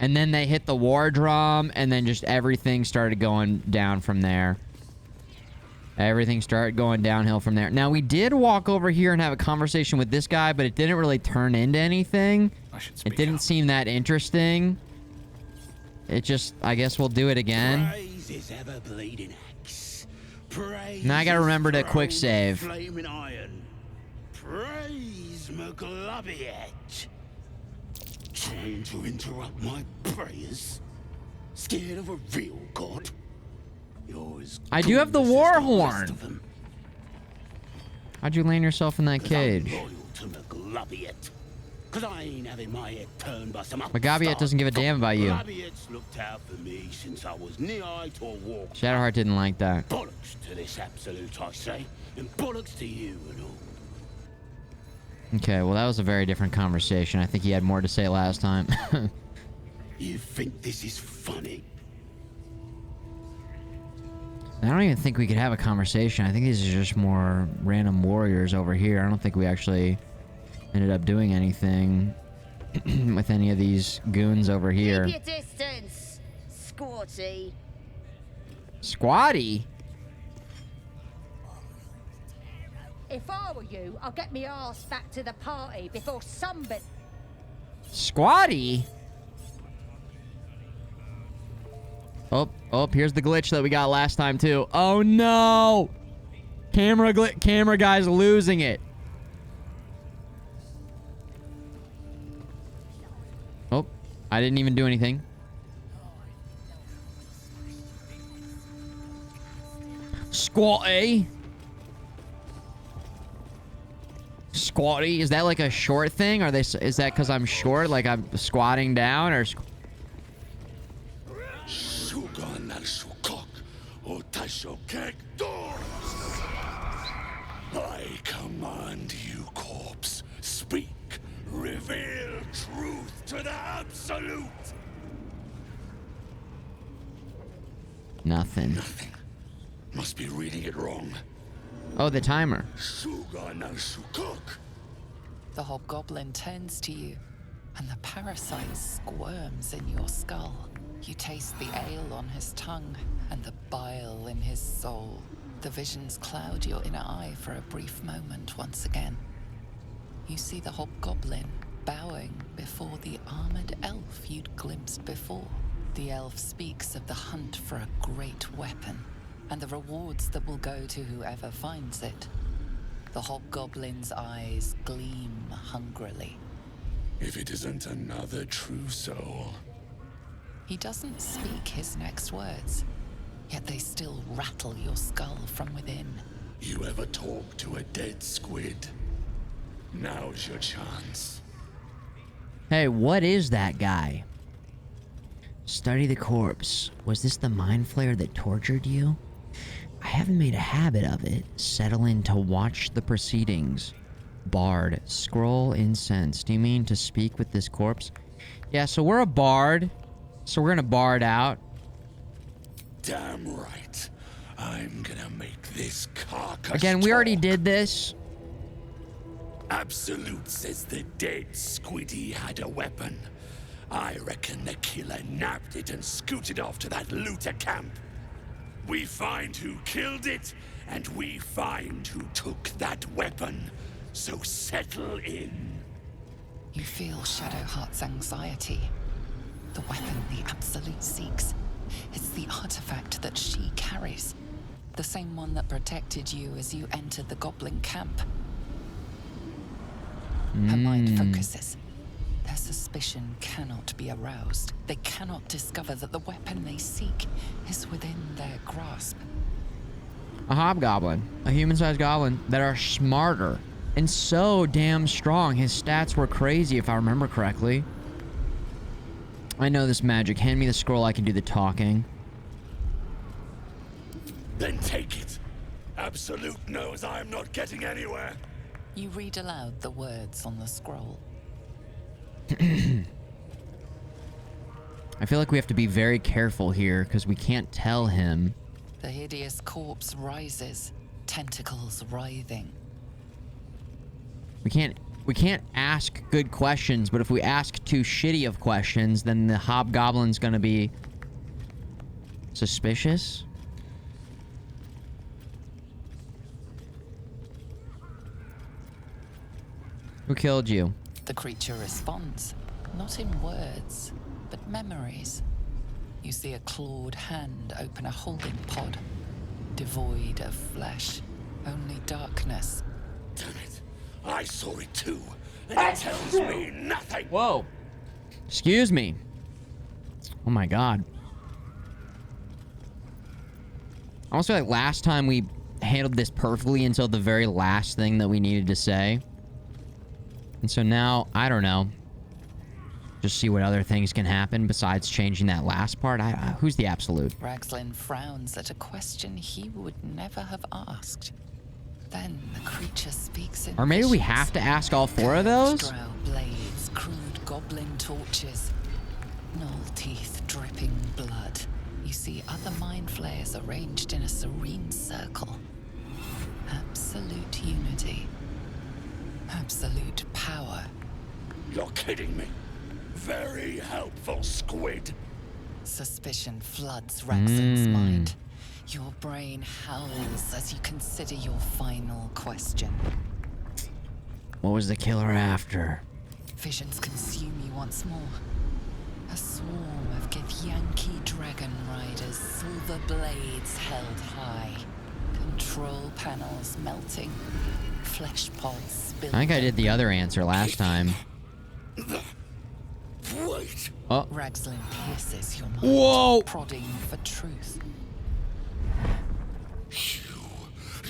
And then they hit the war drum, and then just everything started going down from there. Everything started going downhill from there. Now, we did walk over here and have a conversation with this guy, but it didn't really turn into anything. It didn't seem that interesting. It just, I guess we'll do it again. Now I gotta remember to quick save. Praise McGlubbiet. Trying to interrupt my prayers? Scared of a real god? You're as I do have the clueless war as the horn. rest of them. How'd you land yourself in that 'Cause cage? I'm loyal to McGlubbiet. 'Cause I ain't having my head turned by some McGlubbiet doesn't give a damn about you. McGlubbiet's looked out for me since I was knee-high to a walk. Shadowheart didn't like that. Bollocks to this absolute, I say. And bollocks to you and all. Okay, well, that was a very different conversation. I think he had more to say last time. You think this is funny? I don't even think we could have a conversation. I think these are just more random warriors over here. I don't think we actually ended up doing anything with any of these goons over here. Keep your distance, Squatty. Squatty? If I were you, I'd get me arse back to the party before somebody... Squatty? Oh, here's the glitch that we got last time, too. Oh, no! Camera guy's losing it. Oh, I didn't even do anything. Squatty? Squatty? Is that like a short thing? Are they? Is that because I'm short? Like I'm squatting down? Or... I command you, corpse. Speak. Reveal truth to the absolute. Nothing. Must be reading it wrong. Oh, the timer. The hobgoblin turns to you, and the parasite squirms in your skull. You taste the ale on his tongue and the bile in his soul. The visions cloud your inner eye for a brief moment once again. You see the hobgoblin bowing before the armored elf you'd glimpsed before. The elf speaks of the hunt for a great weapon and the rewards that will go to whoever finds it. The hobgoblin's eyes gleam hungrily. If it isn't another true soul. He doesn't speak his next words, yet they still rattle your skull from within. You ever talk to a dead squid? Now's your chance. Hey, what is that guy? Study the corpse. Was this the mind flayer that tortured you? I haven't made a habit of it. Settle in to watch the proceedings. Bard. Scroll incense. Do you mean to speak with this corpse? Yeah, so we're a bard. So we're gonna bard out. Damn right. I'm gonna make this carcass Again, we already did this. Absolute says the dead squiddy had a weapon. I reckon the killer nabbed it and scooted off to that looter camp. We find who killed it, and we find who took that weapon. So settle in. You feel Shadowheart's anxiety. The weapon the Absolute seeks. It's the artifact that she carries. The same one that protected you as you entered the goblin camp. Her mind focuses. Their suspicion cannot be aroused. They cannot discover that the weapon they seek is within their grasp. A hobgoblin. A human-sized goblin that are smarter and so damn strong. His stats were crazy if I remember correctly. I know this magic. Hand me the scroll, I can do the talking. Then take it. Absolute knows I'm not getting anywhere. You read aloud the words on the scroll. I feel like we have to be very careful here because we can't tell him. The hideous corpse rises, tentacles writhing. We can't ask good questions, but if we ask too shitty of questions, then the hobgoblin's gonna be suspicious. Who killed you? The creature responds, not in words, but memories. You see a clawed hand open a holding pod, devoid of flesh, only darkness. Damn it. I saw it too, and it tells me nothing. Whoa. Excuse me. Oh my god. I almost feel like last time we handled this perfectly until the very last thing that we needed to say. And so now, I don't know. Just see what other things can happen besides changing that last part. Who's the Absolute? Ragslin frowns at a question he would never have asked. Then the creature speaks in Or maybe we have to ask all four of those? Drow blades, crude goblin torches, gnoll teeth dripping blood. You see other mind flayers arranged in a serene circle. Absolute unity. Absolute power. You're kidding me. Very helpful, squid. Suspicion floods Ragzlin's mind. Your brain howls as you consider your final question. What was the killer after? Visions consume you once more. A swarm of Githyanki dragon riders, silver blades held high. Control panels melting. Flesh pods spilling. I think I did the other answer last time. Wait. Oh. Ragslin pierces your mind, Whoa. prodding for truth.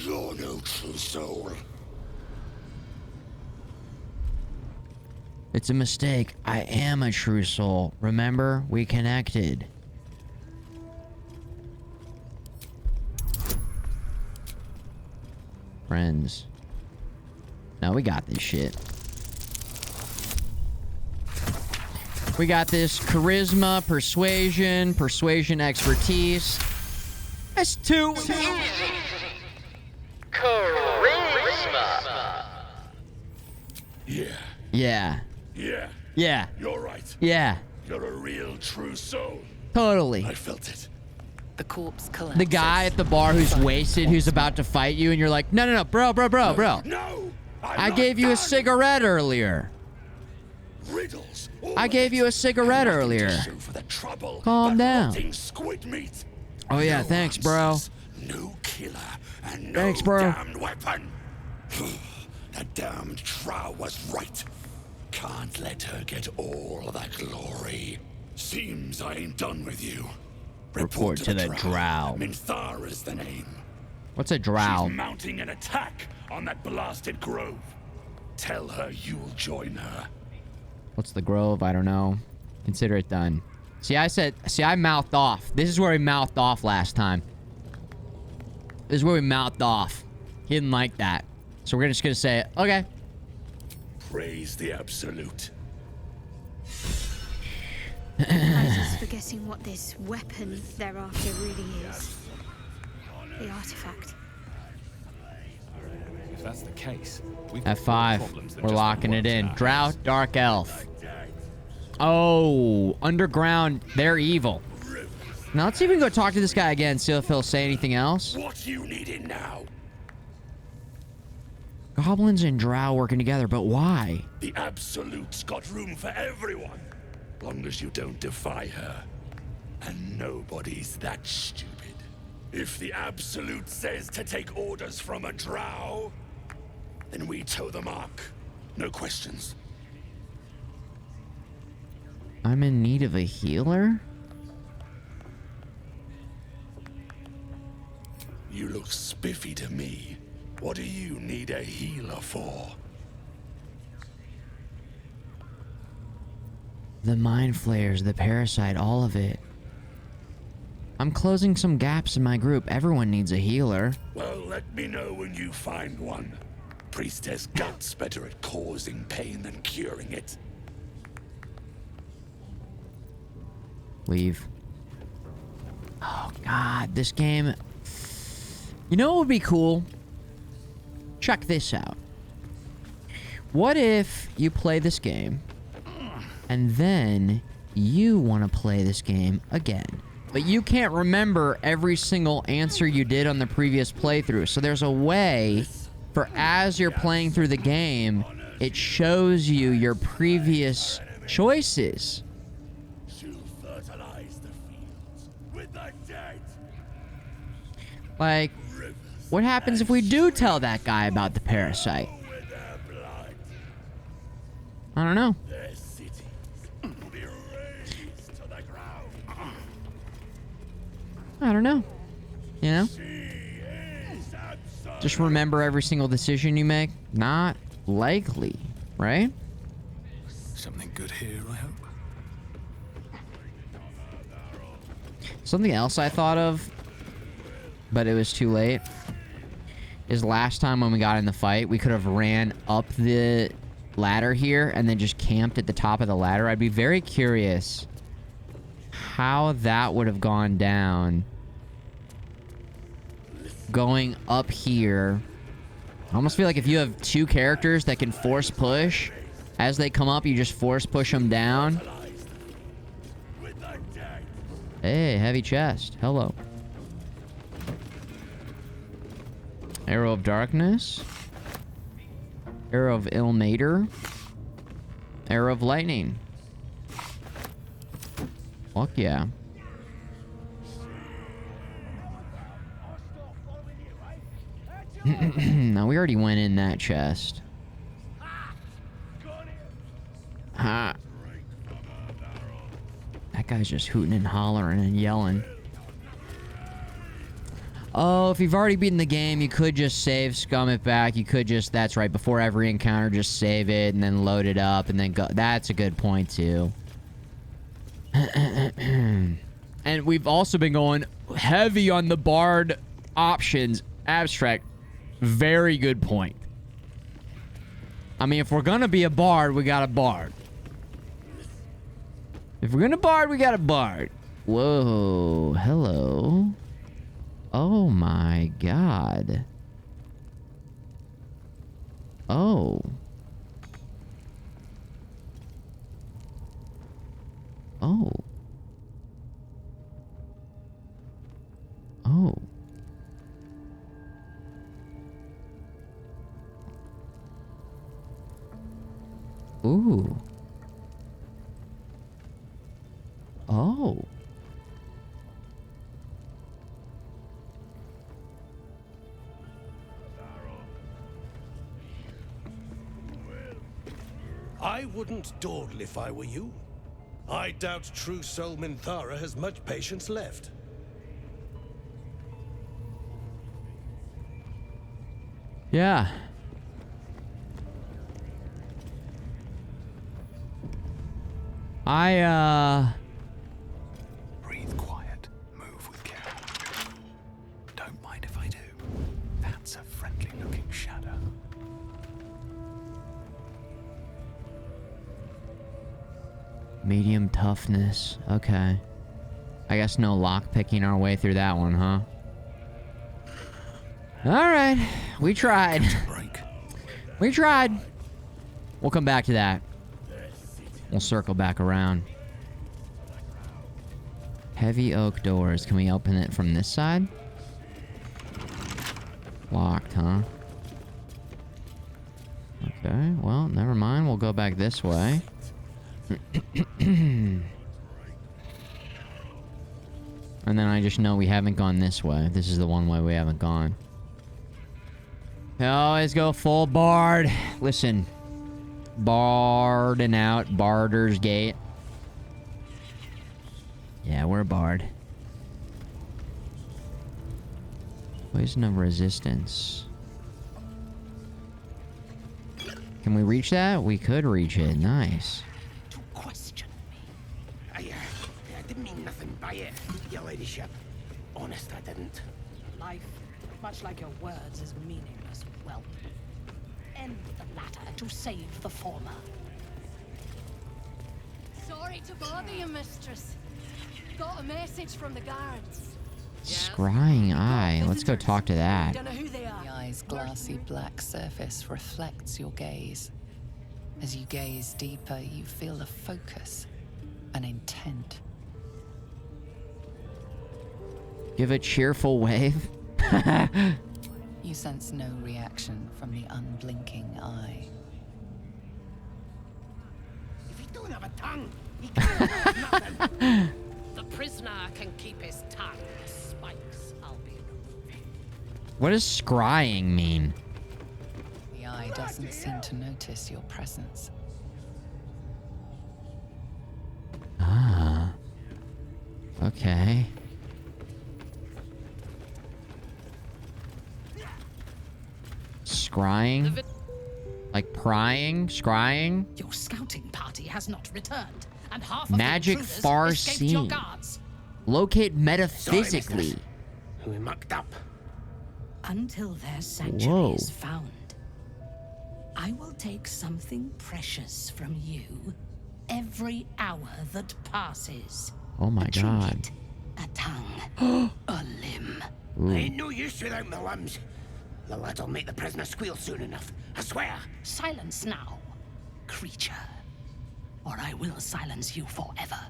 You're no true soul. It's a mistake. I am a true soul. Remember, we connected. Friends. Now we got this shit. We got this charisma, persuasion, expertise. That's 2. Charisma. Yeah. Yeah. Yeah. Yeah. You're right. Yeah. You're a real true soul. Totally. I felt it. The corpse collapses. The guy at the bar who's wasted, who's about to fight you, and you're like, no, bro. No! I gave you a cigarette earlier. Riddles. I gave you a cigarette earlier. Calm down. Squid meat. Oh yeah, thanks, bro. No killer and no Thanks, bro. damned weapon. That damned Trow was right. Can't let her get all that glory. Seems I ain't done with you. Report to the drow. Minthara's the name. What's a drow? She's mounting an attack on that blasted grove. Tell her you'll join her. What's the grove? I don't know. Consider it done. See, I mouthed off. This is where we mouthed off last time. This is where we mouthed off. He didn't like that. So we're just gonna say, okay. Praise the Absolute. I'm just forgetting what this weapon they're after really is. The artifact. If that's the case, we've F5. We're locking it in. Drow, Dark Elf. Oh, underground. They're evil. Now let's see if we can go talk to this guy again. See if he'll say anything else. What you needing now? Goblins and Drow working together, but why? The Absolute's got room for everyone. Long as you don't defy her. And nobody's that stupid. If the Absolute says to take orders from a Drow, then we toe the mark. No questions. I'm in need of a healer? You look spiffy to me. What do you need a healer for? The mind flayers, the parasite, all of it. I'm closing some gaps in my group. Everyone needs a healer. Well, let me know when you find one. Priestess Gut's better at causing pain than curing it. Leave. Oh, God. This game... You know what would be cool? Check this out. What if you play this game, and then you want to play this game again, but you can't remember every single answer you did on the previous playthrough? So there's a way for, as you're playing through the game, it shows you your previous choices. Like, what happens if we do tell that guy about the parasite? I don't know. I don't know. You know? Just remember every single decision you make? Not likely, right? Something good here, I hope. Something else I thought of, but it was too late, is last time when we got in the fight, we could have ran up the ladder here and then just camped at the top of the ladder. I'd be very curious how that would have gone down. Going up here. I almost feel like if you have two characters that can force push, as they come up, you just force push them down. Hey, heavy chest. Hello. Arrow of Darkness. Arrow of Ilmater. Arrow of Lightning. Fuck yeah. No, we already went in that chest. Ha. That guy's just hooting and hollering and yelling. Oh, if you've already beaten the game, you could just save, scum it back. You could just, that's right, before every encounter, just save it and then load it up and then go. That's a good point, too. And we've also been going heavy on the bard options. Abstract. Very good point. I mean, if we're gonna be a bard, we got a bard. If we're gonna bard, we got a bard. Whoa. Hello. Oh my god. Oh. Oh. Ooh. Oh. I wouldn't dawdle if I were you. I doubt true soul Minthara has much patience left. Yeah. Breathe quiet. Move with care. Don't mind if I do. That's a friendly-looking shadow. Medium toughness. Okay. I guess no lock picking our way through that one, huh? Alright. We tried. We tried. We'll come back to that. We'll circle back around. Heavy oak doors. Can we open it from this side? Locked, huh? Okay, well, never mind. We'll go back this way. And then I just know we haven't gone this way. This is the one way we haven't gone. Always go full Bard. Listen. Barding out. Bardur's Gate. Yeah, we're Bard. Poison of Resistance. Can we reach that? We could reach it. Nice. Question me. I didn't mean nothing by it, your ladyship. Honest, I didn't. Life, much like your words, is meaningless. Well, end the latter to save the former. Sorry to bother you, mistress. Got a message from the guards. Scrying eye. Let's go talk to that. The eye's glassy black surface reflects your gaze. As you gaze deeper, you feel a focus, an intent. Give a cheerful wave. You sense no reaction from the unblinking eye. If you don't have a tongue, you can't have nothing. The prisoner can keep his tongue. Spikes, I'll be removing. What does scrying mean? The eye doesn't seem to notice your presence. Ah. Okay. Scrying? Like prying? Scrying? Your scouting party has not returned, and half of Magic the intruders far escaped your seen. guards. Locate metaphysically. Sorry, we mucked up. Until their sanctuary Whoa. is found, I will take something precious from you every hour that passes. Oh my god. A tongue, a limb. Ooh. Ain't no use without my limbs. The lad'll make the prisoner squeal soon enough. I swear. Silence now, creature, or I will silence you forever.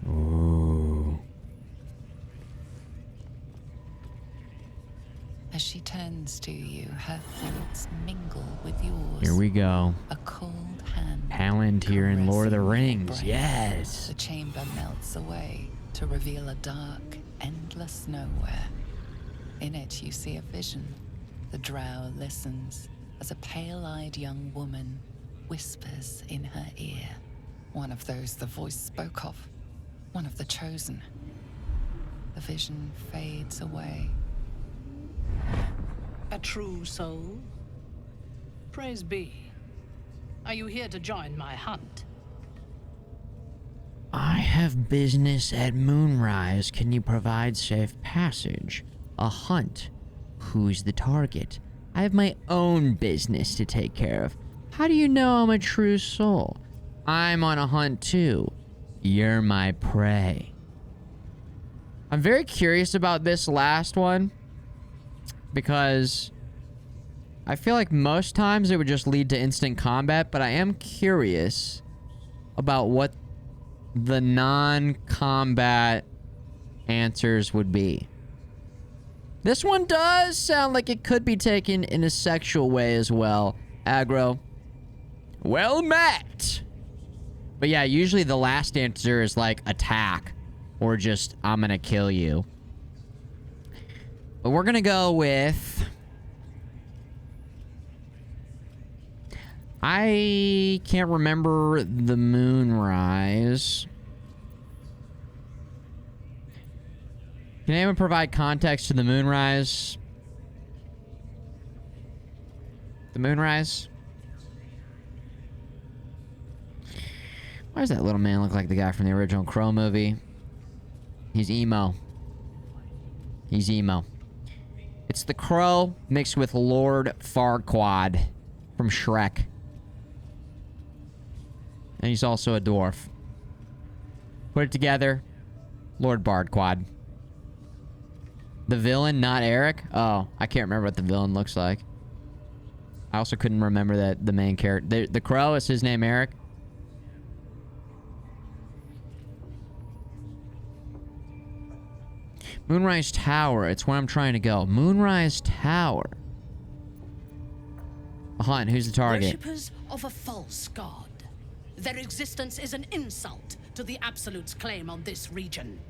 Ooh. As she turns to you, her thoughts mingle with yours. Here we go. A cold hand. Palantir in Lord of the caressing your Rings. brain. Yes. The chamber melts away to reveal a dark, endless nowhere. In it, you see a vision. The drow listens as a pale-eyed young woman whispers in her ear. One of those the voice spoke of. One of the chosen. The vision fades away. A true soul? Praise be. Are you here to join my hunt? I have business at Moonrise. Can you provide safe passage? A hunt. Who's the target? I have my own business to take care of. How do you know I'm a true soul? I'm on a hunt too. You're my prey. I'm very curious about this last one because I feel like most times it would just lead to instant combat, but I am curious about what the non-combat answers would be. This one does sound like it could be taken in a sexual way as well. Aggro. Well met! But yeah, usually the last answer is like attack or just I'm gonna kill you. But we're gonna go with... I can't remember the moonrise. Can anyone provide context to the moonrise? The moonrise? Why does that little man look like the guy from the original Crow movie? He's emo. He's emo. It's the Crow mixed with Lord Farquaad from Shrek. And he's also a dwarf. Put it together. Lord Bardquad. The villain, not Eric? Oh, I can't remember what the villain looks like. I also couldn't remember that the main character... The Crow, is his name Eric? Moonrise Tower. It's where I'm trying to go. Moonrise Tower. Hunt, who's the target? Worshippers of a false god. Their existence is an insult to the Absolute's claim on this region.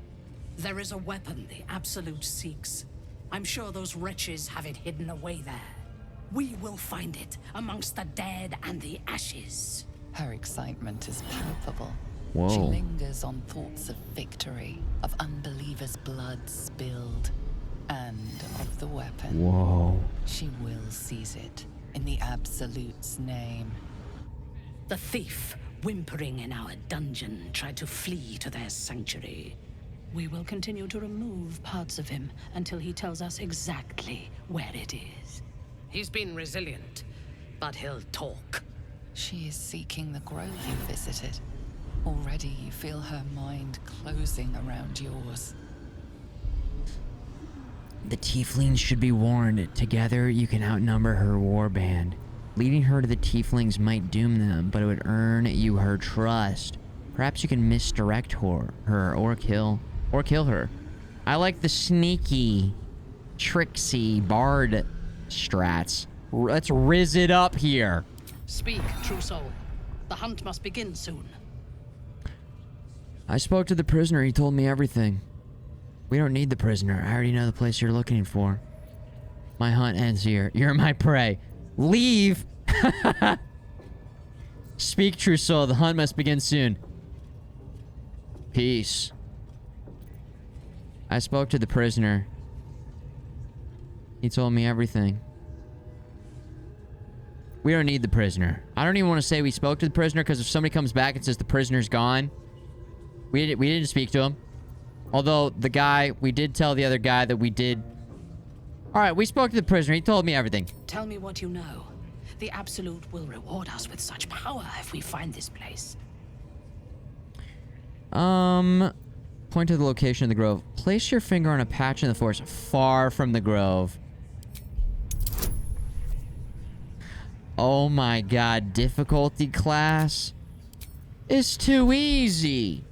There is a weapon the Absolute seeks. I'm sure those wretches have it hidden away there. We will find it amongst the dead and the ashes. Her excitement is palpable. Whoa. She lingers on thoughts of victory, of unbelievers' blood spilled, and of the weapon. Whoa. She will seize it in the Absolute's name. The thief, whimpering in our dungeon, tried to flee to their sanctuary. We will continue to remove parts of him until he tells us exactly where it is. He's been resilient, but he'll talk. She is seeking the grove you visited. Already you feel her mind closing around yours. The tieflings should be warned. Together, you can outnumber her warband. Leading her to the tieflings might doom them, but it would earn you her trust. Perhaps you can misdirect her or kill her. I like the sneaky, tricksy bard strats. Let's rizz it up here. Speak, true soul. The hunt must begin soon. I spoke to the prisoner. He told me everything. We don't need the prisoner. I already know the place you're looking for. My hunt ends here. You're my prey. Leave! Speak, true soul. The hunt must begin soon. Peace. I spoke to the prisoner. He told me everything. We don't need the prisoner. I don't even want to say we spoke to the prisoner, because if somebody comes back and says the prisoner's gone, we didn't speak to him. Although the guy, we did tell the other guy that we did. All right, we spoke to the prisoner. He told me everything. Tell me what you know. The Absolute will reward us with such power if we find this place. Point to the location of the grove. Place your finger on a patch in the forest far from the grove. Oh my god, difficulty class is too easy.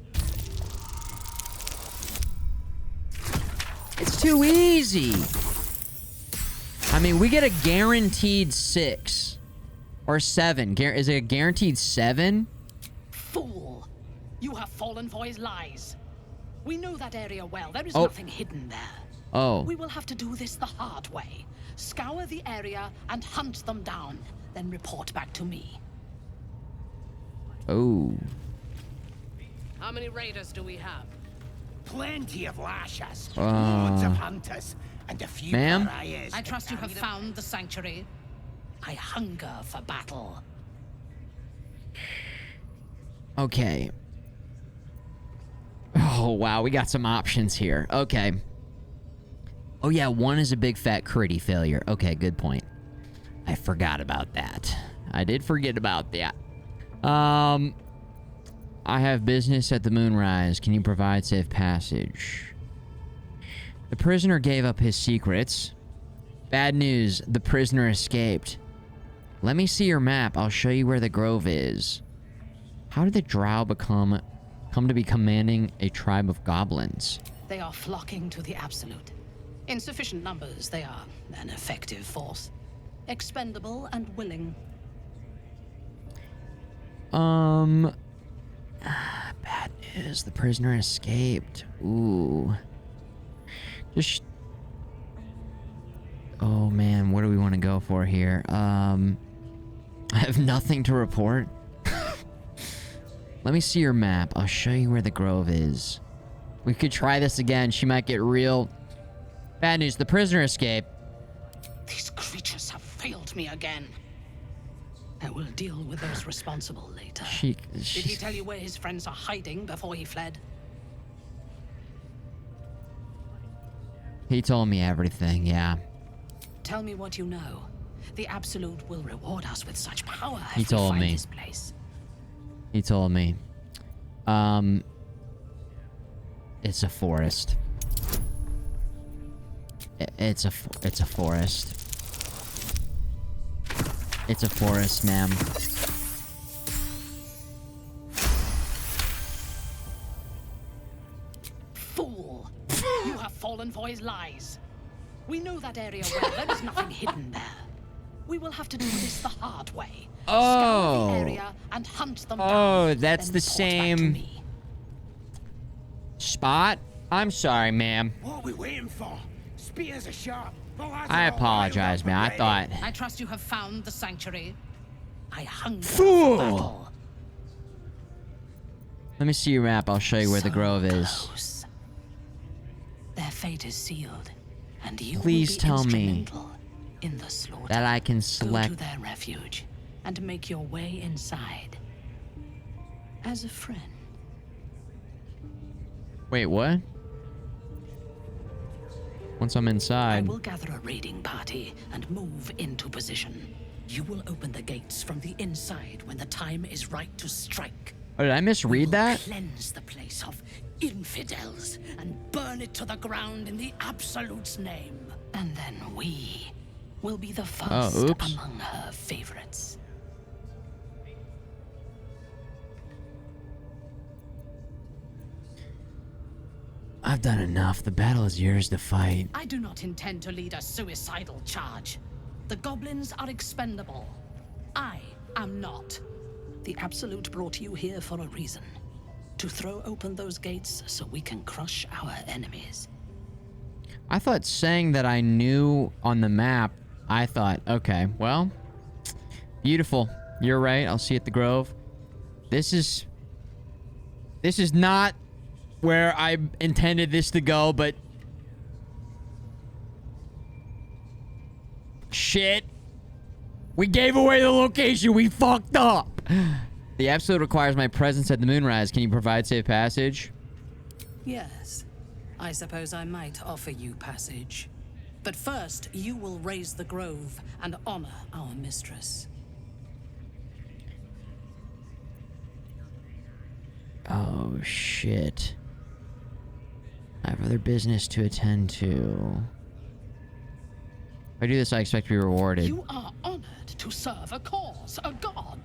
It's too easy. I mean, we get a guaranteed 6 or 7. Is it a guaranteed 7? Fool! You have fallen for his lies. We know that area well. There is nothing hidden there. Oh. We will have to do this the hard way. Scour the area and hunt them down. Then report back to me. Oh. How many raiders do we have? Plenty of lashers, loads of hunters, and a few pariahs. I trust you have found the sanctuary. I hunger for battle. Okay. Oh, wow. We got some options here. Okay. Oh, yeah. 1 is a big fat critty failure. Okay, good point. I forgot about that. I did forget about that. I have business at the Moonrise. Can you provide safe passage? The prisoner gave up his secrets. Bad news. The prisoner escaped. Let me see your map. I'll show you where the grove is. How did the drow come to be commanding a tribe of goblins? They are flocking to the Absolute. In sufficient numbers, they are an effective force. Expendable and willing. Bad news. The prisoner escaped. Ooh. Just... Oh, man. What do we want to go for here? I have nothing to report. Let me see your map. I'll show you where the grove is. We could try this again. She might get real... Bad news. The prisoner escaped. These creatures have failed me again. I will deal with those responsible later. Did he tell you where his friends are hiding before he fled? He told me everything, yeah. Tell me what you know. The Absolute will reward us with such power He if we told find me. this place. He told me. It's a forest. It's a forest. It's a forest, ma'am. Fool! You have fallen for his lies. We know that area well. There is nothing hidden there. We will have to do this the hard way. Oh. Scour the area and hunt them down. Oh, that's then the report back to same me. spot? I'm sorry, ma'am. What are we waiting for? Spears are sharp. I apologize, man. I thought... I trust you have found the sanctuary. I hunger Fool! for battle. Let me see your map. I'll show you where the grove is. Close. Their fate is sealed, and you Please will be tell me instrumental in the slaughter. that I can Go select... to their refuge and make your way inside. As a friend. Wait, what? Once I'm I inside... will gather a raiding party and move into position. You will open the gates from the inside when the time is right to strike. Oh, did I misread that? Cleanse the place of infidels and burn it to the ground in the Absolute's name. And then we will be the first oops. among her favorites. I've done enough. The battle is yours to fight. I do not intend to lead a suicidal charge. The goblins are expendable. I am not. The Absolute brought you here for a reason. To throw open those gates so we can crush our enemies. I thought saying that I knew on the map, I thought, okay, well, beautiful. You're right. I'll see you at the Grove. This is not where I intended this to go, but shit. We gave away the location. We fucked up. The Absolute requires my presence at the moonrise. Can you provide safe passage? Yes. I suppose I might offer you passage. But first, you will raise the grove and honor our mistress. Oh, shit. I have other business to attend to. If I do this, I expect to be rewarded. You are honored to serve a cause, a god.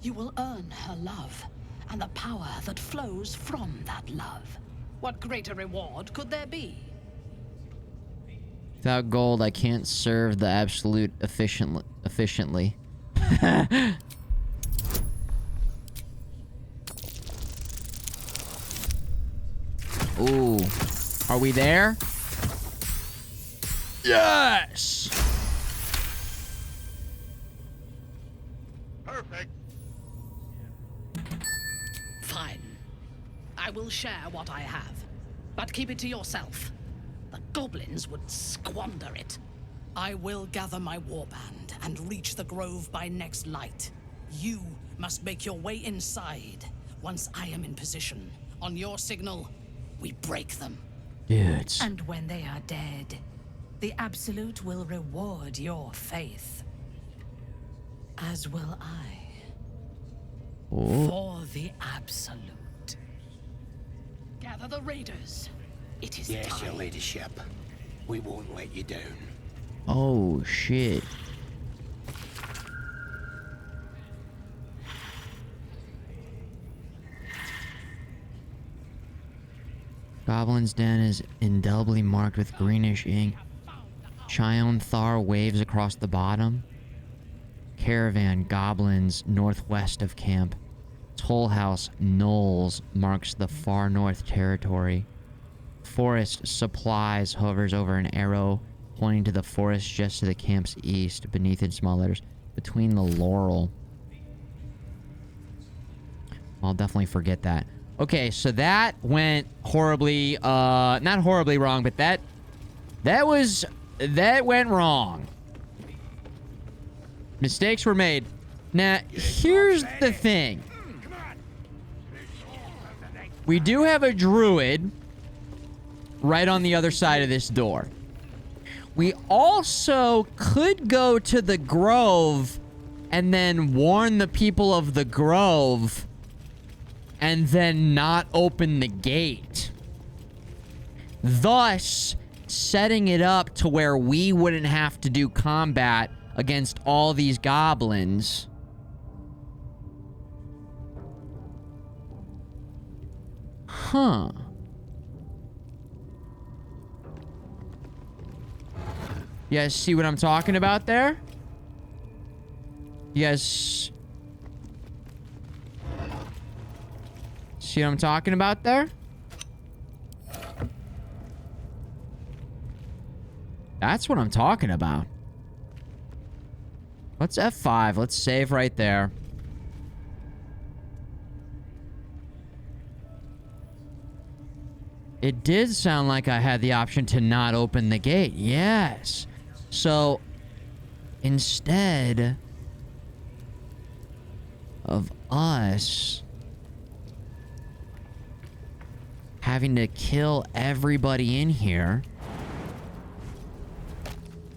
You will earn her love and the power that flows from that love. What greater reward could there be? Without gold, I can't serve the Absolute efficiently. Ooh. Are we there? Yes! Perfect. Fine. I will share what I have. But keep it to yourself. The goblins would squander it. I will gather my warband and reach the grove by next light. You must make your way inside. Once I am in position, on your signal, we break them. Dudes. And when they are dead, the Absolute will reward your faith. As will I. Ooh. For the Absolute. Gather the raiders. It is Yes, time. your ladyship. We won't let you down. Oh, shit. Goblin's Den is indelibly marked with greenish ink. Chion Thar waves across the bottom. Caravan, goblins, northwest of camp. Toll House Knolls marks the far north territory. Forest Supplies hovers over an arrow pointing to the forest just to the camp's east, beneath in small letters, between the laurel. I'll definitely forget that. Okay, so that went horribly, not horribly wrong, but that went wrong. Mistakes were made. Now, here's the thing. We do have a druid right on the other side of this door. We also could go to the grove and then warn the people of the grove and then not open the gate, thus setting it up to where we wouldn't have to do combat against all these goblins. Huh. You guys see what I'm talking about there? You guys see what I'm talking about there? That's what I'm talking about. Let's F5. Let's save right there. It did sound like I had the option to not open the gate. Yes. So, instead of us having to kill everybody in here,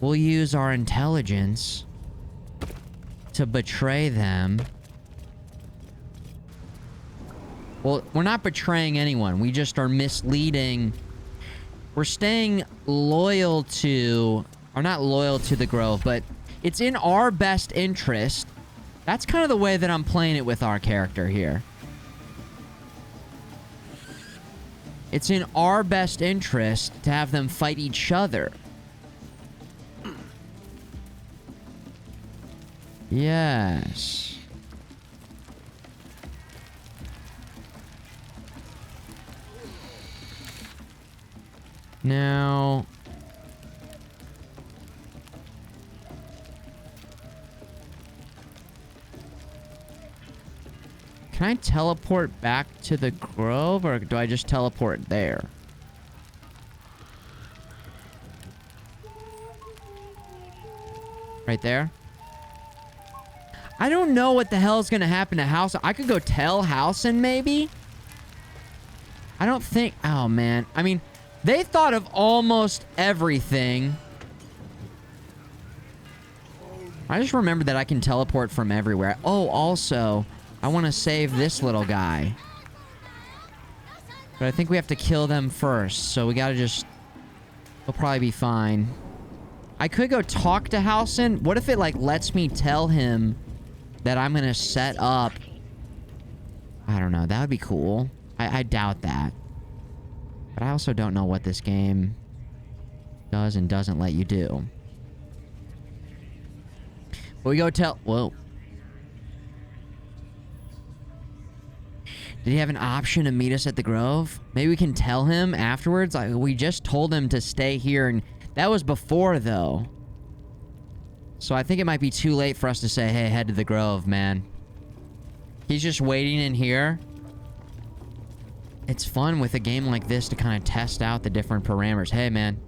we'll use our intelligence to betray them. Well, we're not betraying anyone. We just are misleading. We're staying loyal to, or not loyal to the Grove, but it's in our best interest. That's kind of the way that I'm playing it with our character here. It's in our best interest to have them fight each other. Yes. Now, can I teleport back to the grove, or do I just teleport there? Right there? I don't know what the hell is going to happen to Halcyon. I could go tell Halcyon, maybe? I don't think... Oh, man. I mean... They thought of almost everything. I just remembered that I can teleport from everywhere. Oh, also, I want to save this little guy. But I think we have to kill them first, so we gotta just... We'll probably be fine. I could go talk to Halcyon. What if it, like, lets me tell him that I'm gonna set up... I don't know. That would be cool. I doubt that. But I also don't know what this game does and doesn't let you do. But we go tell... Whoa. Did he have an option to meet us at the Grove? Maybe we can tell him afterwards? Like, we just told him to stay here, and that was before, though. So I think it might be too late for us to say, hey, head to the Grove, man. He's just waiting in here. It's fun with a game like this to kind of test out the different parameters. Hey, man.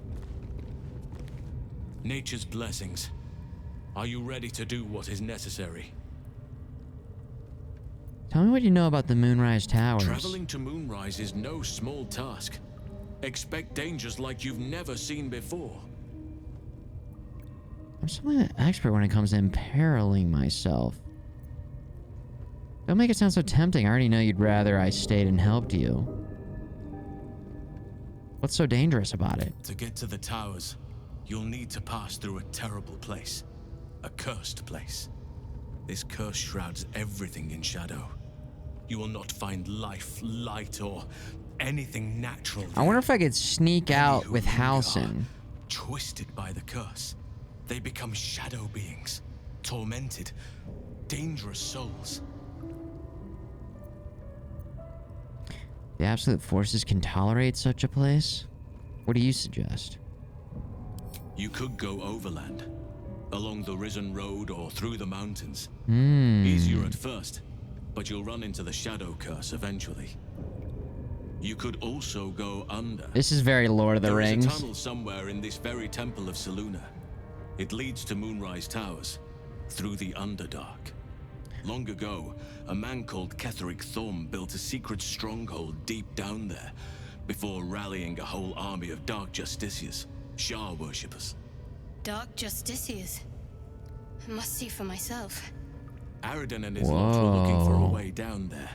Nature's blessings. Are you ready to do what is necessary? Tell me what you know about the Moonrise Towers. Traveling to Moonrise is no small task. Expect dangers like you've never seen before. I'm something of an expert when it comes to imperiling myself. Don't make it sound so tempting. I already know you'd rather I stayed and helped you. What's so dangerous about it? To get to the towers, you'll need to pass through a terrible place. A cursed place. This curse shrouds everything in shadow. You will not find life, light, or anything natural there. I wonder if I could sneak out with Halcyon. Twisted by the curse, they become shadow beings. Tormented, dangerous souls. The absolute forces can tolerate such a place? What do you suggest? You could go overland, along the Risen Road or through the mountains. Easier at first, but you'll run into the Shadow Curse eventually. You could also go under. This is very Lord of the Rings. There is a tunnel somewhere in this very temple of Selûne. It leads to Moonrise Towers, through the Underdark. Long ago, a man called Ketheric Thorm built a secret stronghold deep down there, before rallying a whole army of Dark Justiciars, Shah worshippers. Dark Justiciars. I must see for myself. Aradin and his lot were looking for a way down there.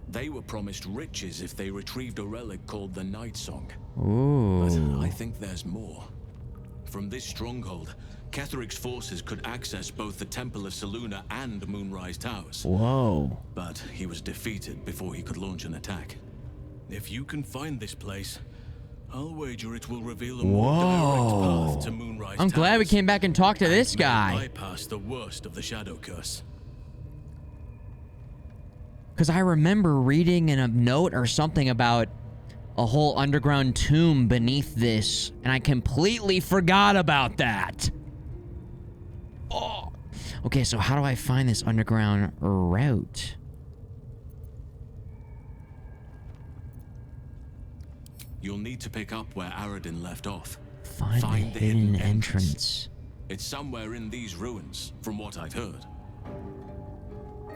They were promised riches if they retrieved a relic called the Night Song. But I think there's more. From this stronghold, Ketheric's forces could access both the Temple of Selûne and Moonrise Towers. Whoa. But he was defeated before he could launch an attack. If you can find this place, I'll wager it will reveal a more direct path to Moonrise I'm glad we came back and talked to this guy. Bypass the worst of the Shadow Curse. Because I remember reading in a note or something about a whole underground tomb beneath this, and I completely forgot about that. Oh. Okay, so how do I find this underground route? You'll need to pick up where Aradin left off. Find the hidden entrance. It's somewhere in these ruins, from what I've heard.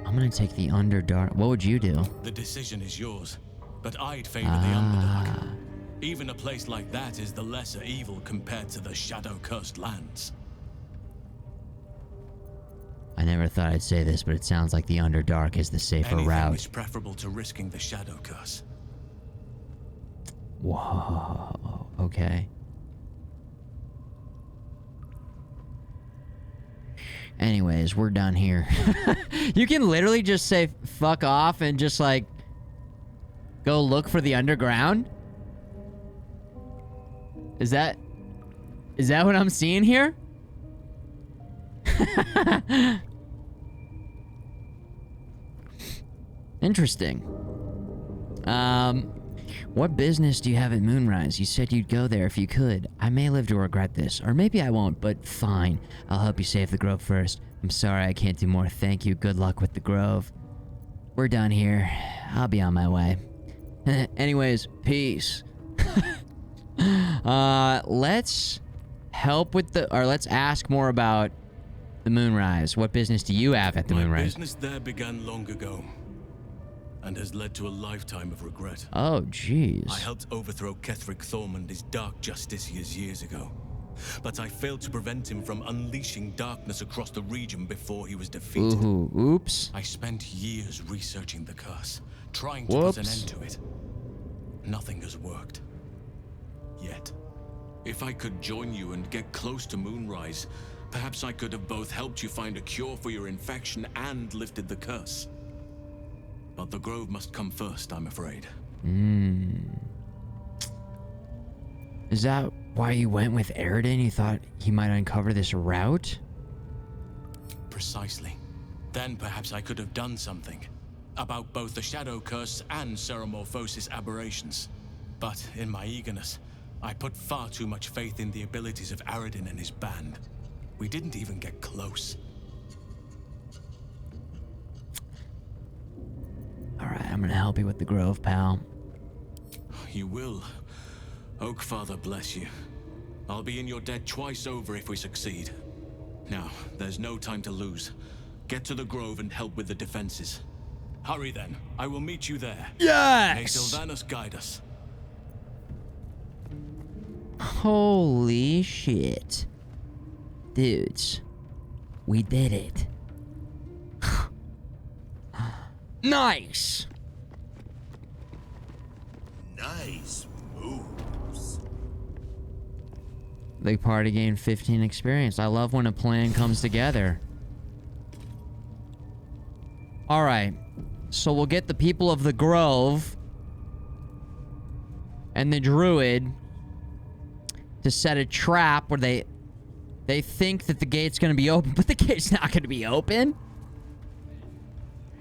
I'm gonna take the Underdark. What would you do? The decision is yours, but I'd favor the Underdark. Even a place like that is the lesser evil compared to the Shadow-cursed lands. I never thought I'd say this, but it sounds like the Underdark is the safer Anything route. is preferable to risking the Shadow Curse. Whoa. Okay. Anyways, we're done here. You can literally just say fuck off and just like go look for the underground? Is that what I'm seeing here? Interesting. What business do you have at Moonrise? You said you'd go there if you could. I may live to regret this, or maybe I won't, but fine. I'll help you save the grove first. I'm sorry I can't do more. Thank you. Good luck with the grove. We're done here. I'll be on my way. Anyways, peace. Let's help with let's ask more about the Moonrise. What business do you have at the Moonrise? My business there began long ago, and has led to a lifetime of regret. Oh, jeez. I helped overthrow Ketheric Thorm and his Dark Justiciars years ago, but I failed to prevent him from unleashing darkness across the region before he was defeated. Ooh, oops. I spent years researching the curse, trying to put an end to it. Nothing has worked. Yet. If I could join you and get close to Moonrise, perhaps I could have both helped you find a cure for your infection and lifted the curse. But the grove must come first, I'm afraid. Is that why you went with Aradin? You thought he might uncover this route? Precisely. Then perhaps I could have done something about both the Shadow Curse and Ceramorphosis aberrations. But in my eagerness, I put far too much faith in the abilities of Aradin and his band. We didn't even get close. Alright, I'm gonna help you with the grove, pal. You will. Oakfather bless you. I'll be in your debt twice over if we succeed. Now, there's no time to lose. Get to the grove and help with the defenses. Hurry then. I will meet you there. Yes! May Sylvanus guide us. Holy shit. Dudes. We did it. Nice! Nice moves. The party gained 15 experience. I love when a plan comes together. Alright. So we'll get the people of the Grove and the Druid to set a trap where they think that the gate's gonna be open, but the gate's not gonna be open.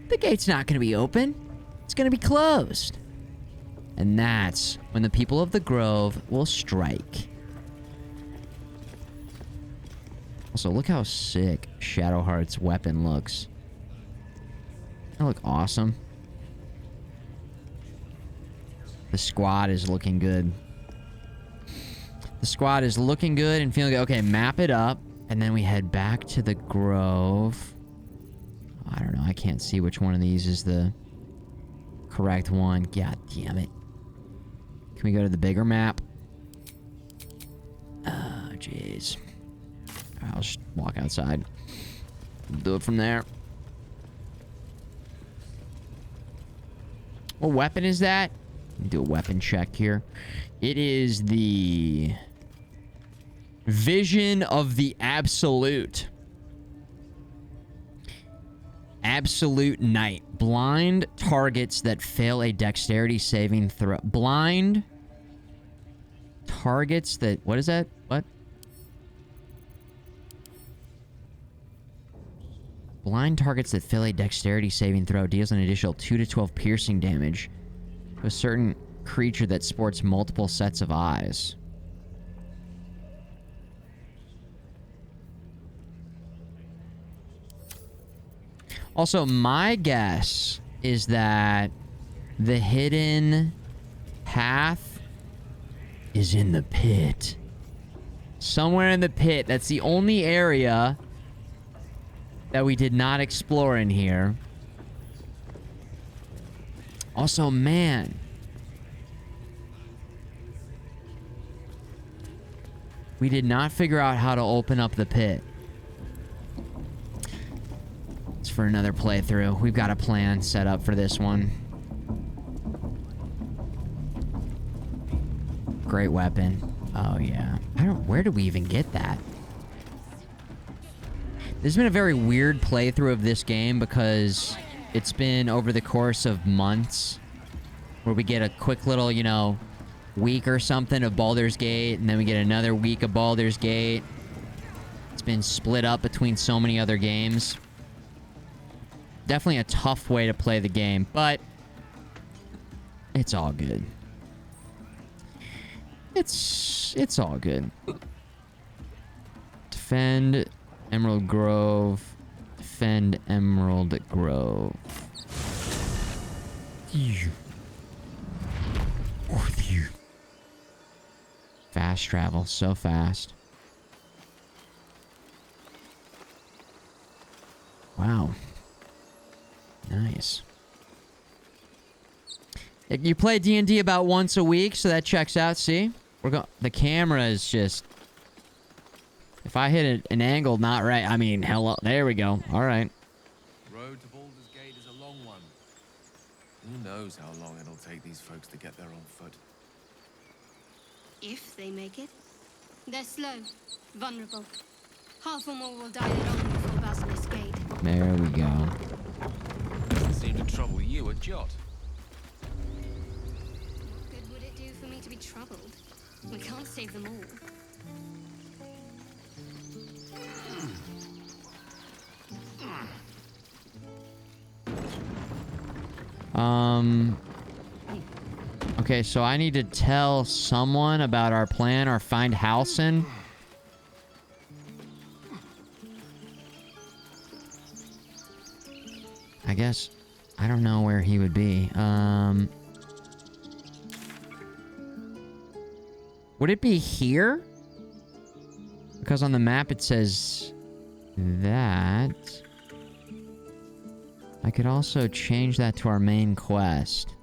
The gate's not gonna be open. It's gonna be closed. And that's when the people of the Grove will strike. Also, look how sick Shadowheart's weapon looks. That look awesome. The squad is looking good. The squad is looking good and feeling good. Okay, map it up. And then we head back to the Grove. I don't know. I can't see which one of these is the correct one. God damn it. Can we go to the bigger map? Oh, jeez. I'll just walk outside. Do it from there. What weapon is that? Let me do a weapon check here. It is the Vision of the Absolute. Absolute Knight. Blind targets that fail a dexterity saving throw. Blind targets that... What is that? What? Blind targets that fail a dexterity saving throw deals an additional 2 to 12 piercing damage to a certain creature that sports multiple sets of eyes. Also, my guess is that the hidden path is in the pit. Somewhere in the pit. That's the only area that we did not explore in here. Also, man. We did not figure out how to open up the pit. It's for another playthrough. We've got a plan set up for this one. Great weapon. Oh, yeah. Where did we even get that? This has been a very weird playthrough of this game because it's been over the course of months where we get a quick little, you know, week or something of Baldur's Gate, and then we get another week of Baldur's Gate. It's been split up between so many other games. Definitely a tough way to play the game, but it's all good. It's all good. Defend Emerald Grove. Defend Emerald Grove. Fast travel, so fast. Wow. Nice. You play D&D about once a week, so that checks out. See? The camera is just... If I hit an angle not right, I mean, hello. There we go. All right. Road to Baldur's Gate is a long one. Who knows how long it'll take these folks to get there on foot. If they make it. They're slow, vulnerable. Half or more will die long before Basilisk Gate. There we go. Doesn't seem to trouble you a jot. What good would it do for me to be troubled? We can't save them all. Okay, so I need to tell someone about our plan or find Halsin. I guess I don't know where he would be. Would it be here? Because on the map it says that. I could also change that to our main quest.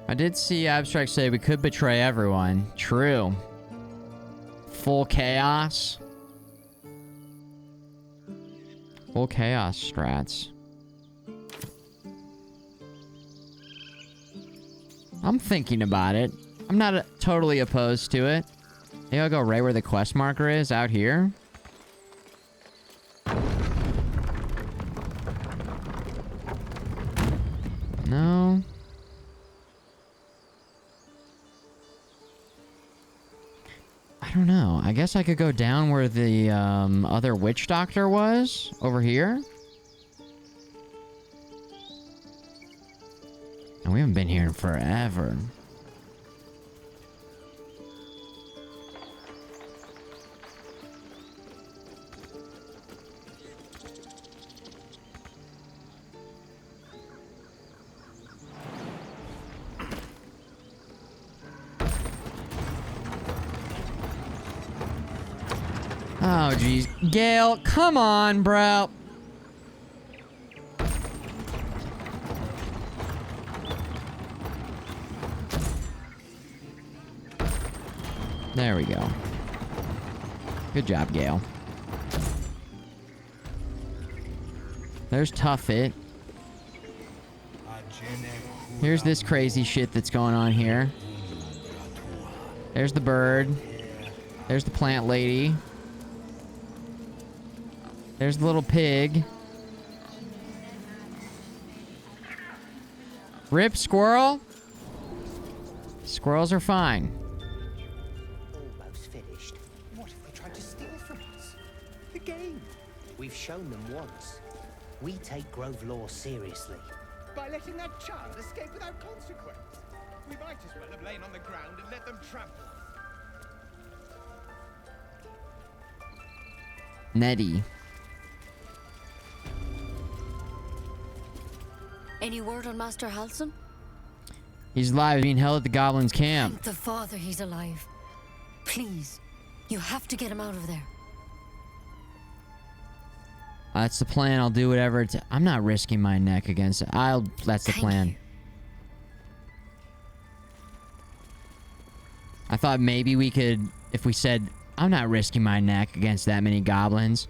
I did see Abstract say we could betray everyone. True. Full chaos. Full chaos strats. I'm thinking about it. I'm not totally opposed to it. Maybe I'll go right where the quest marker is, out here. No. don't know. I guess I could go down where the other witch doctor was. Over here. And we haven't been here in forever. Oh, jeez. Gale, come on, bro. There we go. Good job, Gale. There's Tuffet. Here's this crazy shit that's going on here. There's the bird. There's the plant lady. There's the little pig. Rip, squirrel. Squirrels are fine. Almost finished. What if they tried to steal from us? The game. We've shown them once. We take Grove law seriously. By letting that child escape without consequence. We might as well have lain on the ground and let them trample us. Nettie. Any word on Master Halson? He's alive, being held at the Goblin's camp. Thank the Father he's alive. Please, you have to get him out of there. That's the plan. I'll do whatever it's... I'm not risking my neck against it. That's the plan. I thought maybe we could... If we said, I'm not risking my neck against that many goblins.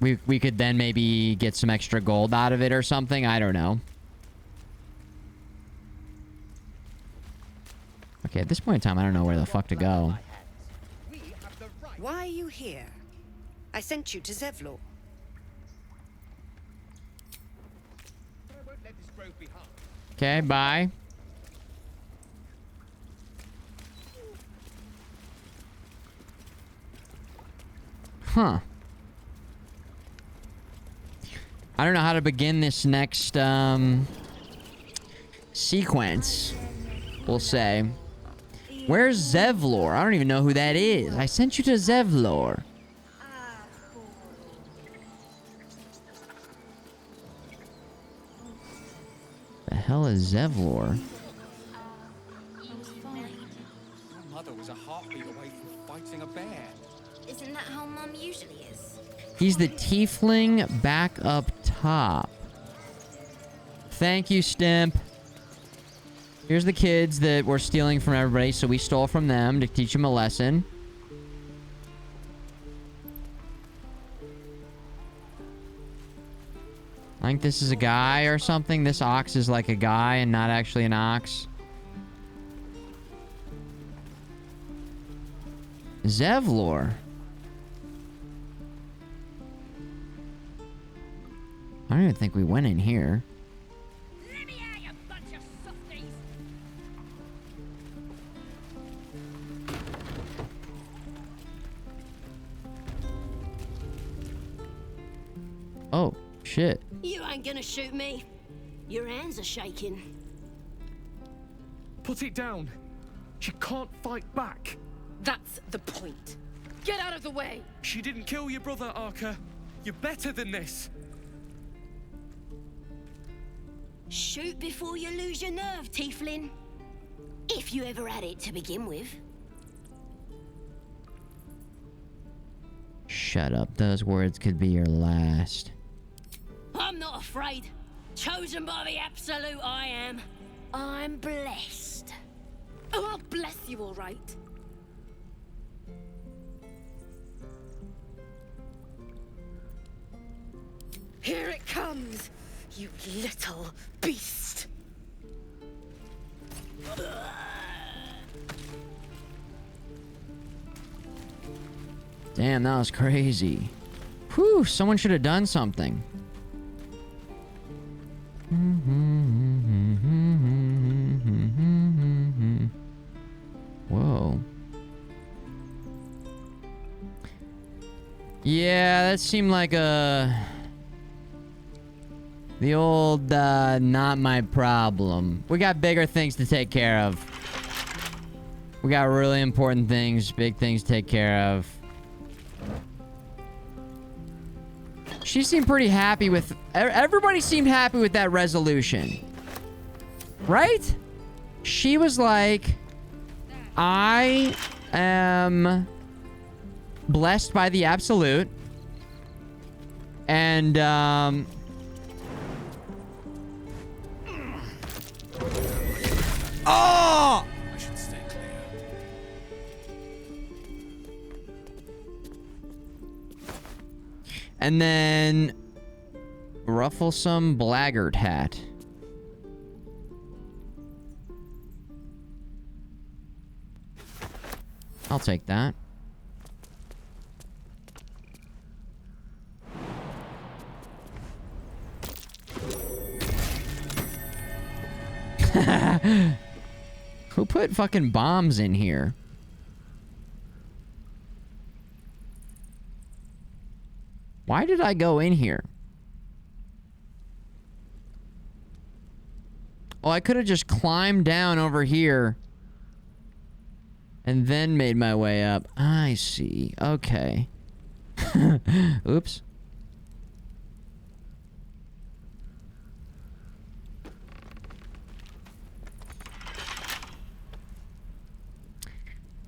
We could then maybe get some extra gold out of it or something. I don't know. Okay, at this point in time, I don't know where the fuck to go. Why are you here? I sent you to Zevlor. Okay, bye. Huh. I don't know how to begin this next, sequence, we'll say. Where's Zevlor? I don't even know who that is. I sent you to Zevlor. The hell is Zevlor? My mother was a heartbeat away from fighting a bear. Isn't that how Mum usually is? He's the tiefling back up top. Thank you, Stimp. Here's the kids that we're stealing from everybody, so we stole from them to teach them a lesson. I think this is a guy or something. This ox is like a guy and not actually an ox. Zevlor. I don't even think we went in here. Oh, shit. You ain't gonna shoot me. Your hands are shaking. Put it down. She can't fight back. That's the point. Get out of the way. She didn't kill your brother, Arca. You're better than this. Shoot before you lose your nerve, Tiefling. If you ever had it to begin with. Shut up. Those words could be your last. I'm not afraid. Chosen by the Absolute, I am. I'm blessed. Oh, I'll bless you, all right. Here it comes, you little beast. Damn, that was crazy. Whew, someone should have done something. Yeah, that seemed like the old, not my problem. We got bigger things to take care of. We got really important things, big things to take care of. She seemed pretty happy with... Everybody seemed happy with that resolution. Right? She was like, I am blessed by the absolute. And, oh! I should stay clear. And then... Rufflesome Blackguard hat. I'll take that. Who put fucking bombs in here? Why did I go in here? Oh, I could have just climbed down over here and then made my way up. I see. Okay. Oops.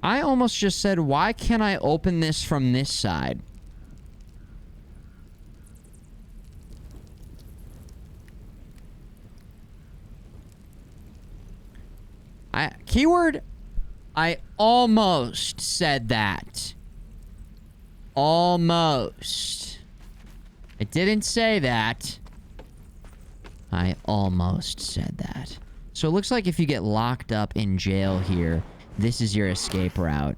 I almost just said, why can't I open this from this side? Keyword, I almost said that. Almost. I didn't say that. I almost said that. So it looks like if you get locked up in jail here, this is your escape route.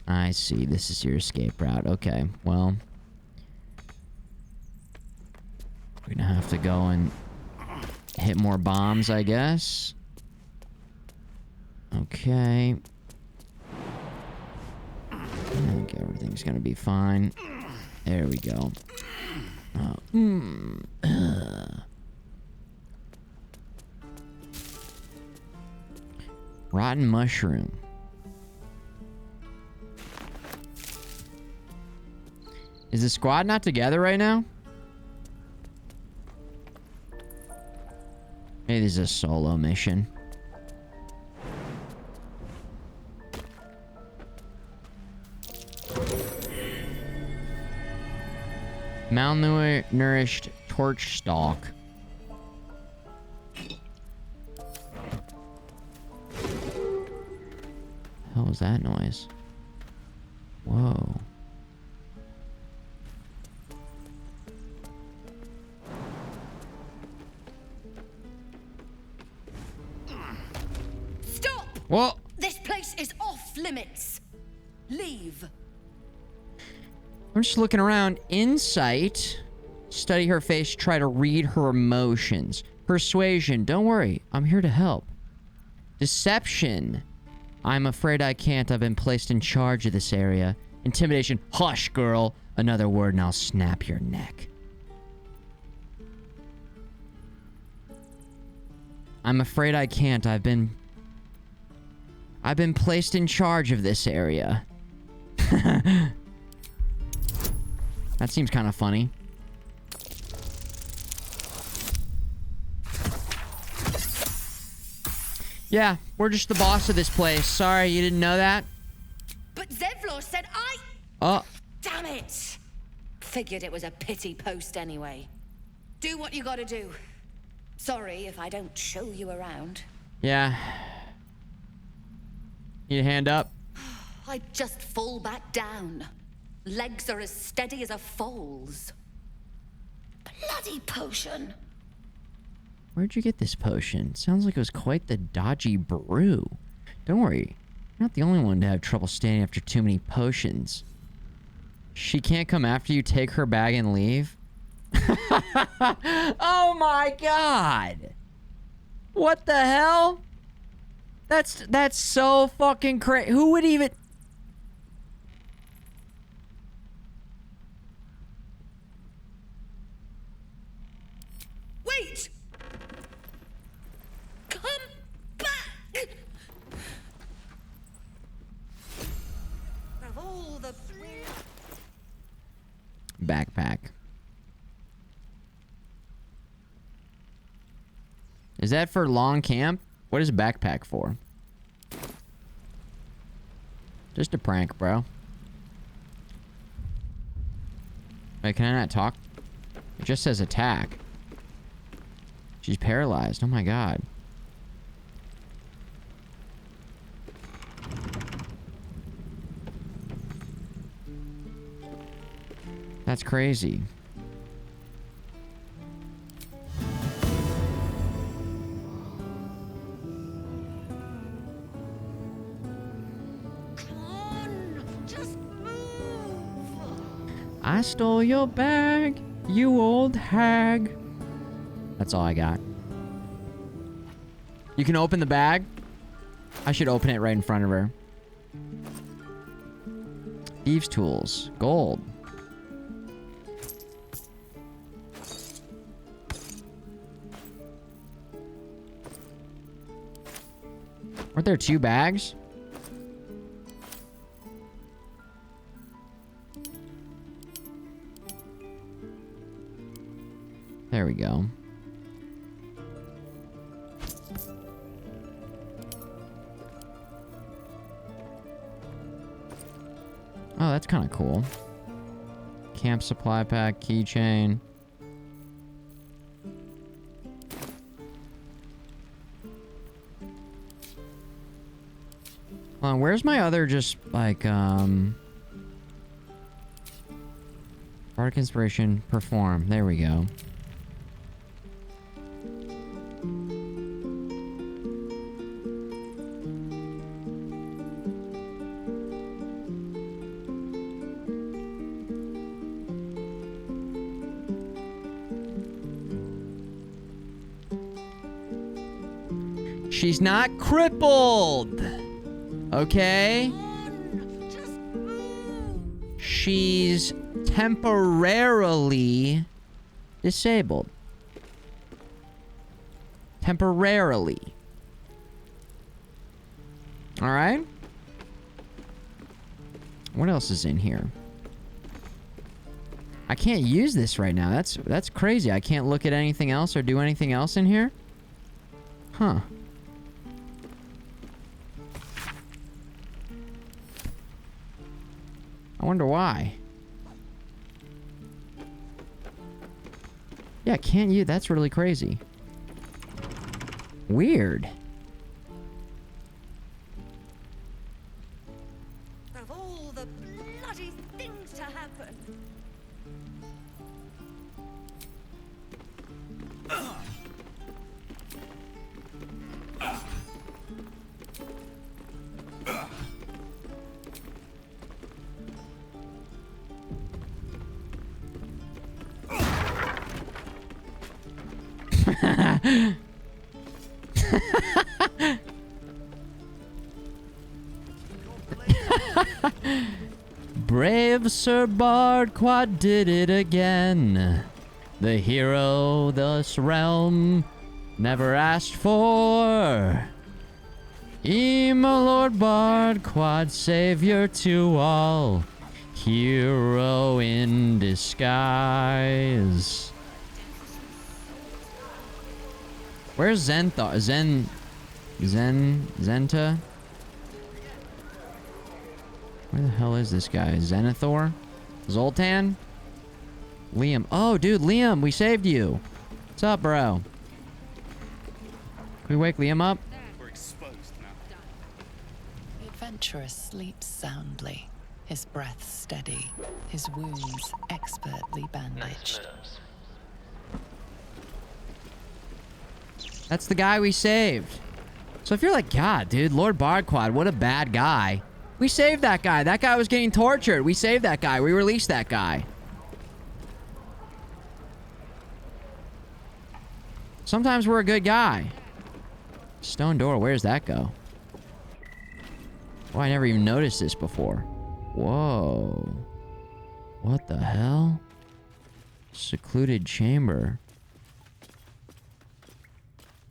I see. This is your escape route. Okay, well. We're gonna have to go and hit more bombs, I guess. Okay. I think everything's gonna be fine. There we go. Rotten mushroom. Is the squad not together right now? Maybe this is a solo mission. Malnourished torch stalk. What was that noise? Whoa. Stop! What? This place is off limits. Leave. I'm just looking around. Insight. Study her face. Try to read her emotions. Persuasion. Don't worry. I'm here to help. Deception. I'm afraid I can't. I've been placed in charge of this area. Intimidation. Hush, girl. Another word and I'll snap your neck. I'm afraid I can't. I've been placed in charge of this area. That seems kind of funny. Yeah, we're just the boss of this place. Sorry, you didn't know that? But Zevlor said I... Oh. Damn it! Figured it was a pity post anyway. Do what you gotta do. Sorry if I don't show you around. Yeah. Need a hand up? I just fall back down. Legs are as steady as a foal's. Bloody potion. Where'd you get this potion? Sounds like it was quite the dodgy brew. Don't worry. You're not the only one to have trouble standing after too many potions. She can't come after you, take her bag, and leave? Oh my god! What the hell? That's so fucking crazy. Who would even... backpack. Is that for long camp? What is a backpack for? Just a prank, bro. Wait, can I not talk? It just says attack. She's paralyzed. Oh my god. That's crazy. I stole your bag, you old hag. That's all I got. You can open the bag? I should open it right in front of her. Thieves' tools. Gold. Weren't there 2 bags? There we go. Oh, that's kind of cool. Camp supply pack, keychain. Where's my other just like Bardic Inspiration, perform. There we go. She's not crippled. Okay? She's temporarily disabled. Temporarily. All right? What else is in here? I can't use this right now. That's crazy. I can't look at anything else or do anything else in here? Huh. I wonder why. Yeah, can't you? That's really crazy. Weird. Of all the bloody things to happen. Brave Sir Bardquad did it again. The hero this realm never asked for. My Lord Bardquad, savior to all. Hero in disguise. Where's Zenta? Zenta? Where the hell is this guy? Zenithor? Zoltan? Liam. Oh, dude, Liam, we saved you. What's up, bro? Can we wake Liam up? We're exposed now. The adventurer sleeps soundly, his breath steady, his wounds expertly bandaged. That's the guy we saved. So if you're like, God, dude, Lord Bardquad, what a bad guy. We saved that guy. That guy was getting tortured. We saved that guy. We released that guy. Sometimes we're a good guy. Stone door, where's that go? Oh, I never even noticed this before. Whoa. What the hell? Secluded chamber.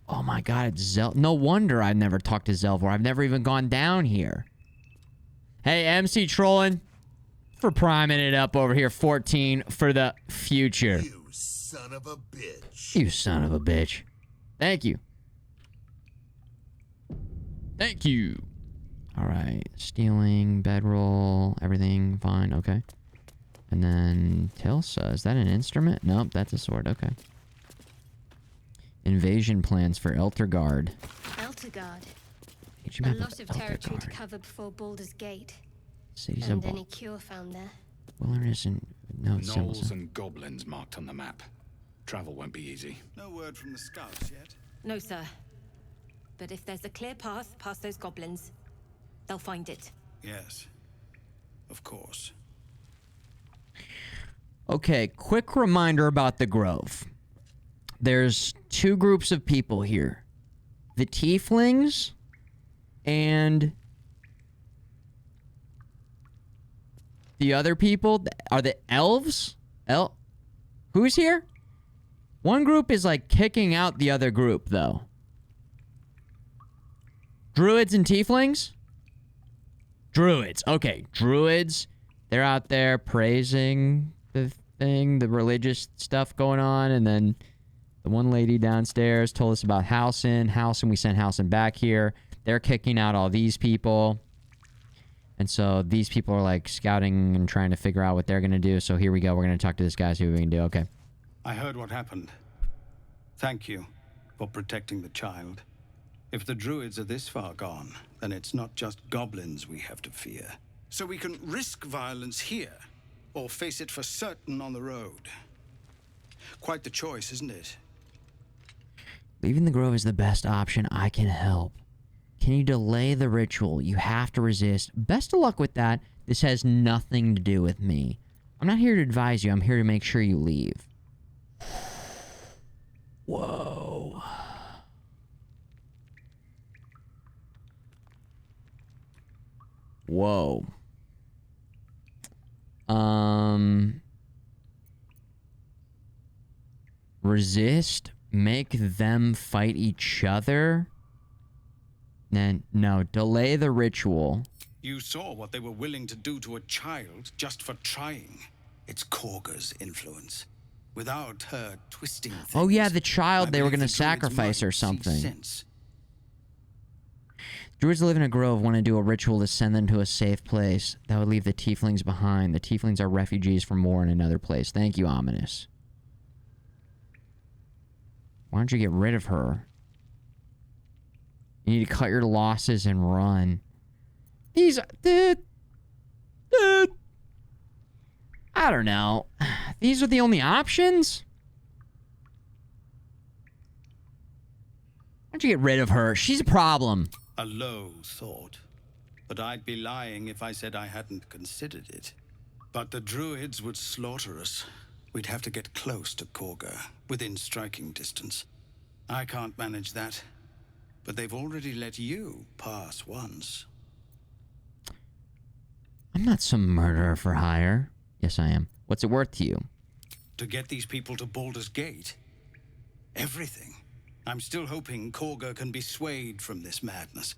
Oh my god, it's no wonder I've never talked to Zelvor. I've never even gone down here. Hey, MC trolling. for priming it up over here. 14 for the future. You son of a bitch. You son of a bitch. Thank you. Thank you. All right. Stealing, bedroll, everything fine. Okay. And then Tilsa. Is that an instrument? Nope, that's a sword. Okay. Invasion plans for Eltergard. Eltergard. Age A map lot of territory to Eltergard. cover before Baldur's Gate. Cities And of any cure found there. Wilderness and no symbols. Gnolls and goblins marked on the map. Travel won't be easy. No word from the scouts yet? No, sir. But if there's a clear path past those goblins, they'll find it. Yes. Of course. Okay, quick reminder about the Grove. There's two groups of people here. The Tieflings and the other people are the Elves? Who's here? One group is like kicking out the other group, though. Druids and Tieflings? Druids. Okay, Druids. They're out there praising the thing, the religious stuff going on, and then the one lady downstairs told us about Halsin. Halsin, we sent Halsin back here. They're kicking out all these people. And so these people are like scouting and trying to figure out what they're going to do. So here we go. We're going to talk to this guy, see what we can do. Okay. I heard what happened. Thank you for protecting the child. If the druids are this far gone, then it's not just goblins we have to fear. So we can risk violence here, or face it for certain on the road. Quite the choice, isn't it? Leaving the Grove is the best option. I can help. Can you delay the ritual? You have to resist. Best of luck with that. This has nothing to do with me. I'm not here to advise you. I'm here to make sure you leave. Whoa. Whoa. Resist? Make them fight each other? Then, no. Delay the ritual. You saw what they were willing to do to a child just for trying. It's Korga's influence. Without her twisting things, Oh yeah, the child I they were believe going the to druids sacrifice might or see something. sense. Druids that live in a grove want to do a ritual to send them to a safe place. That would leave the Tieflings behind. The Tieflings are refugees from war in another place. Thank you, Ominous. Why don't you get rid of her? You need to cut your losses and run. These... I don't know. These are the only options? Why don't you get rid of her? She's a problem. A low thought. But I'd be lying if I said I hadn't considered it. But the druids would slaughter us. We'd have to get close to Korga, within striking distance. I can't manage that. But they've already let you pass once. I'm not some murderer for hire. Yes, I am. What's it worth to you? To get these people to Baldur's Gate? Everything. I'm still hoping Korga can be swayed from this madness.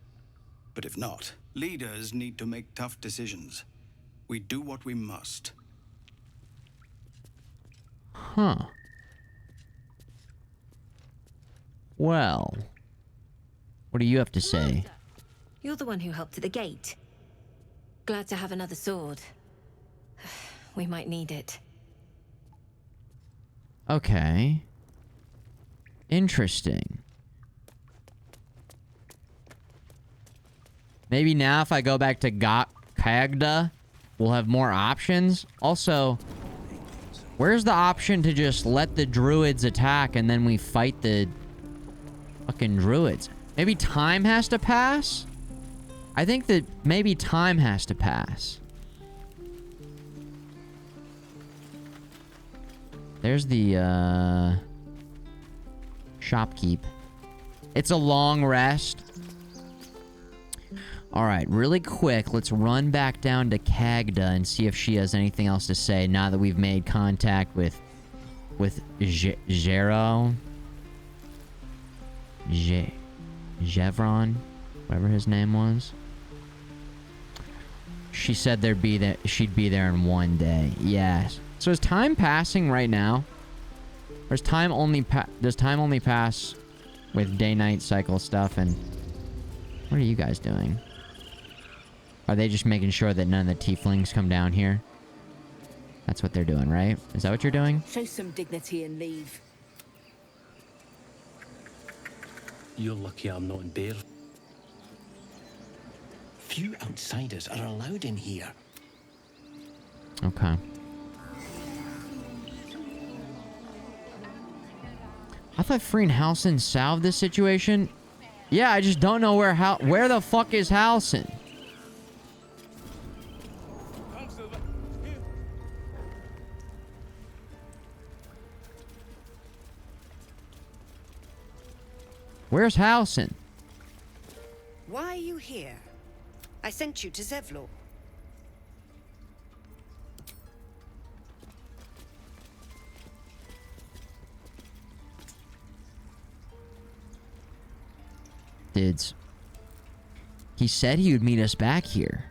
But if not, leaders need to make tough decisions. We do what we must. Huh. Well, what do you have to say? You're the one who helped at the gate. Glad to have another sword. We might need it. Okay. Interesting. Maybe now if I go back to Kagda, we'll have more options. Also, where's the option to just let the druids attack and then we fight the fucking druids? Maybe time has to pass? I think that maybe time has to pass. There's the, shopkeep. It's a long rest. Alright, really quick, let's run back down to Kagda and see if she has anything else to say now that we've made contact with Jero. Jevron, whatever his name was. She said she'd be there in 1 day. Yes. So is time passing right now? Or does time only pass with day-night cycle stuff? And what are you guys doing? Are they just making sure that none of the tieflings come down here? That's what they're doing, right? Is that what you're doing? Show some dignity and leave. You're lucky I'm not in Bear. Few outsiders are allowed in here. Okay. I thought freeing Halsin solved this situation. Yeah, I just don't know where the fuck is Halsin? Where's Halsin? Why are you here? I sent you to Zevlor. Dids. He said he would meet us back here.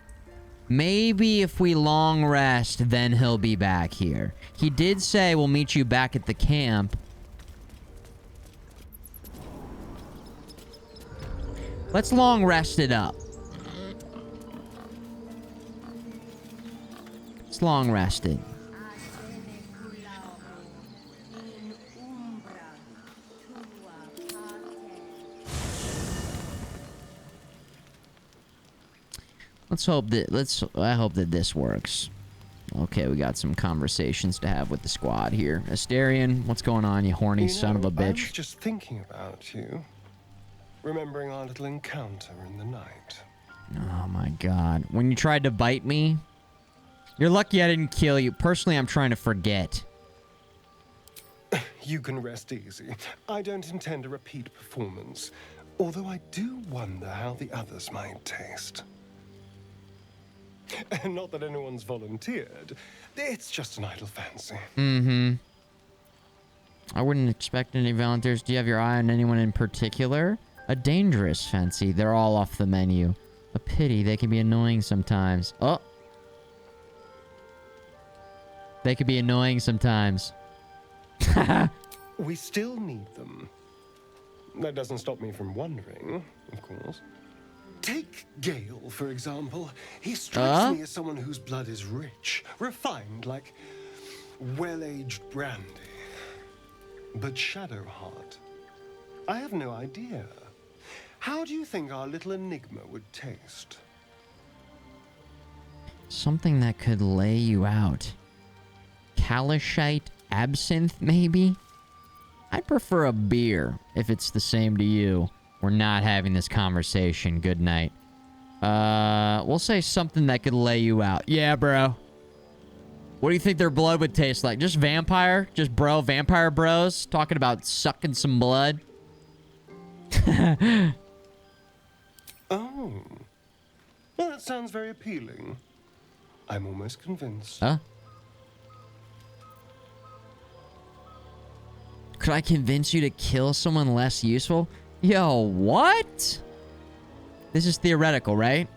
Maybe if we long rest, then he'll be back here. He did say we'll meet you back at the camp. Let's long rest it up. It's long rested. I hope that this works. Okay, we got some conversations to have with the squad here. Asterion, what's going on, you horny son of a bitch? I was just thinking about you. Remembering our little encounter in the night. Oh my god. When you tried to bite me? You're lucky I didn't kill you. Personally, I'm trying to forget. You can rest easy. I don't intend a repeat performance. Although I do wonder how the others might taste. Not that anyone's volunteered. It's just an idle fancy. Mm-hmm. I wouldn't expect any volunteers. Do you have your eye on anyone in particular? A dangerous fancy. They're all off the menu. A pity. They can be annoying sometimes. Oh! They could be annoying sometimes. We still need them. That doesn't stop me from wondering, of course. Take Gale, for example. He strikes me as someone whose blood is rich, refined, like well-aged brandy. But Shadowheart, I have no idea. How do you think our little enigma would taste? Something that could lay you out. Kalishite absinthe, maybe? I'd prefer a beer, if it's the same to you. We're not having this conversation. Good night. We'll say something that could lay you out. Yeah, bro. What do you think their blood would taste like? Just vampire? Just vampire bros? Talking about sucking some blood? Oh. Well, that sounds very appealing. I'm almost convinced. Huh? Could I convince you to kill someone less useful? Yo, what? This is theoretical, right?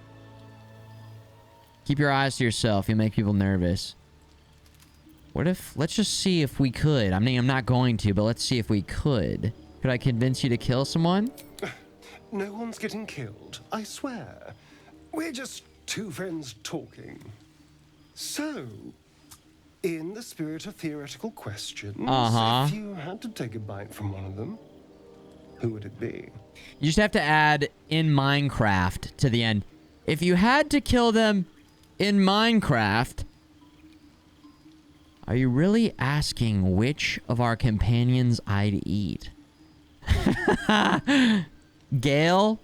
Keep your eyes to yourself. You make people nervous. What if... Let's just see if we could. I mean, I'm not going to, but let's see if we could. Could I convince you to kill someone? No one's getting killed, I swear. We're just two friends talking. So, in the spirit of theoretical questions, if you had to take a bite from one of them, who would it be? You just have to add in Minecraft to the end. If you had to kill them in Minecraft, are you really asking which of our companions I'd eat? Gale?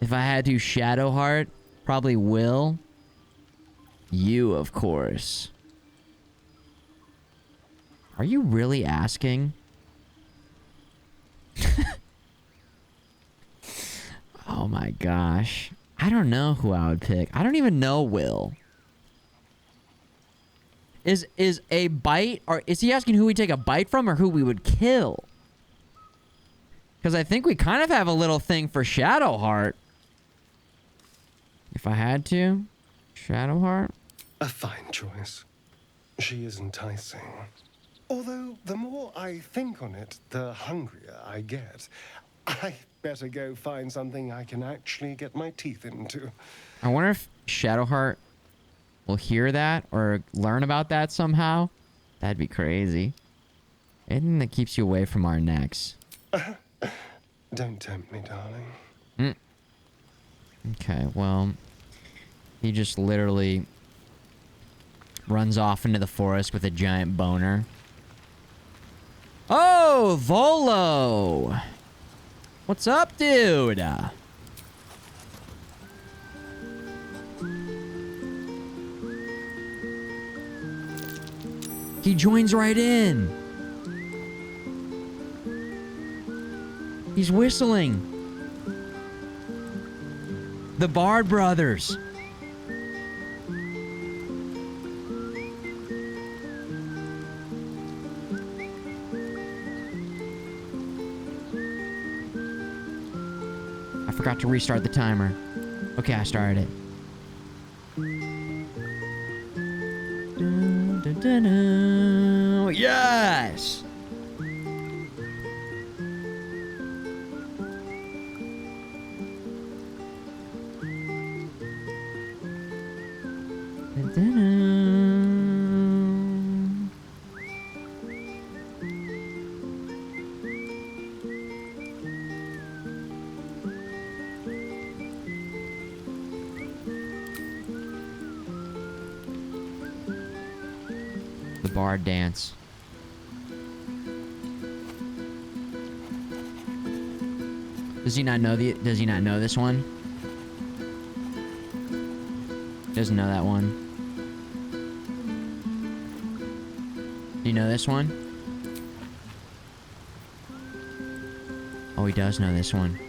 If I had to, Shadowheart? Probably Will. You, of course. Are you really asking? Oh my gosh. I don't know who I would pick. I don't even know Will. Is a bite, or is he asking who we take a bite from or who we would kill? Because I think we kind of have a little thing for Shadowheart. If I had to. Shadowheart? A fine choice. She is enticing. Although, the more I think on it, the hungrier I get. I better go find something I can actually get my teeth into. I wonder if Shadowheart will hear that or learn about that somehow. That'd be crazy. Anything that keeps you away from our necks. Don't tempt me, darling. Okay, well, he just literally runs off into the forest with a giant boner. Oh, Volo! What's up, dude? He joins right in. He's whistling. The Bard Brothers. I forgot to restart the timer. Okay, I started it. Dun, dun, dun, dun. Yes! Dun, dun, dun. The Bard dance. Does he not know this one? Doesn't know that one. Do you know this one? Oh, he does know this one.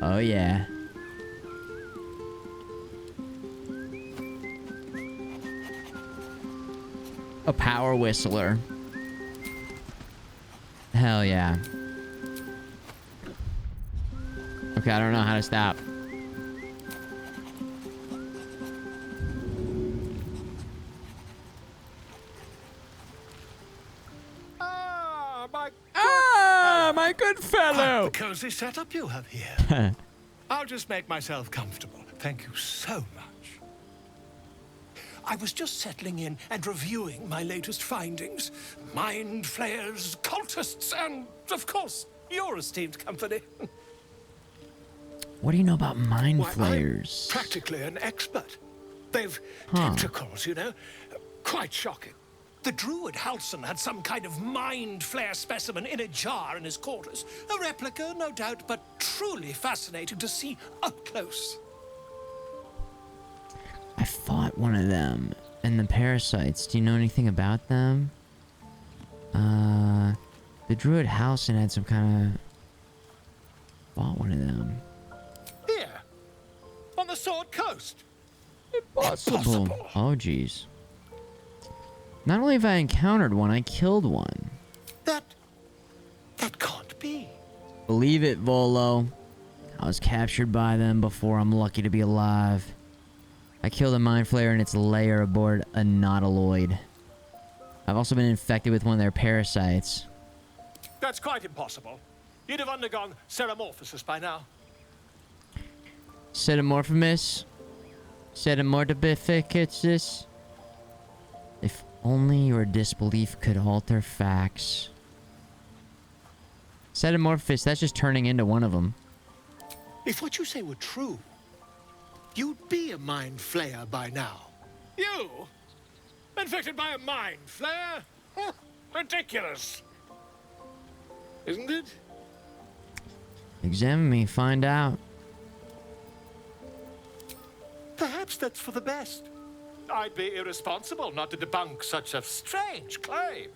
Oh, yeah. A power whistler. Hell yeah. Okay, I don't know how to stop. My good fellow. The cozy setup you have here. I'll just make myself comfortable. Thank you so much. I was just settling in and reviewing my latest findings. Mind flayers, cultists, and, of course, your esteemed company. What do you know about mind Why, flayers? I'm practically an expert. They've tentacles, you know? Quite shocking. The druid Halson had some kind of mind flayer specimen in a jar in his quarters. A replica, no doubt, but truly fascinating to see up close. I fought one of them. And the parasites, do you know anything about them? The druid Halson had some kind of... Fought one of them. Here, on the Sword Coast. Impossible. Oh, jeez. Not only have I encountered one, I killed one. That can't be. Believe it, Volo. I was captured by them before I'm lucky to be alive. I killed a mind flayer in its lair aboard a nautiloid. I've also been infected with one of their parasites. That's quite impossible. You'd have undergone ceramorphosis by now. Cetamorphosis? Cetamorphosis? If only your disbelief could alter facts. Cetamorphosis, that's just turning into one of them. If what you say were true, you'd be a mind flayer by now. You? Infected by a mind flayer? Ridiculous. Isn't it? Examine me, find out. Perhaps that's for the best. I'd be irresponsible not to debunk such a strange claim.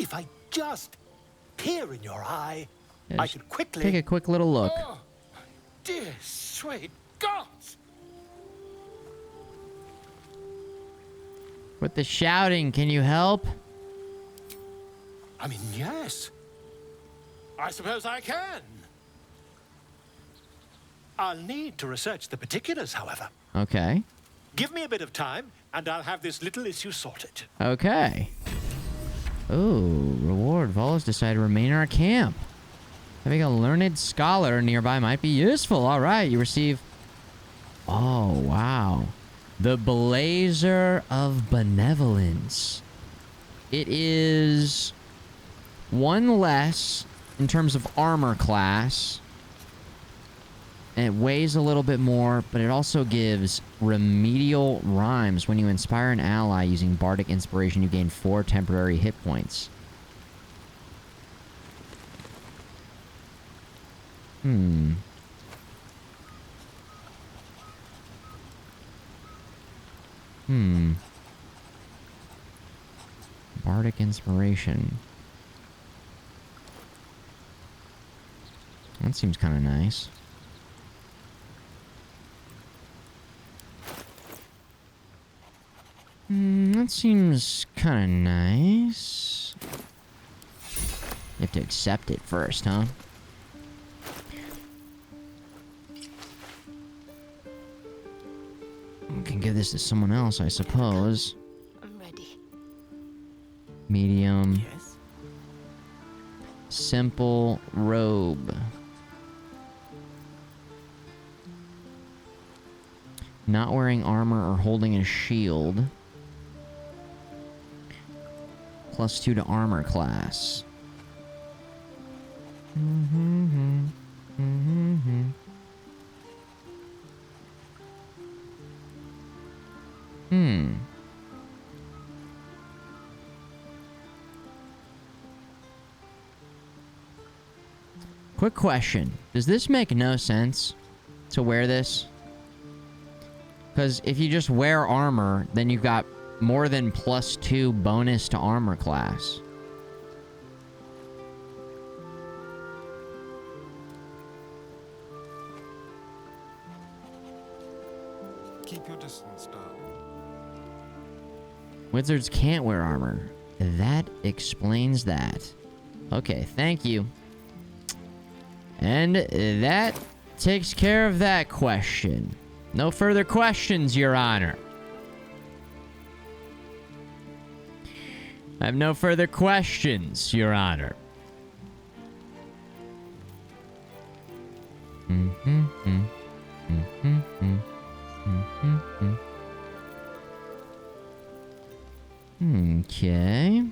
if I just peer in your eye, Yeah, I just could quickly... take a quick little look. Oh, dear sweet gods! With the shouting, can you help? I mean, yes. I suppose I can. I'll need to research the particulars, however. Okay. Give me a bit of time, and I'll have this little issue sorted. Okay. Ooh, reward. Vols decide to remain in our camp. Having a learned scholar nearby might be useful. All right, you receive... Oh, wow. The Blazer of Benevolence. It is 1 less in terms of armor class. And it weighs a little bit more, but it also gives remedial rhymes. When you inspire an ally using Bardic Inspiration, you gain 4 temporary hit points. Bardic Inspiration. That seems kind of nice. That seems kind of nice. You have to accept it first, huh? We can give this to someone else, I suppose. I'm ready. Medium. Yes. Simple robe. Not wearing armor or holding a shield. +2 to armor class. Quick question. Does this make no sense to wear this? Because if you just wear armor, then you've got more than +2 bonus to armor class. Keep your distance, darling. Wizards can't wear armor. That explains that. Okay, thank you. And that takes care of that question. No further questions, Your Honor. I have no further questions, Your Honor. Okay.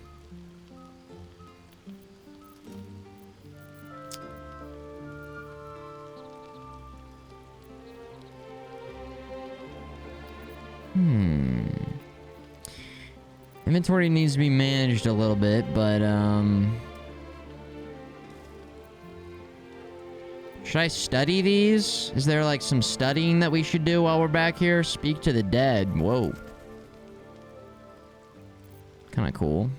Inventory needs to be managed a little bit, but, should I study these? Is there, like, some studying that we should do while we're back here? Speak to the dead. Whoa. Kinda cool.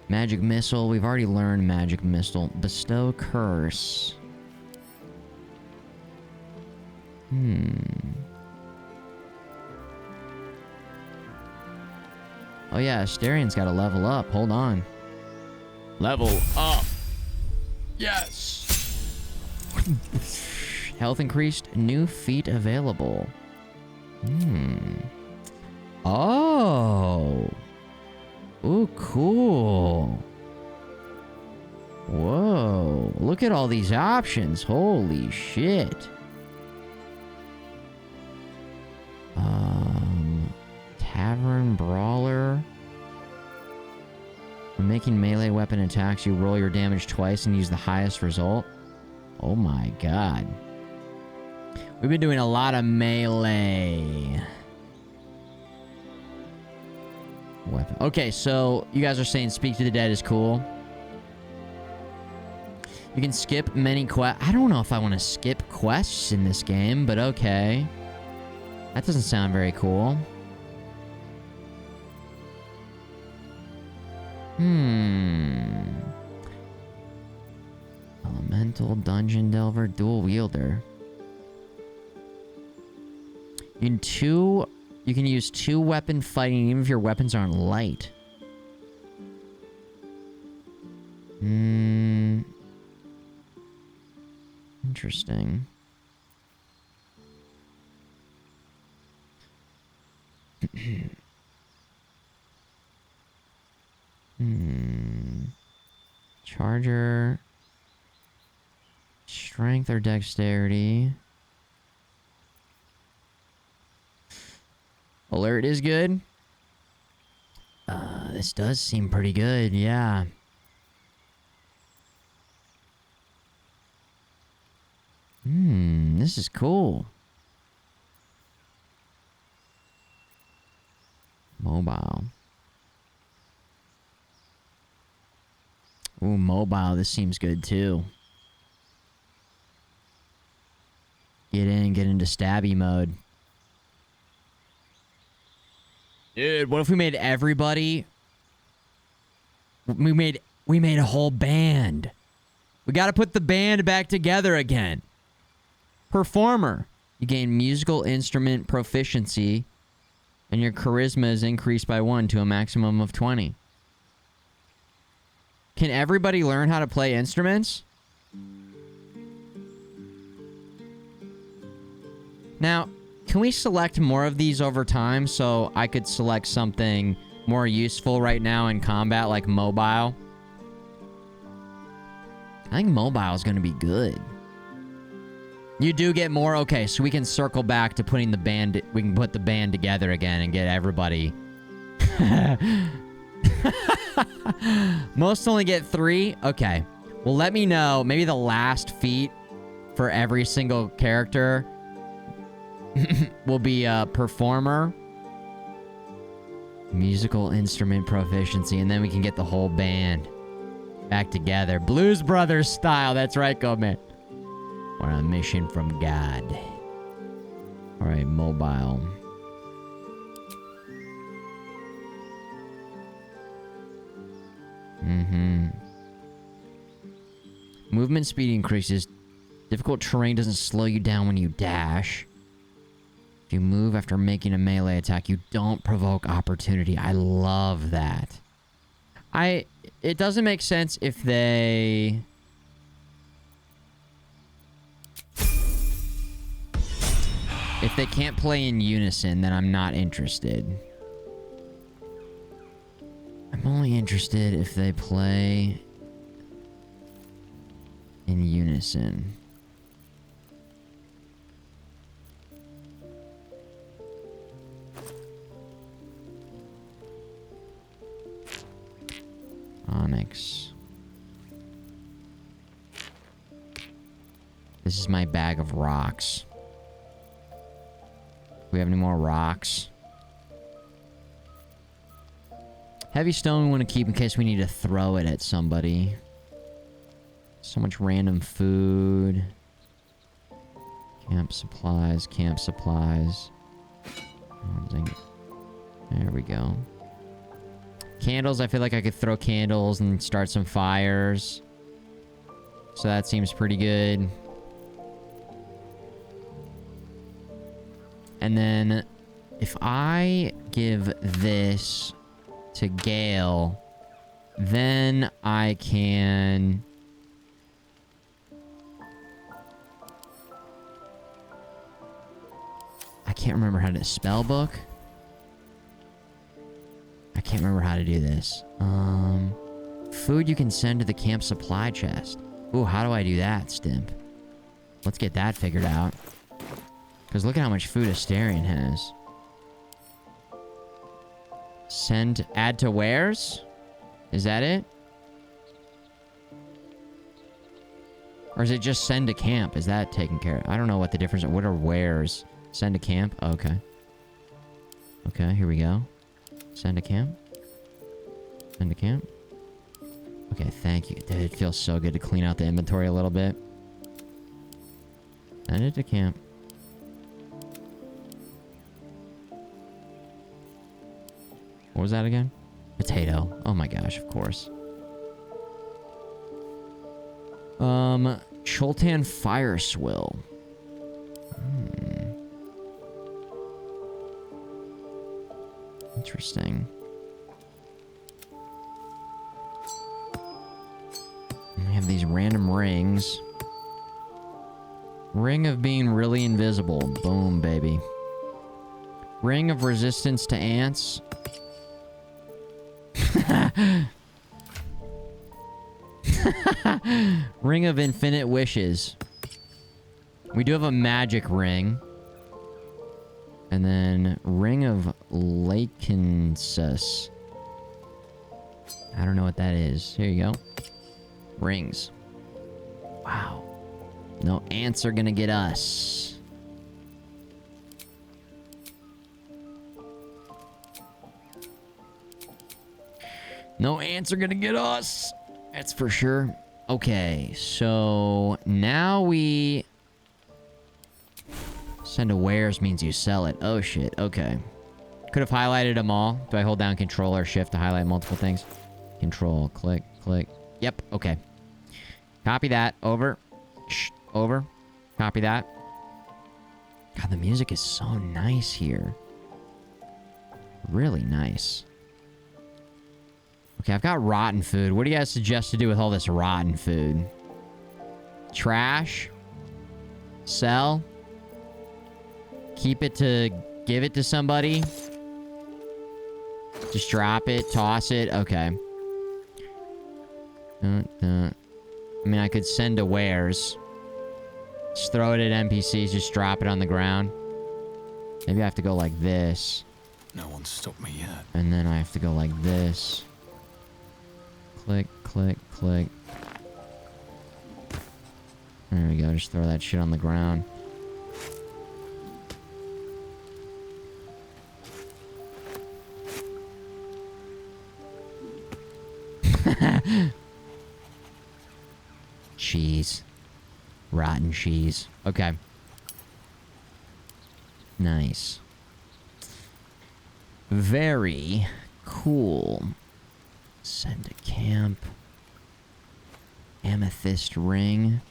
Magic Missile. We've already learned Magic Missile. Bestow Curse. Oh yeah, Asterian's got to level up. Hold on. Level up. Yes. Health increased. New feat available. Oh. Ooh, cool. Whoa. Look at all these options. Holy shit. Tavern Brawler. When making melee weapon attacks, you roll your damage twice and use the highest result. Oh my god. We've been doing a lot of melee. Weapon. Okay, so you guys are saying Speak to the Dead is cool. You can skip many quests. I don't know if I want to skip quests in this game, but okay. That doesn't sound very cool. Elemental, Dungeon Delver, Dual Wielder. You can use 2 weapon fighting even if your weapons aren't light. Interesting. Charger. Strength or dexterity. Alert is good. This does seem pretty good, yeah. This is cool. Mobile. Ooh, mobile. This seems good too. Get into stabby mode. Dude, what if we made everybody... We made a whole band. We gotta put the band back together again. Performer. You gain musical instrument proficiency, and your charisma is increased by 1 to a maximum of 20. Can everybody learn how to play instruments? Now, can we select more of these over time so I could select something more useful right now in combat, like mobile? I think mobile is going to be good. You do get more? Okay, so we can circle back to putting the band... We can put the band together again and get everybody... Most only get 3? Okay. Well, let me know. Maybe the last feat for every single character will be a performer, musical instrument proficiency, and then we can get the whole band back together. Blues Brothers style. That's right, go man. We're on a mission from God. All right, mobile. Movement speed increases. Difficult terrain doesn't slow you down when you dash. If you move after making a melee attack, you don't provoke opportunity. I love that. It doesn't make sense if they... If they can't play in unison, then I'm not interested. I'm only interested if they play in unison. Onyx. This is my bag of rocks. Do we have any more rocks? Heavy stone we want to keep in case we need to throw it at somebody. So much random food. Camp supplies, camp supplies. Oh, dang it. There we go. Candles, I feel like I could throw candles and start some fires. So that seems pretty good. And then if I give this to Gale, then I can... I can't remember how to spell book. I can't remember how to do this. Food you can send to the camp supply chest. Ooh, how do I do that, Stimp? Let's get that figured out. Because look at how much food Asterion has. Send, add to wares? Is that it? Or is it just send to camp? Is that taken care of? I don't know what the difference is. What are wares? Send to camp? Oh, okay. Okay, here we go. Send to camp. Send to camp. Okay, thank you. Dude, it feels so good to clean out the inventory a little bit. Send it to camp. What was that again? Potato. Oh my gosh, of course. Choltan Fire Swill. Interesting. We have these random rings. Ring of being really invisible. Boom, baby. Ring of resistance to ants. Ring of infinite wishes. We do have a magic ring. And then ring of Lakensus. I don't know what that is. Here you go. Rings. Wow. No ants are gonna get us. No ants are gonna get us. That's for sure. Okay, so now we... Send a wares means you sell it. Oh shit, okay. Could have highlighted them all. Do I hold down Control or Shift to highlight multiple things? Control, click, click. Yep, okay. Copy that. Over. Shh, over. Copy that. God, the music is so nice here. Really nice. Okay, I've got rotten food. What do you guys suggest to do with all this rotten food? Trash? Sell? Keep it to... Give it to somebody? Just drop it? Toss it? Okay. I mean, I could send to wares. Just throw it at NPCs. Just drop it on the ground. Maybe I have to go like this. No one's stopped me yet. And then I have to go like this. Click, click, click. There we go. Just throw that shit on the ground. Cheese. Rotten cheese. Okay. Nice. Very cool. Send to camp. Amethyst ring.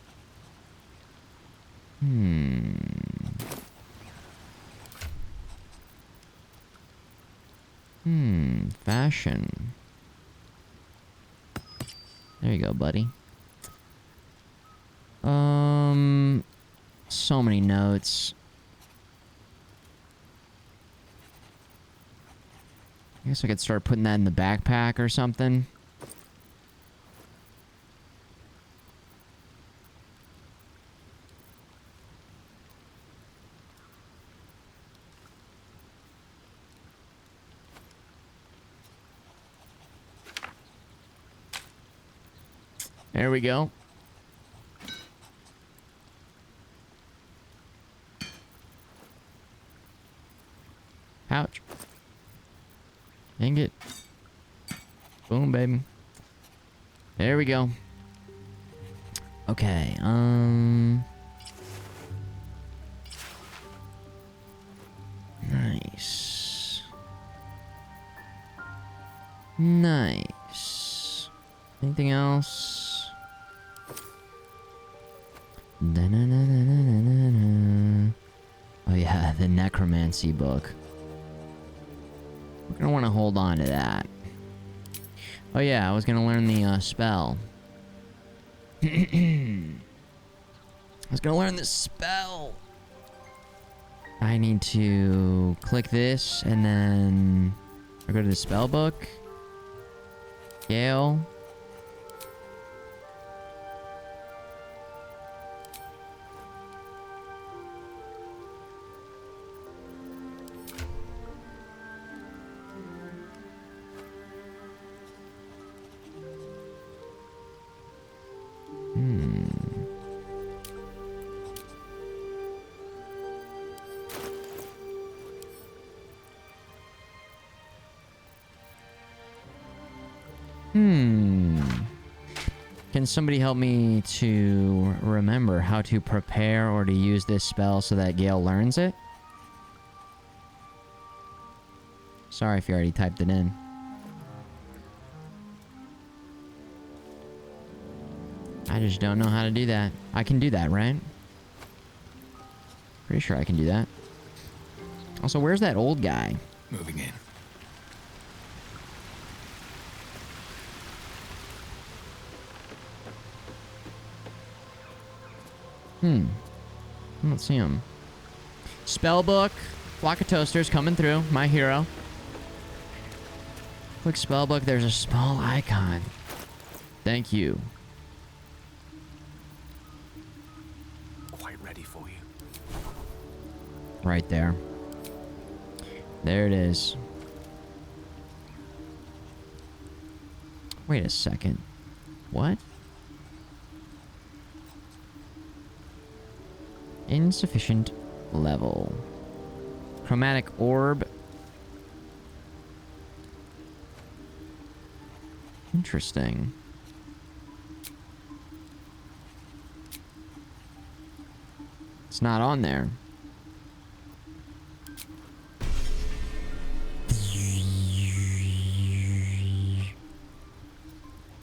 Fashion. There you go, buddy. So many notes. I guess I could start putting that in the backpack or something. There we go. Ouch. Dang it. Boom, baby. There we go. Okay, Nice. Nice. Anything else? Oh yeah, the necromancy book. We're gonna want to hold on to that. Oh yeah, I was gonna learn the spell. I was gonna learn this spell. I need to click this and then I go to the spell book. Gale. Can somebody help me to remember how to prepare or to use this spell so that Gale learns it? Sorry if you already typed it in. I just don't know how to do that. I can do that, right? Pretty sure I can do that. Also, where's that old guy? Moving in. I don't see him. Spellbook. Flock of toasters coming through. My hero. Quick spellbook. There's a small icon. Thank you. Quite ready for you. Right there. There it is. Wait a second. What? Insufficient level. Chromatic orb. Interesting. It's not on there.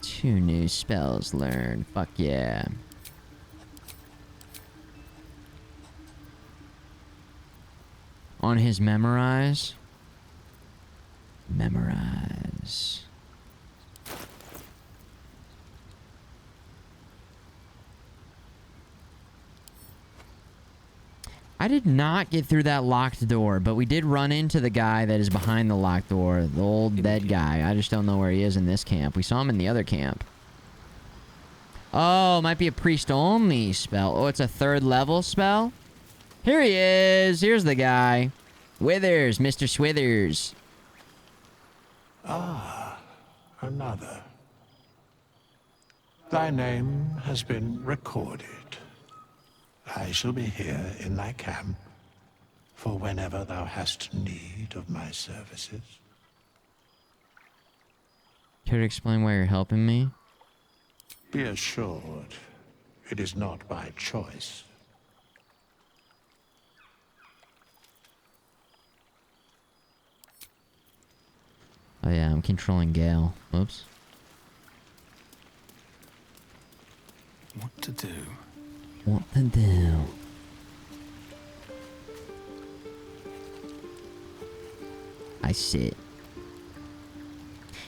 Two new spells learned. Fuck yeah. On his memorize. Memorize. I did not get through that locked door, but we did run into the guy that is behind the locked door. The old dead guy. I just don't know where he is in this camp. We saw him in the other camp. Oh, might be a priest-only spell. Oh, it's a 3rd level spell? Here he is. Here's the guy. Withers, Mr. Swithers. Ah, another. Thy name has been recorded. I shall be here in thy camp for whenever thou hast need of my services. Care to explain why you're helping me? Be assured, it is not by choice. Oh yeah, I'm controlling Gale. Whoops. What to do? What to do? I sit.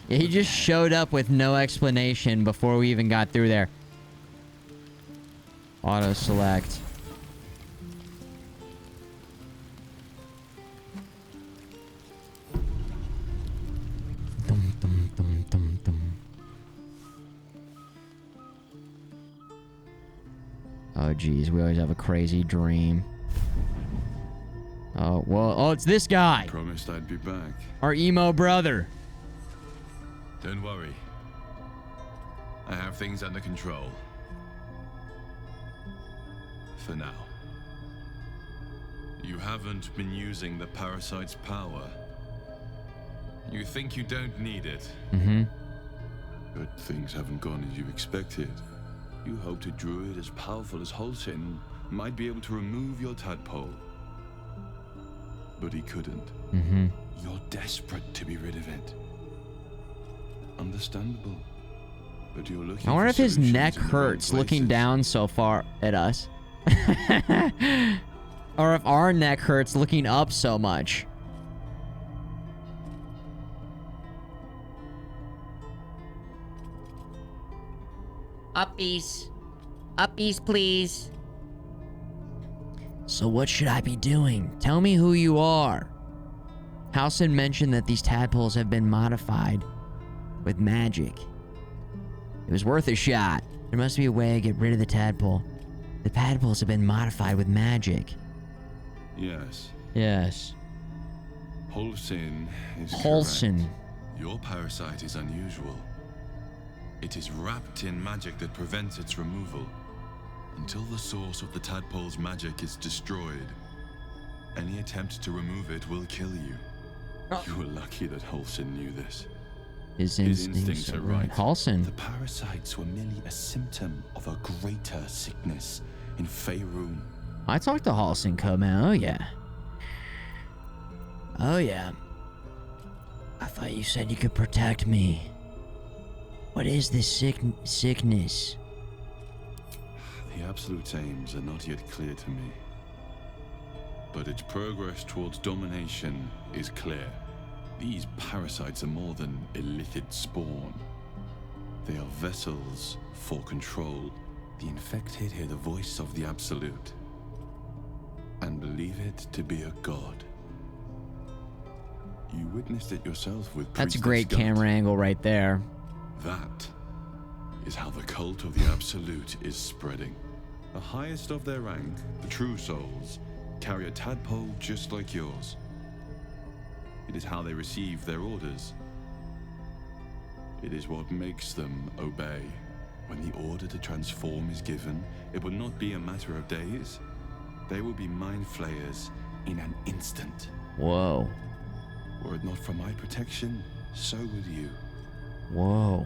Yeah, he just showed up with no explanation before we even got through there. Auto select. Dum, dum, dum, dum, dum. Oh, geez. We always have a crazy dream. Oh, well. Oh, it's this guy. Promised I'd be back. Our emo brother. Don't worry. I have things under control. For now. You haven't been using the parasite's power. You think you don't need it. Mm-hmm. But things haven't gone as you expected. You hoped a druid as powerful as Holsin might be able to remove your tadpole. But he couldn't. Mm-hmm. You're desperate to be rid of it. Understandable. But you're looking I wonder if his solutions neck in the wrong hurts looking places. down so far at us. Or if our neck hurts looking up so much. Uppies. Uppies, please. So what should I be doing? Tell me who you are. Halsin mentioned that these tadpoles have been modified with magic. It was worth a shot. There must be a way to get rid of the tadpole. The tadpoles have been modified with magic. Yes. Yes. Holsin is Holsin. correct. Your parasite is unusual. It is wrapped in magic that prevents its removal. Until the source of the tadpole's magic is destroyed, any attempt to remove it will kill you. You were lucky that Holsin knew this. His instincts are right. Halsin. The parasites were merely a symptom of a greater sickness in Faerun. I talked to Halsin, man. Oh, yeah. Oh, yeah. I thought you said you could protect me. What is this sickness? The Absolute's aims are not yet clear to me. But its progress towards domination is clear. These parasites are more than illicit spawn. They are vessels for control. The infected hear the voice of the Absolute and believe it to be a god. You witnessed it yourself with That's a Priestess great Gut. camera angle right there. That is how the cult of the Absolute is spreading. The highest of their rank, the true souls, carry a tadpole just like yours. It is how they receive their orders. It is what makes them obey. When the order to transform is given, it will not be a matter of days. They will be mind flayers in an instant. Whoa. Were it not for my protection, so would you. Whoa.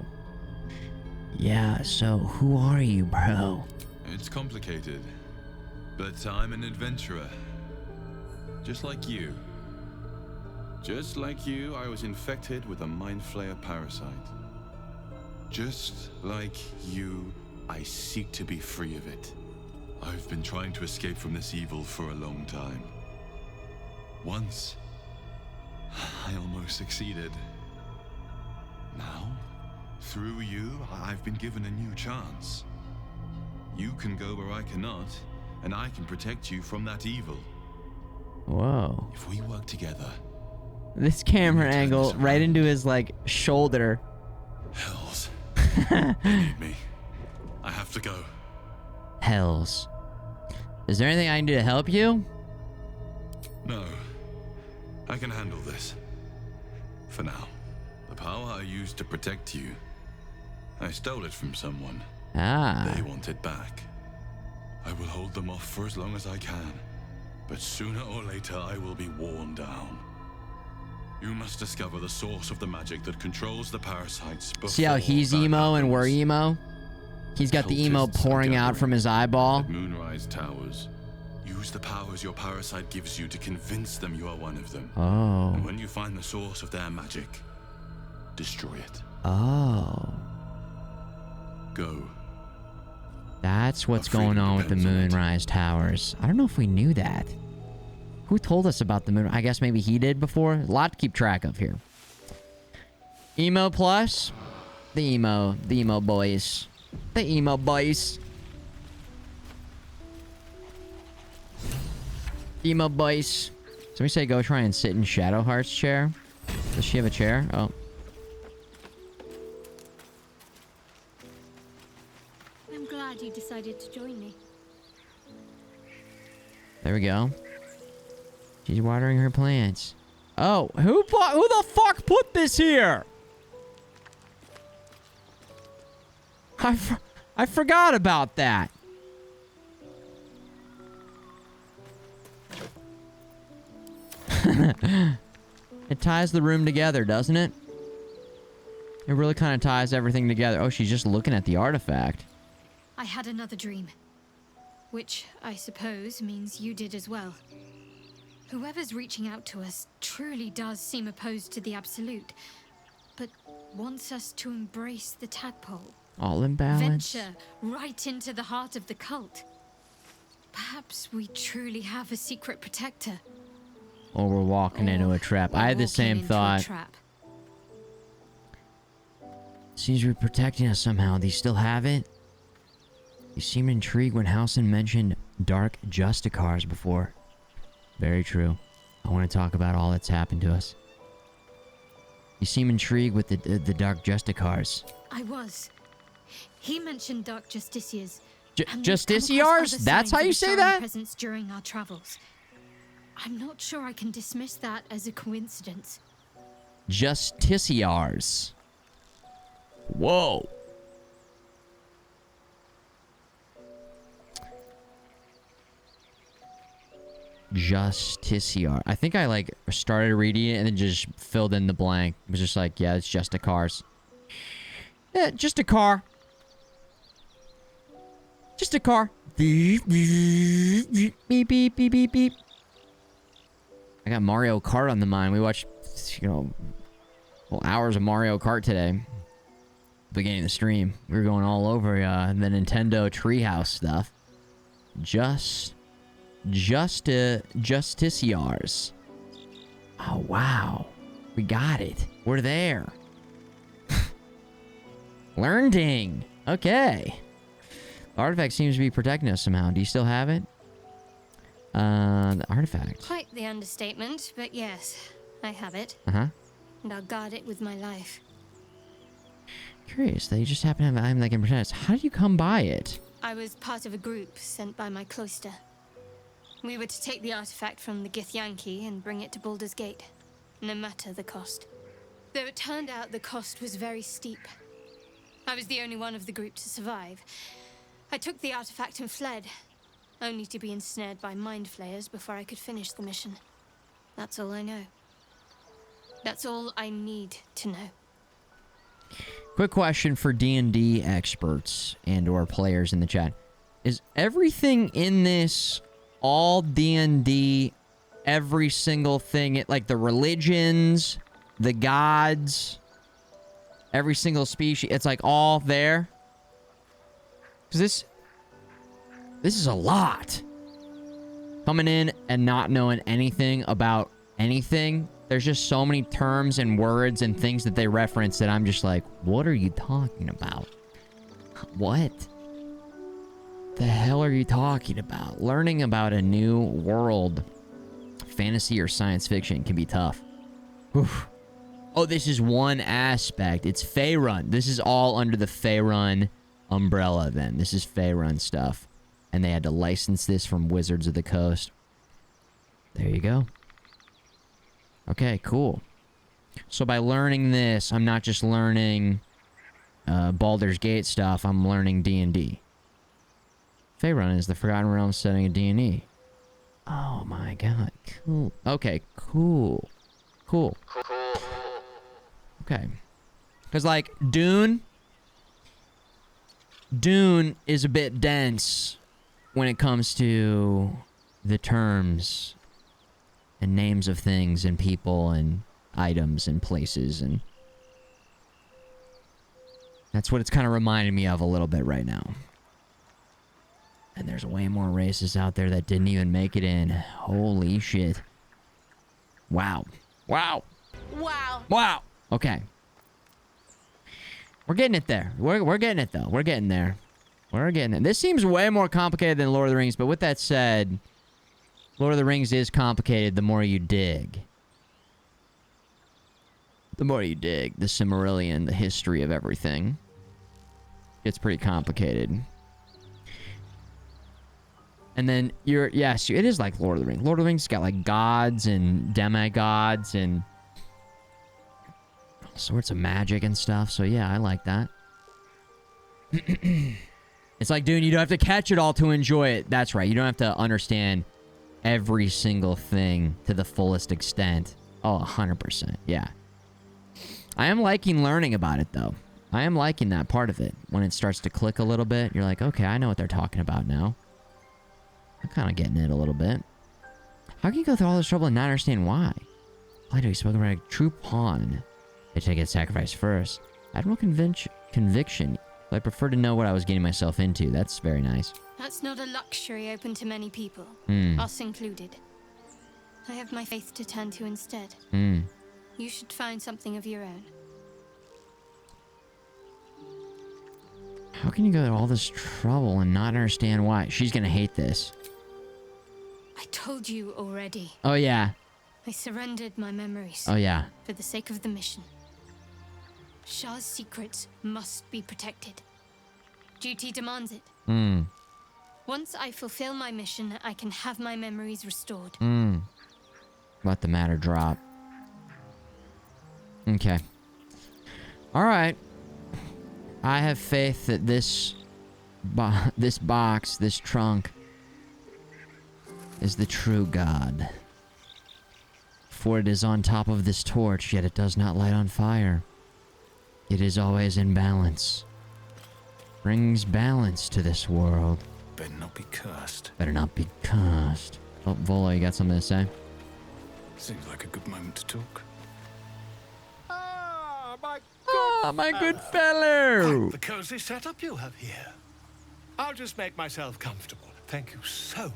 Yeah, so who are you, bro? It's complicated, but I'm an adventurer. Just like you. Just like you, I was infected with a mind flayer parasite. Just like you, I seek to be free of it. I've been trying to escape from this evil for a long time. Once, I almost succeeded. Now, through you, I've been given a new chance. You can go where I cannot, and I can protect you from that evil. Whoa. If we work together... This camera angle right into his, like, shoulder. Hells. They need me. I have to go. Hells. Is there anything I can do to help you? No. I can handle this. For now. The power I used to protect you, I stole it from someone. Ah. They want it back. I will hold them off for as long as I can. But sooner or later, I will be worn down. You must discover the source of the magic that controls the parasites before See how he's emo and we're emo? He's got the emo pouring out from his eyeball. At Moonrise Towers. Use the powers your parasite gives you to convince them you are one of them. Oh. And when you find the source of their magic, destroy it. Oh. Go. That's what's going on with the Moonrise Towers. I don't know if we knew that. Who told us about the moon? I guess maybe he did before. A lot to keep track of here. Emo plus. The emo boys. The emo boys. Emo boys. Somebody say go try and sit in Shadowheart's chair. Does she have a chair? Oh. I'm glad you decided to join me. There we go. She's watering her plants. Oh, who the fuck put this here? I forgot about that. It ties the room together, doesn't it? It really kind of ties everything together. Oh, she's just looking at the artifact. I had another dream. Which, I suppose, means you did as well. Whoever's reaching out to us truly does seem opposed to the Absolute, but wants us to embrace the tadpole. All in balance. Venture right into the heart of the cult. Perhaps we truly have a secret protector. Or we're walking into a trap. I had the same thought. Seems we're protecting us somehow. Do you still have it? You seemed intrigued when Halson mentioned dark Justicars before. Very true. I want to talk about all that's happened to us. You seem intrigued with the dark Justicars. I was. He mentioned dark justiciars. Justiciars? That's how you say that? Presence during our travels. I'm not sure I can dismiss that as a coincidence. Justiciars. Whoa. Justiciar. I think I like started reading it and then just filled in the blank. It was just like, yeah, it's just a cars. Yeah, just a car. Just a car. Beep, beep, beep, beep, beep, beep. I got Mario Kart on the mind. We watched, hours of Mario Kart today. Beginning of the stream. We were going all over the Nintendo Treehouse stuff. Justiciars. Oh, wow. We got it. We're there. Learning. Okay. The artifact seems to be protecting us somehow. Do you still have it? The artifact. Quite the understatement, but yes, I have it. Uh-huh. And I'll guard it with my life. Curious that you just happen to have an item that can protect us. How did you come by it? I was part of a group sent by my cloister. We were to take the artifact from the Githyanki and bring it to Baldur's Gate, no matter the cost. Though it turned out the cost was very steep. I was the only one of the group to survive. I took the artifact and fled, only to be ensnared by mind flayers before I could finish the mission. That's all I know. That's all I need to know. Quick question for D&D experts and or players in the chat. Is everything in this all D&D, every single thing, like the religions, the gods, every single species, it's like all there? Because this is a lot. Coming in and not knowing anything about anything, there's just so many terms and words and things that they reference that I'm just like, what are you talking about? What the hell are you talking about? Learning about a new world, fantasy or science fiction, can be tough. Oof. Oh, this is one aspect. It's Faerun. This is all under the Faerun umbrella then. This is Faerun stuff. And they had to license this from Wizards of the Coast. There you go. Okay, cool. So by learning this, I'm not just learning Baldur's Gate stuff, I'm learning D&D. Faerun is the Forgotten Realms setting of D&D. Oh my god, cool. Okay, cool. Cool. Okay. Because, like, Dune is a bit dense when it comes to the terms and names of things and people and items and places, and that's what it's kind of reminding me of a little bit right now. And there's way more races out there that didn't even make it in. Holy shit. Wow. Wow. Wow. Wow. Okay. We're getting it there. We're getting it, though. We're getting there. We're getting it. This seems way more complicated than Lord of the Rings, but with that said, Lord of the Rings is complicated the more you dig. The more you dig, the Silmarillion, the history of everything. It's pretty complicated. And then yes, it is like Lord of the Rings. Lord of the Rings got like gods and demigods and all sorts of magic and stuff. So yeah, I like that. It's like, dude, you don't have to catch it all to enjoy it. That's right. You don't have to understand every single thing to the fullest extent. Oh, 100%. Yeah. I am liking learning about it, though. I am liking that part of it. When it starts to click a little bit, you're like, okay, I know what they're talking about now. I'm kind of getting it a little bit. How can you go through all this trouble and not understand why? Why do you spoke about a true pawn? They take a sacrifice first. Admiral conviction. I prefer to know what I was getting myself into. That's very nice. That's not a luxury open to many people, us included. I have my faith to turn to instead. You should find something of your own. How can you go to all this trouble and not understand why? She's gonna hate this. I told you already. Oh, yeah. I surrendered my memories. Oh, yeah. For the sake of the mission. Shah's secrets must be protected. Duty demands it. Once I fulfill my mission, I can have my memories restored. Let the matter drop. Okay. Alright. I have faith that this box, this trunk, is the true God. For it is on top of this torch, yet it does not light on fire. It is always in balance. Brings balance to this world. Better not be cursed. Better not be cursed. Oh, Volo, you got something to say? Seems like a good moment to talk. My good fellow! The cozy setup you have here. I'll just make myself comfortable. Thank you so much.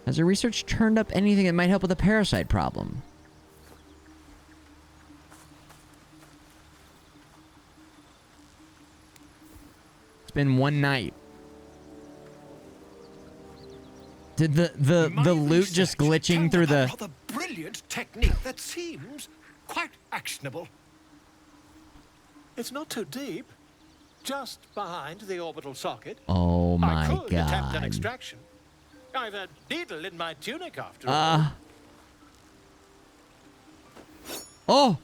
Has the research turned up anything that might help with the parasite problem? It's been one night. Did the loot just glitching through the... rather brilliant technique that seems quite actionable. It's not too deep. Just behind the orbital socket. Oh my I could attempt an god. extraction. I've a needle in my tunic after all. Oh!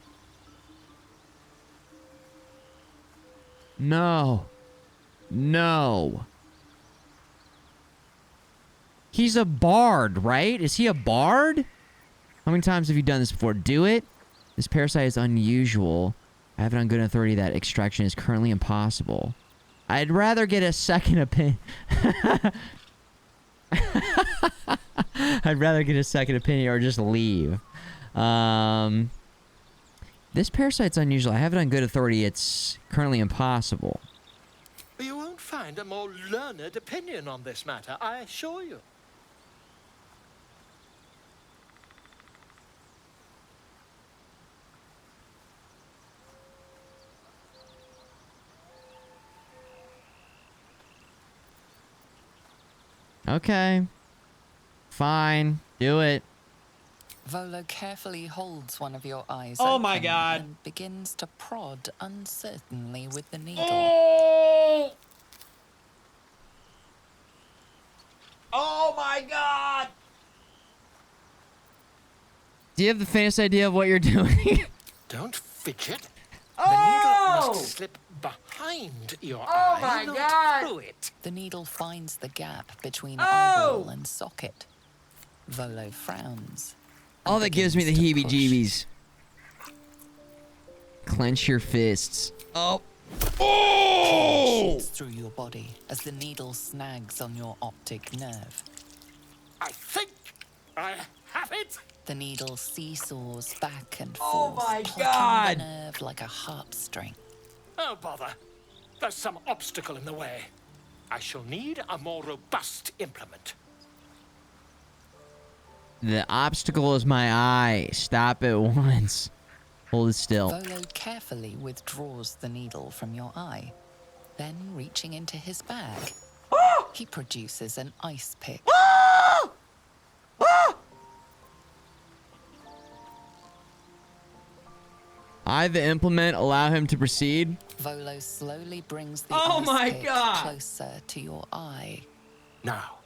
No. No. He's a bard, right? Is he a bard? How many times have you done this before? Do it. This parasite is unusual. I have it on good authority that extraction is currently impossible. I'd rather get a second opinion. I'd rather get a second opinion or just leave. This parasite's unusual. I have it on good authority. It's currently impossible. You won't find a more learned opinion on this matter, I assure you. Okay. Fine. Do it. Volo carefully holds one of your eyes Oh my open god. and begins to prod uncertainly with the needle. Oh my god! Do you have the faintest idea of what you're doing? Don't fidget. The needle must slip behind your eye, not through it. The needle finds the gap between eyeball and socket. Volo frowns. Oh, that gives me the heebie-jeebies. Clench your fists. Oh. Pain shoots through your body as the needle snags on your optic nerve. I think I have it. The needle seesaws back and Oh forth, my plucking God. the nerve like a harp string. Oh, bother. There's some obstacle in the way. I shall need a more robust implement. The obstacle is my eye. Stop it once. Hold it still. Volo carefully withdraws the needle from your eye. Then, reaching into his bag, he produces an ice pick. I, the implement, allow him to proceed. Volo slowly brings the Oh ice my pick God. closer to your eye. Now,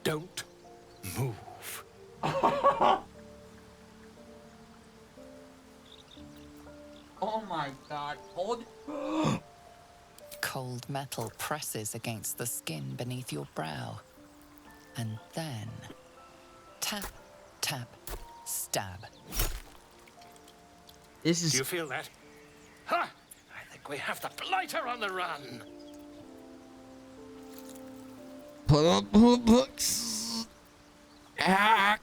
don't move. Oh my god. Hold. Cold metal presses against the skin beneath your brow. And then, tap, tap, stab. This is... Do you feel that? Ha! I think we have the blighter on the run. Pull up books. I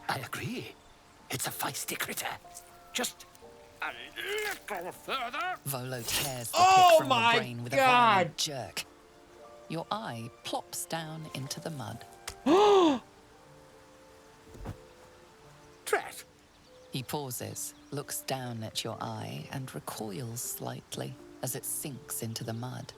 agree. It's a feisty critter. Just a little further. Volo tears the Oh pick from my your brain with a God. violent jerk. Your eye plops down into the mud. Drat. He pauses, looks down at your eye, and recoils slightly as it sinks into the mud.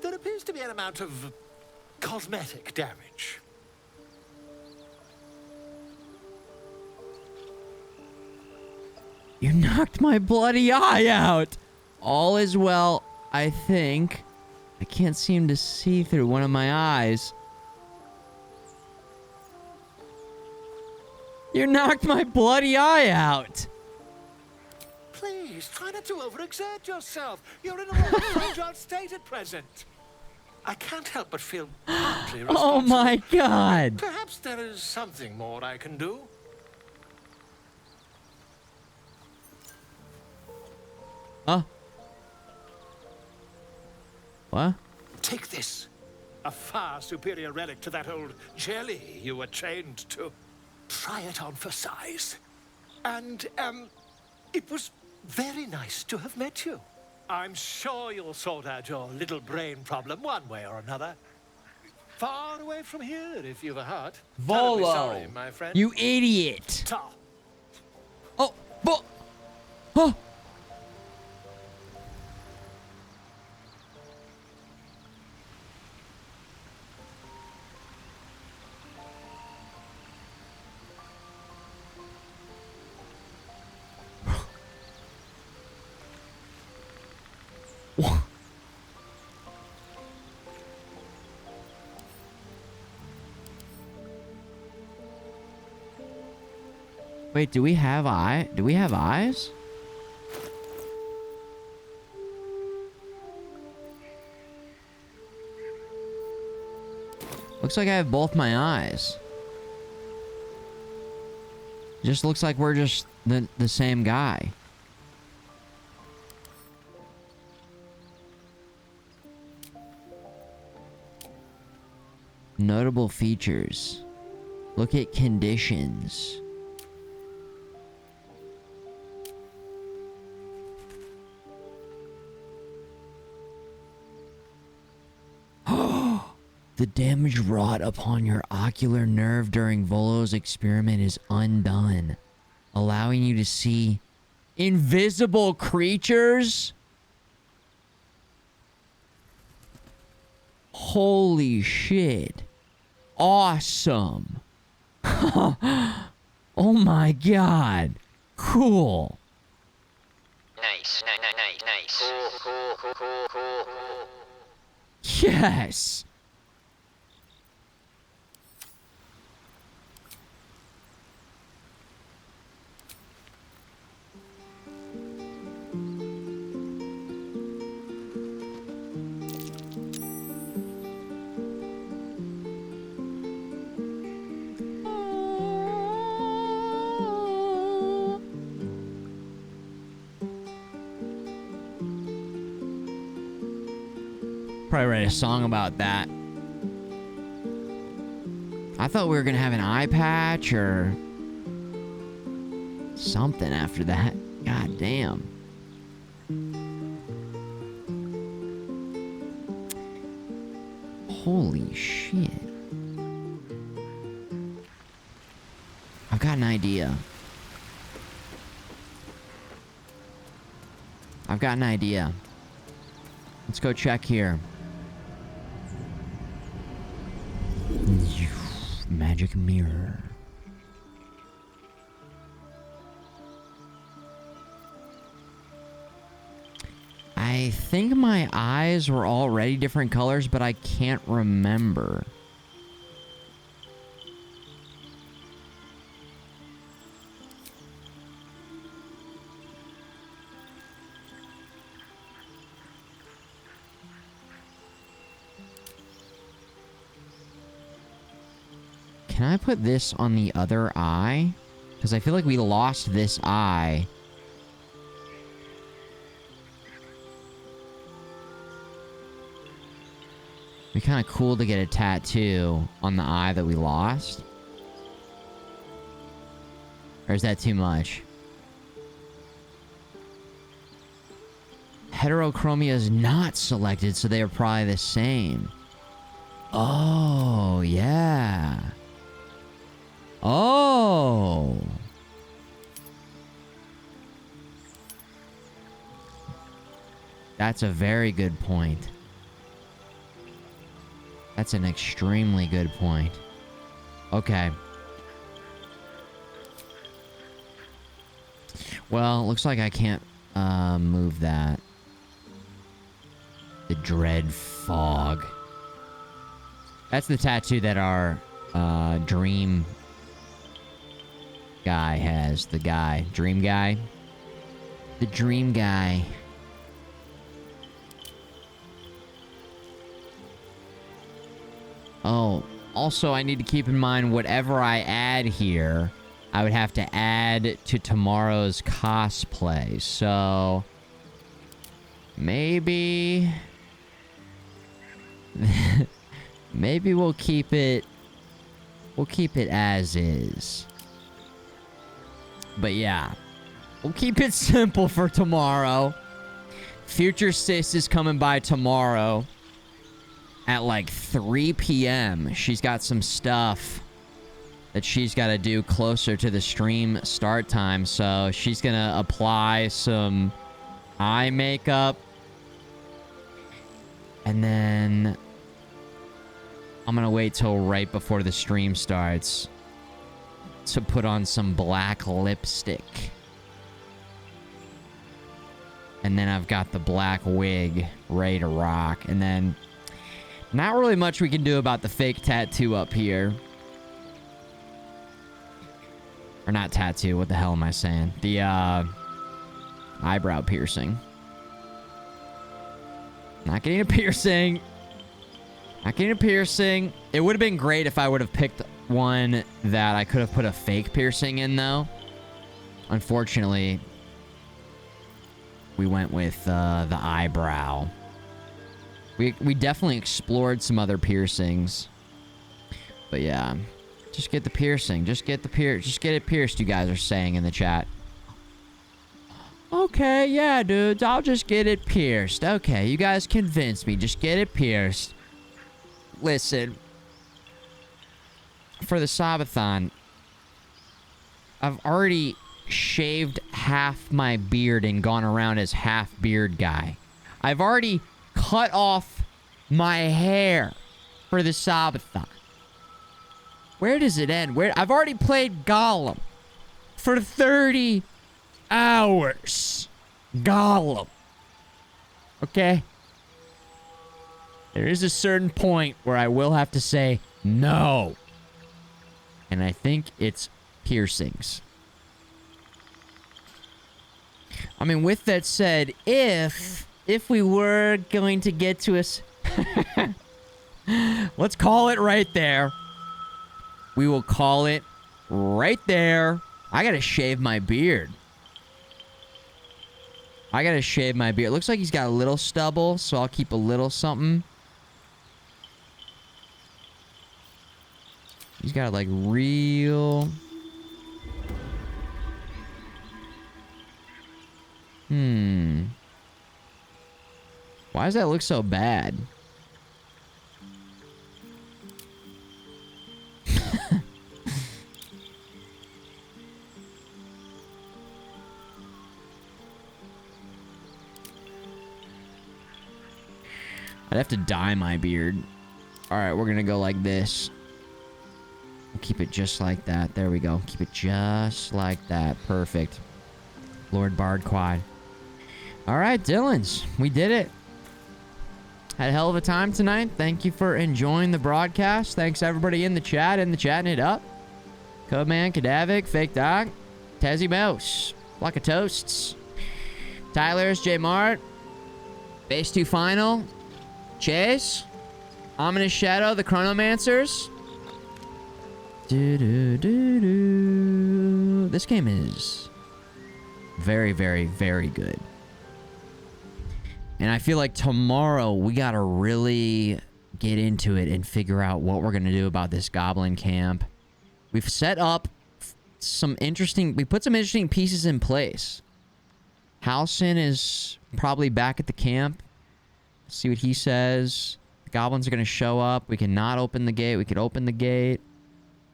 There appears to be an amount of cosmetic damage. You knocked my bloody eye out. All is well, I think. I can't seem to see through one of my eyes. You knocked my bloody eye out. Please, try not to overexert yourself. You're in a rather fragile state at present. I can't help but feel partly responsible. Oh my god. Perhaps there is something more I can do. Huh? What? Take this. A far superior relic to that old jelly you were chained to. Try it on for size. And, it was very nice to have met you. I'm sure you'll sort out your little brain problem one way or another. Far away from here, if you've a heart. Terribly Volo, sorry, my friend. you idiot. Ta. Oh, oh. Wait, do we have eyes? Looks like I have both my eyes. Just looks like we're just the same guy. Notable features. Look at conditions. The damage wrought upon your ocular nerve during Volo's experiment is undone, allowing you to see invisible creatures? Holy shit. Awesome. Oh my god. Cool. Nice. Cool. Yes. Probably write a song about that. I thought we were gonna have an eye patch or something after that. God damn. Holy shit. I've got an idea. Let's go check here. Magic mirror. I think my eyes were already different colors, but I can't remember. Can I put this on the other eye? Because I feel like we lost this eye. It'd be kind of cool to get a tattoo on the eye that we lost. Or is that too much? Heterochromia is not selected, so they are probably the same. Oh, yeah. Oh. That's a very good point. That's an extremely good point. Okay. Well, looks like I can't move that. The dread fog. That's the tattoo that our dream guy has. The guy. Dream guy. The dream guy. Oh, also I need to keep in mind whatever I add here, I would have to add to tomorrow's cosplay. So maybe maybe we'll keep it as is. But yeah, we'll keep it simple for tomorrow. Future Sis is coming by tomorrow at like 3 p.m. She's got some stuff that she's got to do closer to the stream start time. So she's going to apply some eye makeup. And then I'm going to wait till right before the stream starts to put on some black lipstick. And then I've got the black wig ready to rock. And then not really much we can do about the fake tattoo up here. Or not tattoo, what the hell am I saying? The eyebrow piercing. Not getting a piercing. Not getting a piercing. It would have been great if I would have picked one that I could have put a fake piercing in, though. Unfortunately, we went with the eyebrow. We definitely explored some other piercings. But yeah, just get the piercing. Just get it pierced, you guys are saying in the chat. Okay, yeah, dudes, I'll just get it pierced. Okay, you guys convinced me. Just get it pierced. Listen, for the Sabathon, I've already shaved half my beard and gone around as half beard guy. I've already cut off my hair for the Sabathon. Where does it end? I've already played Gollum for 30 hours. Gollum. Okay? There is a certain point where I will have to say no. And I think it's piercings. I mean, with that said, if we were going to get to us, let's call it right there. We will call it right there. I gotta shave my beard. Looks like he's got a little stubble, so I'll keep a little something. He's got like real... Why does that look so bad? I'd have to dye my beard. Alright, we're gonna go like this. We'll keep it just like that. There we go. Keep it just like that. Perfect. Lord Bard Quad. Alright, Dylan's. We did it. Had a hell of a time tonight. Thank you for enjoying the broadcast. Thanks everybody in the chat chatting it up. Codeman, Cadavic, Fake Doc, Tezzy Mouse, Block of Toasts, Tyler's, J Mart, Base 2 Final, Chase, Ominous Shadow, the Chronomancers. This game is very, very, very good. And I feel like tomorrow we gotta really get into it and figure out what we're gonna do about this goblin camp. We've set up we put some interesting pieces in place. Halcyon is probably back at the camp. See what he says. The goblins are gonna show up. We cannot open the gate. We could open the gate.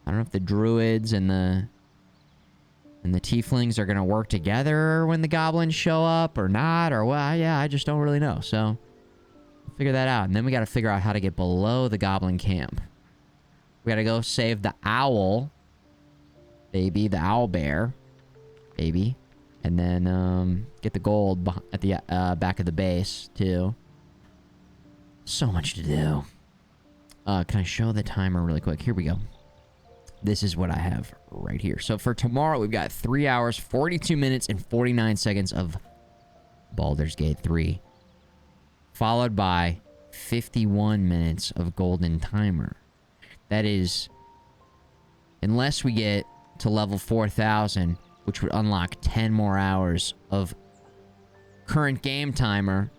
I don't know if the druids and the tieflings are gonna work together when the goblins show up or not, or well, yeah, I just don't really know. So we'll figure that out. And then we gotta figure out how to get below the goblin camp. We gotta go save the owl, baby, the owl bear, baby. And then get the gold at the back of the base, too. So much to do. Can I show the timer really quick? Here we go. This is what I have right here. So for tomorrow, we've got 3 hours, 42 minutes, and 49 seconds of Baldur's Gate 3. Followed by 51 minutes of Golden Timer. That is, unless we get to level 4,000, which would unlock 10 more hours of current game timer,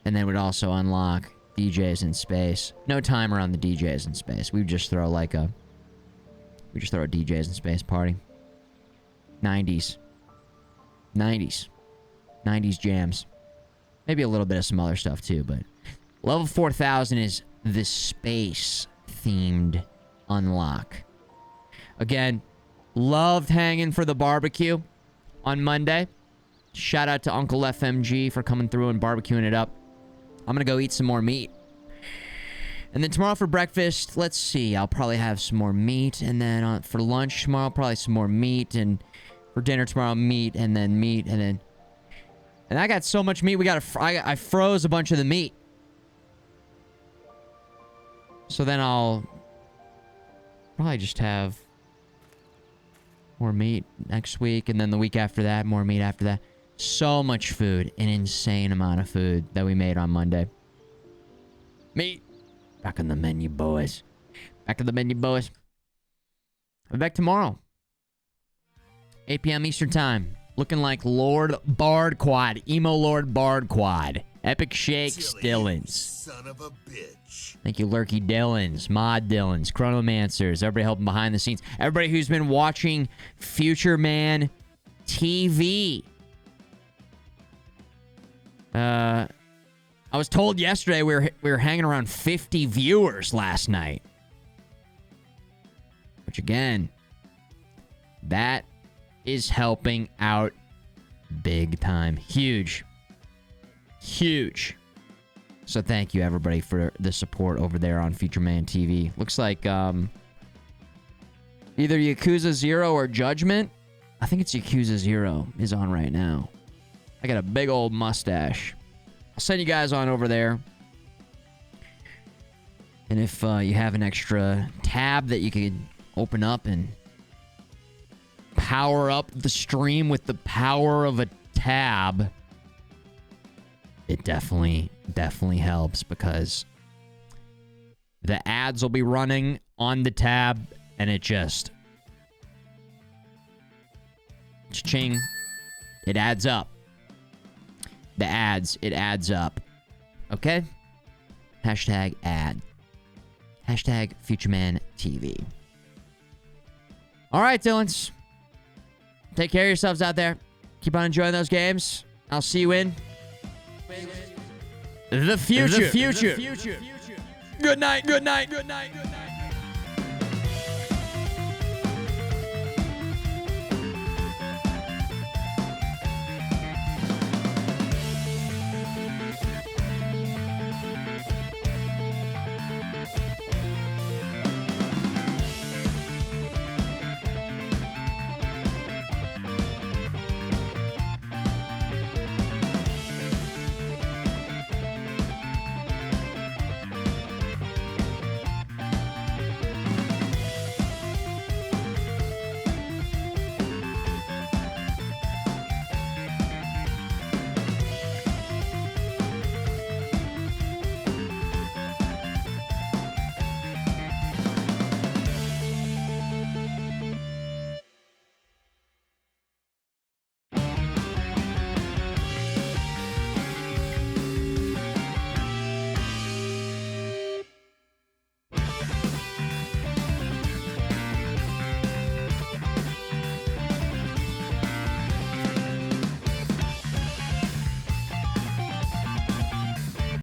and then would also unlock DJs in space. No timer on the DJs in space. We just throw like a... We just throw a DJs in space party. 90s. 90s. 90s jams. Maybe a little bit of some other stuff too, but... Level 4000 is the space-themed unlock. Again, loved hanging for the barbecue on Monday. Shout out to Uncle FMG for coming through and barbecuing it up. I'm gonna go eat some more meat. And then tomorrow for breakfast, let's see. I'll probably have some more meat. And then for lunch tomorrow, probably some more meat. And for dinner tomorrow, meat. And then meat. And then... And I got so much meat, I froze a bunch of the meat. So then I'll probably just have more meat next week. And then the week after that, more meat after that. So much food. An insane amount of food that we made on Monday. Meat. Back on the menu, boys. Back to the menu, boys. I'll be back tomorrow. 8 p.m. Eastern Time. Looking like Lord Bard Quad. Emo Lord Bard Quad. Epic Shakes Dillons. Son of a bitch. Thank you, Lurky Dillons, Mod Dillons, Chronomancers, everybody helping behind the scenes. Everybody who's been watching Futureman TV. I was told yesterday we were hanging around 50 viewers last night. Which again, that is helping out big time. Huge. Huge. So thank you everybody for the support over there on Futureman TV. Looks like either Yakuza 0 or Judgment. I think it's Yakuza 0 is on right now. I got a big old mustache. I'll send you guys on over there. And if you have an extra tab that you could open up and power up the stream with the power of a tab, it definitely helps, because the ads will be running on the tab and it just ching. It adds up. The ads, it adds up. Okay? Hashtag ad. Hashtag Futureman TV. All right, Dillons. Take care of yourselves out there. Keep on enjoying those games. I'll see you in the future. Good night, good night, good night, good night.